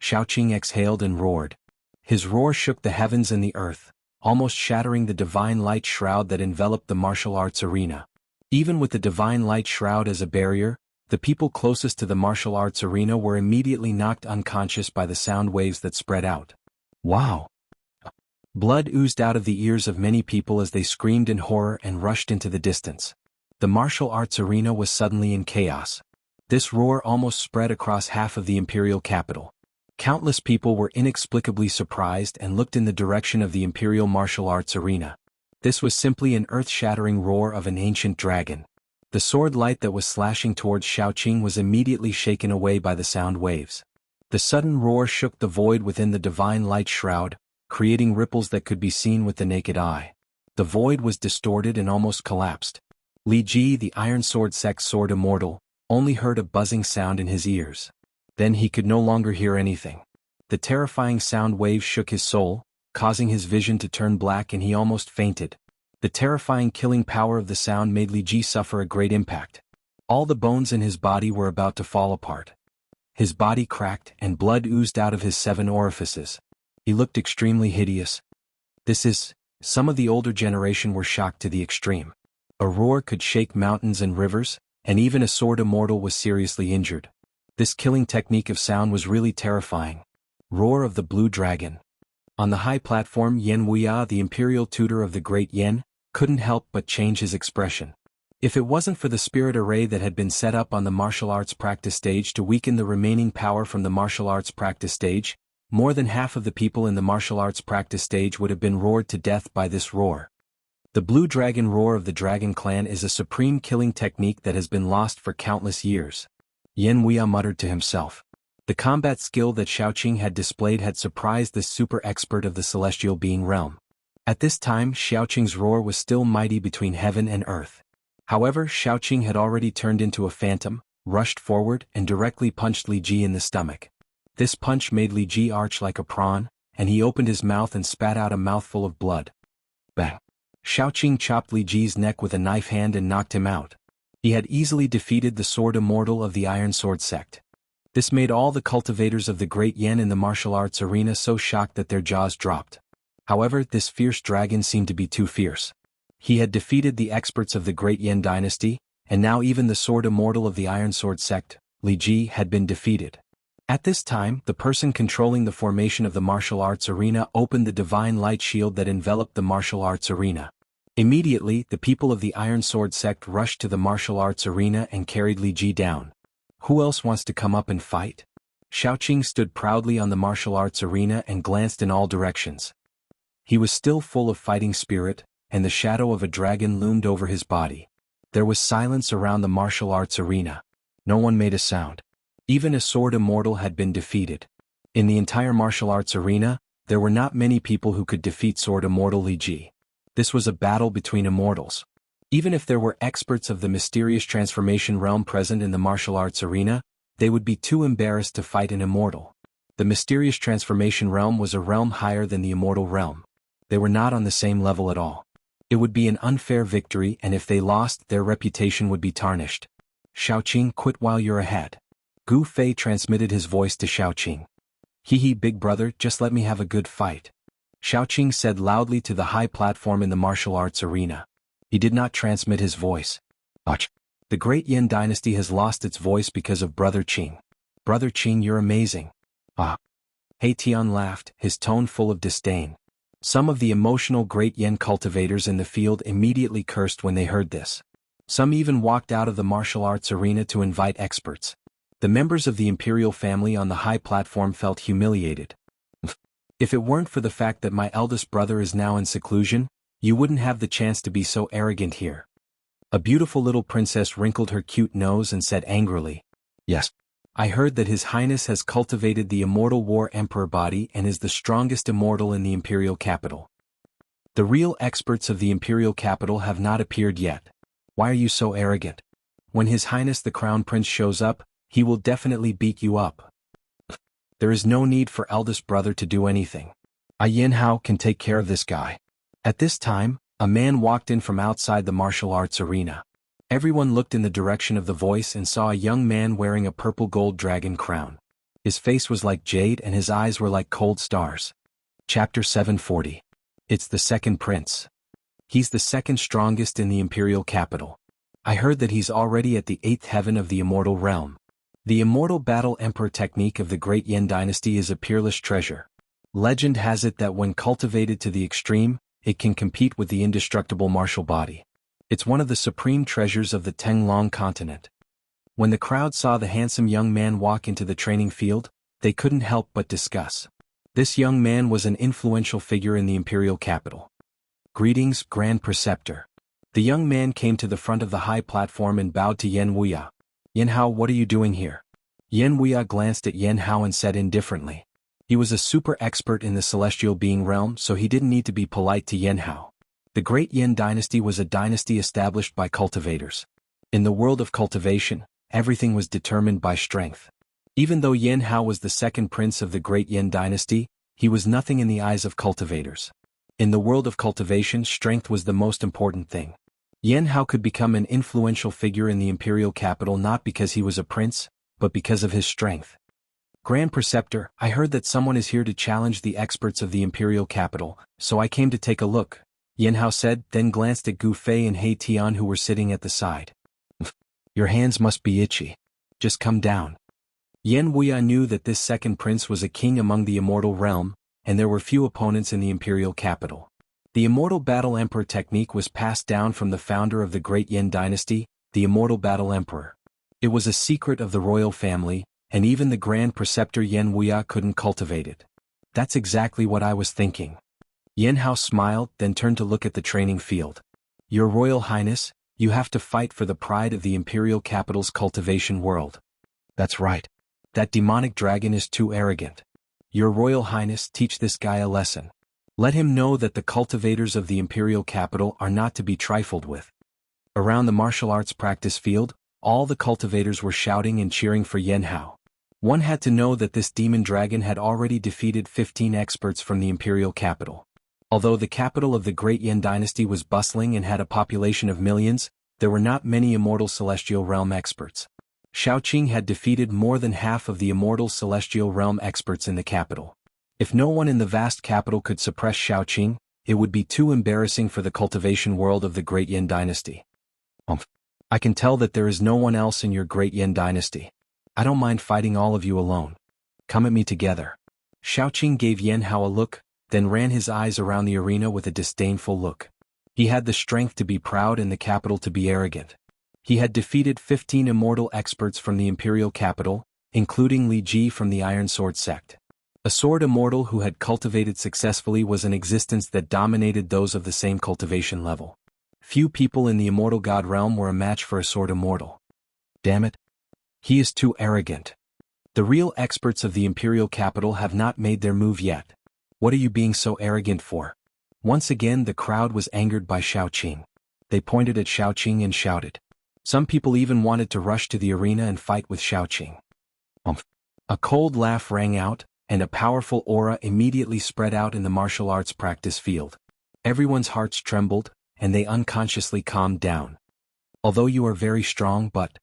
Xiaoqing exhaled and roared. His roar shook the heavens and the earth, almost shattering the divine light shroud that enveloped the martial arts arena. Even with the divine light shroud as a barrier, the people closest to the martial arts arena were immediately knocked unconscious by the sound waves that spread out. Wow! Blood oozed out of the ears of many people as they screamed in horror and rushed into the distance. The martial arts arena was suddenly in chaos. This roar almost spread across half of the imperial capital. Countless people were inexplicably surprised and looked in the direction of the imperial martial arts arena. This was simply an earth-shattering roar of an ancient dragon. The sword light that was slashing towards Xiaoqing was immediately shaken away by the sound waves. The sudden roar shook the void within the divine light shroud, creating ripples that could be seen with the naked eye. The void was distorted and almost collapsed. Li Ji, the Iron Sword Sect sword immortal, only heard a buzzing sound in his ears. Then he could no longer hear anything. The terrifying sound waves shook his soul, causing his vision to turn black, and he almost fainted. The terrifying killing power of the sound made Li Ji suffer a great impact. All the bones in his body were about to fall apart. His body cracked and blood oozed out of his 7 orifices. He looked extremely hideous. Some of the older generation were shocked to the extreme. A roar could shake mountains and rivers, and even a sword immortal was seriously injured. This killing technique of sound was really terrifying. Roar of the Blue Dragon. On the high platform, Yan Wuya, the imperial tutor of the great Yan, couldn't help but change his expression. If it wasn't for the spirit array that had been set up on the martial arts practice stage to weaken the remaining power from the martial arts practice stage, more than half of the people in the martial arts practice stage would have been roared to death by this roar. The Blue Dragon roar of the Dragon Clan is a supreme killing technique that has been lost for countless years. Yan Wuya muttered to himself. The combat skill that Xiaoqing had displayed had surprised this super expert of the celestial being realm. At this time, Xiaoqing's roar was still mighty between heaven and earth. However, Xiaoqing had already turned into a phantom, rushed forward, and directly punched Li Ji in the stomach. This punch made Li Ji arch like a prawn, and he opened his mouth and spat out a mouthful of blood. Bang! Xiaoqing chopped Li Ji's neck with a knife hand and knocked him out. He had easily defeated the sword immortal of the Iron Sword Sect. This made all the cultivators of the Great Yan in the martial arts arena so shocked that their jaws dropped. However, this fierce dragon seemed to be too fierce. He had defeated the experts of the Great Yan dynasty, and now even the sword immortal of the Iron Sword Sect, Li Ji, had been defeated. At this time, the person controlling the formation of the martial arts arena opened the divine light shield that enveloped the martial arts arena. Immediately, the people of the Iron Sword Sect rushed to the martial arts arena and carried Li Ji down. Who else wants to come up and fight? Xiaoqing stood proudly on the martial arts arena and glanced in all directions. He was still full of fighting spirit, and the shadow of a dragon loomed over his body. There was silence around the martial arts arena. No one made a sound. Even a sword immortal had been defeated. In the entire martial arts arena, there were not many people who could defeat sword immortal Li Ji. This was a battle between immortals. Even if there were experts of the mysterious transformation realm present in the martial arts arena, they would be too embarrassed to fight an immortal. The mysterious transformation realm was a realm higher than the immortal realm. They were not on the same level at all. It would be an unfair victory, and if they lost, their reputation would be tarnished. Xiaoqing, quit while you're ahead. Gu Fei transmitted his voice to Xiaoqing. Hee, big brother, just let me have a good fight. Xiaoqing said loudly to the high platform in the martial arts arena. He did not transmit his voice. Ach! The Great Yan dynasty has lost its voice because of Brother Qing. Brother Qing, you're amazing. Ah! He Tian laughed, his tone full of disdain. Some of the emotional Great Yan cultivators in the field immediately cursed when they heard this. Some even walked out of the martial arts arena to invite experts. The members of the imperial family on the high platform felt humiliated. If it weren't for the fact that my eldest brother is now in seclusion, You wouldn't have the chance to be so arrogant here. A beautiful little princess wrinkled her cute nose and said angrily, "Yes. I heard that His Highness has cultivated the immortal war emperor body and is the strongest immortal in the imperial capital. The real experts of the imperial capital have not appeared yet. Why are you so arrogant? When His Highness the Crown Prince shows up, he will definitely beat you up. There is no need for eldest brother to do anything. Yin Hao can take care of this guy." At this time, a man walked in from outside the martial arts arena. Everyone looked in the direction of the voice and saw a young man wearing a purple gold dragon crown. His face was like jade and his eyes were like cold stars. Chapter 740. It's the second prince. He's the second strongest in the imperial capital. I heard that he's already at the 8th heaven of the immortal realm. The immortal battle emperor technique of the great Yin dynasty is a peerless treasure. Legend has it that when cultivated to the extreme, it can compete with the indestructible martial body. It's one of the supreme treasures of the Tenglong continent. When the crowd saw the handsome young man walk into the training field, they couldn't help but discuss. This young man was an influential figure in the imperial capital. "Greetings, Grand Preceptor." The young man came to the front of the high platform and bowed to Yen Wuya. "Yen Hao, what are you doing here?" Yen Wuya glanced at Yen Hao and said indifferently. He was a super expert in the celestial being realm, so he didn't need to be polite to Yen Hao. The Great Yin dynasty was a dynasty established by cultivators. In the world of cultivation, everything was determined by strength. Even though Yen Hao was the second prince of the Great Yin dynasty, he was nothing in the eyes of cultivators. In the world of cultivation, strength was the most important thing. Yen Hao could become an influential figure in the imperial capital not because he was a prince, but because of his strength. "Grand Preceptor, I heard that someone is here to challenge the experts of the imperial capital, so I came to take a look," Yen Hao said, then glanced at Gu Fei and He Tian who were sitting at the side. "Your hands must be itchy. Just come down." Yen Wuya knew that this second prince was a king among the immortal realm, and there were few opponents in the imperial capital. The immortal battle emperor technique was passed down from the founder of the Great Yin dynasty, the immortal battle emperor. It was a secret of the royal family, and even the Grand Preceptor Yen Wuya couldn't cultivate it. "That's exactly what I was thinking." Yen Hao smiled, then turned to look at the training field. "Your Royal Highness, you have to fight for the pride of the imperial capital's cultivation world." "That's right. That demonic dragon is too arrogant. Your Royal Highness, teach this guy a lesson. Let him know that the cultivators of the imperial capital are not to be trifled with." Around the martial arts practice field, all the cultivators were shouting and cheering for Yen Hao. One had to know that this demon dragon had already defeated 15 experts from the imperial capital. Although the capital of the Great Yin dynasty was bustling and had a population of millions, there were not many immortal celestial realm experts. Shaoqing had defeated more than half of the immortal celestial realm experts in the capital. If no one in the vast capital could suppress Shaoqing, it would be too embarrassing for the cultivation world of the Great Yin dynasty. I can tell that there is no one else in your Great Yin dynasty. I don't mind fighting all of you alone. Come at me together." Shaoqing gave Yen Hao a look, then ran his eyes around the arena with a disdainful look. He had the strength to be proud and the capital to be arrogant. He had defeated 15 immortal experts from the imperial capital, including Li Ji from the Iron Sword sect. A sword immortal who had cultivated successfully was an existence that dominated those of the same cultivation level. Few people in the immortal god realm were a match for a sword immortal. Damn it. He is too arrogant. The real experts of the imperial capital have not made their move yet. What are you being so arrogant for? Once again the crowd was angered by Shaoqing. They pointed at Shaoqing and shouted. Some people even wanted to rush to the arena and fight with Shaoqing. A cold laugh rang out, and a powerful aura immediately spread out in the martial arts practice field. Everyone's hearts trembled, and they unconsciously calmed down. "Although you are very strong, but..."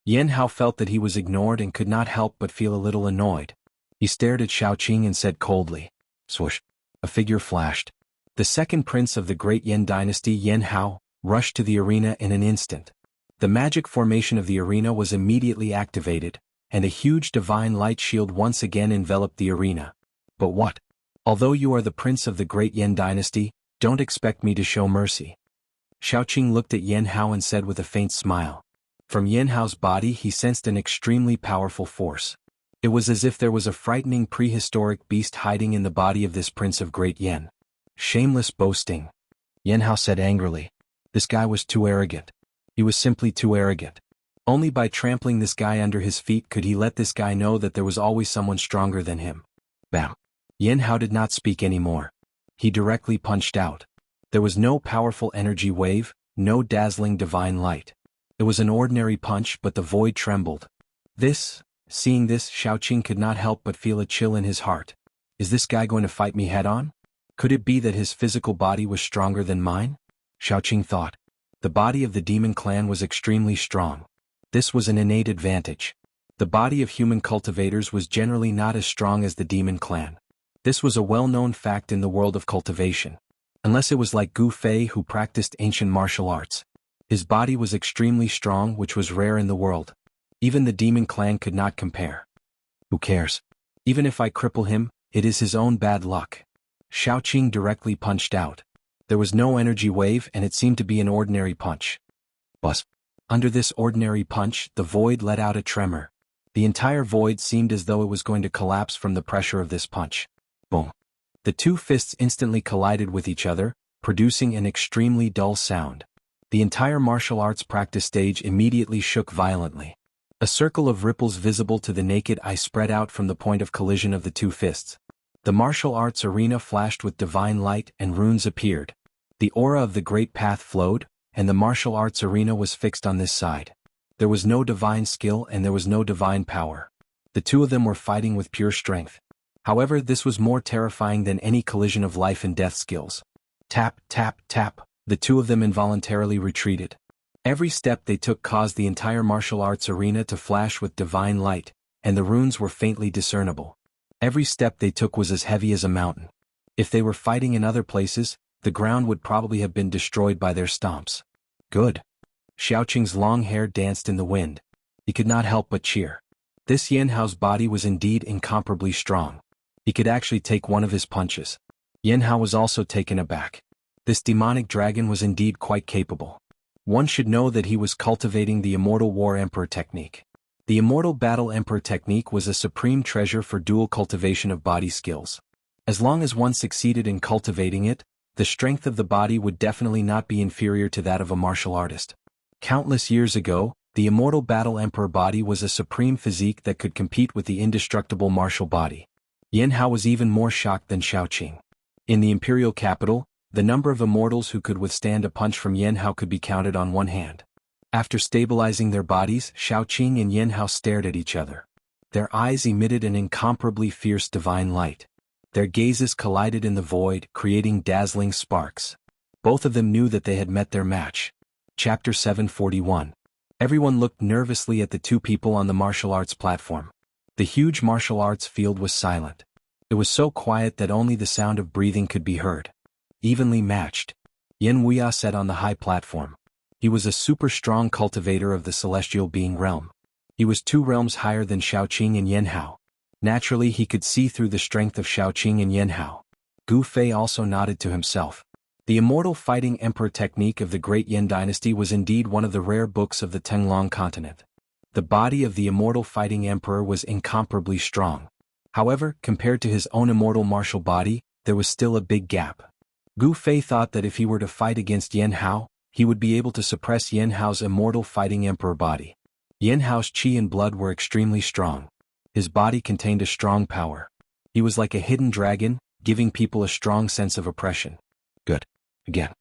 Yen Hao felt that he was ignored and could not help but feel a little annoyed. He stared at Shaoqing and said coldly. Swoosh. A figure flashed. The second prince of the Great Yin dynasty, Yen Hao, rushed to the arena in an instant. The magic formation of the arena was immediately activated, and a huge divine light shield once again enveloped the arena. But what? Although you are the prince of the Great Yin dynasty, don't expect me to show mercy. Shaoqing looked at Yen Hao and said with a faint smile. From Yen Hao's body he sensed an extremely powerful force. It was as if there was a frightening prehistoric beast hiding in the body of this prince of Great Yin. Shameless boasting. Yen Hao said angrily. This guy was too arrogant. He was simply too arrogant. Only by trampling this guy under his feet could he let this guy know that there was always someone stronger than him. Bam. Yen Hao did not speak anymore. He directly punched out. There was no powerful energy wave, no dazzling divine light. It was an ordinary punch, but the void trembled. Seeing this, Xiaoqing could not help but feel a chill in his heart. Is this guy going to fight me head-on? Could it be that his physical body was stronger than mine? Xiaoqing thought. The body of the demon clan was extremely strong. This was an innate advantage. The body of human cultivators was generally not as strong as the demon clan. This was a well-known fact in the world of cultivation. Unless it was like Gu Fei who practiced ancient martial arts. His body was extremely strong, which was rare in the world. Even the demon clan could not compare. Who cares? Even if I cripple him, it is his own bad luck. Xiaoqing directly punched out. There was no energy wave and it seemed to be an ordinary punch. Buzz. Under this ordinary punch, the void let out a tremor. The entire void seemed as though it was going to collapse from the pressure of this punch. Boom. The two fists instantly collided with each other, producing an extremely dull sound. The entire martial arts practice stage immediately shook violently. A circle of ripples visible to the naked eye spread out from the point of collision of the two fists. The martial arts arena flashed with divine light and runes appeared. The aura of the great path flowed, and the martial arts arena was fixed on this side. There was no divine skill and there was no divine power. The two of them were fighting with pure strength. However, this was more terrifying than any collision of life and death skills. Tap, tap, tap, the two of them involuntarily retreated. Every step they took caused the entire martial arts arena to flash with divine light, and the runes were faintly discernible. Every step they took was as heavy as a mountain. If they were fighting in other places, the ground would probably have been destroyed by their stomps. Good. Xiaoqing's long hair danced in the wind. He could not help but cheer. This Yen Hao's body was indeed incomparably strong. He could actually take one of his punches. Yen Hao was also taken aback. This demonic dragon was indeed quite capable. One should know that he was cultivating the Immortal War Emperor technique. The Immortal Battle Emperor technique was a supreme treasure for dual cultivation of body skills. As long as one succeeded in cultivating it, the strength of the body would definitely not be inferior to that of a martial artist. Countless years ago, the Immortal Battle Emperor body was a supreme physique that could compete with the indestructible martial body. Yen Hao was even more shocked than Xiaoqing. In the imperial capital, the number of immortals who could withstand a punch from Yen Hao could be counted on one hand. After stabilizing their bodies, Xiaoqing and Yen Hao stared at each other. Their eyes emitted an incomparably fierce divine light. Their gazes collided in the void, creating dazzling sparks. Both of them knew that they had met their match. Chapter 741. Everyone looked nervously at the two people on the martial arts platform. The huge martial arts field was silent. It was so quiet that only the sound of breathing could be heard. Evenly matched. Yen Wuya sat on the high platform. He was a super strong cultivator of the celestial being realm. He was 2 realms higher than Xiaoqing and Yen Hao. Naturally, he could see through the strength of Xiaoqing and Yen Hao. Gu Fei also nodded to himself. The Immortal Fighting Emperor technique of the Great Yin Dynasty was indeed one of the rare books of the Tenglong continent. The body of the Immortal Fighting Emperor was incomparably strong. However, compared to his own immortal martial body, there was still a big gap. Gu Fei thought that if he were to fight against Yen Hao, he would be able to suppress Yen Hao's Immortal Fighting Emperor body. Yen Hao's qi and blood were extremely strong. His body contained a strong power. He was like a hidden dragon, giving people a strong sense of oppression. Good. Again.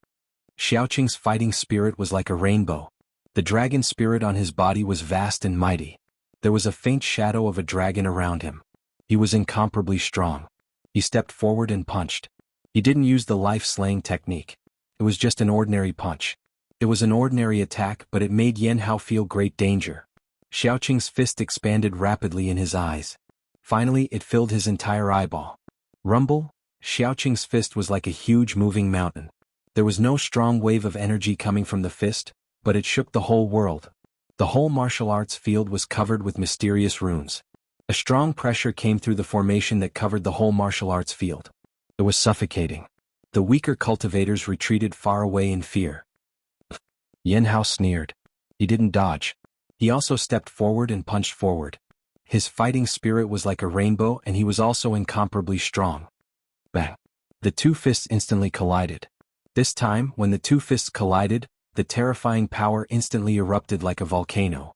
Xiaoqing's fighting spirit was like a rainbow. The dragon spirit on his body was vast and mighty. There was a faint shadow of a dragon around him. He was incomparably strong. He stepped forward and punched. He didn't use the life-slaying technique. It was just an ordinary punch. It was an ordinary attack, but it made Yen Hao feel great danger. Xiaoqing's fist expanded rapidly in his eyes. Finally, it filled his entire eyeball. Rumble? Xiaoqing's fist was like a huge moving mountain. There was no strong wave of energy coming from the fist, but it shook the whole world. The whole martial arts field was covered with mysterious runes. A strong pressure came through the formation that covered the whole martial arts field. It was suffocating. The weaker cultivators retreated far away in fear. Yen Hao sneered. He didn't dodge. He also stepped forward and punched forward. His fighting spirit was like a rainbow and he was also incomparably strong. Bang. The two fists instantly collided. This time, when the two fists collided, the terrifying power instantly erupted like a volcano.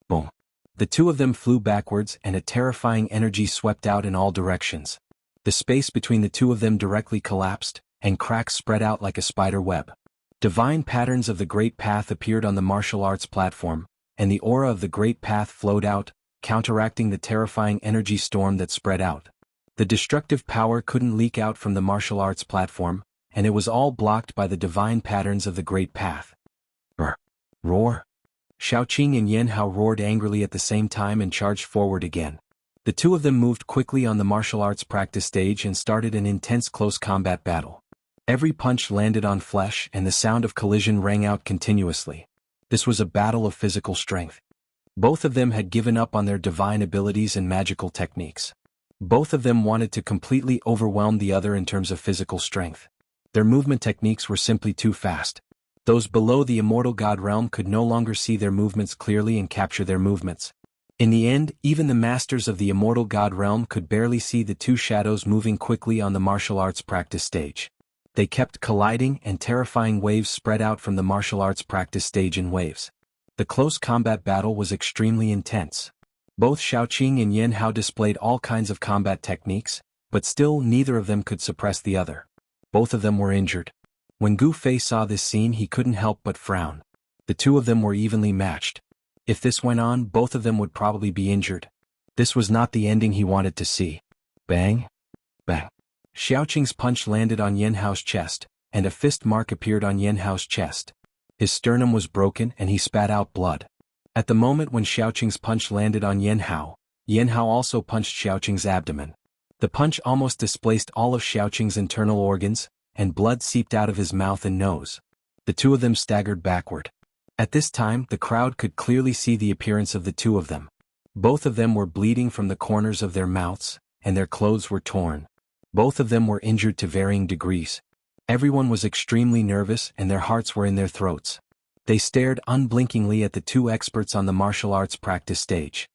Boom. The two of them flew backwards and a terrifying energy swept out in all directions. The space between the two of them directly collapsed, and cracks spread out like a spider web. Divine patterns of the Great Path appeared on the martial arts platform, and the aura of the Great Path flowed out, counteracting the terrifying energy storm that spread out. The destructive power couldn't leak out from the martial arts platform, and it was all blocked by the divine patterns of the Great Path. Roar! Xiaoqing and Yan Hao roared angrily at the same time and charged forward again. The two of them moved quickly on the martial arts practice stage and started an intense close combat battle. Every punch landed on flesh and the sound of collision rang out continuously. This was a battle of physical strength. Both of them had given up on their divine abilities and magical techniques. Both of them wanted to completely overwhelm the other in terms of physical strength. Their movement techniques were simply too fast. Those below the immortal god realm could no longer see their movements clearly and capture their movements. In the end, even the masters of the immortal god realm could barely see the two shadows moving quickly on the martial arts practice stage. They kept colliding and terrifying waves spread out from the martial arts practice stage in waves. The close combat battle was extremely intense. Both Xiaoqing and Yan Hao displayed all kinds of combat techniques, but still neither of them could suppress the other. Both of them were injured. When Gu Fei saw this scene, he couldn't help but frown. The two of them were evenly matched. If this went on, both of them would probably be injured. This was not the ending he wanted to see. Bang! Bang! Xiaoqing's punch landed on Yan Hao's chest, and a fist mark appeared on Yan Hao's chest. His sternum was broken and he spat out blood. At the moment when Xiaoqing's punch landed on Yan Hao also punched Xiaoqing's abdomen. The punch almost displaced all of Xiaoqing's internal organs, and blood seeped out of his mouth and nose. The two of them staggered backward. At this time, the crowd could clearly see the appearance of the two of them. Both of them were bleeding from the corners of their mouths, and their clothes were torn. Both of them were injured to varying degrees. Everyone was extremely nervous and their hearts were in their throats. They stared unblinkingly at the two experts on the martial arts practice stage.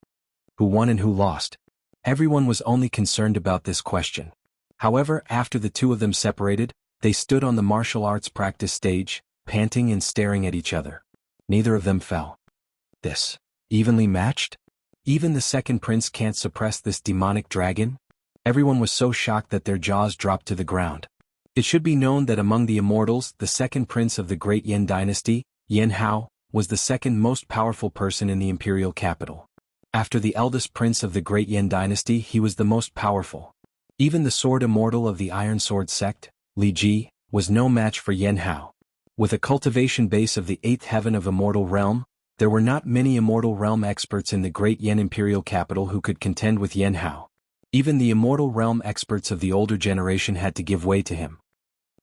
Who won and who lost? Everyone was only concerned about this question. However, after the two of them separated, they stood on the martial arts practice stage, panting and staring at each other. Neither of them fell. This, evenly matched? Even the second prince can't suppress this demonic dragon? Everyone was so shocked that their jaws dropped to the ground. It should be known that among the immortals, the second prince of the Great Yan dynasty, Yan Hao, was the second most powerful person in the imperial capital. After the eldest prince of the Great Yan dynasty, he was the most powerful. Even the sword immortal of the Iron Sword sect, Li Ji, was no match for Yan Hao. With a cultivation base of the 8th heaven of Immortal Realm, there were not many Immortal Realm experts in the Great Yan imperial capital who could contend with Yan Hao. Even the Immortal Realm experts of the older generation had to give way to him.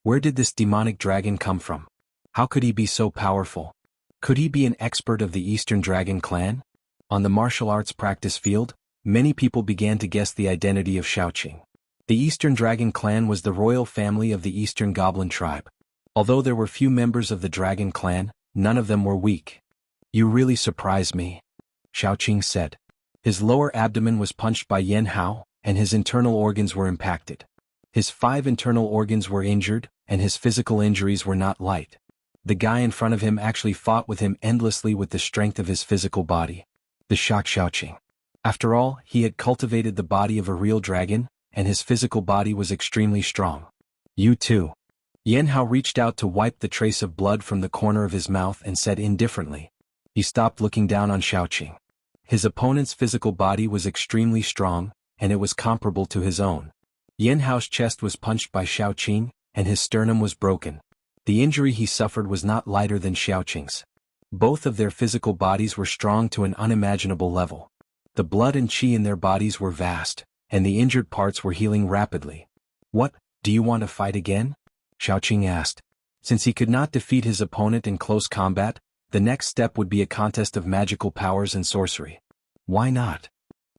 Where did this demonic dragon come from? How could he be so powerful? Could he be an expert of the Eastern Dragon clan? On the martial arts practice field, many people began to guess the identity of Xiaoqing. The Eastern Dragon clan was the royal family of the Eastern Goblin tribe. Although there were few members of the Dragon clan, none of them were weak. You really surprised me, Xiaoqing said. His lower abdomen was punched by Yan Hao, and his internal organs were impacted. His 5 internal organs were injured, and his physical injuries were not light. The guy in front of him actually fought with him endlessly with the strength of his physical body. The shocked Xiaoqing. After all, he had cultivated the body of a real dragon, and his physical body was extremely strong. You too. Yan Hao reached out to wipe the trace of blood from the corner of his mouth and said indifferently. He stopped looking down on Xiaoqing. His opponent's physical body was extremely strong, and it was comparable to his own. Yan Hao's chest was punched by Xiaoqing, and his sternum was broken. The injury he suffered was not lighter than Xiaoqing's. Both of their physical bodies were strong to an unimaginable level. The blood and qi in their bodies were vast, and the injured parts were healing rapidly. What, do you want to fight again? Xiaoqing asked. Since he could not defeat his opponent in close combat, the next step would be a contest of magical powers and sorcery. Why not?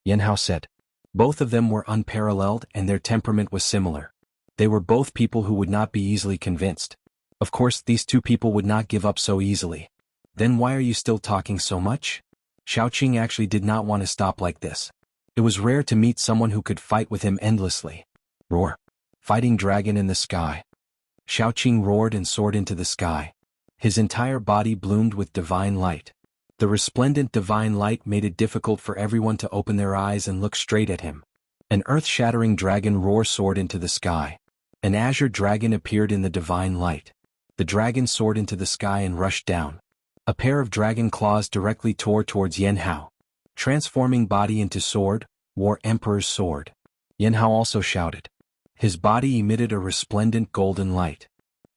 Yan Hao said. Both of them were unparalleled and their temperament was similar. They were both people who would not be easily convinced. Of course, these two people would not give up so easily. Then why are you still talking so much? Xiaoqing actually did not want to stop like this. It was rare to meet someone who could fight with him endlessly. Roar. Fighting dragon in the sky. Xiaoqing roared and soared into the sky. His entire body bloomed with divine light. The resplendent divine light made it difficult for everyone to open their eyes and look straight at him. An earth-shattering dragon roar soared into the sky. An azure dragon appeared in the divine light. The dragon soared into the sky and rushed down. A pair of dragon claws directly tore towards Yanhao. Transforming body into sword, War Emperor's sword. Yanhao also shouted. His body emitted a resplendent golden light.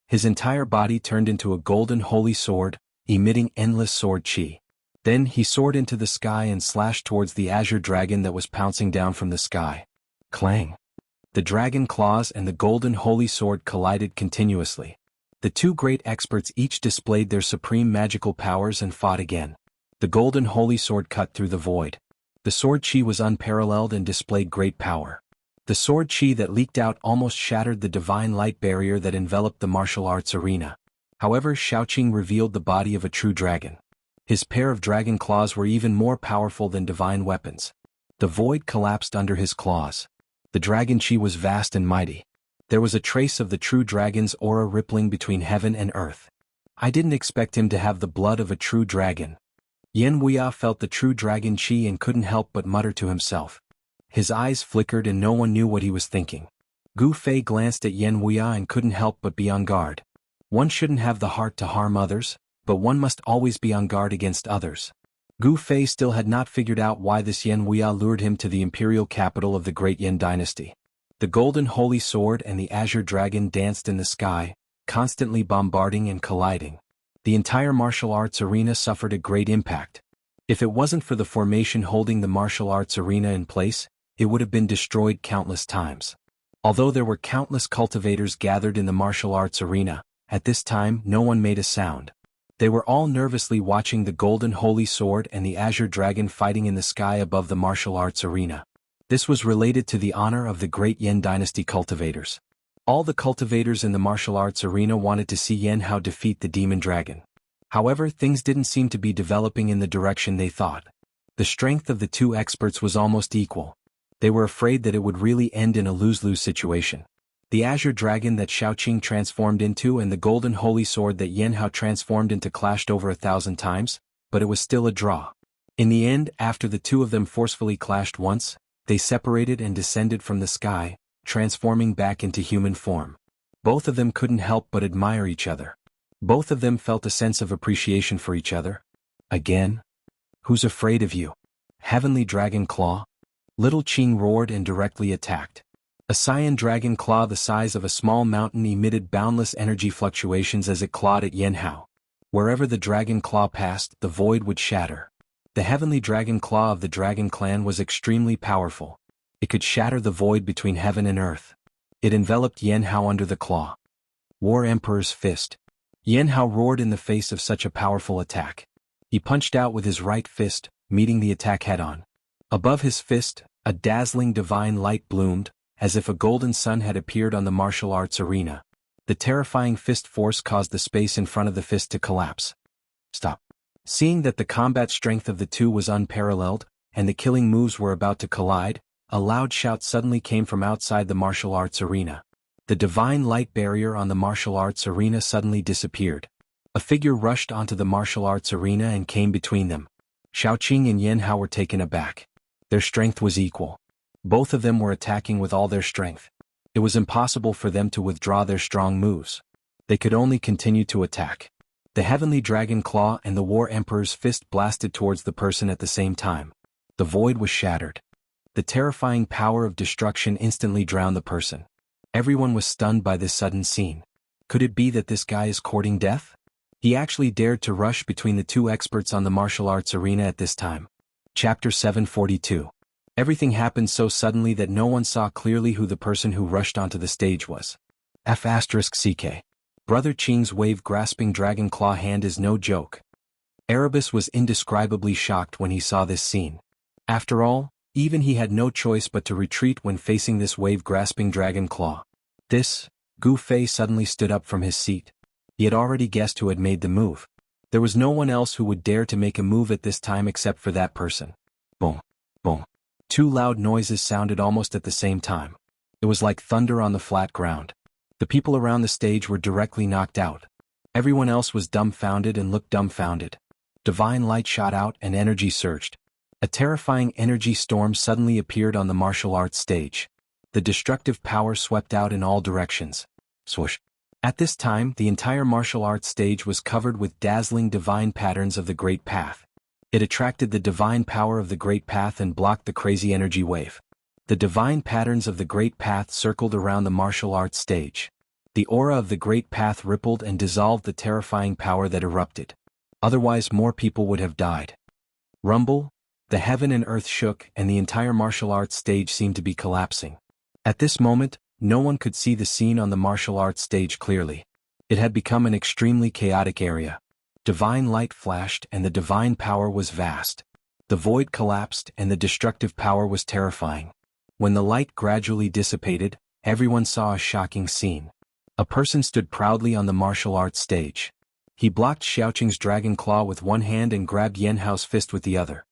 His entire body turned into a golden holy sword, emitting endless sword chi. Then he soared into the sky and slashed towards the azure dragon that was pouncing down from the sky. Clang! The dragon claws and the golden holy sword collided continuously. The two great experts each displayed their supreme magical powers and fought again. The golden holy sword cut through the void. The sword chi was unparalleled and displayed great power. The sword chi that leaked out almost shattered the divine light barrier that enveloped the martial arts arena. However, Xiaoqing revealed the body of a true dragon. His pair of dragon claws were even more powerful than divine weapons. The void collapsed under his claws. The dragon chi was vast and mighty. There was a trace of the true dragon's aura rippling between heaven and earth. I didn't expect him to have the blood of a true dragon. Yan Wuya felt the true dragon chi and couldn't help but mutter to himself. His eyes flickered and no one knew what he was thinking. Gu Fei glanced at Yan Wuya and couldn't help but be on guard. One shouldn't have the heart to harm others, but one must always be on guard against others. Gu Fei still had not figured out why this Yan Wuya lured him to the imperial capital of the great Yan dynasty. The golden holy sword and the azure dragon danced in the sky, constantly bombarding and colliding. The entire martial arts arena suffered a great impact. If it wasn't for the formation holding the martial arts arena in place, it would have been destroyed countless times. Although there were countless cultivators gathered in the martial arts arena, at this time no one made a sound. They were all nervously watching the golden holy sword and the azure dragon fighting in the sky above the martial arts arena. This was related to the honor of the great Yan dynasty cultivators. All the cultivators in the martial arts arena wanted to see Yanhao defeat the demon dragon. However, things didn't seem to be developing in the direction they thought. The strength of the two experts was almost equal. They were afraid that it would really end in a lose-lose situation. The azure dragon that Xiaoqing transformed into and the golden holy sword that Yanhao transformed into clashed over 1,000 times, but it was still a draw. In the end, after the two of them forcefully clashed once, they separated and descended from the sky, transforming back into human form. Both of them couldn't help but admire each other. Both of them felt a sense of appreciation for each other. Again? Who's afraid of you? Heavenly Dragon Claw? Little Qing roared and directly attacked. A cyan dragon claw the size of a small mountain emitted boundless energy fluctuations as it clawed at Yanhao. Wherever the dragon claw passed, the void would shatter. The heavenly dragon claw of the dragon clan was extremely powerful. It could shatter the void between heaven and earth. It enveloped Yanhao under the claw. War Emperor's fist. Yanhao roared in the face of such a powerful attack. He punched out with his right fist, meeting the attack head-on. Above his fist, a dazzling divine light bloomed, as if a golden sun had appeared on the martial arts arena. The terrifying fist force caused the space in front of the fist to collapse. Stop. Seeing that the combat strength of the two was unparalleled, and the killing moves were about to collide, a loud shout suddenly came from outside the martial arts arena. The divine light barrier on the martial arts arena suddenly disappeared. A figure rushed onto the martial arts arena and came between them. Xiaoqing and Yanhao were taken aback. Their strength was equal. Both of them were attacking with all their strength. It was impossible for them to withdraw their strong moves. They could only continue to attack. The heavenly dragon claw and the war emperor's fist blasted towards the person at the same time. The void was shattered. The terrifying power of destruction instantly drowned the person. Everyone was stunned by this sudden scene. Could it be that this guy is courting death? He actually dared to rush between the two experts on the martial arts arena at this time. Chapter 742. Everything happened so suddenly that no one saw clearly who the person who rushed onto the stage was. F***CK. Brother Qing's wave-grasping dragon claw hand is no joke. Erebus was indescribably shocked when he saw this scene. After all, even he had no choice but to retreat when facing this wave-grasping dragon claw. Gu Fei suddenly stood up from his seat. He had already guessed who had made the move. There was no one else who would dare to make a move at this time except for that person. Boom, boom. Two loud noises sounded almost at the same time. It was like thunder on the flat ground. The people around the stage were directly knocked out. Everyone else was dumbfounded and looked dumbfounded. Divine light shot out and energy surged. A terrifying energy storm suddenly appeared on the martial arts stage. The destructive power swept out in all directions. Swoosh. At this time, the entire martial arts stage was covered with dazzling divine patterns of the Great Path. It attracted the divine power of the Great Path and blocked the crazy energy wave. The divine patterns of the Great Path circled around the martial arts stage. The aura of the Great Path rippled and dissolved the terrifying power that erupted. Otherwise, more people would have died. Rumble, the heaven and earth shook and the entire martial arts stage seemed to be collapsing. At this moment, no one could see the scene on the martial arts stage clearly. It had become an extremely chaotic area. Divine light flashed and the divine power was vast. The void collapsed and the destructive power was terrifying. When the light gradually dissipated, everyone saw a shocking scene. A person stood proudly on the martial arts stage. He blocked Xiaoqing's dragon claw with one hand and grabbed Yan Hao's fist with the other.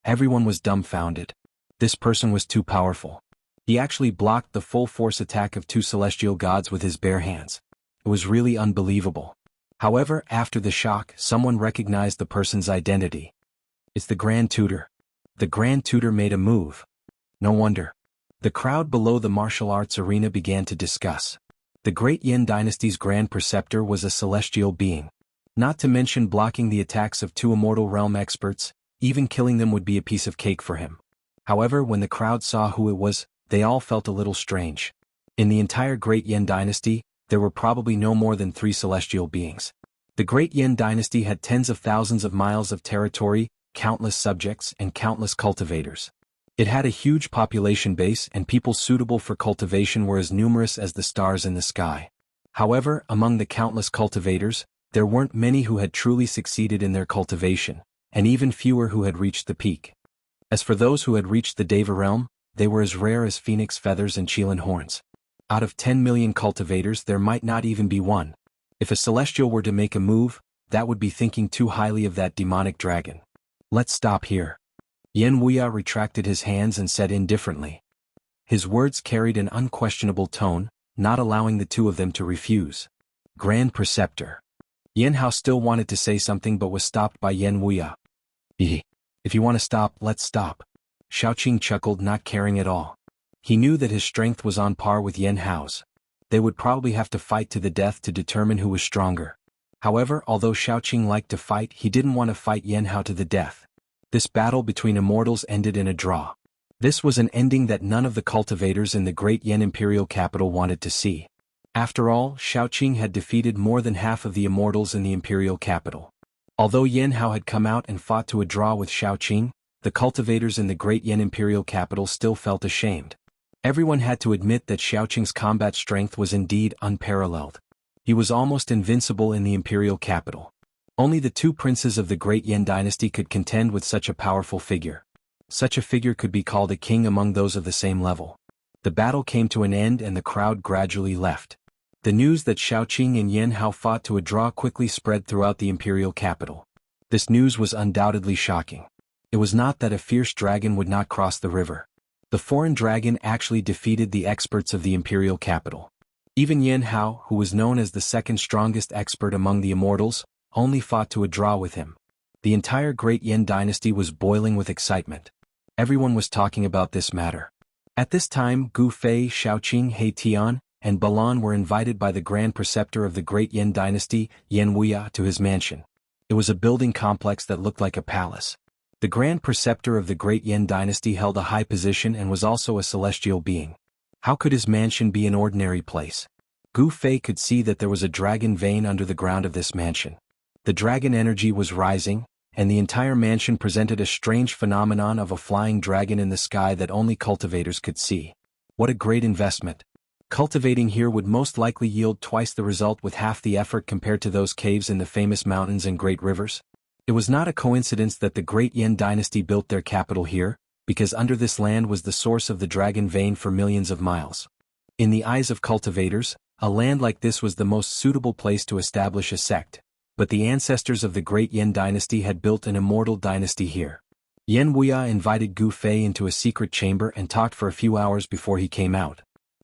Everyone was dumbfounded. This person was too powerful. He actually blocked the full force attack of two celestial gods with his bare hands. It was really unbelievable. However, after the shock, someone recognized the person's identity. It's the Grand Tutor. The Grand Tutor made a move. No wonder. The crowd below the martial arts arena began to discuss. The Great Yin Dynasty's Grand Preceptor was a celestial being. Not to mention blocking the attacks of two Immortal Realm experts, even killing them would be a piece of cake for him. However, when the crowd saw who it was, they all felt a little strange. In the entire Great Yin Dynasty, there were probably no more than 3 celestial beings. The Great Yin Dynasty had tens of thousands of miles of territory, countless subjects, and countless cultivators. It had a huge population base and people suitable for cultivation were as numerous as the stars in the sky. However, among the countless cultivators, there weren't many who had truly succeeded in their cultivation, and even fewer who had reached the peak. As for those who had reached the Deva realm, they were as rare as phoenix feathers and Qilin horns. Out of 10 million cultivators there might not even be one. If a celestial were to make a move, that would be thinking too highly of that demonic dragon. Let's stop here. Yen Wuya retracted his hands and said indifferently. His words carried an unquestionable tone, not allowing the two of them to refuse. Grand Preceptor. Yen Hao still wanted to say something but was stopped by Yen Wuya. If you want to stop, let's stop. Xiaoqing chuckled, not caring at all. He knew that his strength was on par with Yen Hao's. They would probably have to fight to the death to determine who was stronger. However, although Xiaoqing liked to fight, he didn't want to fight Yen Hao to the death. This battle between immortals ended in a draw. This was an ending that none of the cultivators in the Great Yin Imperial capital wanted to see. After all, Xiaoqing had defeated more than half of the immortals in the Imperial capital. Although Yen Hao had come out and fought to a draw with Xiaoqing, the cultivators in the Great Yin Imperial capital still felt ashamed. Everyone had to admit that Xiaoqing's combat strength was indeed unparalleled. He was almost invincible in the Imperial capital. Only the 2 princes of the Great Yin Dynasty could contend with such a powerful figure. Such a figure could be called a king among those of the same level. The battle came to an end and the crowd gradually left. The news that Xiaoqing and Yen Hao fought to a draw quickly spread throughout the Imperial capital. This news was undoubtedly shocking. It was not that a fierce dragon would not cross the river. The foreign dragon actually defeated the experts of the Imperial capital. Even Yen Hao, who was known as the second strongest expert among the immortals, only fought to a draw with him. The entire Great Yin Dynasty was boiling with excitement. Everyone was talking about this matter. At this time, Gu Fei, Xiaoqing, He Tian, and Balan were invited by the Grand Preceptor of the Great Yin Dynasty, Yen Wuya, to his mansion. It was a building complex that looked like a palace. The Grand Preceptor of the Great Yin Dynasty held a high position and was also a celestial being. How could his mansion be an ordinary place? Gu Fei could see that there was a dragon vein under the ground of this mansion. The dragon energy was rising, and the entire mansion presented a strange phenomenon of a flying dragon in the sky that only cultivators could see. What a great investment. Cultivating here would most likely yield twice the result with half the effort compared to those caves in the famous mountains and great rivers. It was not a coincidence that the Great Yin Dynasty built their capital here, because under this land was the source of the dragon vein for millions of miles. In the eyes of cultivators, a land like this was the most suitable place to establish a sect. But the ancestors of the Great Yin Dynasty had built an immortal dynasty here. Yen Wuya invited Gu Fei into a secret chamber and talked for a few hours before he came out.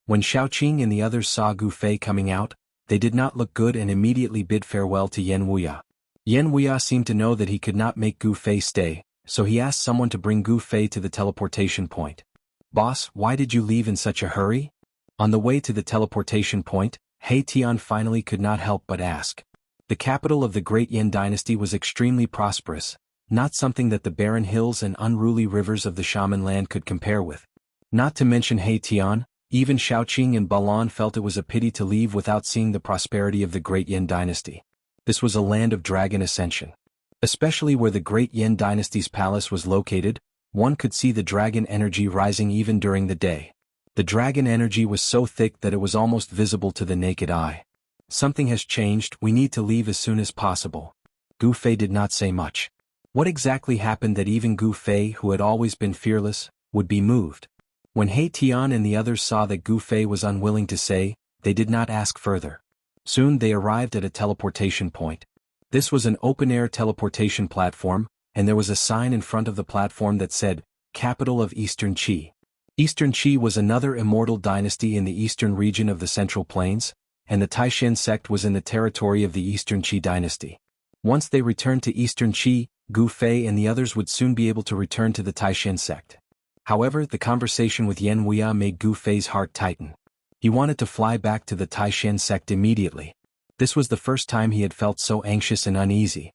When Xiaoqing and the others saw Gu Fei coming out, they did not look good and immediately bid farewell to Yan Wuya. Yan Wuya seemed to know that he could not make Gu Fei stay, so he asked someone to bring Gu Fei to the teleportation point. "Boss, why did you leave in such a hurry?" On the way to the teleportation point, He Tian finally could not help but ask. The capital of the Great Yan dynasty was extremely prosperous, not something that the barren hills and unruly rivers of the Shaman land could compare with. Not to mention He Tian, even Xiaoqing and Balan felt it was a pity to leave without seeing the prosperity of the Great Yan dynasty. This was a land of dragon ascension. Especially where the Great Yan dynasty's palace was located, one could see the dragon energy rising even during the day. The dragon energy was so thick that it was almost visible to the naked eye. "Something has changed, we need to leave as soon as possible." Gu Fei did not say much. What exactly happened that even Gu Fei, who had always been fearless, would be moved? When He Tian and the others saw that Gu Fei was unwilling to say, they did not ask further. Soon they arrived at a teleportation point. This was an open-air teleportation platform, and there was a sign in front of the platform that said, "Capital of Eastern Qi." Eastern Qi was another immortal dynasty in the eastern region of the Central Plains, and the Taishan sect was in the territory of the Eastern Qi dynasty. Once they returned to Eastern Qi, Gu Fei and the others would soon be able to return to the Taishan sect. However, the conversation with Yan Wuya made Gu Fei's heart tighten. He wanted to fly back to the Taishan sect immediately. This was the first time he had felt so anxious and uneasy.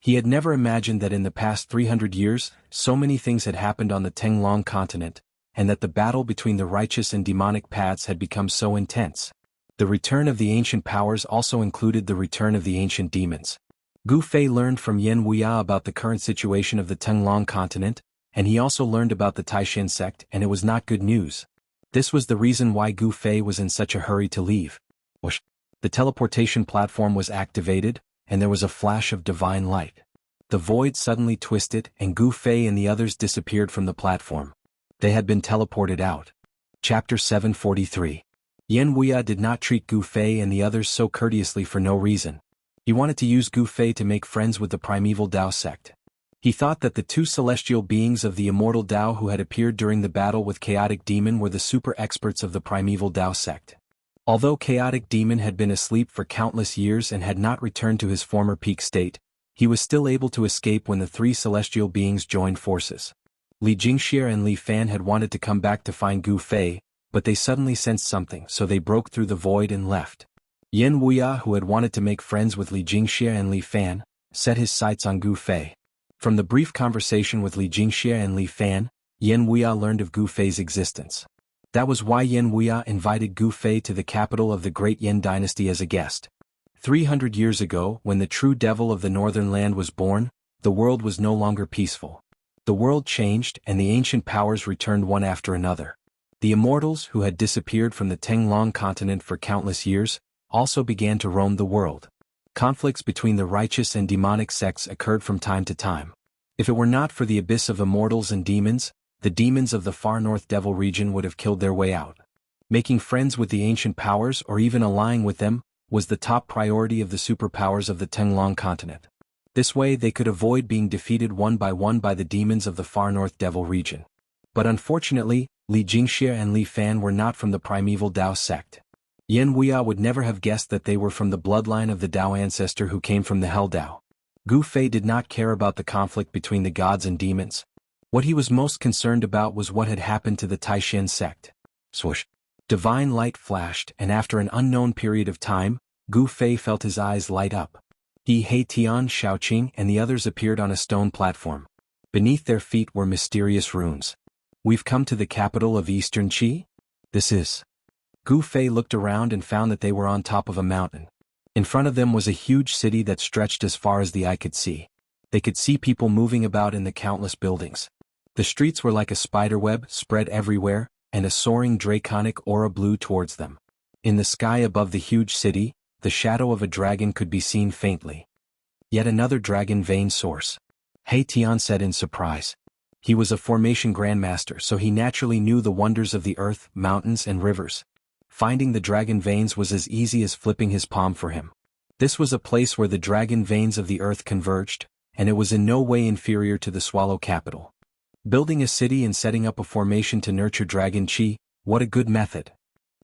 He had never imagined that in the past 300 years, so many things had happened on the Tenglong continent, and that the battle between the righteous and demonic paths had become so intense. The return of the ancient powers also included the return of the ancient demons. Gu Fei learned from Yan Wuya about the current situation of the Tenglong continent, and he also learned about the Taishan sect, and it was not good news. This was the reason why Gu Fei was in such a hurry to leave. Whoosh! The teleportation platform was activated, and there was a flash of divine light. The void suddenly twisted, and Gu Fei and the others disappeared from the platform. They had been teleported out. Chapter 743. Yan Wuya did not treat Gu Fei and the others so courteously for no reason. He wanted to use Gu Fei to make friends with the primeval Dao sect. He thought that the two celestial beings of the immortal Dao who had appeared during the battle with Chaotic Demon were the super experts of the primeval Dao sect. Although Chaotic Demon had been asleep for countless years and had not returned to his former peak state, he was still able to escape when the three celestial beings joined forces. Li Jingxie and Li Fan had wanted to come back to find Gu Fei, but they suddenly sensed something, so they broke through the void and left. Yan Wuya, who had wanted to make friends with Li Jingxie and Li Fan, set his sights on Gu Fei. From the brief conversation with Li Jingxie and Li Fan, Yan Wuya learned of Gu Fei's existence. That was why Yan Wuya invited Gu Fei to the capital of the Great Yan dynasty as a guest. 300 years ago, when the true devil of the northern land was born, the world was no longer peaceful. The world changed, and the ancient powers returned one after another. The immortals, who had disappeared from the Tenglong continent for countless years, also began to roam the world. Conflicts between the righteous and demonic sects occurred from time to time. If it were not for the abyss of immortals and demons, the demons of the far north devil region would have killed their way out. Making friends with the ancient powers or even allying with them was the top priority of the superpowers of the Tenglong continent. This way they could avoid being defeated one by the demons of the far north devil region. But unfortunately, Li Jingxie and Li Fan were not from the primeval Dao sect. Yan Wuya would never have guessed that they were from the bloodline of the Dao ancestor who came from the Hell Dao. Gu Fei did not care about the conflict between the gods and demons. What he was most concerned about was what had happened to the Taishan sect. Swoosh! Divine light flashed, and after an unknown period of time, Gu Fei felt his eyes light up. He Tian, Xiaoqing and the others appeared on a stone platform. Beneath their feet were mysterious runes. "We've come to the capital of Eastern Qi?" "This is." Gu Fei looked around and found that they were on top of a mountain. In front of them was a huge city that stretched as far as the eye could see. They could see people moving about in the countless buildings. The streets were like a spiderweb spread everywhere, and a soaring draconic aura blew towards them. In the sky above the huge city, the shadow of a dragon could be seen faintly. Yet another dragon vein source. He Tian said in surprise. He was a formation grandmaster, so he naturally knew the wonders of the earth, mountains and rivers. Finding the dragon veins was as easy as flipping his palm for him. This was a place where the dragon veins of the earth converged, and it was in no way inferior to the Swallow capital. Building a city and setting up a formation to nurture dragon chi, what a good method.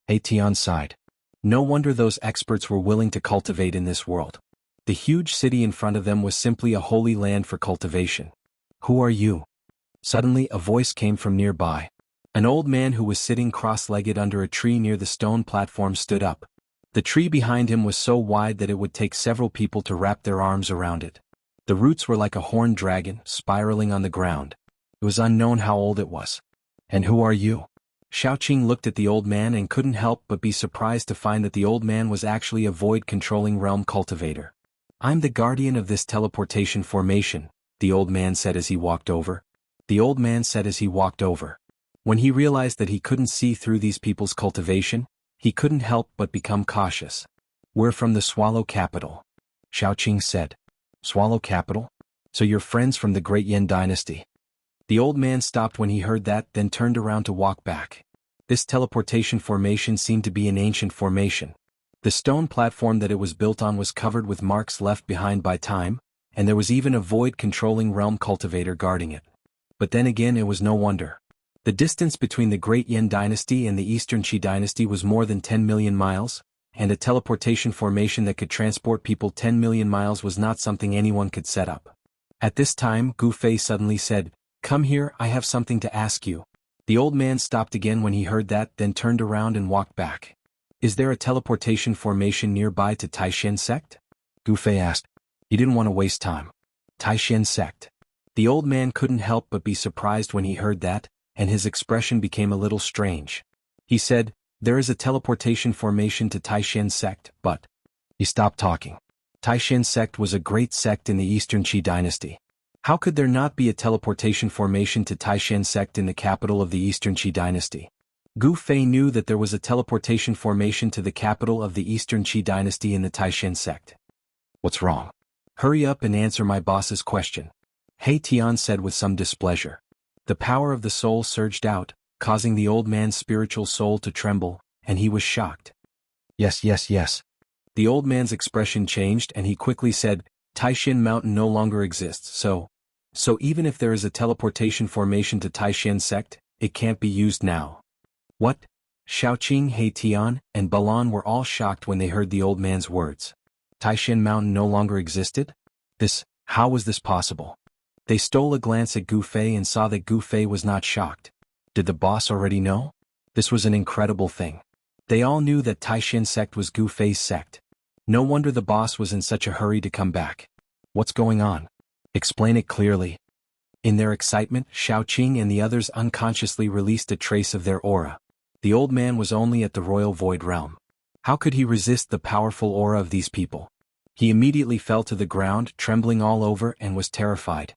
He Tian sighed. No wonder those experts were willing to cultivate in this world. The huge city in front of them was simply a holy land for cultivation. Who are you? Suddenly a voice came from nearby. An old man who was sitting cross-legged under a tree near the stone platform stood up. The tree behind him was so wide that it would take several people to wrap their arms around it. The roots were like a horned dragon, spiraling on the ground. It was unknown how old it was. And who are you? Xiaoqing looked at the old man and couldn't help but be surprised to find that the old man was actually a void-controlling realm cultivator. I'm the guardian of this teleportation formation, the old man said as he walked over. When he realized that he couldn't see through these people's cultivation, he couldn't help but become cautious. We're from the Swallow Capital, Xiaoqing said. Swallow Capital? So you're friends from the Great Yan Dynasty? The old man stopped when he heard that, then turned around to walk back. This teleportation formation seemed to be an ancient formation. The stone platform that it was built on was covered with marks left behind by time, and there was even a void-controlling realm cultivator guarding it. But then again, it was no wonder. The distance between the Great Yan Dynasty and the Eastern Qi Dynasty was more than 10 million miles, and a teleportation formation that could transport people 10 million miles was not something anyone could set up. At this time, Gu Fei suddenly said, "Come here, I have something to ask you." The old man stopped again when he heard that, then turned around and walked back. Is there a teleportation formation nearby to Taishan sect? Gu Fei asked. He didn't want to waste time. Taishan sect. The old man couldn't help but be surprised when he heard that, and his expression became a little strange. He said, there is a teleportation formation to Taishan sect, but... He stopped talking. Taishan sect was a great sect in the Eastern Qi Dynasty. How could there not be a teleportation formation to Taishan sect in the capital of the Eastern Qi Dynasty? Gu Fei knew that there was a teleportation formation to the capital of the Eastern Qi Dynasty in the Taishan sect. What's wrong? Hurry up and answer my boss's question. He Tian said with some displeasure. The power of the soul surged out, causing the old man's spiritual soul to tremble, and he was shocked. Yes. The old man's expression changed and he quickly said, Taishan Mountain no longer exists, so even if there is a teleportation formation to Taishan sect, it can't be used now. What? Xiaoqing, He Tian, and Balan were all shocked when they heard the old man's words. Taishan Mountain no longer existed? How was this possible? They stole a glance at Gu Fei and saw that Gu Fei was not shocked. Did the boss already know? This was an incredible thing. They all knew that Taishan sect was Gu Fei's sect. No wonder the boss was in such a hurry to come back. What's going on? Explain it clearly. In their excitement, Xiaoqing and the others unconsciously released a trace of their aura. The old man was only at the royal void realm. How could he resist the powerful aura of these people? He immediately fell to the ground, trembling all over, and was terrified.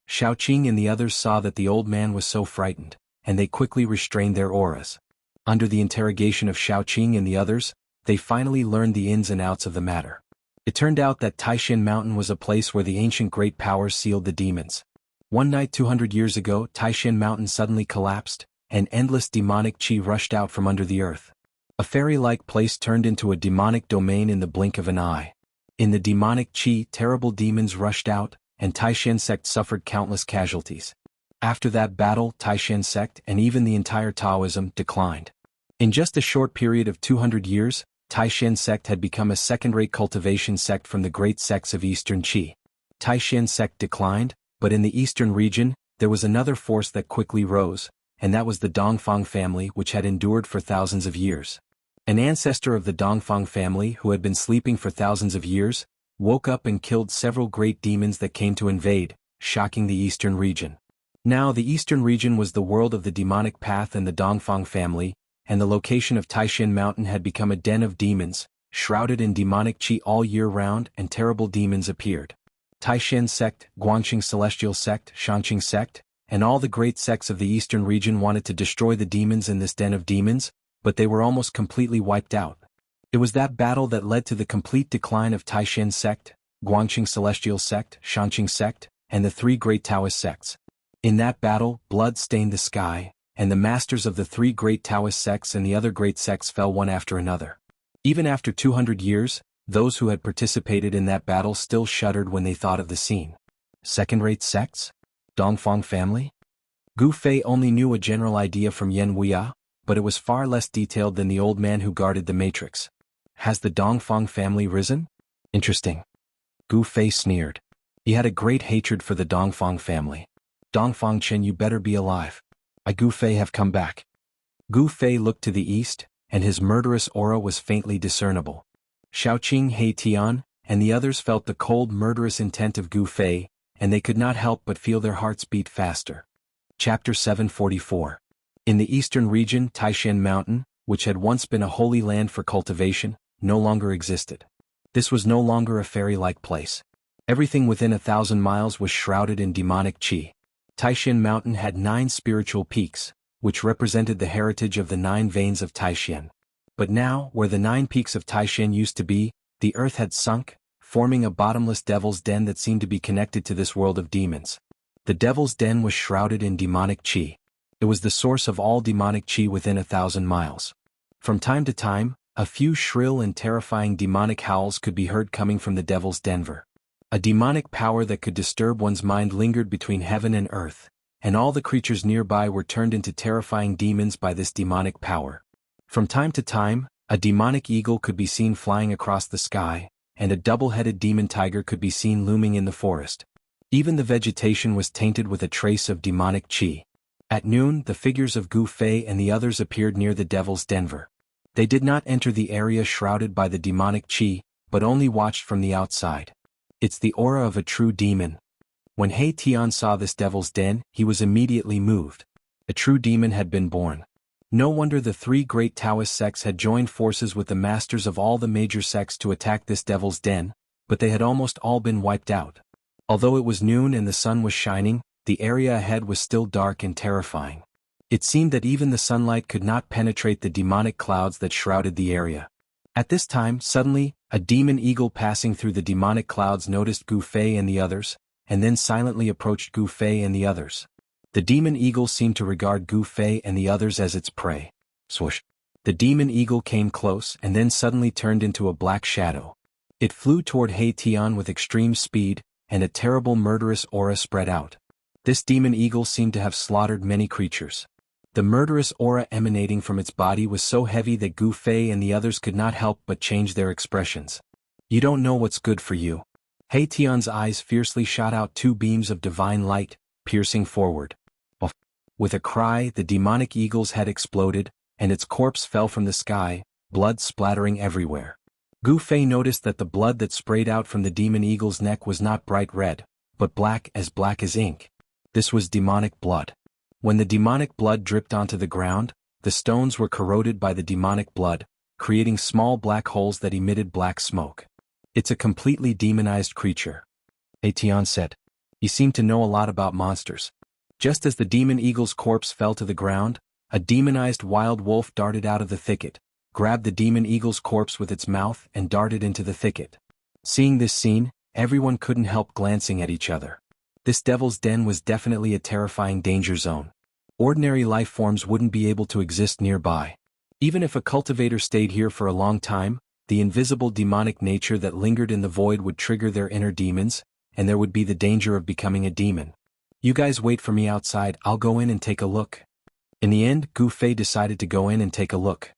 Xiaoqing and the others saw that the old man was so frightened, and they quickly restrained their auras. Under the interrogation of Xiaoqing and the others, they finally learned the ins and outs of the matter. It turned out that Taishan Mountain was a place where the ancient great powers sealed the demons. One night 200 years ago, Taishan Mountain suddenly collapsed, and endless demonic qi rushed out from under the earth. A fairy-like place turned into a demonic domain in the blink of an eye. In the demonic qi, terrible demons rushed out, and Taishan sect suffered countless casualties. After that battle, Taishan sect and even the entire Taoism declined. In just a short period of 200 years, Taishan sect had become a second-rate cultivation sect from the great sects of Eastern Qi. Taishan sect declined, but in the eastern region, there was another force that quickly rose, and that was the Dongfang family, which had endured for thousands of years. An ancestor of the Dongfang family, who had been sleeping for thousands of years, woke up and killed several great demons that came to invade, shocking the eastern region. Now the eastern region was the world of the demonic path and the Dongfang family, and the location of Taishan Mountain had become a den of demons, shrouded in demonic qi all year round, and terrible demons appeared. Taishan sect, Guangxing celestial sect, Shangqing sect, and all the great sects of the eastern region wanted to destroy the demons in this den of demons, but they were almost completely wiped out. It was that battle that led to the complete decline of Taishan sect, Guangxing celestial sect, Shangqing sect, and the three great Taoist sects. In that battle, blood stained the sky, and the masters of the three great Taoist sects and the other great sects fell one after another. Even after 200 years, those who had participated in that battle still shuddered when they thought of the scene. Second-rate sects? Dongfang family? Gu Fei only knew a general idea from Yan Wuya, but it was far less detailed than the old man who guarded the matrix. Has the Dongfang family risen? Interesting. Gu Fei sneered. He had a great hatred for the Dongfang family. Dongfang Chen, you better be alive. I Gu Fei have come back. Gu Fei looked to the east, and his murderous aura was faintly discernible. Xiaoqing, He Tian, and the others felt the cold murderous intent of Gu Fei, and they could not help but feel their hearts beat faster. Chapter 744. In the eastern region, Taishan Mountain, which had once been a holy land for cultivation, no longer existed. This was no longer a fairy-like place. Everything within 1,000 miles was shrouded in demonic qi. Taishan Mountain had 9 spiritual peaks, which represented the heritage of the 9 veins of Taishan. But now, where the 9 peaks of Taishan used to be, the earth had sunk, forming a bottomless devil's den that seemed to be connected to this world of demons. The devil's den was shrouded in demonic qi. It was the source of all demonic qi within 1,000 miles. From time to time, a few shrill and terrifying demonic howls could be heard coming from the devil's den. A demonic power that could disturb one's mind lingered between heaven and earth, and all the creatures nearby were turned into terrifying demons by this demonic power. From time to time, a demonic eagle could be seen flying across the sky, and a double-headed demon tiger could be seen looming in the forest. Even the vegetation was tainted with a trace of demonic qi. At noon, the figures of Gu Fei and the others appeared near the devil's den. They did not enter the area shrouded by the demonic qi, but only watched from the outside. It's the aura of a true demon. When He Tian saw this devil's den, he was immediately moved. A true demon had been born. No wonder the 3 great Taoist sects had joined forces with the masters of all the major sects to attack this devil's den, but they had almost all been wiped out. Although it was noon and the sun was shining, the area ahead was still dark and terrifying. It seemed that even the sunlight could not penetrate the demonic clouds that shrouded the area. At this time, suddenly, a demon eagle passing through the demonic clouds noticed Gu Fei and the others, and then silently approached Gu Fei and the others. The demon eagle seemed to regard Gu Fei and the others as its prey. Swoosh! The demon eagle came close and then suddenly turned into a black shadow. It flew toward He Tian with extreme speed, and a terrible murderous aura spread out. This demon eagle seemed to have slaughtered many creatures. The murderous aura emanating from its body was so heavy that Gu Fei and the others could not help but change their expressions. You don't know what's good for you. He Tian's eyes fiercely shot out 2 beams of divine light, piercing forward. With a cry, the demonic eagle's head exploded, and its corpse fell from the sky, blood splattering everywhere. Gu Fei noticed that the blood that sprayed out from the demon eagle's neck was not bright red, but black as ink. This was demonic blood. When the demonic blood dripped onto the ground, the stones were corroded by the demonic blood, creating small black holes that emitted black smoke. It's a completely demonized creature. He Tian said. You seem to know a lot about monsters. Just as the demon eagle's corpse fell to the ground, a demonized wild wolf darted out of the thicket, grabbed the demon eagle's corpse with its mouth and darted into the thicket. Seeing this scene, everyone couldn't help glancing at each other. This devil's den was definitely a terrifying danger zone. Ordinary life forms wouldn't be able to exist nearby. Even if a cultivator stayed here for a long time, the invisible demonic nature that lingered in the void would trigger their inner demons, and there would be the danger of becoming a demon. You guys wait for me outside, I'll go in and take a look. In the end, Gu Fei decided to go in and take a look.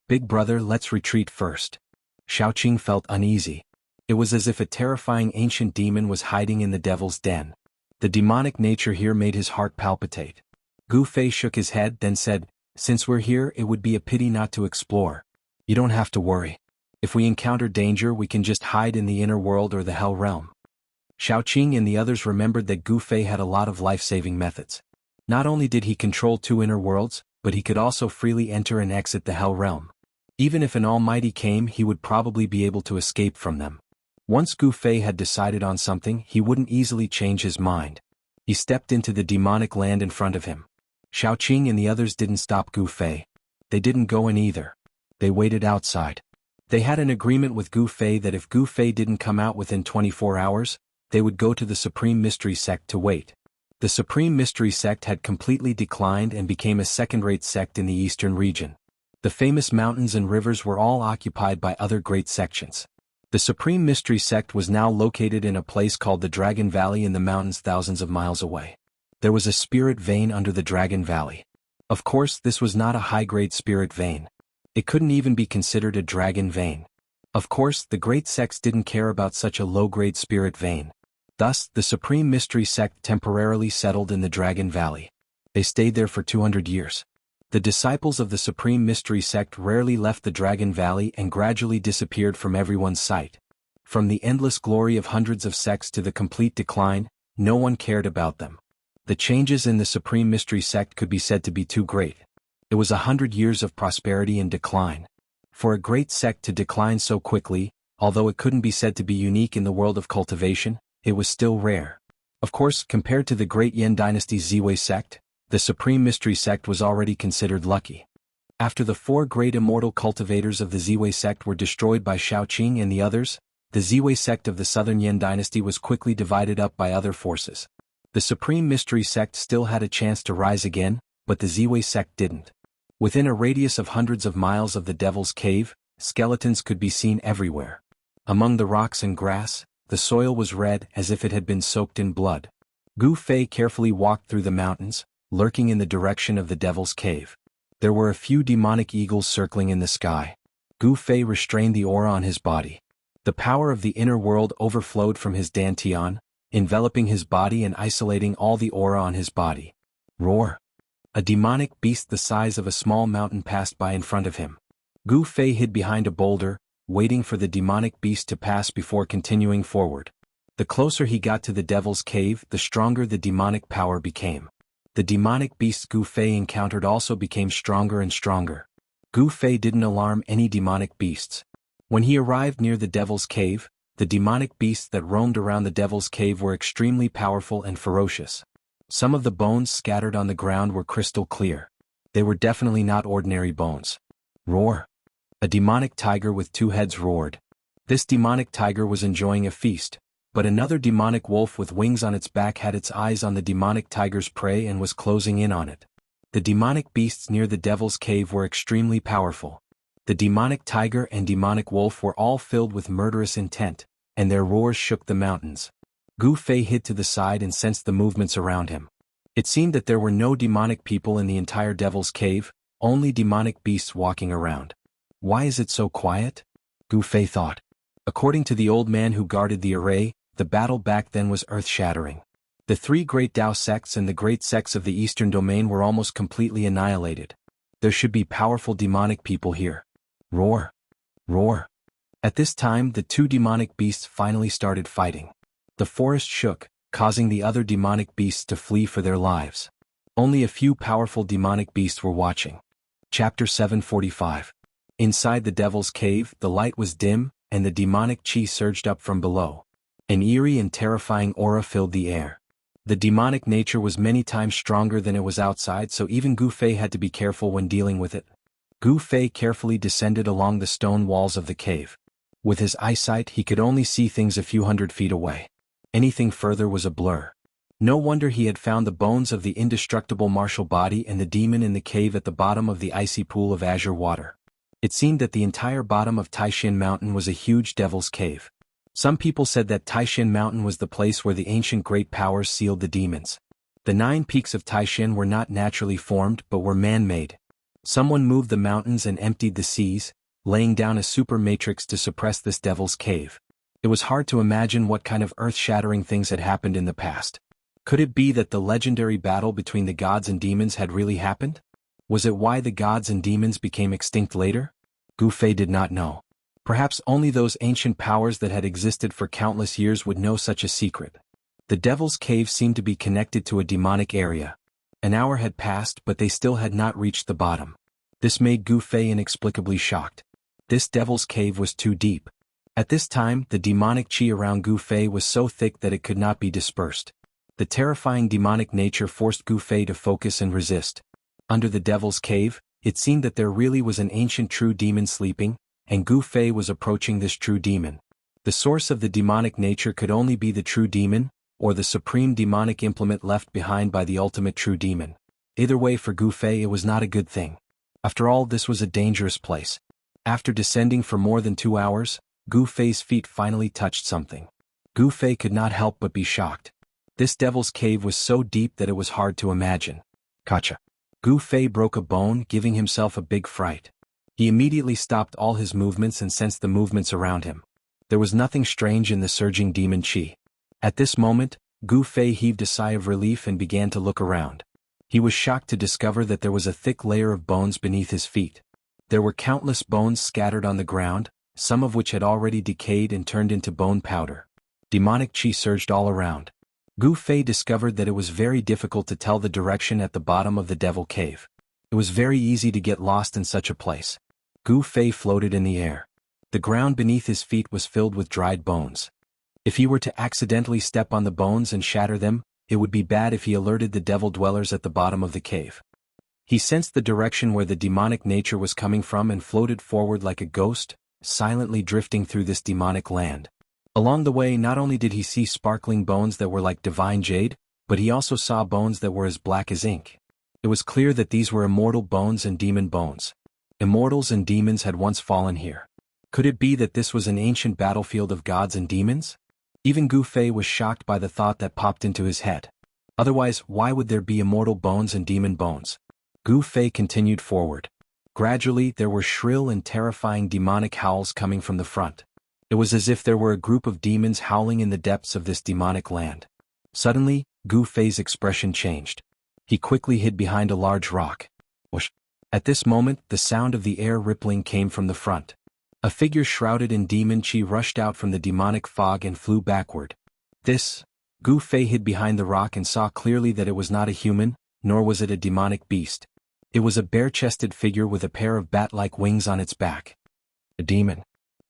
Big brother, let's retreat first. Xiaoqing felt uneasy. It was as if a terrifying ancient demon was hiding in the devil's den. The demonic nature here made his heart palpitate. Gu Fei shook his head, then said, Since we're here, it would be a pity not to explore. You don't have to worry. If we encounter danger, we can just hide in the inner world or the hell realm. Xiaoqing and the others remembered that Gu Fei had a lot of life-saving methods. Not only did he control 2 inner worlds, but he could also freely enter and exit the hell realm. Even if an almighty came, he would probably be able to escape from them. Once Gu Fei had decided on something, he wouldn't easily change his mind. He stepped into the demonic land in front of him. Xiaoqing and the others didn't stop Gu Fei. They didn't go in either. They waited outside. They had an agreement with Gu Fei that if Gu Fei didn't come out within 24 hours, they would go to the Supreme Mystery Sect to wait. The Supreme Mystery Sect had completely declined and became a second-rate sect in the eastern region. The famous mountains and rivers were all occupied by other great sections. The Supreme Mystery Sect was now located in a place called the Dragon Valley in the mountains thousands of miles away. There was a spirit vein under the Dragon Valley. Of course, this was not a high-grade spirit vein. It couldn't even be considered a dragon vein. Of course, the great sects didn't care about such a low-grade spirit vein. Thus, the Supreme Mystery Sect temporarily settled in the Dragon Valley. They stayed there for 200 years. The disciples of the Supreme Mystery Sect rarely left the Dragon Valley and gradually disappeared from everyone's sight. From the endless glory of hundreds of sects to the complete decline, no one cared about them. The changes in the Supreme Mystery Sect could be said to be too great. It was 100 years of prosperity and decline. For a great sect to decline so quickly, although it couldn't be said to be unique in the world of cultivation, it was still rare. Of course, compared to the great Yin Dynasty's Ziwei sect, the Supreme Mystery Sect was already considered lucky. After the 4 great immortal cultivators of the Ziwei sect were destroyed by Shaoqing and the others, the Ziwei sect of the Southern Yin Dynasty was quickly divided up by other forces. The Supreme Mystery Sect still had a chance to rise again, but the Ziwei sect didn't. Within a radius of hundreds of miles of the Devil's Cave, skeletons could be seen everywhere. Among the rocks and grass, the soil was red as if it had been soaked in blood. Gu Fei carefully walked through the mountains, lurking in the direction of the Devil's Cave. There were a few demonic eagles circling in the sky. Gu Fei restrained the aura on his body. The power of the inner world overflowed from his dantian, enveloping his body and isolating all the aura on his body. Roar! A demonic beast the size of a small mountain passed by in front of him. Gu Fei hid behind a boulder, waiting for the demonic beast to pass before continuing forward. The closer he got to the Devil's Cave, the stronger the demonic power became. The demonic beasts Gu Fei encountered also became stronger and stronger. Gu Fei didn't alarm any demonic beasts. When he arrived near the Devil's Cave, the demonic beasts that roamed around the Devil's Cave were extremely powerful and ferocious. Some of the bones scattered on the ground were crystal clear. They were definitely not ordinary bones. Roar! A demonic tiger with 2 heads roared. This demonic tiger was enjoying a feast, but another demonic wolf with wings on its back had its eyes on the demonic tiger's prey and was closing in on it. The demonic beasts near the Devil's Cave were extremely powerful. The demonic tiger and demonic wolf were all filled with murderous intent, and their roars shook the mountains. Gu Fei hid to the side and sensed the movements around him. It seemed that there were no demonic people in the entire Devil's Cave, only demonic beasts walking around. Why is it so quiet? Gu Fei thought. According to the old man who guarded the array, the battle back then was earth-shattering. The 3 great Tao sects and the great sects of the Eastern Domain were almost completely annihilated. There should be powerful demonic people here. Roar! Roar! At this time, the 2 demonic beasts finally started fighting. The forest shook, causing the other demonic beasts to flee for their lives. Only a few powerful demonic beasts were watching. Chapter 745. Inside the Devil's Cave, the light was dim, and the demonic chi surged up from below. An eerie and terrifying aura filled the air. The demonic nature was many times stronger than it was outside, so even Gu Fei had to be careful when dealing with it. Gu Fei carefully descended along the stone walls of the cave. With his eyesight, he could only see things a few hundred feet away. Anything further was a blur. No wonder he had found the bones of the indestructible martial body and the demon in the cave at the bottom of the icy pool of azure water. It seemed that the entire bottom of Taishin Mountain was a huge devil's cave. Some people said that Taishin Mountain was the place where the ancient great powers sealed the demons. The 9 peaks of Taishin were not naturally formed but were man-made. Someone moved the mountains and emptied the seas, laying down a super matrix to suppress this devil's cave. It was hard to imagine what kind of earth-shattering things had happened in the past. Could it be that the legendary battle between the gods and demons had really happened? Was it why the gods and demons became extinct later? Gu Fei did not know. Perhaps only those ancient powers that had existed for countless years would know such a secret. The Devil's Cave seemed to be connected to a demonic area. An hour had passed, but they still had not reached the bottom. This made Gu Fei inexplicably shocked. This Devil's Cave was too deep. At this time, the demonic chi around Gu Fei was so thick that it could not be dispersed. The terrifying demonic nature forced Gu Fei to focus and resist. Under the Devil's Cave, it seemed that there really was an ancient true demon sleeping, and Gu Fei was approaching this true demon. The source of the demonic nature could only be the true demon, or the supreme demonic implement left behind by the ultimate true demon. Either way, for Gu Fei it was not a good thing. After all, this was a dangerous place. After descending for more than 2 hours, Gu Fei's feet finally touched something. Gu Fei could not help but be shocked. This Devil's Cave was so deep that it was hard to imagine. Gotcha. Gu Fei broke a bone, giving himself a big fright. He immediately stopped all his movements and sensed the movements around him. There was nothing strange in the surging demon qi. At this moment, Gu Fei heaved a sigh of relief and began to look around. He was shocked to discover that there was a thick layer of bones beneath his feet. There were countless bones scattered on the ground, some of which had already decayed and turned into bone powder. Demonic qi surged all around. Gu Fei discovered that it was very difficult to tell the direction at the bottom of the devil cave. It was very easy to get lost in such a place. Gu Fei floated in the air. The ground beneath his feet was filled with dried bones. If he were to accidentally step on the bones and shatter them, it would be bad if he alerted the devil dwellers at the bottom of the cave. He sensed the direction where the demonic nature was coming from and floated forward like a ghost, silently drifting through this demonic land. Along the way, not only did he see sparkling bones that were like divine jade, but he also saw bones that were as black as ink. It was clear that these were immortal bones and demon bones. Immortals and demons had once fallen here. Could it be that this was an ancient battlefield of gods and demons? Even Gu Fei was shocked by the thought that popped into his head. Otherwise, why would there be immortal bones and demon bones? Gu Fei continued forward. Gradually, there were shrill and terrifying demonic howls coming from the front. It was as if there were a group of demons howling in the depths of this demonic land. Suddenly, Gu Fei's expression changed. He quickly hid behind a large rock. Whoosh! At this moment, the sound of the air rippling came from the front. A figure shrouded in demon qi rushed out from the demonic fog and flew backward. Gu Fei hid behind the rock and saw clearly that it was not a human, nor was it a demonic beast. It was a bare-chested figure with a pair of bat-like wings on its back. A demon.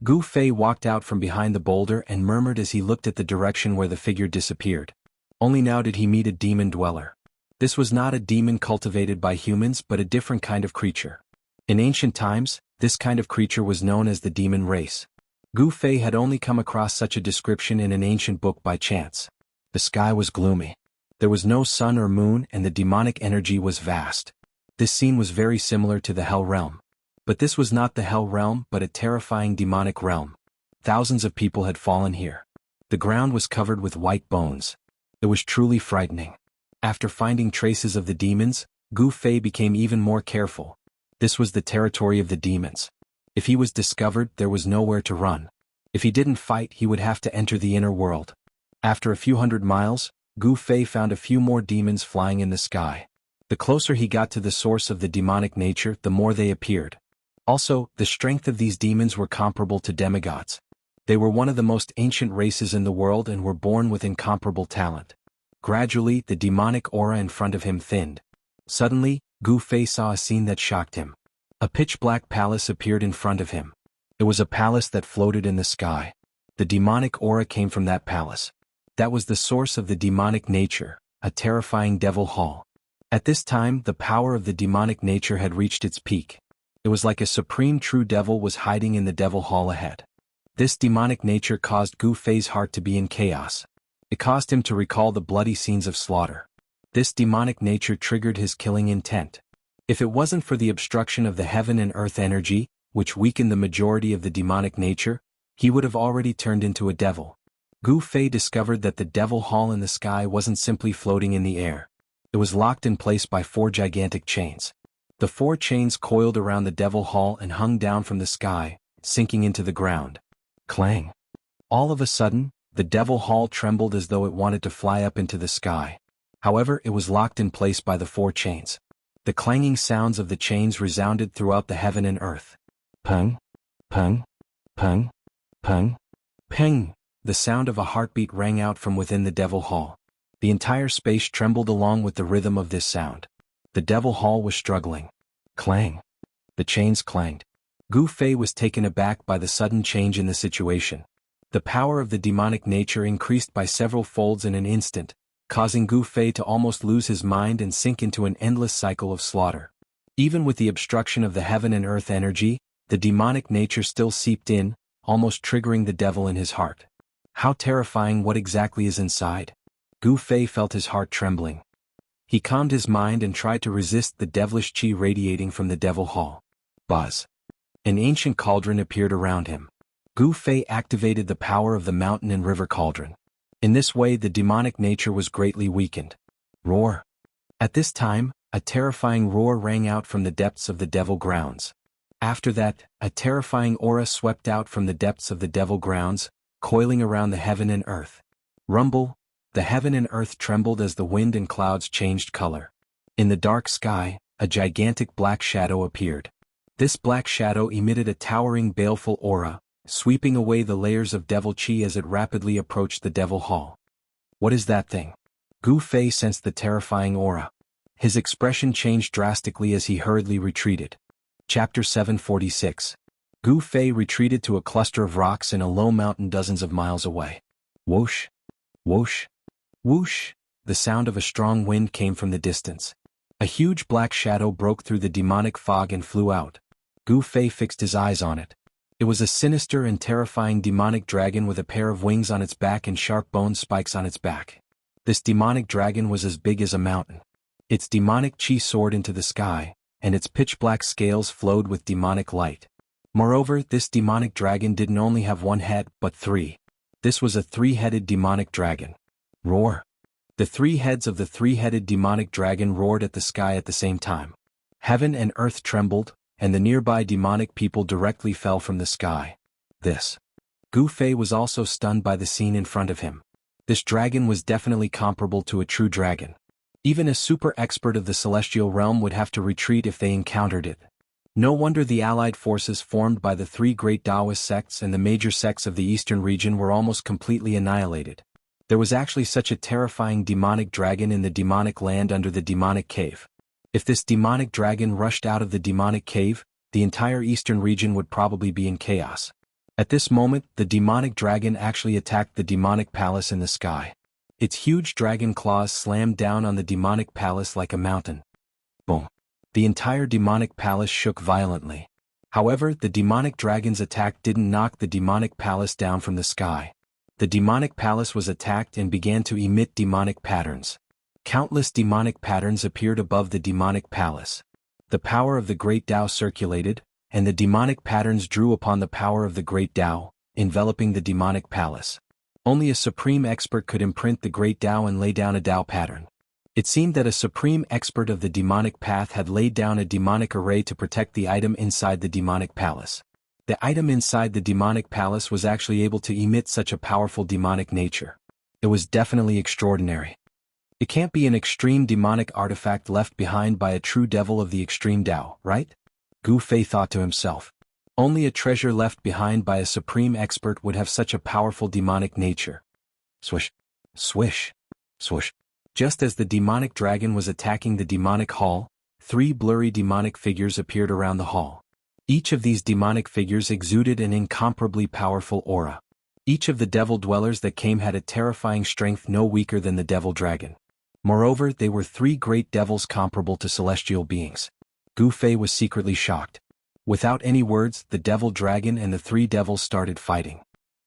Gu Fei walked out from behind the boulder and murmured as he looked at the direction where the figure disappeared. Only now did he meet a demon dweller. This was not a demon cultivated by humans but a different kind of creature. In ancient times, this kind of creature was known as the demon race. Gu Fei had only come across such a description in an ancient book by chance. The sky was gloomy. There was no sun or moon and the demonic energy was vast. This scene was very similar to the Hell Realm. But this was not the Hell Realm but a terrifying demonic realm. Thousands of people had fallen here. The ground was covered with white bones. It was truly frightening. After finding traces of the demons, Gu Fei became even more careful. This was the territory of the demons. If he was discovered, there was nowhere to run. If he didn't fight, he would have to enter the inner world. After a few hundred miles, Gu Fei found a few more demons flying in the sky. The closer he got to the source of the demonic nature, the more they appeared. Also, the strength of these demons were comparable to demigods. They were one of the most ancient races in the world and were born with incomparable talent. Gradually, the demonic aura in front of him thinned. Suddenly, Gu Fei saw a scene that shocked him. A pitch-black palace appeared in front of him. It was a palace that floated in the sky. The demonic aura came from that palace. That was the source of the demonic nature, a terrifying devil hall. At this time, the power of the demonic nature had reached its peak. It was like a supreme true devil was hiding in the devil hall ahead. This demonic nature caused Gu Fei's heart to be in chaos. It caused him to recall the bloody scenes of slaughter. This demonic nature triggered his killing intent. If it wasn't for the obstruction of the heaven and earth energy, which weakened the majority of the demonic nature, he would have already turned into a devil. Gu Fei discovered that the devil hall in the sky wasn't simply floating in the air. It was locked in place by 4 gigantic chains. The 4 chains coiled around the devil hall and hung down from the sky, sinking into the ground. Clang! All of a sudden, the devil hall trembled as though it wanted to fly up into the sky. However, it was locked in place by the 4 chains. The clanging sounds of the chains resounded throughout the heaven and earth. Pung! Pung! Pung! Pung! Ping! The sound of a heartbeat rang out from within the devil hall. The entire space trembled along with the rhythm of this sound. The devil hall was struggling. Clang! The chains clanged. Gu Fei was taken aback by the sudden change in the situation. The power of the demonic nature increased by several folds in an instant, causing Gu Fei to almost lose his mind and sink into an endless cycle of slaughter. Even with the obstruction of the heaven and earth energy, the demonic nature still seeped in, almost triggering the devil in his heart. How terrifying! What exactly is inside? Gu Fei felt his heart trembling. He calmed his mind and tried to resist the devilish qi radiating from the devil hall. Buzz! An ancient cauldron appeared around him. Gu Fei activated the power of the mountain and river cauldron. In this way, the demonic nature was greatly weakened. Roar! At this time, A terrifying roar rang out from the depths of the devil grounds. After that, a terrifying aura swept out from the depths of the devil grounds, coiling around the heaven and earth. Rumble, the heaven and earth trembled as the wind and clouds changed color. In the dark sky, a gigantic black shadow appeared. This black shadow emitted a towering baleful aura, sweeping away the layers of devil chi as it rapidly approached the devil hall. What is that thing? Gu Fei sensed the terrifying aura. His expression changed drastically as he hurriedly retreated. Chapter 746. Gu Fei retreated to a cluster of rocks in a low mountain dozens of miles away. Whoosh! Whoosh! Whoosh! The sound of a strong wind came from the distance. A huge black shadow broke through the demonic fog and flew out. Gu Fei fixed his eyes on it. It was a sinister and terrifying demonic dragon with a pair of wings on its back and sharp bone spikes on its back. This demonic dragon was as big as a mountain. Its demonic chi soared into the sky, and its pitch-black scales flowed with demonic light. Moreover, this demonic dragon didn't only have one head, but three. This was a three-headed demonic dragon. Roar! The three heads of the three-headed demonic dragon roared at the sky at the same time. Heaven and earth trembled, and the nearby demonic people directly fell from the sky. Gu Fei was also stunned by the scene in front of him. This dragon was definitely comparable to a true dragon. Even a super expert of the celestial realm would have to retreat if they encountered it. No wonder the allied forces formed by the three great Taoist sects and the major sects of the eastern region were almost completely annihilated. There was actually such a terrifying demonic dragon in the demonic land under the demonic cave. If this demonic dragon rushed out of the demonic cave, the entire eastern region would probably be in chaos. At this moment, the demonic dragon actually attacked the demonic palace in the sky. Its huge dragon claws slammed down on the demonic palace like a mountain. Boom! The entire demonic palace shook violently. However, the demonic dragon's attack didn't knock the demonic palace down from the sky. The demonic palace was attacked and began to emit demonic patterns. Countless demonic patterns appeared above the demonic palace. The power of the Great Tao circulated, and the demonic patterns drew upon the power of the Great Tao, enveloping the demonic palace. Only a supreme expert could imprint the Great Tao and lay down a Tao pattern. It seemed that a supreme expert of the demonic path had laid down a demonic array to protect the item inside the demonic palace. The item inside the demonic palace was actually able to emit such a powerful demonic nature. It was definitely extraordinary. It can't be an extreme demonic artifact left behind by a true devil of the extreme Tao, right? Gu Fei thought to himself. Only a treasure left behind by a supreme expert would have such a powerful demonic nature. Swish, swish, swoosh. Just as the demonic dragon was attacking the demonic hall, three blurry demonic figures appeared around the hall. Each of these demonic figures exuded an incomparably powerful aura. Each of the devil dwellers that came had a terrifying strength no weaker than the devil dragon. Moreover, they were three great devils comparable to celestial beings. Gu Fei was secretly shocked. Without any words, the devil dragon and the three devils started fighting.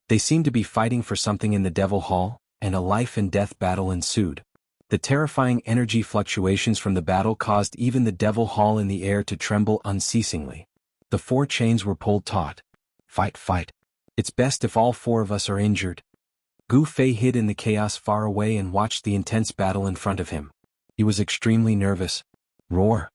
They seemed to be fighting for something in the devil hall, and a life and death battle ensued. The terrifying energy fluctuations from the battle caused even the devil hall in the air to tremble unceasingly. The four chains were pulled taut. Fight, fight. It's best if all four of us are injured. Gu Fei hid in the chaos far away and watched the intense battle in front of him. He was extremely nervous. Roar!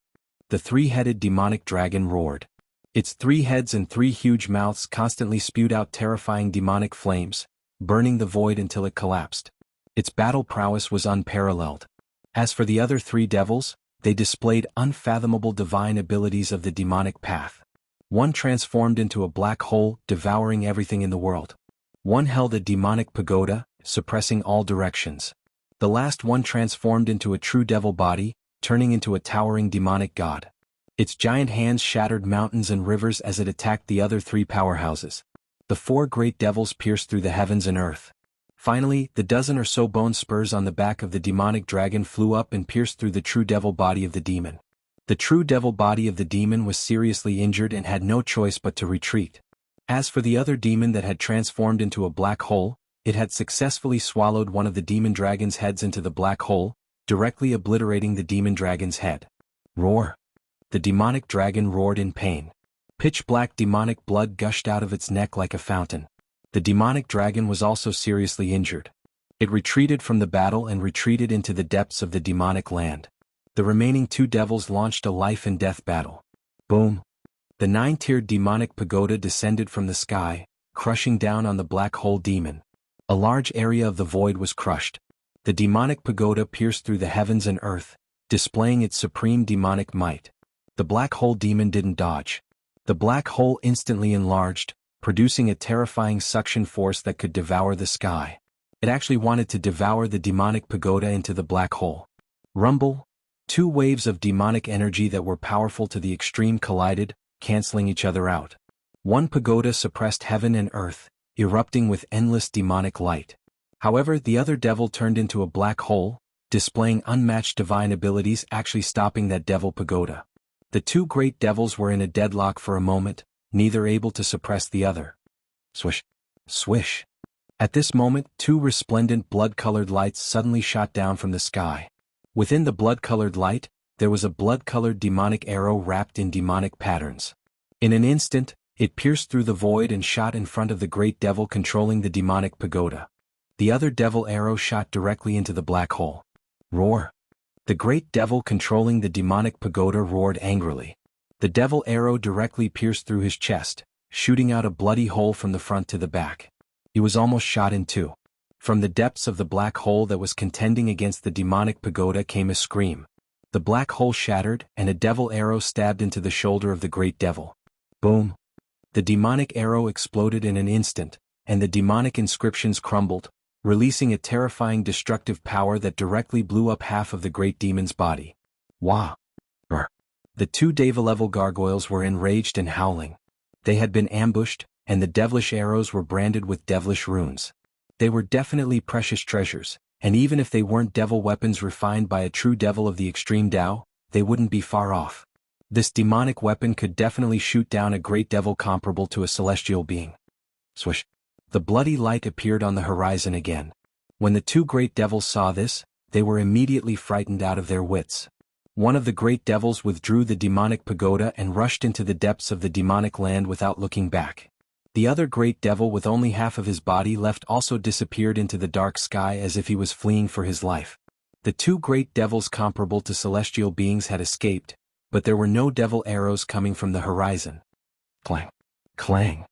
The three-headed demonic dragon roared. Its three heads and three huge mouths constantly spewed out terrifying demonic flames, burning the void until it collapsed. Its battle prowess was unparalleled. As for the other three devils, they displayed unfathomable divine abilities of the demonic path. One transformed into a black hole, devouring everything in the world. One held a demonic pagoda, suppressing all directions. The last one transformed into a true devil body, turning into a towering demonic god. Its giant hands shattered mountains and rivers as it attacked the other three powerhouses. The four great devils pierced through the heavens and earth. Finally, the dozen or so bone spurs on the back of the demonic dragon flew up and pierced through the true devil body of the demon. The true devil body of the demon was seriously injured and had no choice but to retreat. As for the other demon that had transformed into a black hole, it had successfully swallowed one of the demon dragon's heads into the black hole, directly obliterating the demon dragon's head. Roar! The demonic dragon roared in pain. Pitch-black demonic blood gushed out of its neck like a fountain. The demonic dragon was also seriously injured. It retreated from the battle and retreated into the depths of the demonic land. The remaining two devils launched a life and death battle. Boom! The 9-tiered demonic pagoda descended from the sky, crushing down on the black hole demon. A large area of the void was crushed. The demonic pagoda pierced through the heavens and earth, displaying its supreme demonic might. The black hole demon didn't dodge. The black hole instantly enlarged, producing a terrifying suction force that could devour the sky. It actually wanted to devour the demonic pagoda into the black hole. Rumble! Two waves of demonic energy that were powerful to the extreme collided, canceling each other out. One pagoda suppressed heaven and earth, erupting with endless demonic light. However, the other devil turned into a black hole, displaying unmatched divine abilities, actually stopping that devil pagoda. The two great devils were in a deadlock for a moment, neither able to suppress the other. Swish! Swish! At this moment, two resplendent blood-colored lights suddenly shot down from the sky. Within the blood-colored light, there was a blood-colored demonic arrow wrapped in demonic patterns. In an instant, it pierced through the void and shot in front of the great devil controlling the demonic pagoda. The other devil arrow shot directly into the black hole. Roar! The great devil controlling the demonic pagoda roared angrily. The devil arrow directly pierced through his chest, shooting out a bloody hole from the front to the back. He was almost shot in two. From the depths of the black hole that was contending against the demonic pagoda came a scream. The black hole shattered, and a devil arrow stabbed into the shoulder of the great devil. Boom! The demonic arrow exploded in an instant, and the demonic inscriptions crumbled, releasing a terrifying destructive power that directly blew up half of the great demon's body. Wah! The two Deva-level gargoyles were enraged and howling. They had been ambushed, and the devilish arrows were branded with devilish runes. They were definitely precious treasures, and even if they weren't devil weapons refined by a true devil of the extreme Tao, they wouldn't be far off. This demonic weapon could definitely shoot down a great devil comparable to a celestial being. Swish! The bloody light appeared on the horizon again. When the two great devils saw this, they were immediately frightened out of their wits. One of the great devils withdrew the demonic pagoda and rushed into the depths of the demonic land without looking back. The other great devil with only half of his body left also disappeared into the dark sky as if he was fleeing for his life. The two great devils comparable to celestial beings had escaped, but there were no devil arrows coming from the horizon. Clang! Clang!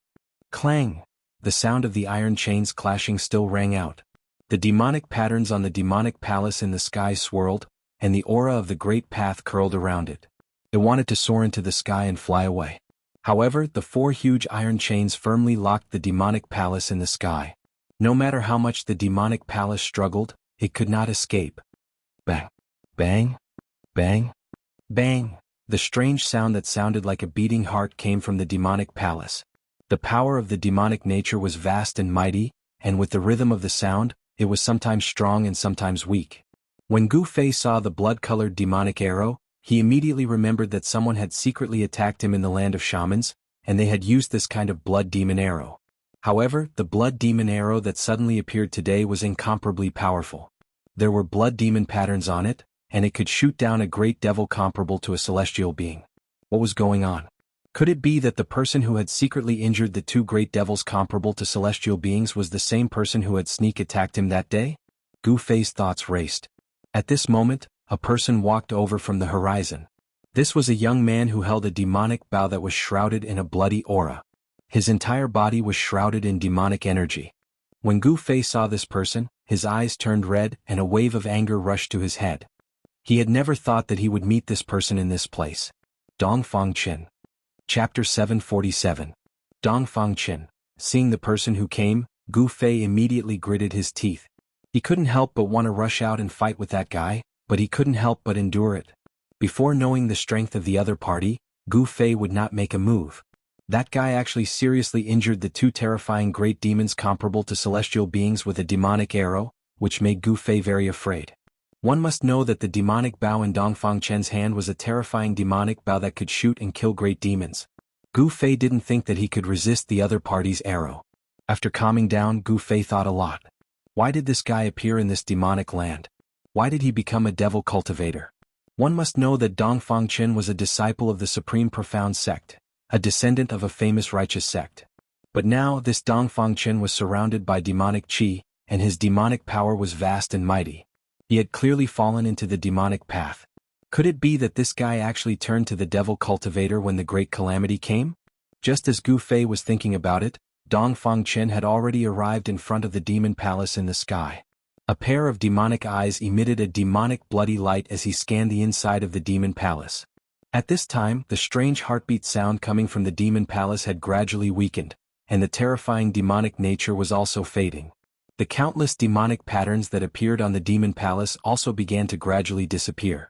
Clang! The sound of the iron chains clashing still rang out. The demonic patterns on the demonic palace in the sky swirled, and the aura of the great path curled around it. It wanted to soar into the sky and fly away. However, the four huge iron chains firmly locked the demonic palace in the sky. No matter how much the demonic palace struggled, it could not escape. Bang! Bang! Bang! Bang! The strange sound that sounded like a beating heart came from the demonic palace. The power of the demonic nature was vast and mighty, and with the rhythm of the sound, it was sometimes strong and sometimes weak. When Gu Fei saw the blood-colored demonic arrow, he immediately remembered that someone had secretly attacked him in the land of shamans, and they had used this kind of blood demon arrow. However, the blood demon arrow that suddenly appeared today was incomparably powerful. There were blood demon patterns on it, and it could shoot down a great devil comparable to a celestial being. What was going on? Could it be that the person who had secretly injured the two great devils comparable to celestial beings was the same person who had sneak attacked him that day? Gu Fei's thoughts raced. At this moment, a person walked over from the horizon. This was a young man who held a demonic bow that was shrouded in a bloody aura. His entire body was shrouded in demonic energy. When Gu Fei saw this person, his eyes turned red and a wave of anger rushed to his head. He had never thought that he would meet this person in this place. Dongfang Qin. Chapter 747. Dongfang Qin. Seeing the person who came, Gu Fei immediately gritted his teeth. He couldn't help but want to rush out and fight with that guy, but he couldn't help but endure it. Before knowing the strength of the other party, Gu Fei would not make a move. That guy actually seriously injured the two terrifying great demons comparable to celestial beings with a demonic arrow, which made Gu Fei very afraid. One must know that the demonic bow in Dongfang Chen's hand was a terrifying demonic bow that could shoot and kill great demons. Gu Fei didn't think that he could resist the other party's arrow. After calming down, Gu Fei thought a lot. Why did this guy appear in this demonic land? Why did he become a devil cultivator? One must know that Dongfang Chen was a disciple of the Supreme Profound Sect, a descendant of a famous righteous sect. But now this Dongfang Chen was surrounded by demonic qi, and his demonic power was vast and mighty. He had clearly fallen into the demonic path. Could it be that this guy actually turned to the devil cultivator when the great calamity came? Just as Gu Fei was thinking about it, Dong Fangchen had already arrived in front of the demon palace in the sky. A pair of demonic eyes emitted a demonic bloody light as he scanned the inside of the demon palace. At this time, the strange heartbeat sound coming from the demon palace had gradually weakened, and the terrifying demonic nature was also fading. The countless demonic patterns that appeared on the demon palace also began to gradually disappear.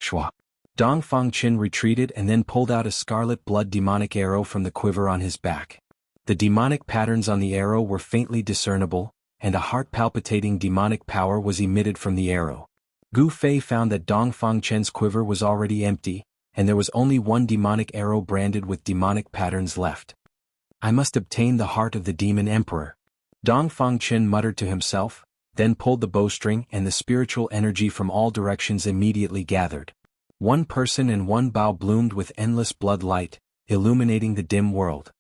Shwa. Dong Fangchen retreated and then pulled out a scarlet blood demonic arrow from the quiver on his back. The demonic patterns on the arrow were faintly discernible, and a heart-palpitating demonic power was emitted from the arrow. Gu Fei found that Dong Fangchen's quiver was already empty, and there was only one demonic arrow branded with demonic patterns left. I must obtain the heart of the demon emperor. Dong Fangchen muttered to himself, then pulled the bowstring and the spiritual energy from all directions immediately gathered. One person and one bough bloomed with endless blood light, illuminating the dim world.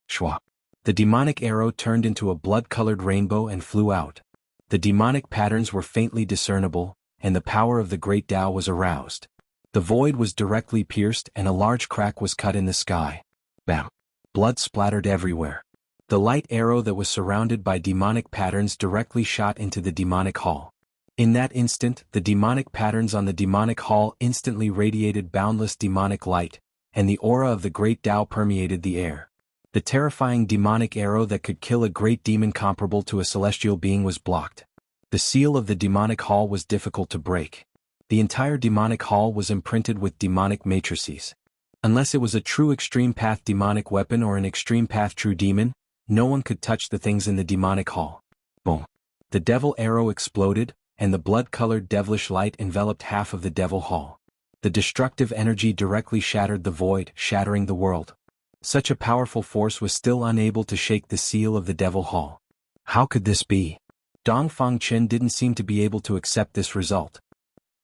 Shwa. The demonic arrow turned into a blood-colored rainbow and flew out. The demonic patterns were faintly discernible, and the power of the great Tao was aroused. The void was directly pierced and a large crack was cut in the sky. Bam! Blood splattered everywhere. The light arrow that was surrounded by demonic patterns directly shot into the demonic hall. In that instant, the demonic patterns on the demonic hall instantly radiated boundless demonic light, and the aura of the great Tao permeated the air. The terrifying demonic arrow that could kill a great demon comparable to a celestial being was blocked. The seal of the demonic hall was difficult to break. The entire demonic hall was imprinted with demonic matrices. Unless it was a true extreme path demonic weapon or an extreme path true demon, no one could touch the things in the demonic hall. Boom! The devil arrow exploded, and the blood-colored devilish light enveloped half of the devil hall. The destructive energy directly shattered the void, shattering the world. Such a powerful force was still unable to shake the seal of the devil hall. How could this be? Dong Fangchen didn't seem to be able to accept this result.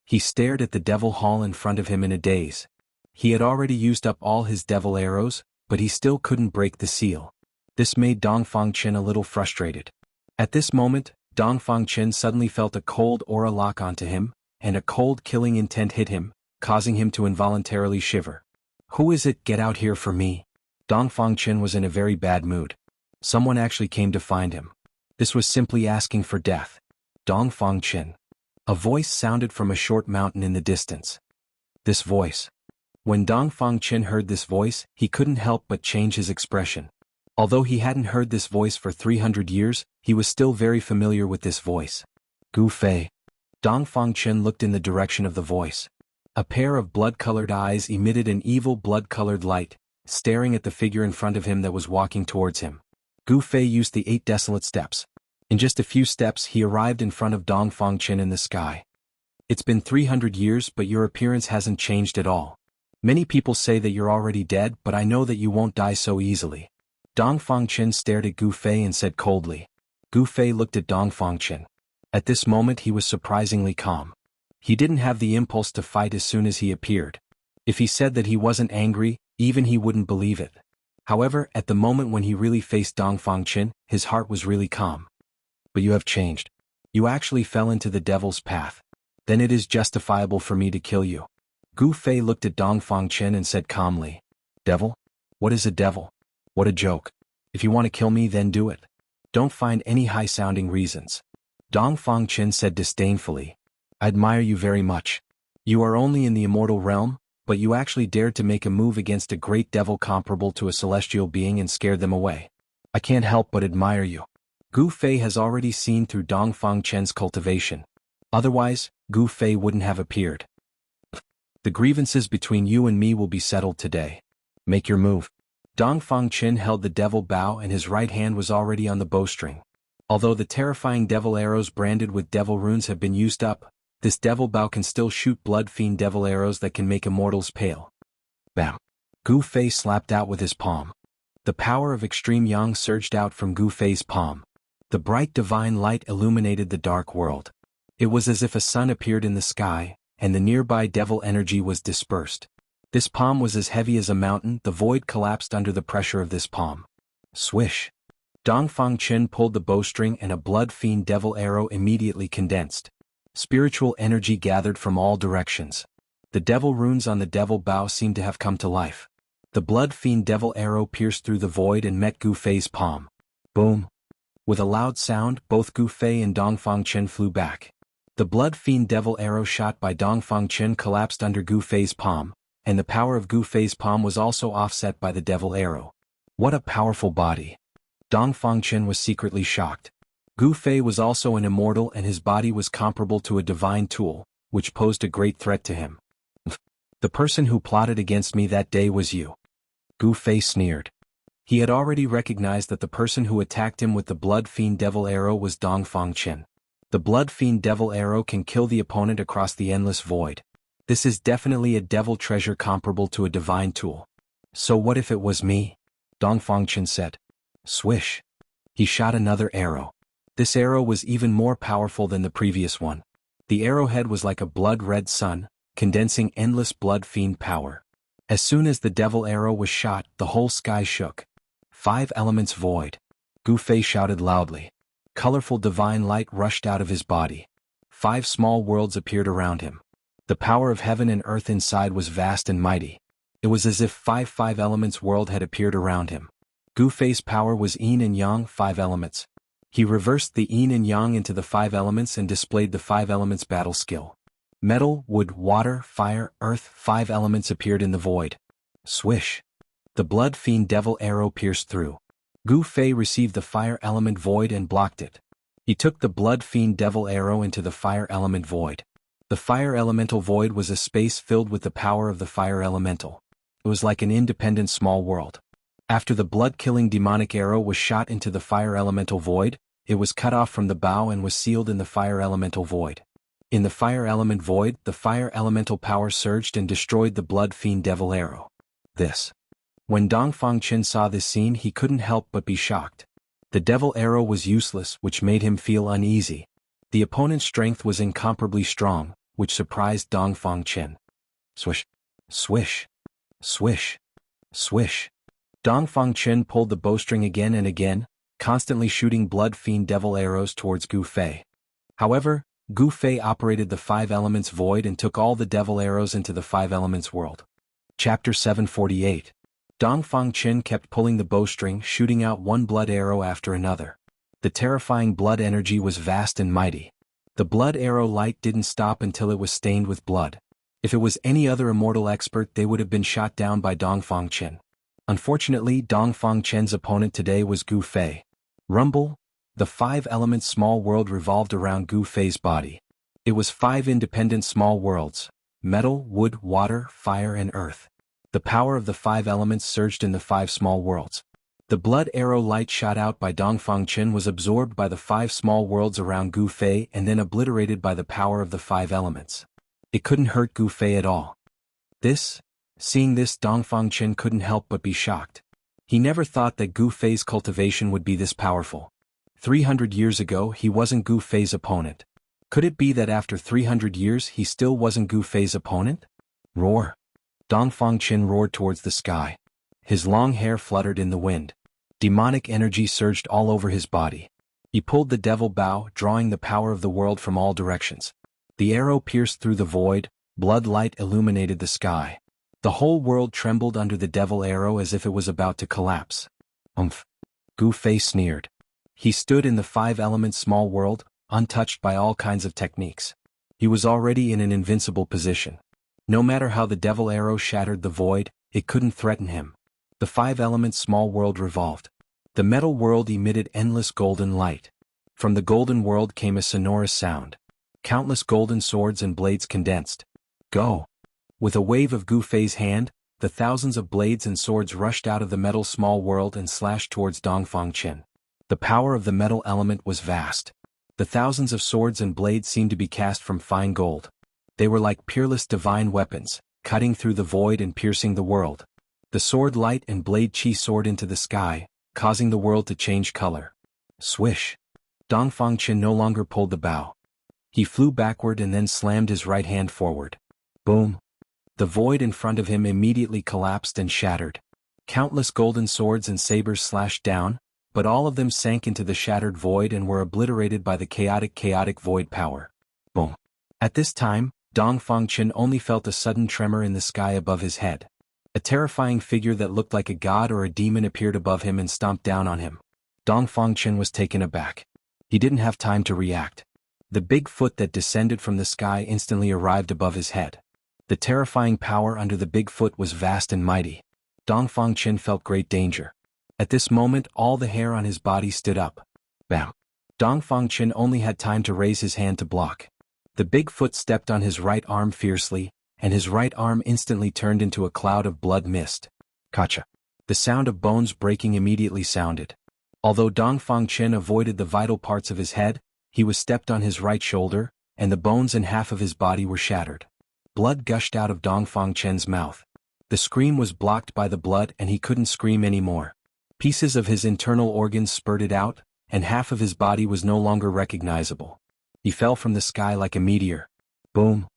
He stared at the devil hall in front of him in a daze. He had already used up all his devil arrows, but he still couldn't break the seal. This made Dong Fangchen a little frustrated. At this moment, Dong Fangchen suddenly felt a cold aura lock onto him, and a cold killing intent hit him, causing him to involuntarily shiver. Who is it? Get out here for me. Dong Fangchen was in a very bad mood. Someone actually came to find him. This was simply asking for death. Dong Fangchen. A voice sounded from a short mountain in the distance. This voice. When Dong Fangchen heard this voice, he couldn't help but change his expression. Although he hadn't heard this voice for 300 years, he was still very familiar with this voice. Gu Fei. Dong Fangchen looked in the direction of the voice. A pair of blood-colored eyes emitted an evil blood-colored light, staring at the figure in front of him that was walking towards him. Gu Fei used the 8 desolate steps. In just a few steps he arrived in front of Dong Fangchen in the sky. It's been 300 years but your appearance hasn't changed at all. Many people say that you're already dead but I know that you won't die so easily. Dong Fangchen stared at Gu Fei and said coldly. Gu Fei looked at Dong Fangchen. At this moment he was surprisingly calm. He didn't have the impulse to fight as soon as he appeared. If he said that he wasn't angry, even he wouldn't believe it. However, at the moment when he really faced Dong Fangchen, his heart was really calm. But you have changed. You actually fell into the devil's path. Then it is justifiable for me to kill you. Gu Fei looked at Dong Fangchen and said calmly. Devil? What is a devil? What a joke. If you want to kill me then do it. Don't find any high-sounding reasons. Dong Fangchen said disdainfully. I admire you very much. You are only in the immortal realm, but you actually dared to make a move against a great devil comparable to a celestial being and scared them away. I can't help but admire you. Gu Fei has already seen through Dong Fangchen's cultivation. Otherwise, Gu Fei wouldn't have appeared. The grievances between you and me will be settled today. Make your move. Dong Fangchen held the devil bow and his right hand was already on the bowstring. Although the terrifying devil arrows branded with devil runes have been used up, this devil bow can still shoot blood fiend devil arrows that can make immortals pale. Bam! Gu Fei slapped out with his palm. The power of extreme yang surged out from Gu Fei's palm. The bright divine light illuminated the dark world. It was as if a sun appeared in the sky, and the nearby devil energy was dispersed. This palm was as heavy as a mountain. The void collapsed under the pressure of this palm. Swish! Dong Fangchen pulled the bowstring and a blood fiend devil arrow immediately condensed. Spiritual energy gathered from all directions. The devil runes on the devil bow seemed to have come to life. The blood fiend devil arrow pierced through the void and met Gu Fei's palm. Boom! With a loud sound, both Gu Fei and Dongfang Chen flew back. The blood fiend devil arrow shot by Dongfang Chen collapsed under Gu Fei's palm, and the power of Gu Fei's palm was also offset by the devil arrow. What a powerful body! Dongfang Chen was secretly shocked. Gu Fei was also an immortal and his body was comparable to a divine tool, which posed a great threat to him. The person who plotted against me that day was you. Gu Fei sneered. He had already recognized that the person who attacked him with the blood fiend devil arrow was Dongfang Chen. The blood fiend devil arrow can kill the opponent across the endless void. This is definitely a devil treasure comparable to a divine tool. So what if it was me? Dongfang Chen said. Swish. He shot another arrow. This arrow was even more powerful than the previous one. The arrowhead was like a blood-red sun, condensing endless blood fiend power. As soon as the devil arrow was shot, the whole sky shook. 5 elements void. Gu Fei shouted loudly. Colorful divine light rushed out of his body. 5 small worlds appeared around him. The power of heaven and earth inside was vast and mighty. It was as if 5 elements world had appeared around him. Gu Fei's power was yin and yang 5 elements. He reversed the yin and yang into the 5 elements and displayed the 5 elements battle skill. Metal, wood, water, fire, earth, 5 elements appeared in the void. Swish. The blood fiend devil arrow pierced through. Gu Fei received the fire element void and blocked it. He took the blood fiend devil arrow into the fire element void. The fire elemental void was a space filled with the power of the fire elemental. It was like an independent small world. After the blood-killing demonic arrow was shot into the fire elemental void, it was cut off from the bow and was sealed in the fire elemental void. In the fire element void, the fire elemental power surged and destroyed the blood fiend devil arrow. When Dongfang Chen saw this scene, he couldn't help but be shocked. The devil arrow was useless, which made him feel uneasy. The opponent's strength was incomparably strong, which surprised Dongfang Chen. Swish. Swish. Swish. Swish. Dongfang Chen pulled the bowstring again and again, constantly shooting blood fiend devil arrows towards Gu Fei. However, Gu Fei operated the 5 elements void and took all the devil arrows into the 5 elements world. Chapter 748. Dongfang Chen kept pulling the bowstring, shooting out one blood arrow after another. The terrifying blood energy was vast and mighty. The blood arrow light didn't stop until it was stained with blood. If it was any other immortal expert, they would have been shot down by Dongfang Chen. Unfortunately, Dongfang Chen's opponent today was Gu Fei. Rumble. The 5 elements small world revolved around Gu Fei's body. It was 5 independent small worlds: metal, wood, water, fire and earth. The power of the 5 elements surged in the 5 small worlds. The blood arrow light shot out by Dongfang Chen was absorbed by the 5 small worlds around Gu Fei and then obliterated by the power of the 5 elements. It couldn't hurt Gu Fei at all. Seeing this, Dongfang Chen couldn't help but be shocked. He never thought that Gu Fei's cultivation would be this powerful. 300 years ago, he wasn't Gu Fei's opponent. Could it be that after 300 years he still wasn't Gu Fei's opponent? Roar! Dongfang Chen roared towards the sky. His long hair fluttered in the wind. Demonic energy surged all over his body. He pulled the devil bow, drawing the power of the world from all directions. The arrow pierced through the void, blood light illuminated the sky. The whole world trembled under the devil arrow as if it was about to collapse. Gu Fei sneered. He stood in the 5 elements small world, untouched by all kinds of techniques. He was already in an invincible position. No matter how the devil arrow shattered the void, it couldn't threaten him. The 5 elements small world revolved. The metal world emitted endless golden light. From the golden world came a sonorous sound. Countless golden swords and blades condensed. Go! With a wave of Gu Fei's hand, the thousands of blades and swords rushed out of the metal small world and slashed towards Dongfang Chen. The power of the metal element was vast. The thousands of swords and blades seemed to be cast from fine gold. They were like peerless divine weapons, cutting through the void and piercing the world. The sword light and blade chi soared into the sky, causing the world to change color. Swish! Dongfang Chen no longer pulled the bow. He flew backward and then slammed his right hand forward. Boom! The void in front of him immediately collapsed and shattered. Countless golden swords and sabers slashed down, but all of them sank into the shattered void and were obliterated by the chaotic void power. Boom! At this time, Dong Fangchen only felt a sudden tremor in the sky above his head. A terrifying figure that looked like a god or a demon appeared above him and stomped down on him. Dong Fangchen was taken aback. He didn't have time to react. The big foot that descended from the sky instantly arrived above his head. The terrifying power under the big foot was vast and mighty. Dong Fangchen felt great danger. At this moment, all the hair on his body stood up. Bam! Dong Fangchen only had time to raise his hand to block. The big foot stepped on his right arm fiercely, and his right arm instantly turned into a cloud of blood mist. Kacha! The sound of bones breaking immediately sounded. Although Dong Fangchen avoided the vital parts of his head, he was stepped on his right shoulder, and the bones and half of his body were shattered. Blood gushed out of Dong Fangchen's mouth. The scream was blocked by the blood and he couldn't scream anymore. Pieces of his internal organs spurted out, and half of his body was no longer recognizable. He fell from the sky like a meteor. Boom!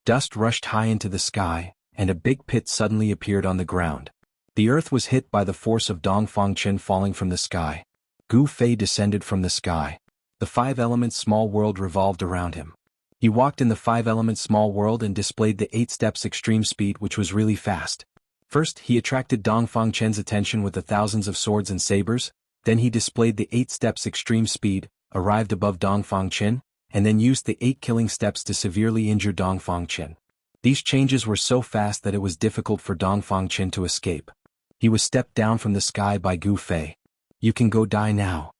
Dust rushed high into the sky, and a big pit suddenly appeared on the ground. The earth was hit by the force of Dong Fangchen falling from the sky. Gu Fei descended from the sky. The five-element small world revolved around him. He walked in the five-element small world and displayed the 8 steps extreme speed, which was really fast. First, he attracted Dong Fangchen's attention with the thousands of swords and sabers, then he displayed the 8 steps extreme speed, arrived above Dong Fangchen, and then used the 8 killing steps to severely injure Dong Fangchen. These changes were so fast that it was difficult for Dong Fangchen to escape. He was stepped down from the sky by Gu Fei. "You can go die now."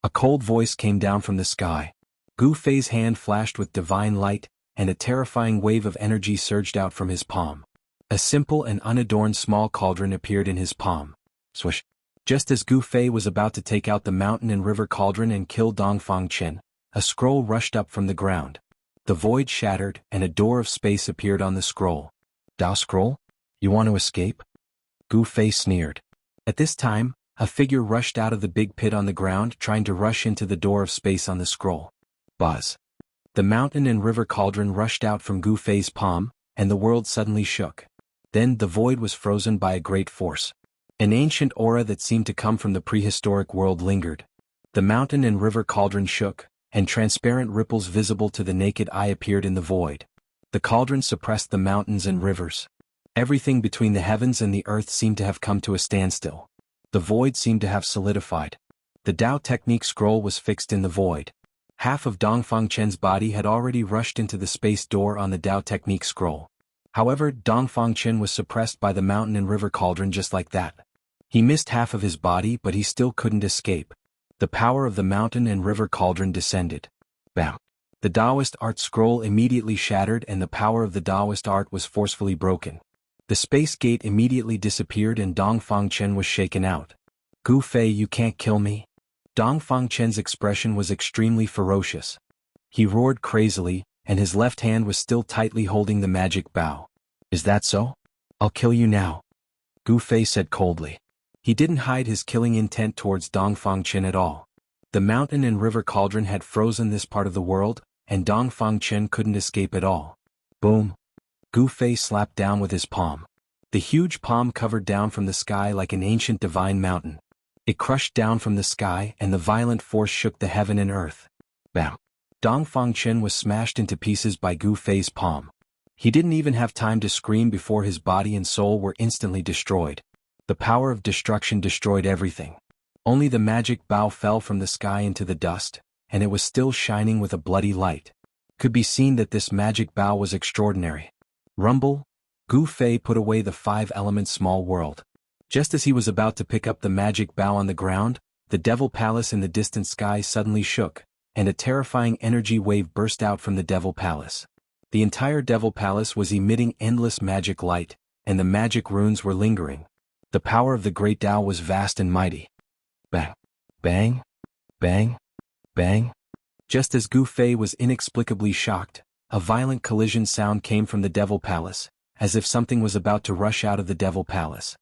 A cold voice came down from the sky. Gu Fei's hand flashed with divine light, and a terrifying wave of energy surged out from his palm. A simple and unadorned small cauldron appeared in his palm. Swish! Just as Gu Fei was about to take out the mountain and river cauldron and kill Dong Fangchen, a scroll rushed up from the ground. The void shattered, and a door of space appeared on the scroll. "Dao Scroll? You want to escape?" Gu Fei sneered. At this time, a figure rushed out of the big pit on the ground, trying to rush into the door of space on the scroll. Buzz! The mountain and river cauldron rushed out from Gu Fei's palm, and the world suddenly shook. Then the void was frozen by a great force. An ancient aura that seemed to come from the prehistoric world lingered. The mountain and river cauldron shook, and transparent ripples visible to the naked eye appeared in the void. The cauldron suppressed the mountains and rivers. Everything between the heavens and the earth seemed to have come to a standstill. The void seemed to have solidified. The Tao Technique scroll was fixed in the void. Half of Dong Fangchen's body had already rushed into the space door on the Tao Technique scroll. However, Dong Fangchen was suppressed by the mountain and river cauldron just like that. He missed half of his body, but he still couldn't escape. The power of the mountain and river cauldron descended. Bam! The Taoist art scroll immediately shattered and the power of the Taoist art was forcefully broken. The space gate immediately disappeared and Dong Fangchen was shaken out. "Gu Fei, you can't kill me?" Dong Fangchen's expression was extremely ferocious. He roared crazily, and his left hand was still tightly holding the magic bow. "Is that so? I'll kill you now," Gu Fei said coldly. He didn't hide his killing intent towards Dong Fangchen at all. The mountain and river cauldron had frozen this part of the world, and Dong Fangchen couldn't escape at all. Boom! Gu Fei slapped down with his palm. The huge palm covered down from the sky like an ancient divine mountain. It crushed down from the sky and the violent force shook the heaven and earth. Bam! Dong Fangchen was smashed into pieces by Gu Fei's palm. He didn't even have time to scream before his body and soul were instantly destroyed. The power of destruction destroyed everything. Only the magic bow fell from the sky into the dust, and it was still shining with a bloody light. Could be seen that this magic bow was extraordinary. Rumble! Gu Fei put away the 5-element small world. Just as he was about to pick up the magic bow on the ground, the Devil Palace in the distant sky suddenly shook, and a terrifying energy wave burst out from the Devil Palace. The entire Devil Palace was emitting endless magic light, and the magic runes were lingering. The power of the Great Tao was vast and mighty. Bang! Bang! Bang! Bang! Just as Gu Fei was inexplicably shocked, a violent collision sound came from the Devil Palace, as if something was about to rush out of the Devil Palace.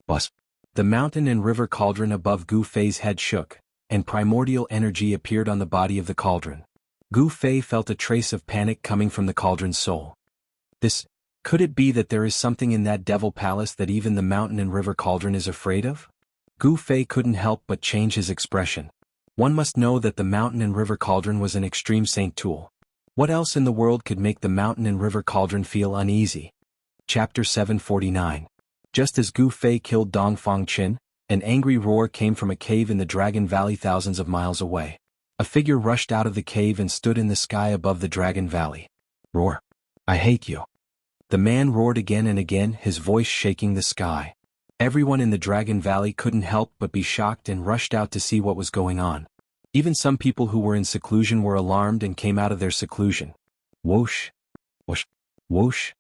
Buzz! The mountain and river cauldron above Gu Fei's head shook, and primordial energy appeared on the body of the cauldron. Gu Fei felt a trace of panic coming from the cauldron's soul. Could it be that there is something in that Devil Palace that even the mountain and river cauldron is afraid of? Gu Fei couldn't help but change his expression. One must know that the mountain and river cauldron was an extreme saint tool. What else in the world could make the mountain and river cauldron feel uneasy? Chapter 749. Just as Gu Fei killed Dong Fangqin, an angry roar came from a cave in the Dragon Valley thousands of miles away. A figure rushed out of the cave and stood in the sky above the Dragon Valley. Roar! I hate you. The man roared again and again, his voice shaking the sky. Everyone in the Dragon Valley couldn't help but be shocked and rushed out to see what was going on. Even some people who were in seclusion were alarmed and came out of their seclusion. Whoosh! Whoosh! Whoosh!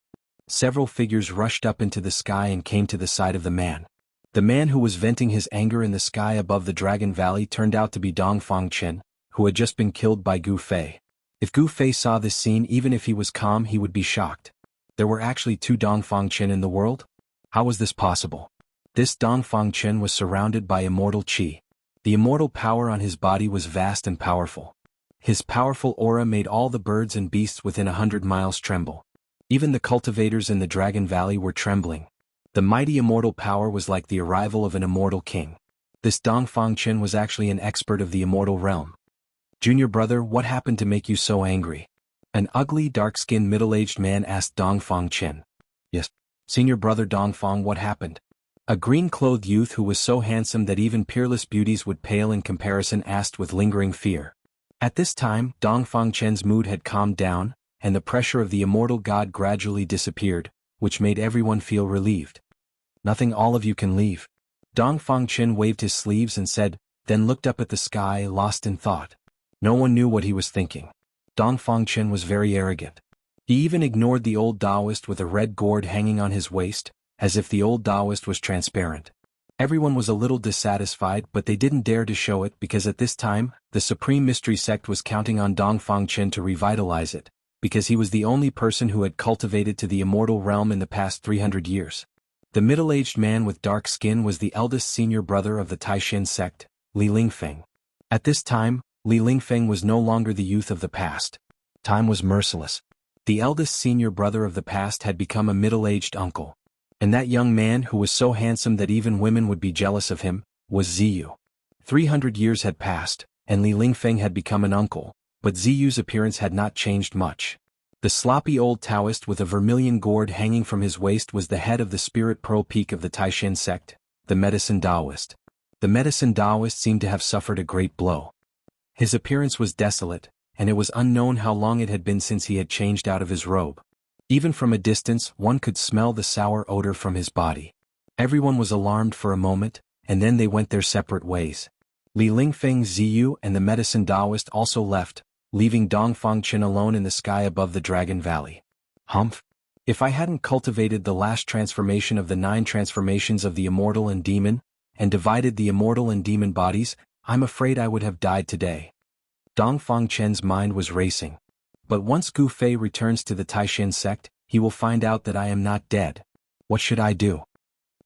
Several figures rushed up into the sky and came to the side of the man. The man who was venting his anger in the sky above the Dragon Valley turned out to be Dong Fangqin, who had just been killed by Gu Fei. If Gu Fei saw this scene, even if he was calm, he would be shocked. There were actually two Dong Fangqin in the world? How was this possible? This Dong Fangqin was surrounded by immortal qi. The immortal power on his body was vast and powerful. His powerful aura made all the birds and beasts within 100 miles tremble. Even the cultivators in the Dragon Valley were trembling. The mighty immortal power was like the arrival of an immortal king. This Dong Fangqin was actually an expert of the immortal realm. Junior brother, what happened to make you so angry? An ugly, dark-skinned, middle-aged man asked Dong Fangqin. Yes, senior brother Dong Fang, what happened? A green-clothed youth who was so handsome that even peerless beauties would pale in comparison asked with lingering fear. At this time, Dong Fangqin's mood had calmed down, and the pressure of the immortal god gradually disappeared, which made everyone feel relieved. Nothing, all of you can leave. Dong Fangqin waved his sleeves and said, then looked up at the sky, lost in thought. No one knew what he was thinking. Dong Fangqin was very arrogant. He even ignored the old Taoist with a red gourd hanging on his waist, as if the old Taoist was transparent. Everyone was a little dissatisfied, but they didn't dare to show it because at this time, the Supreme Mystery Sect was counting on Dong Fangqin to revitalize it, because he was the only person who had cultivated to the immortal realm in the past 300 years. The middle-aged man with dark skin was the eldest senior brother of the Taishan sect, Li Lingfeng. At this time, Li Lingfeng was no longer the youth of the past. Time was merciless. The eldest senior brother of the past had become a middle-aged uncle. And that young man who was so handsome that even women would be jealous of him, was Ziyu. 300 years had passed, and Li Lingfeng had become an uncle, but Ziyu's appearance had not changed much. The sloppy old Taoist with a vermilion gourd hanging from his waist was the head of the Spirit Pearl Peak of the Taishan sect, the Medicine Taoist. The Medicine Taoist seemed to have suffered a great blow. His appearance was desolate, and it was unknown how long it had been since he had changed out of his robe. Even from a distance, one could smell the sour odor from his body. Everyone was alarmed for a moment, and then they went their separate ways. Li Lingfeng, Ziyu, and the Medicine Taoist also left, leaving Dong Fangqin alone in the sky above the Dragon Valley. Humph! If I hadn't cultivated the last transformation of the 9 transformations of the Immortal and Demon, and divided the Immortal and Demon bodies, I'm afraid I would have died today. Dong Fangqin's mind was racing. But once Gu Fei returns to the Taishan sect, he will find out that I am not dead. What should I do?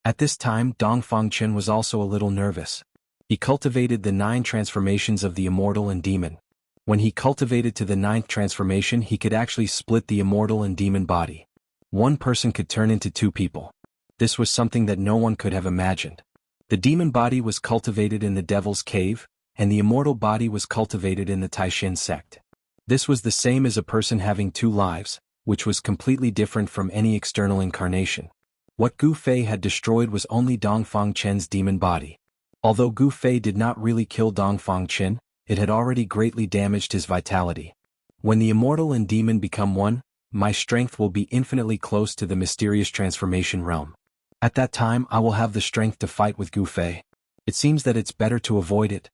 At this time, Dong Fangqin was also a little nervous. He cultivated the 9 transformations of the Immortal and Demon. When he cultivated to the 9th transformation, he could actually split the Immortal and Demon body. One person could turn into 2 people. This was something that no one could have imagined. The demon body was cultivated in the Devil's Cave, and the immortal body was cultivated in the Taishan sect. This was the same as a person having 2 lives, which was completely different from any external incarnation. What Gu Fei had destroyed was only Dong Fangqin's demon body. Although Gu Fei did not really kill Dong Fangqin, it had already greatly damaged his vitality. When the immortal and demon become one, my strength will be infinitely close to the mysterious transformation realm. At that time I will have the strength to fight with Gu Fei. It seems that it's better to avoid it.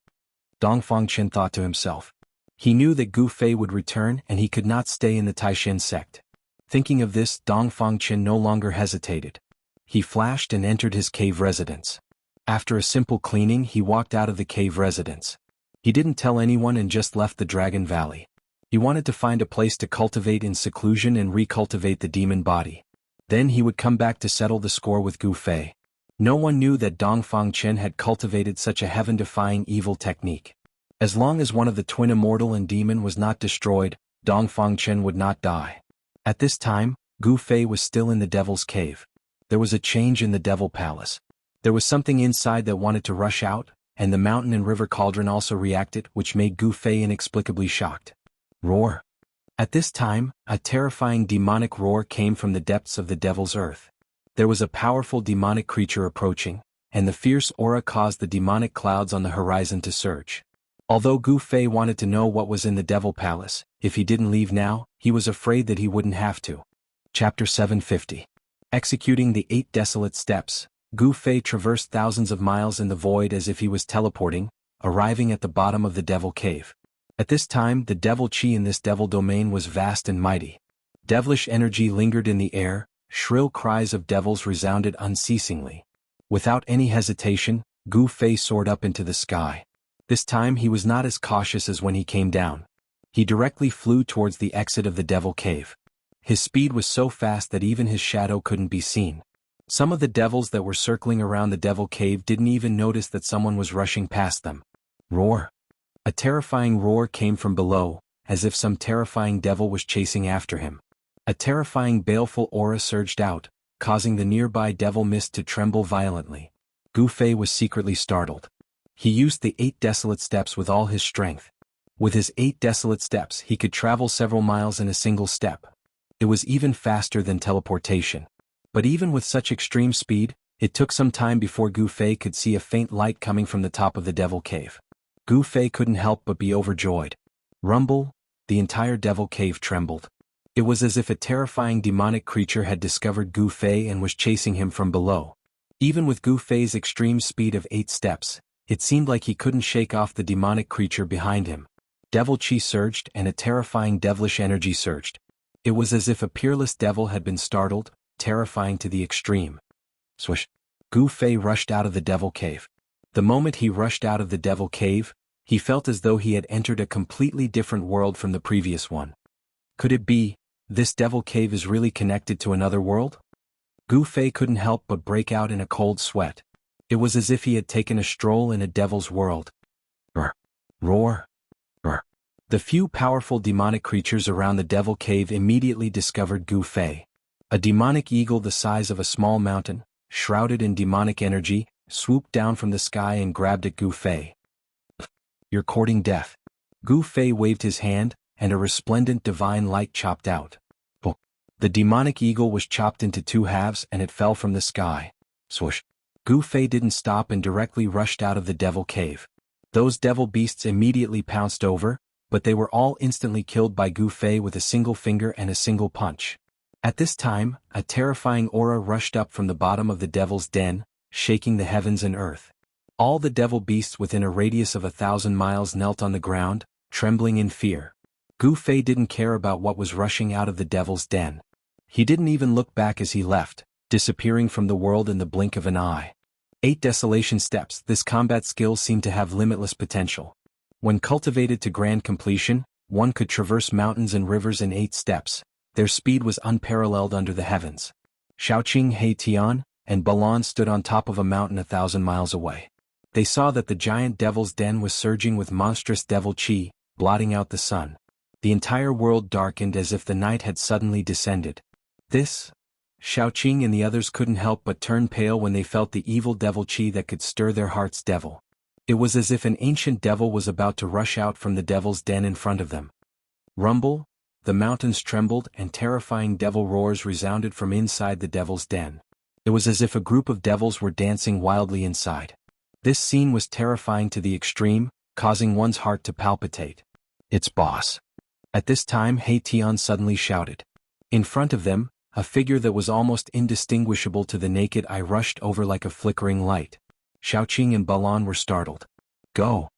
Dong Fangqin thought to himself. He knew that Gu Fei would return and he could not stay in the Taishan sect. Thinking of this, Dong Fangqin no longer hesitated. He flashed and entered his cave residence. After a simple cleaning, he walked out of the cave residence. He didn't tell anyone and just left the Dragon Valley. He wanted to find a place to cultivate in seclusion and recultivate the demon body. Then he would come back to settle the score with Gu Fei. No one knew that Dong Fangqin had cultivated such a heaven-defying evil technique. As long as one of the twin immortal and demon was not destroyed, Dong Fangqin would not die. At this time, Gu Fei was still in the Devil's Cave. There was a change in the Devil Palace. There was something inside that wanted to rush out, and the mountain and river cauldron also reacted, which made Gu Fei inexplicably shocked. Roar! At this time, a terrifying demonic roar came from the depths of the devil's earth. There was a powerful demonic creature approaching, and the fierce aura caused the demonic clouds on the horizon to surge. Although Gu Fei wanted to know what was in the Devil Palace, if he didn't leave now, he was afraid that he wouldn't have to. Chapter 750. Executing the 8 desolate steps, Gu Fei traversed thousands of miles in the void as if he was teleporting, arriving at the bottom of the Devil Cave. At this time, the Devil Chi in this Devil domain was vast and mighty. Devilish energy lingered in the air, shrill cries of devils resounded unceasingly. Without any hesitation, Gu Fei soared up into the sky. This time he was not as cautious as when he came down. He directly flew towards the exit of the Devil Cave. His speed was so fast that even his shadow couldn't be seen. Some of the devils that were circling around the Devil Cave didn't even notice that someone was rushing past them. Roar! A terrifying roar came from below, as if some terrifying devil was chasing after him. A terrifying baleful aura surged out, causing the nearby devil mist to tremble violently. Gu Fei was secretly startled. He used the 8 desolate steps with all his strength. With his 8 desolate steps he could travel several miles in a single step. It was even faster than teleportation. But even with such extreme speed, it took some time before Gu Fei could see a faint light coming from the top of the Devil Cave. Gu Fei couldn't help but be overjoyed. Rumble! The entire Devil Cave trembled. It was as if a terrifying demonic creature had discovered Gu Fei and was chasing him from below. Even with Gu Fei's extreme speed of 8 steps, it seemed like he couldn't shake off the demonic creature behind him. Devil Chi surged and a terrifying devilish energy surged. It was as if a peerless devil had been startled, terrifying to the extreme. Swish! Gu Fei rushed out of the Devil Cave. The moment he rushed out of the Devil Cave, he felt as though he had entered a completely different world from the previous one. Could it be, this Devil Cave is really connected to another world? Gu Fei couldn't help but break out in a cold sweat. It was as if he had taken a stroll in a devil's world. Roar! Roar! Roar! The few powerful demonic creatures around the Devil Cave immediately discovered Gu Fei. A demonic eagle the size of a small mountain, shrouded in demonic energy, swooped down from the sky and grabbed at Gu Fei. You're courting death. Gu Fei waved his hand, and a resplendent divine light chopped out. Oh. The demonic eagle was chopped into 2 halves and it fell from the sky. Swoosh! Gu Fei didn't stop and directly rushed out of the Devil Cave. Those devil beasts immediately pounced over, but they were all instantly killed by Gu Fei with a single finger and a single punch. At this time, a terrifying aura rushed up from the bottom of the devil's den, shaking the heavens and earth. All the devil beasts within a radius of 1,000 miles knelt on the ground, trembling in fear. Gu Fei didn't care about what was rushing out of the devil's den. He didn't even look back as he left, disappearing from the world in the blink of an eye. 8 desolation steps. This combat skill seemed to have limitless potential. When cultivated to grand completion, one could traverse mountains and rivers in 8 steps. Their speed was unparalleled under the heavens. Xiaoqing, He Tian, and Balan stood on top of a mountain 1,000 miles away. They saw that the giant devil's den was surging with monstrous devil chi, blotting out the sun. The entire world darkened as if the night had suddenly descended. Xiaoqing and the others couldn't help but turn pale when they felt the evil devil chi that could stir their heart's devil. It was as if an ancient devil was about to rush out from the devil's den in front of them. Rumble! The mountains trembled and terrifying devil roars resounded from inside the devil's den. It was as if a group of devils were dancing wildly inside. This scene was terrifying to the extreme, causing one's heart to palpitate. It's boss. At this time He Tian suddenly shouted. In front of them, a figure that was almost indistinguishable to the naked eye rushed over like a flickering light. Xiaoqing and Balan were startled. Go!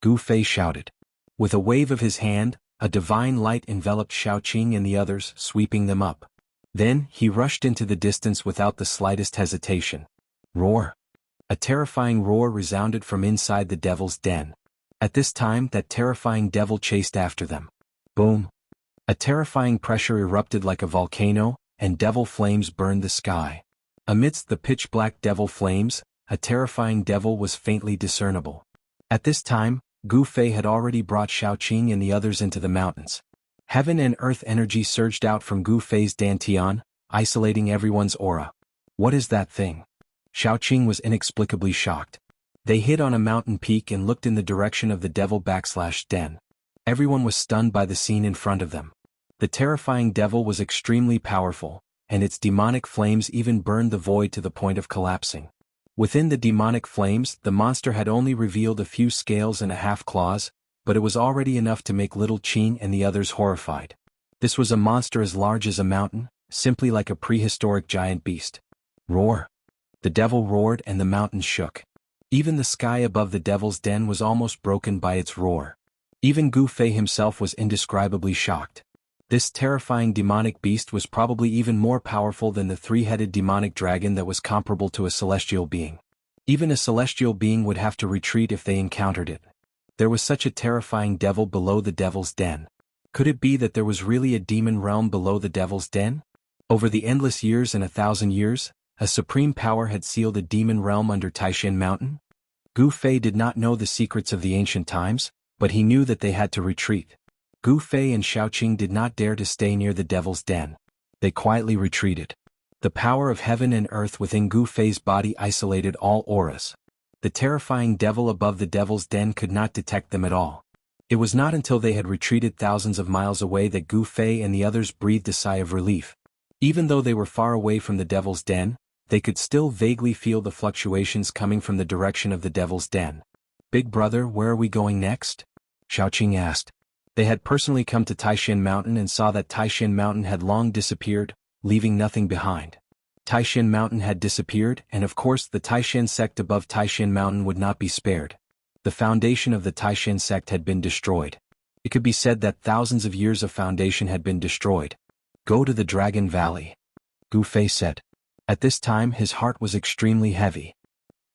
Gu Fei shouted. With a wave of his hand, a divine light enveloped Xiaoqing and the others, sweeping them up. Then, he rushed into the distance without the slightest hesitation. Roar! A terrifying roar resounded from inside the devil's den. At this time that terrifying devil chased after them. Boom! A terrifying pressure erupted like a volcano, and devil flames burned the sky. Amidst the pitch-black devil flames, a terrifying devil was faintly discernible. At this time, Gu Fei had already brought Xiaoqing and the others into the mountains. Heaven and earth energy surged out from Gu Fei's dantian, isolating everyone's aura. What is that thing? Xiaoqing was inexplicably shocked. They hid on a mountain peak and looked in the direction of the devil / den. Everyone was stunned by the scene in front of them. The terrifying devil was extremely powerful, and its demonic flames even burned the void to the point of collapsing. Within the demonic flames, the monster had only revealed a few scales and a half claws, but it was already enough to make little Qing and the others horrified. This was a monster as large as a mountain, simply like a prehistoric giant beast. Roar! The devil roared and the mountains shook. Even the sky above the devil's den was almost broken by its roar. Even Gu Fei himself was indescribably shocked. This terrifying demonic beast was probably even more powerful than the three-headed demonic dragon that was comparable to a celestial being. Even a celestial being would have to retreat if they encountered it. There was such a terrifying devil below the devil's den. Could it be that there was really a demon realm below the devil's den? Over the endless years and 1,000 years, a supreme power had sealed a demon realm under Taishan Mountain? Gu Fei did not know the secrets of the ancient times, but he knew that they had to retreat. Gu Fei and Xiaoqing did not dare to stay near the devil's den. They quietly retreated. The power of heaven and earth within Gu Fei's body isolated all auras. The terrifying devil above the devil's den could not detect them at all. It was not until they had retreated thousands of miles away that Gu Fei and the others breathed a sigh of relief. Even though they were far away from the devil's den, they could still vaguely feel the fluctuations coming from the direction of the devil's den. "Big brother, where are we going next?" Xiaoqing asked. They had personally come to Taishan Mountain and saw that Taishan Mountain had long disappeared, leaving nothing behind. Taishan Mountain had disappeared, and of course the Taishan sect above Taishan Mountain would not be spared. The foundation of the Taishan sect had been destroyed. It could be said that thousands of years of foundation had been destroyed. "Go to the Dragon Valley," Gu Fei said. At this time his heart was extremely heavy.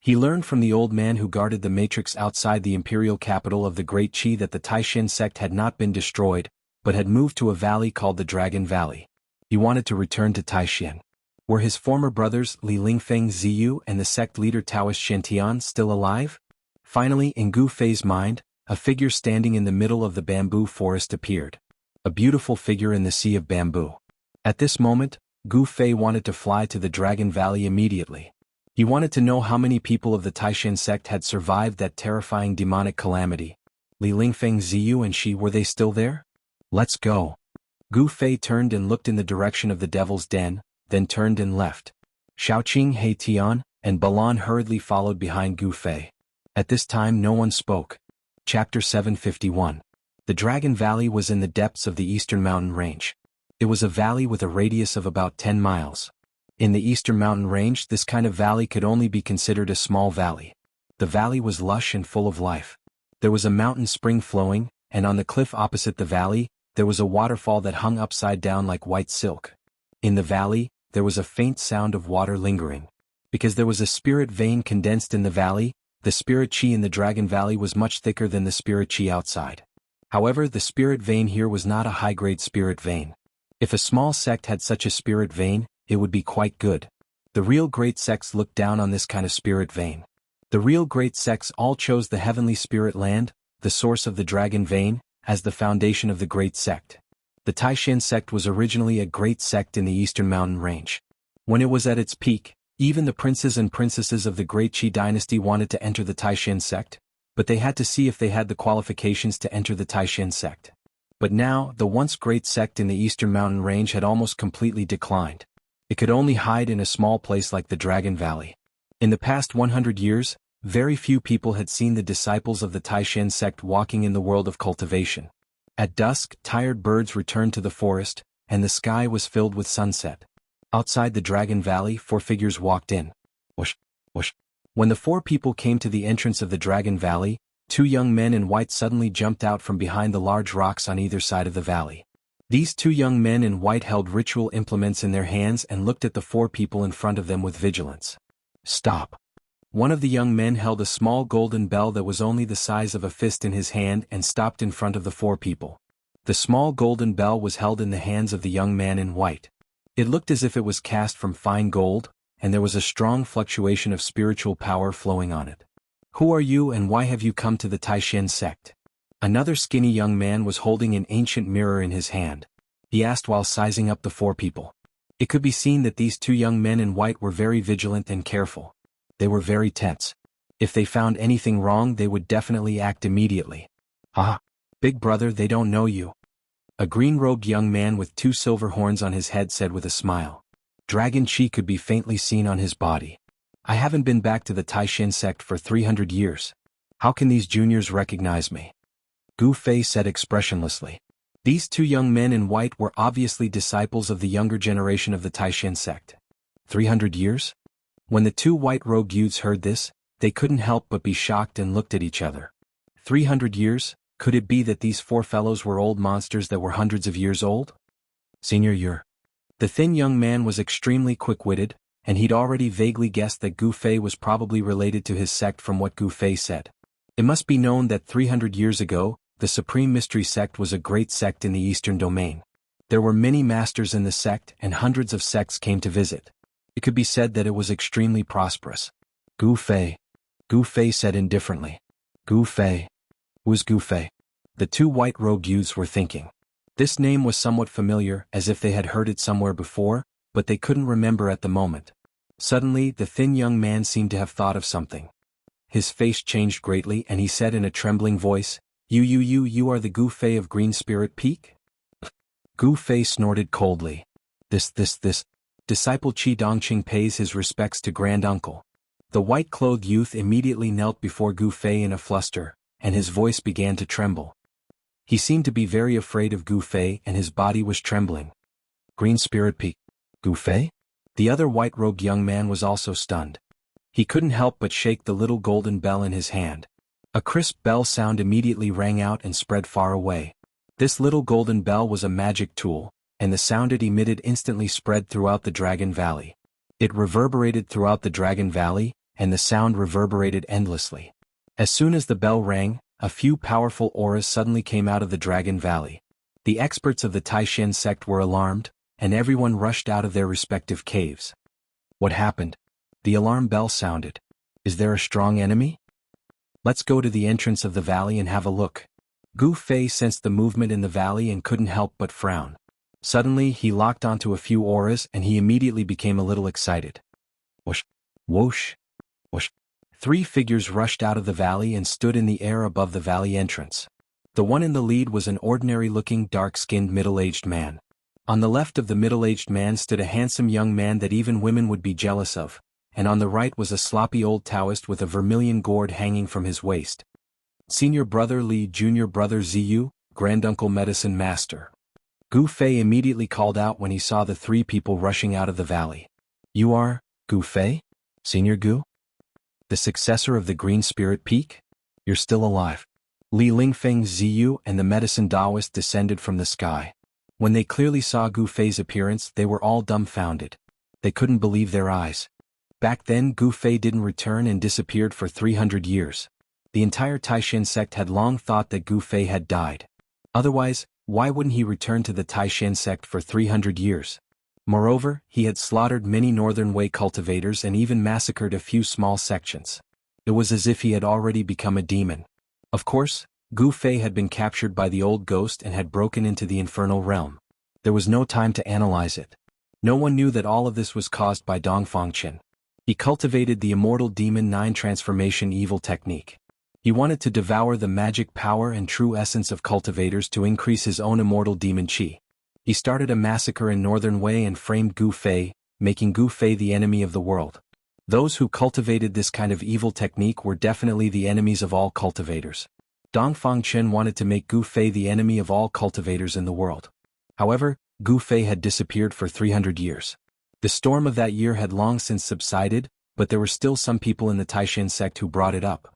He learned from the old man who guarded the matrix outside the imperial capital of the Great Qi that the Taishan sect had not been destroyed, but had moved to a valley called the Dragon Valley. He wanted to return to Taishan. Were his former brothers Li Lingfeng Ziyu and the sect leader Taoist Shantian still alive? Finally, in Gu Fei's mind, a figure standing in the middle of the bamboo forest appeared. A beautiful figure in the sea of bamboo. At this moment, Gu Fei wanted to fly to the Dragon Valley immediately. He wanted to know how many people of the Taishan sect had survived that terrifying demonic calamity. Li Lingfeng Ziyu and she, were they still there? "Let's go." Gu Fei turned and looked in the direction of the devil's den, then turned and left. Xiaoqing, He Tian, and Balan hurriedly followed behind Gu Fei. At this time no one spoke. Chapter 751. The Dragon Valley was in the depths of the eastern mountain range. It was a valley with a radius of about 10 miles. In the eastern mountain range, this kind of valley could only be considered a small valley. The valley was lush and full of life. There was a mountain spring flowing, and on the cliff opposite the valley, there was a waterfall that hung upside down like white silk. In the valley, there was a faint sound of water lingering. Because there was a spirit vein condensed in the valley, the spirit qi in the Dragon Valley was much thicker than the spirit qi outside. However, the spirit vein here was not a high-grade spirit vein. If a small sect had such a spirit vein, it would be quite good. The real great sects looked down on this kind of spirit vein. The real great sects all chose the heavenly spirit land, the source of the dragon vein, as the foundation of the great sect. The Taishan sect was originally a great sect in the eastern mountain range. When it was at its peak, even the princes and princesses of the great Qi dynasty wanted to enter the Taishan sect, but they had to see if they had the qualifications to enter the Taishan sect. But now, the once great sect in the eastern mountain range had almost completely declined. It could only hide in a small place like the Dragon Valley. In the past 100 years, very few people had seen the disciples of the Taishan sect walking in the world of cultivation. At dusk, tired birds returned to the forest, and the sky was filled with sunset. Outside the Dragon Valley, 4 figures walked in. Whoosh, whoosh. When the 4 people came to the entrance of the Dragon Valley, 2 young men in white suddenly jumped out from behind the large rocks on either side of the valley. These 2 young men in white held ritual implements in their hands and looked at the 4 people in front of them with vigilance. "Stop." One of the young men held a small golden bell that was only the size of a fist in his hand and stopped in front of the 4 people. The small golden bell was held in the hands of the young man in white. It looked as if it was cast from fine gold, and there was a strong fluctuation of spiritual power flowing on it. "Who are you and why have you come to the Taishan sect?" Another skinny young man was holding an ancient mirror in his hand. He asked while sizing up the 4 people. It could be seen that these 2 young men in white were very vigilant and careful. They were very tense. If they found anything wrong, they would definitely act immediately. "Ah, big brother, they don't know you." A green-robed young man with 2 silver horns on his head said with a smile. Dragon chi could be faintly seen on his body. I haven't been back to the Taishin sect for 300 years. How can these juniors recognize me? Gu Fei said expressionlessly. These 2 young men in white were obviously disciples of the younger generation of the Taishin sect. 300 years? When the 2 white-robed youths heard this, they couldn't help but be shocked and looked at each other. 300 years? Could it be that these 4 fellows were old monsters that were hundreds of years old? Senior Yer. The thin young man was extremely quick-witted, and he'd already vaguely guessed that Gu Fei was probably related to his sect from what Gu Fei said. It must be known that 300 years ago, the Supreme Mystery Sect was a great sect in the Eastern Domain. There were many masters in the sect and hundreds of sects came to visit. It could be said that it was extremely prosperous. Gu Fei. Gu Fei said indifferently. Gu Fei. Who's Gu Fei? The 2 white-robed youths were thinking. This name was somewhat familiar, as if they had heard it somewhere before, but they couldn't remember at the moment. Suddenly, the thin young man seemed to have thought of something. His face changed greatly and he said in a trembling voice, You are the Gu Fei of Green Spirit Peak? Gu Fei snorted coldly. This. Disciple Qi Dongqing pays his respects to Grand-Uncle. The white-clothed youth immediately knelt before Gu Fei in a fluster, and his voice began to tremble. He seemed to be very afraid of Gu Fei and his body was trembling. Green Spirit Peak. Gu Fei? The other white-robed young man was also stunned. He couldn't help but shake the little golden bell in his hand. A crisp bell sound immediately rang out and spread far away. This little golden bell was a magic tool, and the sound it emitted instantly spread throughout the Dragon Valley. It reverberated throughout the Dragon Valley, and the sound reverberated endlessly. As soon as the bell rang, a few powerful auras suddenly came out of the Dragon Valley. The experts of the Taishin sect were alarmed, and everyone rushed out of their respective caves. What happened? The alarm bell sounded. Is there a strong enemy? Let's go to the entrance of the valley and have a look. Gu Fei sensed the movement in the valley and couldn't help but frown. Suddenly, he locked onto a few auras and he immediately became a little excited. Whoosh, whoosh, whoosh. 3 figures rushed out of the valley and stood in the air above the valley entrance. The one in the lead was an ordinary-looking, dark-skinned middle-aged man. On the left of the middle-aged man stood a handsome young man that even women would be jealous of, and on the right was a sloppy old Taoist with a vermilion gourd hanging from his waist. Senior Brother Li, Junior Brother Ziyu, Granduncle Medicine Master. Gu Fei immediately called out when he saw the 3 people rushing out of the valley. You are, Gu Fei? Senior Gu? The successor of the Green Spirit Peak? You're still alive. Li Lingfeng Ziyu and the Medicine Taoist descended from the sky. When they clearly saw Gu Fei's appearance, they were all dumbfounded. They couldn't believe their eyes. Back then, Gu Fei didn't return and disappeared for 300 years. The entire Taishin sect had long thought that Gu Fei had died. Otherwise, why wouldn't he return to the Taishin sect for 300 years? Moreover, he had slaughtered many Northern Way cultivators and even massacred a few small sections. It was as if he had already become a demon. Of course, Gu Fei had been captured by the old ghost and had broken into the infernal realm. There was no time to analyze it. No one knew that all of this was caused by Dongfang Qin. He cultivated the Immortal Demon 9 transformation evil technique. He wanted to devour the magic power and true essence of cultivators to increase his own immortal demon chi. He started a massacre in Northern Way and framed Gu Fei, making Gu Fei the enemy of the world. Those who cultivated this kind of evil technique were definitely the enemies of all cultivators. Dongfang Qin wanted to make Gu Fei the enemy of all cultivators in the world. However, Gu Fei had disappeared for 300 years. The storm of that year had long since subsided, but there were still some people in the Taishin sect who brought it up.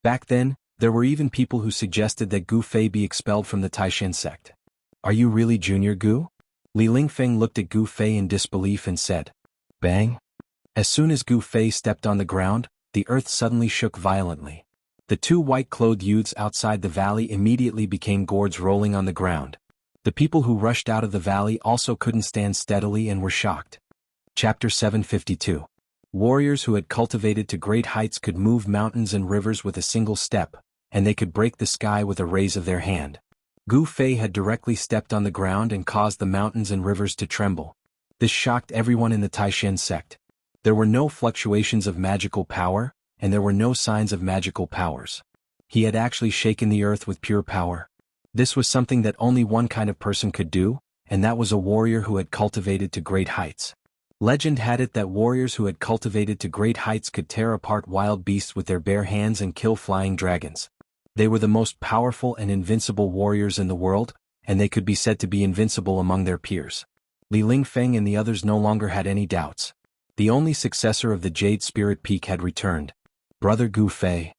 Back then, there were even people who suggested that Gu Fei be expelled from the Taishin sect. Are you really Junior Gu? Li Lingfeng looked at Gu Fei in disbelief and said, Bang! As soon as Gu Fei stepped on the ground, the earth suddenly shook violently. The 2 white-clothed youths outside the valley immediately became gourds rolling on the ground. The people who rushed out of the valley also couldn't stand steadily and were shocked. Chapter 752. Warriors who had cultivated to great heights could move mountains and rivers with a single step, and they could break the sky with a raise of their hand. Gu Fei had directly stepped on the ground and caused the mountains and rivers to tremble. This shocked everyone in the Taishin sect. There were no fluctuations of magical power, and there were no signs of magical powers. He had actually shaken the earth with pure power. This was something that only one kind of person could do, and that was a warrior who had cultivated to great heights. Legend had it that warriors who had cultivated to great heights could tear apart wild beasts with their bare hands and kill flying dragons. They were the most powerful and invincible warriors in the world, and they could be said to be invincible among their peers. Li Lingfeng and the others no longer had any doubts. The only successor of the Jade Spirit Peak had returned. Brother Gu Fei.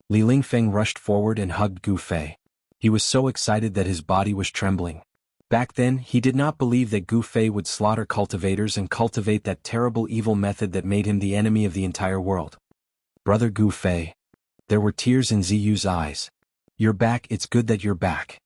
Li Lingfeng rushed forward and hugged Gu Fei. He was so excited that his body was trembling. Back then, he did not believe that Gu Fei would slaughter cultivators and cultivate that terrible evil method that made him the enemy of the entire world. Brother Gu Fei. There were tears in Ziyu's eyes. "You're back, it's good that you're back,"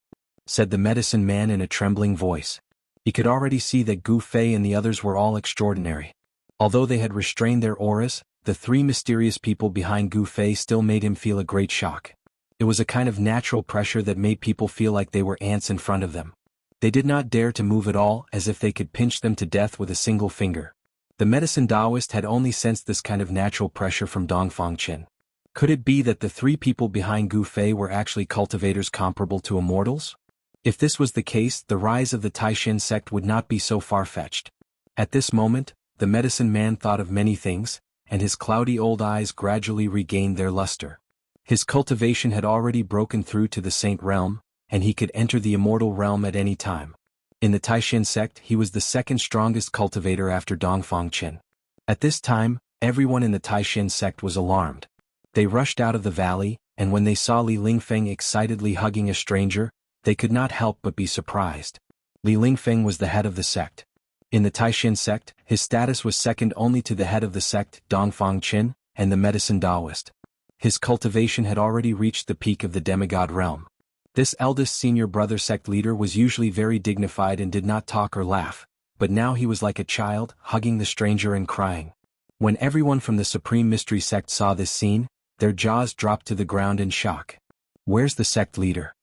said the medicine man in a trembling voice. He could already see that Gu Fei and the others were all extraordinary. Although they had restrained their auras, the three mysterious people behind Gu Fei still made him feel a great shock. It was a kind of natural pressure that made people feel like they were ants in front of them. They did not dare to move at all, as if they could pinch them to death with a single finger. The medicine Taoist had only sensed this kind of natural pressure from Dongfang Qin. Could it be that the three people behind Gu Fei were actually cultivators comparable to immortals? If this was the case, the rise of the Taishan sect would not be so far-fetched. At this moment, the medicine man thought of many things, and his cloudy old eyes gradually regained their luster. His cultivation had already broken through to the Saint Realm, and he could enter the Immortal Realm at any time. In the Taishan sect, he was the second strongest cultivator after Dongfang Qin. At this time, everyone in the Taishan sect was alarmed. They rushed out of the valley, and when they saw Li Lingfeng excitedly hugging a stranger, they could not help but be surprised. Li Lingfeng was the head of the sect. In the Taishan sect, his status was second only to the head of the sect, Dongfang Qin, and the medicine Taoist. His cultivation had already reached the peak of the demigod realm. This eldest senior brother sect leader was usually very dignified and did not talk or laugh, but now he was like a child, hugging the stranger and crying. When everyone from the Supreme Mystery sect saw this scene, their jaws dropped to the ground in shock. Where's the sect leader?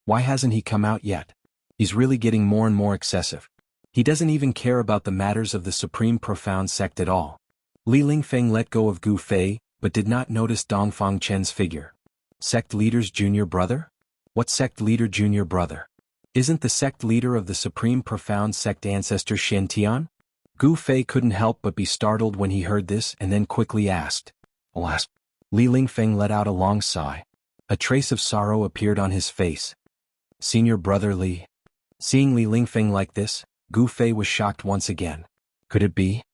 Why hasn't he come out yet? He's really getting more and more excessive. He doesn't even care about the matters of the Supreme Profound sect at all. Li Lingfeng let go of Gu Fei, but did not notice Dongfang Chen's figure. Sect leader's junior brother? What sect leader junior brother? Isn't the sect leader of the Supreme Profound sect ancestor Shen Tian? Gu Fei couldn't help but be startled when he heard this and then quickly asked. Alas. Li Lingfeng let out a long sigh. A trace of sorrow appeared on his face. Senior brother Li. Seeing Li Lingfeng like this, Gu Fei was shocked once again. Could it be?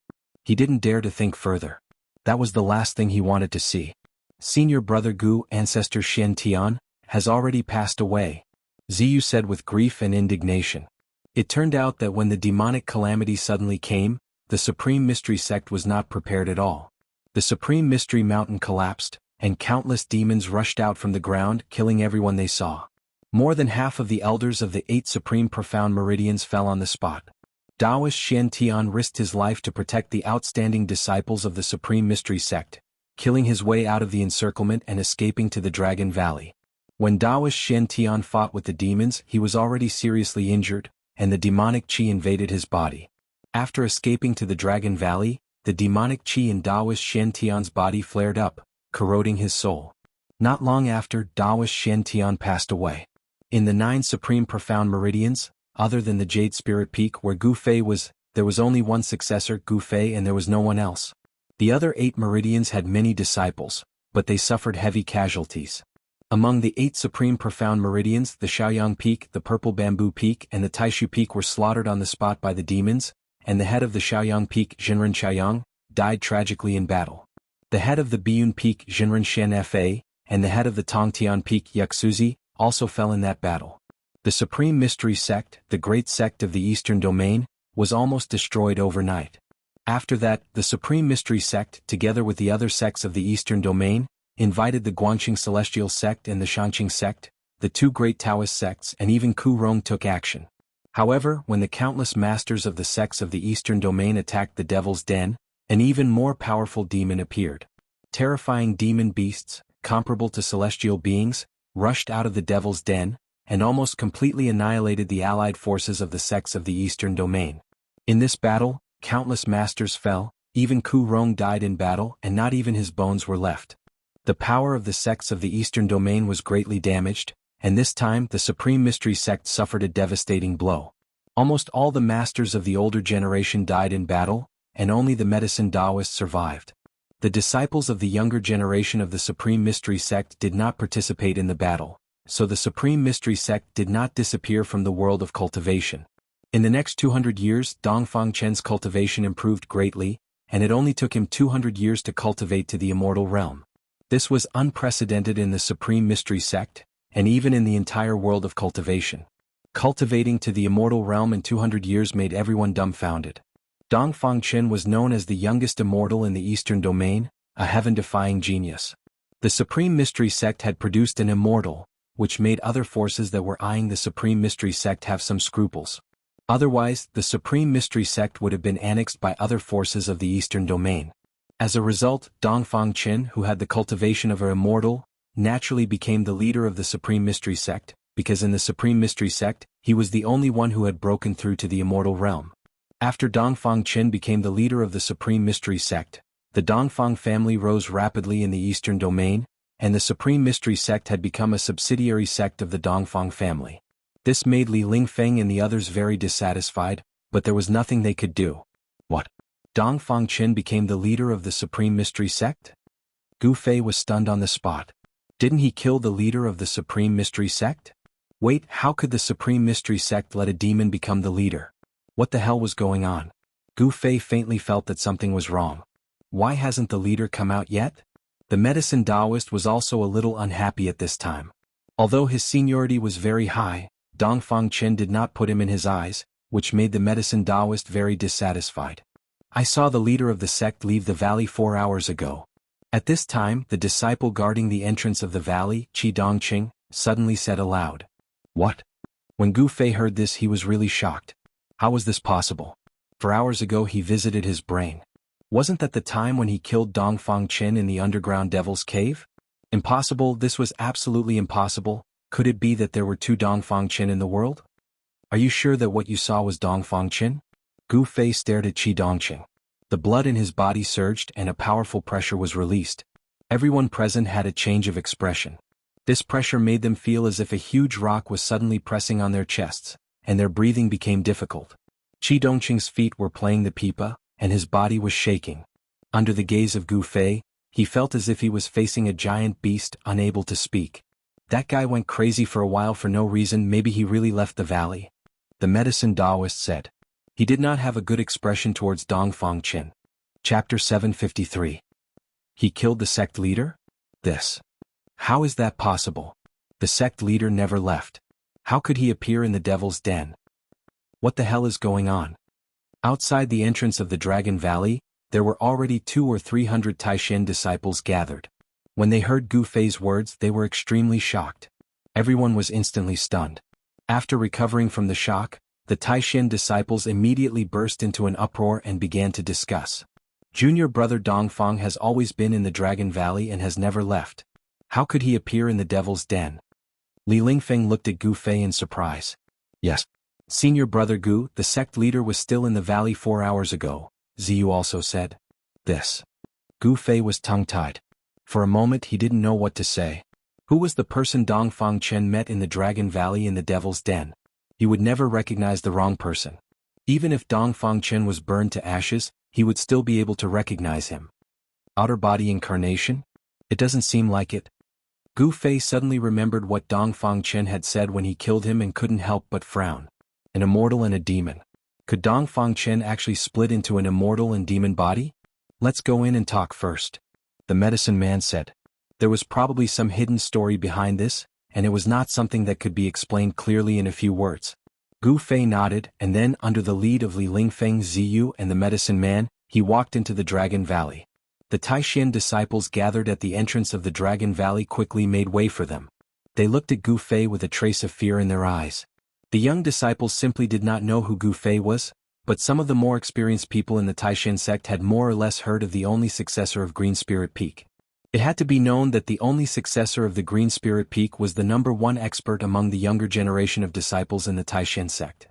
He didn't dare to think further. That was the last thing he wanted to see. Senior brother Gu, ancestor Shen Tian, has already passed away, Ziyu said with grief and indignation. It turned out that when the demonic calamity suddenly came, the Supreme Mystery sect was not prepared at all. The Supreme Mystery Mountain collapsed, and countless demons rushed out from the ground, killing everyone they saw. More than half of the elders of the 8 Supreme Profound Meridians fell on the spot. Taoist Shen Tian risked his life to protect the outstanding disciples of the Supreme Mystery sect, killing his way out of the encirclement and escaping to the Dragon Valley. When Taoist Shen Tian fought with the demons, he was already seriously injured, and the demonic qi invaded his body. After escaping to the Dragon Valley, the demonic qi in Taoist Shen Tian's body flared up, corroding his soul. Not long after, Taoist Shen Tian passed away. In the 9 Supreme Profound Meridians, other than the Jade Spirit Peak where Gu Fei was, there was only one successor, Gu Fei, and there was no one else. The other 8 meridians had many disciples, but they suffered heavy casualties. Among the 8 Supreme Profound Meridians, the Shaoyang Peak, the Purple Bamboo Peak, and the Taishu Peak were slaughtered on the spot by the demons, and the head of the Shaoyang Peak, Jinren Chaoyang, died tragically in battle. The head of the Biyun Peak, Jinren Shen Fa, and the head of the Tongtian Peak, Yuxuzi, also fell in that battle. The Supreme Mystery Sect, the great sect of the Eastern Domain, was almost destroyed overnight. After that, the Supreme Mystery Sect, together with the other sects of the Eastern Domain, invited the Guangqing Celestial Sect and the Shanqing Sect, the 2 great Taoist sects, and even Ku Rong took action. However, when the countless masters of the sects of the Eastern Domain attacked the Devil's Den, an even more powerful demon appeared. Terrifying demon beasts, comparable to celestial beings, rushed out of the Devil's Den, and almost completely annihilated the allied forces of the sects of the Eastern Domain. In this battle, countless masters fell, even Ku Rong died in battle and not even his bones were left. The power of the sects of the Eastern Domain was greatly damaged, and this time the Supreme Mystery Sect suffered a devastating blow. Almost all the masters of the older generation died in battle, and only the medicine Taoists survived. The disciples of the younger generation of the Supreme Mystery Sect did not participate in the battle, so the Supreme Mystery Sect did not disappear from the world of cultivation. In the next 200 years, Dongfang Chen's cultivation improved greatly, and it only took him 200 years to cultivate to the immortal realm. This was unprecedented in the Supreme Mystery Sect, and even in the entire world of cultivation. Cultivating to the immortal realm in 200 years made everyone dumbfounded. Dongfang Chen was known as the youngest immortal in the Eastern Domain, a heaven-defying genius. The Supreme Mystery Sect had produced an immortal, which made other forces that were eyeing the Supreme Mystery Sect have some scruples. Otherwise, the Supreme Mystery Sect would have been annexed by other forces of the Eastern Domain. As a result, Dongfang Chen, who had the cultivation of an immortal, naturally became the leader of the Supreme Mystery Sect, because in the Supreme Mystery Sect, he was the only one who had broken through to the immortal realm. After Dongfang Chen became the leader of the Supreme Mystery Sect, the Dongfang family rose rapidly in the Eastern Domain, and the Supreme Mystery Sect had become a subsidiary sect of the Dongfang family. This made Li Lingfeng and the others very dissatisfied, but there was nothing they could do. What? Dongfang Chen became the leader of the Supreme Mystery Sect? Gu Fei was stunned on the spot. Didn't he kill the leader of the Supreme Mystery Sect? Wait, how could the Supreme Mystery Sect let a demon become the leader? What the hell was going on? Gu Fei faintly felt that something was wrong. Why hasn't the leader come out yet? The medicine Taoist was also a little unhappy at this time. Although his seniority was very high, Dongfang Chen did not put him in his eyes, which made the medicine Taoist very dissatisfied. I saw the leader of the sect leave the valley 4 hours ago. At this time, the disciple guarding the entrance of the valley, Qi Dongqing, suddenly said aloud. What? When Gu Fei heard this, he was really shocked. How was this possible? 4 hours ago he visited his brain. Wasn't that the time when he killed Dongfang Chen in the underground devil's cave? Impossible, this was absolutely impossible. Could it be that there were 2 Dongfang Chen in the world? Are you sure that what you saw was Dongfang Chen? Gu Fei stared at Qi Dongqing. The blood in his body surged and a powerful pressure was released. Everyone present had a change of expression. This pressure made them feel as if a huge rock was suddenly pressing on their chests, and their breathing became difficult. Qi Dongqing's feet were playing the pipa, and his body was shaking. Under the gaze of Gu Fei, he felt as if he was facing a giant beast unable to speak. That guy went crazy for a while for no reason, maybe he really left the valley. The medicine Taoist said. He did not have a good expression towards Dongfang Chen. Chapter 753. He killed the sect leader? This. How is that possible? The sect leader never left. How could he appear in the devil's den? What the hell is going on? Outside the entrance of the Dragon Valley, there were already 200 or 300 Taishan disciples gathered. When they heard Gu Fei's words, they were extremely shocked. Everyone was instantly stunned. After recovering from the shock, the Taishan disciples immediately burst into an uproar and began to discuss. Junior brother Dongfang has always been in the Dragon Valley and has never left. How could he appear in the devil's den? Li Lingfeng looked at Gu Fei in surprise. Yes. Senior brother Gu, the sect leader, was still in the valley 4 hours ago, Ziyu also said. This. Gu Fei was tongue-tied. For a moment he didn't know what to say. Who was the person Dongfang Chen met in the Dragon Valley in the devil's den? He would never recognize the wrong person. Even if Dongfang Chen was burned to ashes, he would still be able to recognize him. Outer body incarnation? It doesn't seem like it. Gu Fei suddenly remembered what Dongfang Chen had said when he killed him and couldn't help but frown. An immortal and a demon. Could Dongfang Chen actually split into an immortal and demon body? Let's go in and talk first. The medicine man said. There was probably some hidden story behind this, and it was not something that could be explained clearly in a few words. Gu Fei nodded, and then, under the lead of Li Lingfeng, Ziyu, and the medicine man, he walked into the Dragon Valley. The Taishan disciples gathered at the entrance of the Dragon Valley quickly made way for them. They looked at Gu Fei with a trace of fear in their eyes. The young disciples simply did not know who Gu Fei was, but some of the more experienced people in the Taishan sect had more or less heard of the only successor of Green Spirit Peak. It had to be known that the only successor of the Green Spirit Peak was the #1 expert among the younger generation of disciples in the Taishan sect.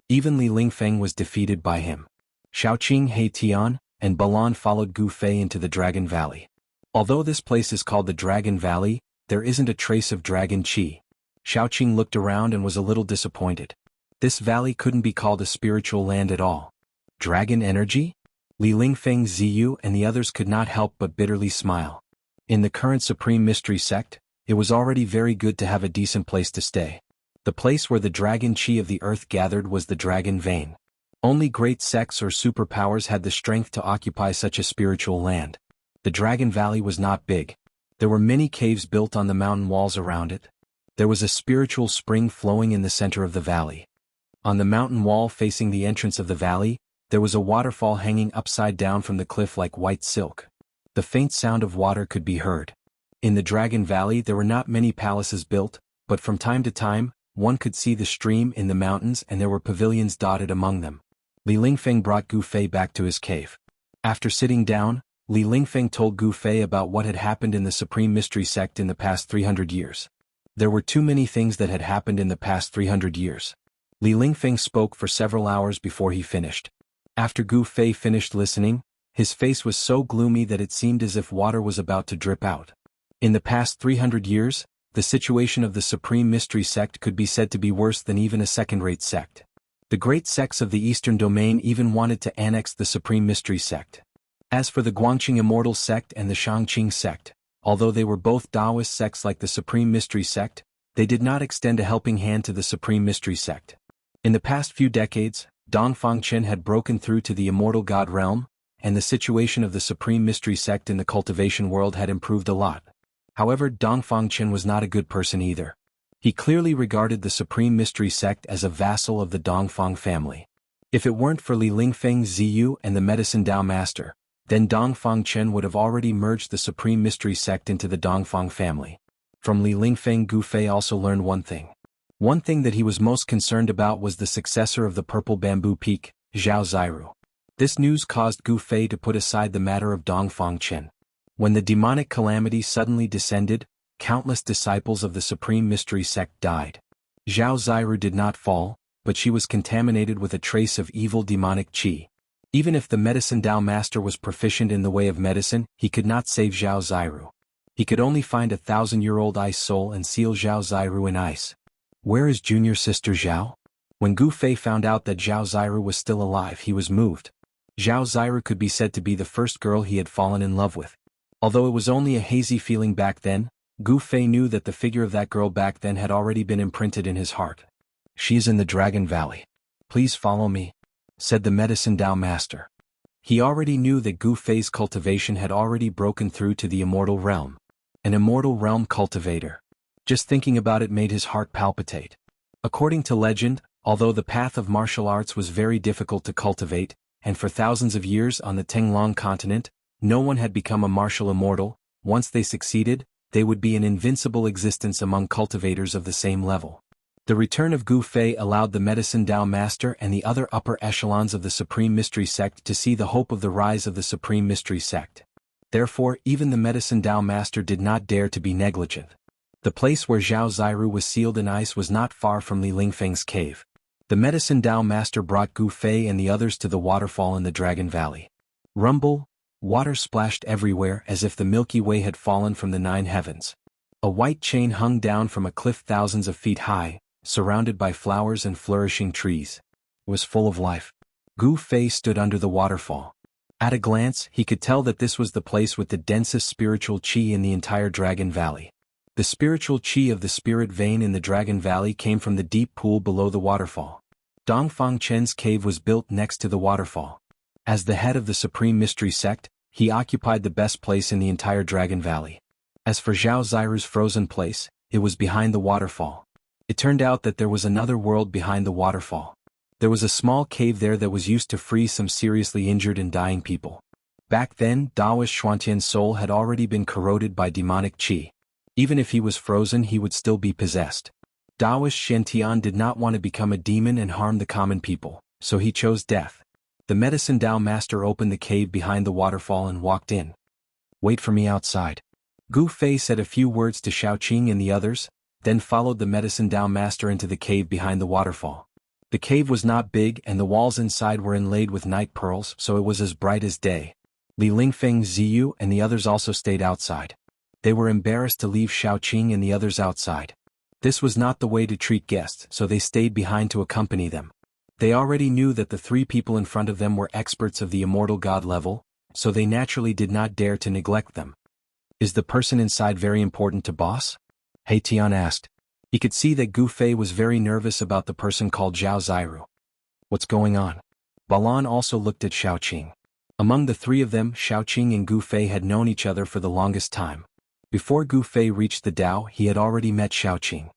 Even Li Lingfeng was defeated by him. Shaoqing, He Tian, and Balan followed Gu Fei into the Dragon Valley. Although this place is called the Dragon Valley, there isn't a trace of Dragon Qi. Xiaoqing looked around and was a little disappointed. This valley couldn't be called a spiritual land at all. Dragon energy? Li Lingfeng, Ziyu and the others could not help but bitterly smile. In the current Supreme Mystery Sect, it was already very good to have a decent place to stay. The place where the dragon chi of the earth gathered was the Dragon Vein. Only great sects or superpowers had the strength to occupy such a spiritual land. The Dragon Valley was not big. There were many caves built on the mountain walls around it. There was a spiritual spring flowing in the center of the valley. On the mountain wall facing the entrance of the valley, there was a waterfall hanging upside down from the cliff like white silk. The faint sound of water could be heard. In the Dragon Valley there were not many palaces built, but from time to time, one could see the stream in the mountains and there were pavilions dotted among them. Li Lingfeng brought Gu Fei back to his cave. After sitting down, Li Lingfeng told Gu Fei about what had happened in the Supreme Mystery Sect in the past 300 years. There were too many things that had happened in the past 300 years. Li Lingfeng spoke for several hours before he finished. After Gu Fei finished listening, his face was so gloomy that it seemed as if water was about to drip out. In the past 300 years, the situation of the Supreme Mystery Sect could be said to be worse than even a second-rate sect. The great sects of the Eastern Domain even wanted to annex the Supreme Mystery Sect. As for the Guangqing Immortal Sect and the Shangqing Sect, although they were both Taoist sects like the Supreme Mystery Sect, they did not extend a helping hand to the Supreme Mystery Sect. In the past few decades, Dongfangchen had broken through to the Immortal God realm, and the situation of the Supreme Mystery Sect in the cultivation world had improved a lot. However, Dongfangchen was not a good person either. He clearly regarded the Supreme Mystery Sect as a vassal of the Dongfang family. If it weren't for Li Lingfeng, Ziyu and the Medicine Dao Master, then Dongfangchen would have already merged the Supreme Mystery Sect into the Dongfang family. From Li Lingfeng, Gu Fei also learned one thing. One thing that he was most concerned about was the successor of the Purple Bamboo Peak, Zhao Ziru. This news caused Gu Fei to put aside the matter of Dongfangchen. When the demonic calamity suddenly descended, countless disciples of the Supreme Mystery Sect died. Zhao Ziru did not fall, but she was contaminated with a trace of evil demonic qi. Even if the Medicine Dao Master was proficient in the way of medicine, he could not save Zhao Ziru. He could only find a 1,000-year-old ice soul and seal Zhao Ziru in ice. Where is junior sister Zhao? When Gu Fei found out that Zhao Ziru was still alive, he was moved. Zhao Ziru could be said to be the first girl he had fallen in love with. Although it was only a hazy feeling back then, Gu Fei knew that the figure of that girl back then had already been imprinted in his heart. "She's in the Dragon Valley. Please follow me," said the Medicine Dao Master. He already knew that Gu Fei's cultivation had already broken through to the Immortal Realm. An Immortal Realm cultivator. Just thinking about it made his heart palpitate. According to legend, although the path of martial arts was very difficult to cultivate, and for thousands of years on the Tenglong continent, no one had become a martial immortal, once they succeeded, they would be an invincible existence among cultivators of the same level. The return of Gu Fei allowed the Medicine Dao Master and the other upper echelons of the Supreme Mystery Sect to see the hope of the rise of the Supreme Mystery Sect. Therefore, even the Medicine Dao Master did not dare to be negligent. The place where Zhao Ziru was sealed in ice was not far from Li Lingfeng's cave. The Medicine Dao Master brought Gu Fei and the others to the waterfall in the Dragon Valley. Rumble, water splashed everywhere as if the Milky Way had fallen from the 9 heavens. A white chain hung down from a cliff thousands of feet high, surrounded by flowers and flourishing trees. It was full of life. Gu Fei stood under the waterfall. At a glance, he could tell that this was the place with the densest spiritual qi in the entire Dragon Valley. The spiritual qi of the spirit vein in the Dragon Valley came from the deep pool below the waterfall. Dongfangchen's cave was built next to the waterfall. As the head of the Supreme Mystery Sect, he occupied the best place in the entire Dragon Valley. As for Zhao Ziru's frozen place, it was behind the waterfall. It turned out that there was another world behind the waterfall. There was a small cave there that was used to freeze some seriously injured and dying people. Back then, Daoist Xuantian's soul had already been corroded by demonic qi. Even if he was frozen, he would still be possessed. Daoist Xuantian did not want to become a demon and harm the common people, so he chose death. The Medicine Dao Master opened the cave behind the waterfall and walked in. "Wait for me outside." Gu Fei said a few words to Xiaoqing and the others, then followed the Medicine Dao Master into the cave behind the waterfall. The cave was not big and the walls inside were inlaid with night pearls, so it was as bright as day. Li Lingfeng, Ziyu and the others also stayed outside. They were embarrassed to leave Xiaoqing and the others outside. This was not the way to treat guests, so they stayed behind to accompany them. They already knew that the three people in front of them were experts of the immortal god level, so they naturally did not dare to neglect them. Is the person inside very important to boss? He Tian asked. He could see that Gu Fei was very nervous about the person called Zhao Ziru. What's going on? Balan also looked at Xiaoqing. Among the three of them, Xiaoqing and Gu Fei had known each other for the longest time. Before Gu Fei reached the Dao, he had already met Xiaoqing.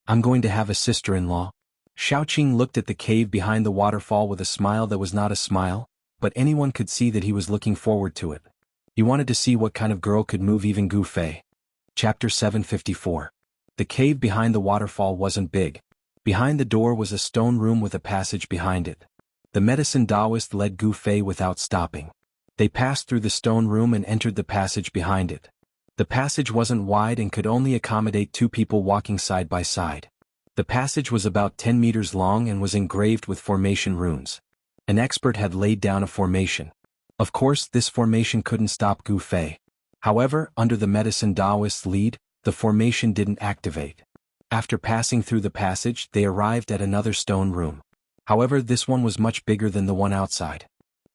I'm going to have a sister-in-law. Xiaoqing looked at the cave behind the waterfall with a smile that was not a smile, but anyone could see that he was looking forward to it. He wanted to see what kind of girl could move even Gu Fei. Chapter 754. The cave behind the waterfall wasn't big. Behind the door was a stone room with a passage behind it. The medicine Taoist led Gu Fei without stopping. They passed through the stone room and entered the passage behind it. The passage wasn't wide and could only accommodate two people walking side by side. The passage was about 10 meters long and was engraved with formation runes. An expert had laid down a formation. Of course, this formation couldn't stop Gu Fei. However, under the medicine Taoist's lead, the formation didn't activate. After passing through the passage, they arrived at another stone room. However, this one was much bigger than the one outside.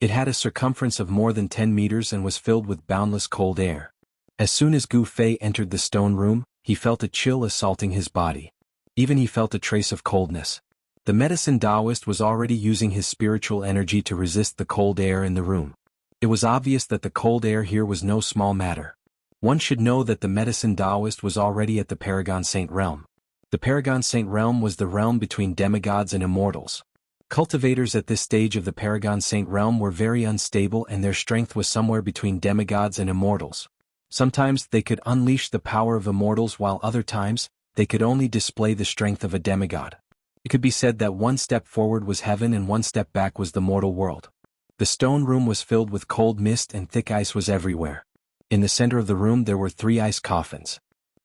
It had a circumference of more than 10 meters and was filled with boundless cold air. As soon as Gu Fei entered the stone room, he felt a chill assaulting his body. Even he felt a trace of coldness. The medicine Taoist was already using his spiritual energy to resist the cold air in the room. It was obvious that the cold air here was no small matter. One should know that the medicine Taoist was already at the Paragon Saint realm. The Paragon Saint realm was the realm between demigods and immortals. Cultivators at this stage of the Paragon Saint realm were very unstable and their strength was somewhere between demigods and immortals. Sometimes they could unleash the power of immortals while other times, they could only display the strength of a demigod. It could be said that one step forward was heaven and one step back was the mortal world. The stone room was filled with cold mist and thick ice was everywhere. In the center of the room there were 3 ice coffins.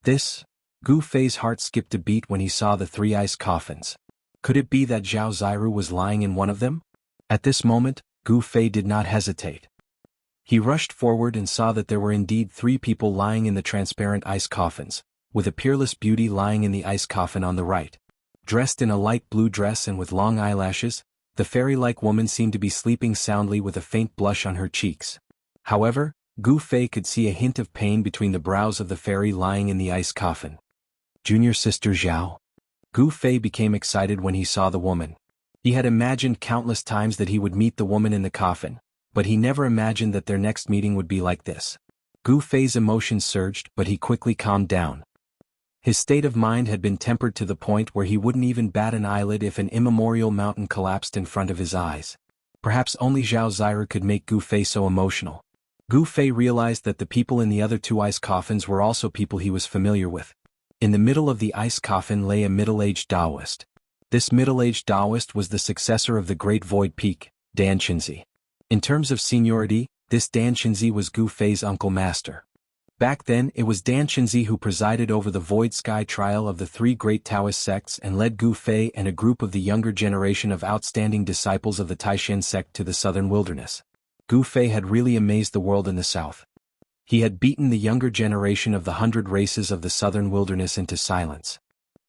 Gu Fei's heart skipped a beat when he saw the 3 ice coffins. Could it be that Zhao Ziru was lying in one of them? At this moment, Gu Fei did not hesitate. He rushed forward and saw that there were indeed 3 people lying in the transparent ice coffins, with a peerless beauty lying in the ice coffin on the right. Dressed in a light blue dress and with long eyelashes, the fairy-like woman seemed to be sleeping soundly with a faint blush on her cheeks. However, Gu Fei could see a hint of pain between the brows of the fairy lying in the ice coffin. Junior sister Zhao. Gu Fei became excited when he saw the woman. He had imagined countless times that he would meet the woman in the coffin, but he never imagined that their next meeting would be like this. Gu Fei's emotions surged, but he quickly calmed down. His state of mind had been tempered to the point where he wouldn't even bat an eyelid if an immemorial mountain collapsed in front of his eyes. Perhaps only Zhao Ziru could make Gu Fei so emotional. Gu Fei realized that the people in the other 2 ice coffins were also people he was familiar with. In the middle of the ice coffin lay a middle-aged Taoist. This middle-aged Taoist was the successor of the Great Void Peak, Dan Qinzi. In terms of seniority, this Dan Qinzi was Gu Fei's uncle master. Back then it was Dan Qinzi who presided over the Void Sky trial of the 3 great Taoist sects and led Gu Fei and a group of the younger generation of outstanding disciples of the Taishan sect to the southern wilderness. Gu Fei had really amazed the world in the south. He had beaten the younger generation of the 100 races of the southern wilderness into silence.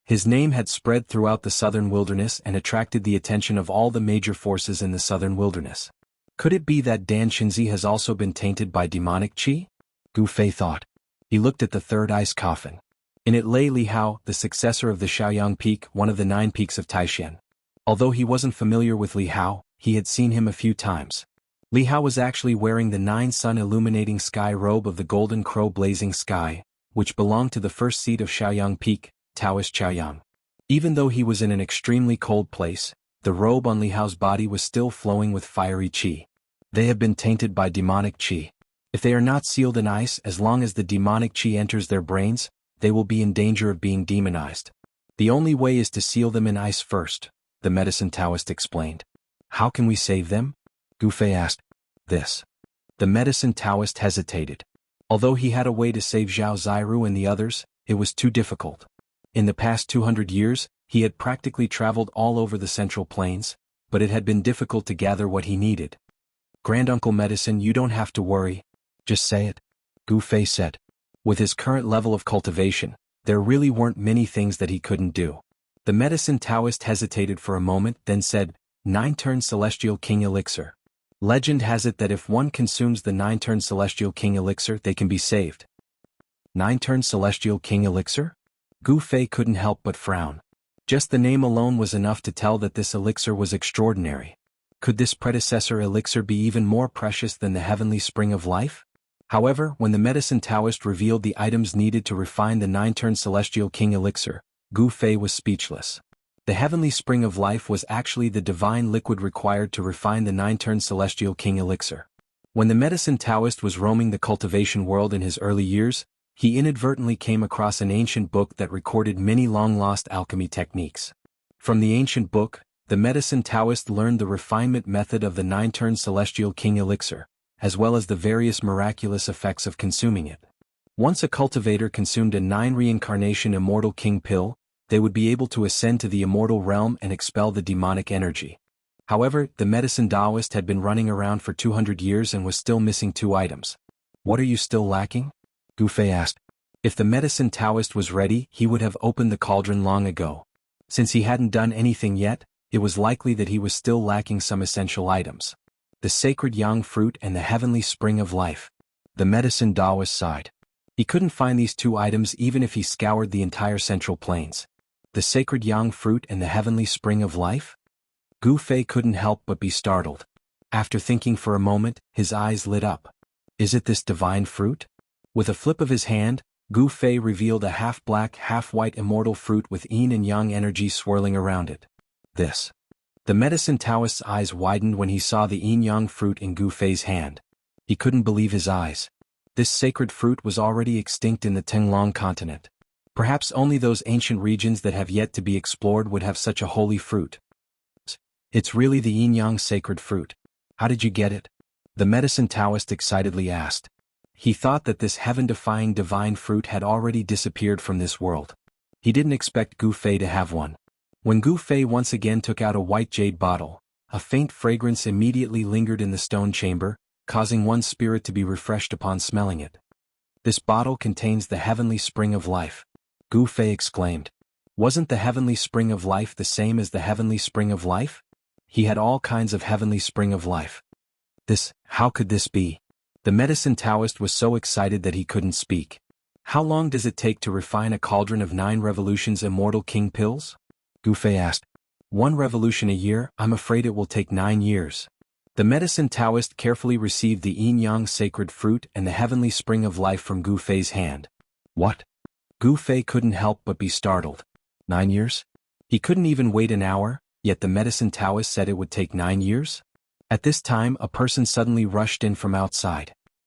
His name had spread throughout the southern wilderness and attracted the attention of all the major forces in the southern wilderness. Could it be that Dan Qinzi has also been tainted by demonic qi? Gu Fei thought. He looked at the 3rd ice coffin. In it lay Li Hao, the successor of the Shaoyang Peak, one of the 9 peaks of Taishan. Although he wasn't familiar with Li Hao, he had seen him a few times. Li Hao was actually wearing the 9-sun illuminating sky robe of the golden crow blazing sky, which belonged to the first seat of Shaoyang Peak, Taoist Chaoyang. Even though he was in an extremely cold place, the robe on Li Hao's body was still flowing with fiery qi. They have been tainted by demonic qi. If they are not sealed in ice, as long as the demonic qi enters their brains, they will be in danger of being demonized. The only way is to seal them in ice first, the medicine Taoist explained. How can we save them? Gu Fei asked. The medicine Taoist hesitated. Although he had a way to save Zhao Ziru and the others, it was too difficult. In the past 200 years, he had practically traveled all over the Central Plains, but it had been difficult to gather what he needed. Granduncle Medicine, you don't have to worry. Just say it, Gu Fei said. With his current level of cultivation, There really weren't many things that he couldn't do. The medicine Taoist hesitated for a moment, then said, 9-turn Celestial King Elixir. Legend has it that if one consumes the 9-turn Celestial King Elixir, they can be saved. 9-turn Celestial King Elixir? Gu Fei couldn't help but frown. Just the name alone was enough to tell that this elixir was extraordinary. Could this predecessor elixir be even more precious than the Heavenly Spring of Life? However, when the medicine Taoist revealed the items needed to refine the 9-turn Celestial King Elixir, Gu Fei was speechless. The Heavenly Spring of Life was actually the divine liquid required to refine the 9-turn Celestial King Elixir. When the medicine Taoist was roaming the cultivation world in his early years, he inadvertently came across an ancient book that recorded many long-lost alchemy techniques. From the ancient book, the medicine Taoist learned the refinement method of the 9-turn Celestial King Elixir, as well as the various miraculous effects of consuming it. Once a cultivator consumed a 9-reincarnation Immortal King pill, they would be able to ascend to the immortal realm and expel the demonic energy. However, the medicine Taoist had been running around for 200 years and was still missing 2 items. What are you still lacking? Gu Fei asked. If the medicine Taoist was ready, he would have opened the cauldron long ago. Since he hadn't done anything yet, it was likely that he was still lacking some essential items. The sacred yang fruit and the heavenly spring of life. The medicine Taoist sighed. He couldn't find these 2 items even if he scoured the entire Central Plains. The sacred yang fruit and the heavenly spring of life? Gu Fei couldn't help but be startled. After thinking for a moment, his eyes lit up. Is it this divine fruit? With a flip of his hand, Gu Fei revealed a half-black, half-white immortal fruit with yin and yang energy swirling around it. This. The medicine Taoist's eyes widened when he saw the yin-yang fruit in Gu Fei's hand. He couldn't believe his eyes. This sacred fruit was already extinct in the Tenglong continent. Perhaps only those ancient regions that have yet to be explored would have such a holy fruit. It's really the yin-yang sacred fruit. How did you get it? The medicine Taoist excitedly asked. He thought that this heaven-defying divine fruit had already disappeared from this world. He didn't expect Gu Fei to have one. When Gu Fei once again took out a white jade bottle, a faint fragrance immediately lingered in the stone chamber, causing one's spirit to be refreshed upon smelling it. This bottle contains the heavenly spring of life. Gu Fei exclaimed. Wasn't the heavenly spring of life the same as the heavenly spring of life? He had all kinds of heavenly spring of life. How could this be? The medicine Taoist was so excited that he couldn't speak. How long does it take to refine a cauldron of 9 revolutions Immortal King pills? Gu Fei asked. 1 revolution a year. I'm afraid it will take 9 years. The medicine Taoist carefully received the yin-yang sacred fruit and the heavenly spring of life from Gu Fei's hand. What? Gu Fei couldn't help but be startled. 9 years? He couldn't even wait an hour, yet the medicine Taoist said it would take 9 years? At this time, a person suddenly rushed in from outside.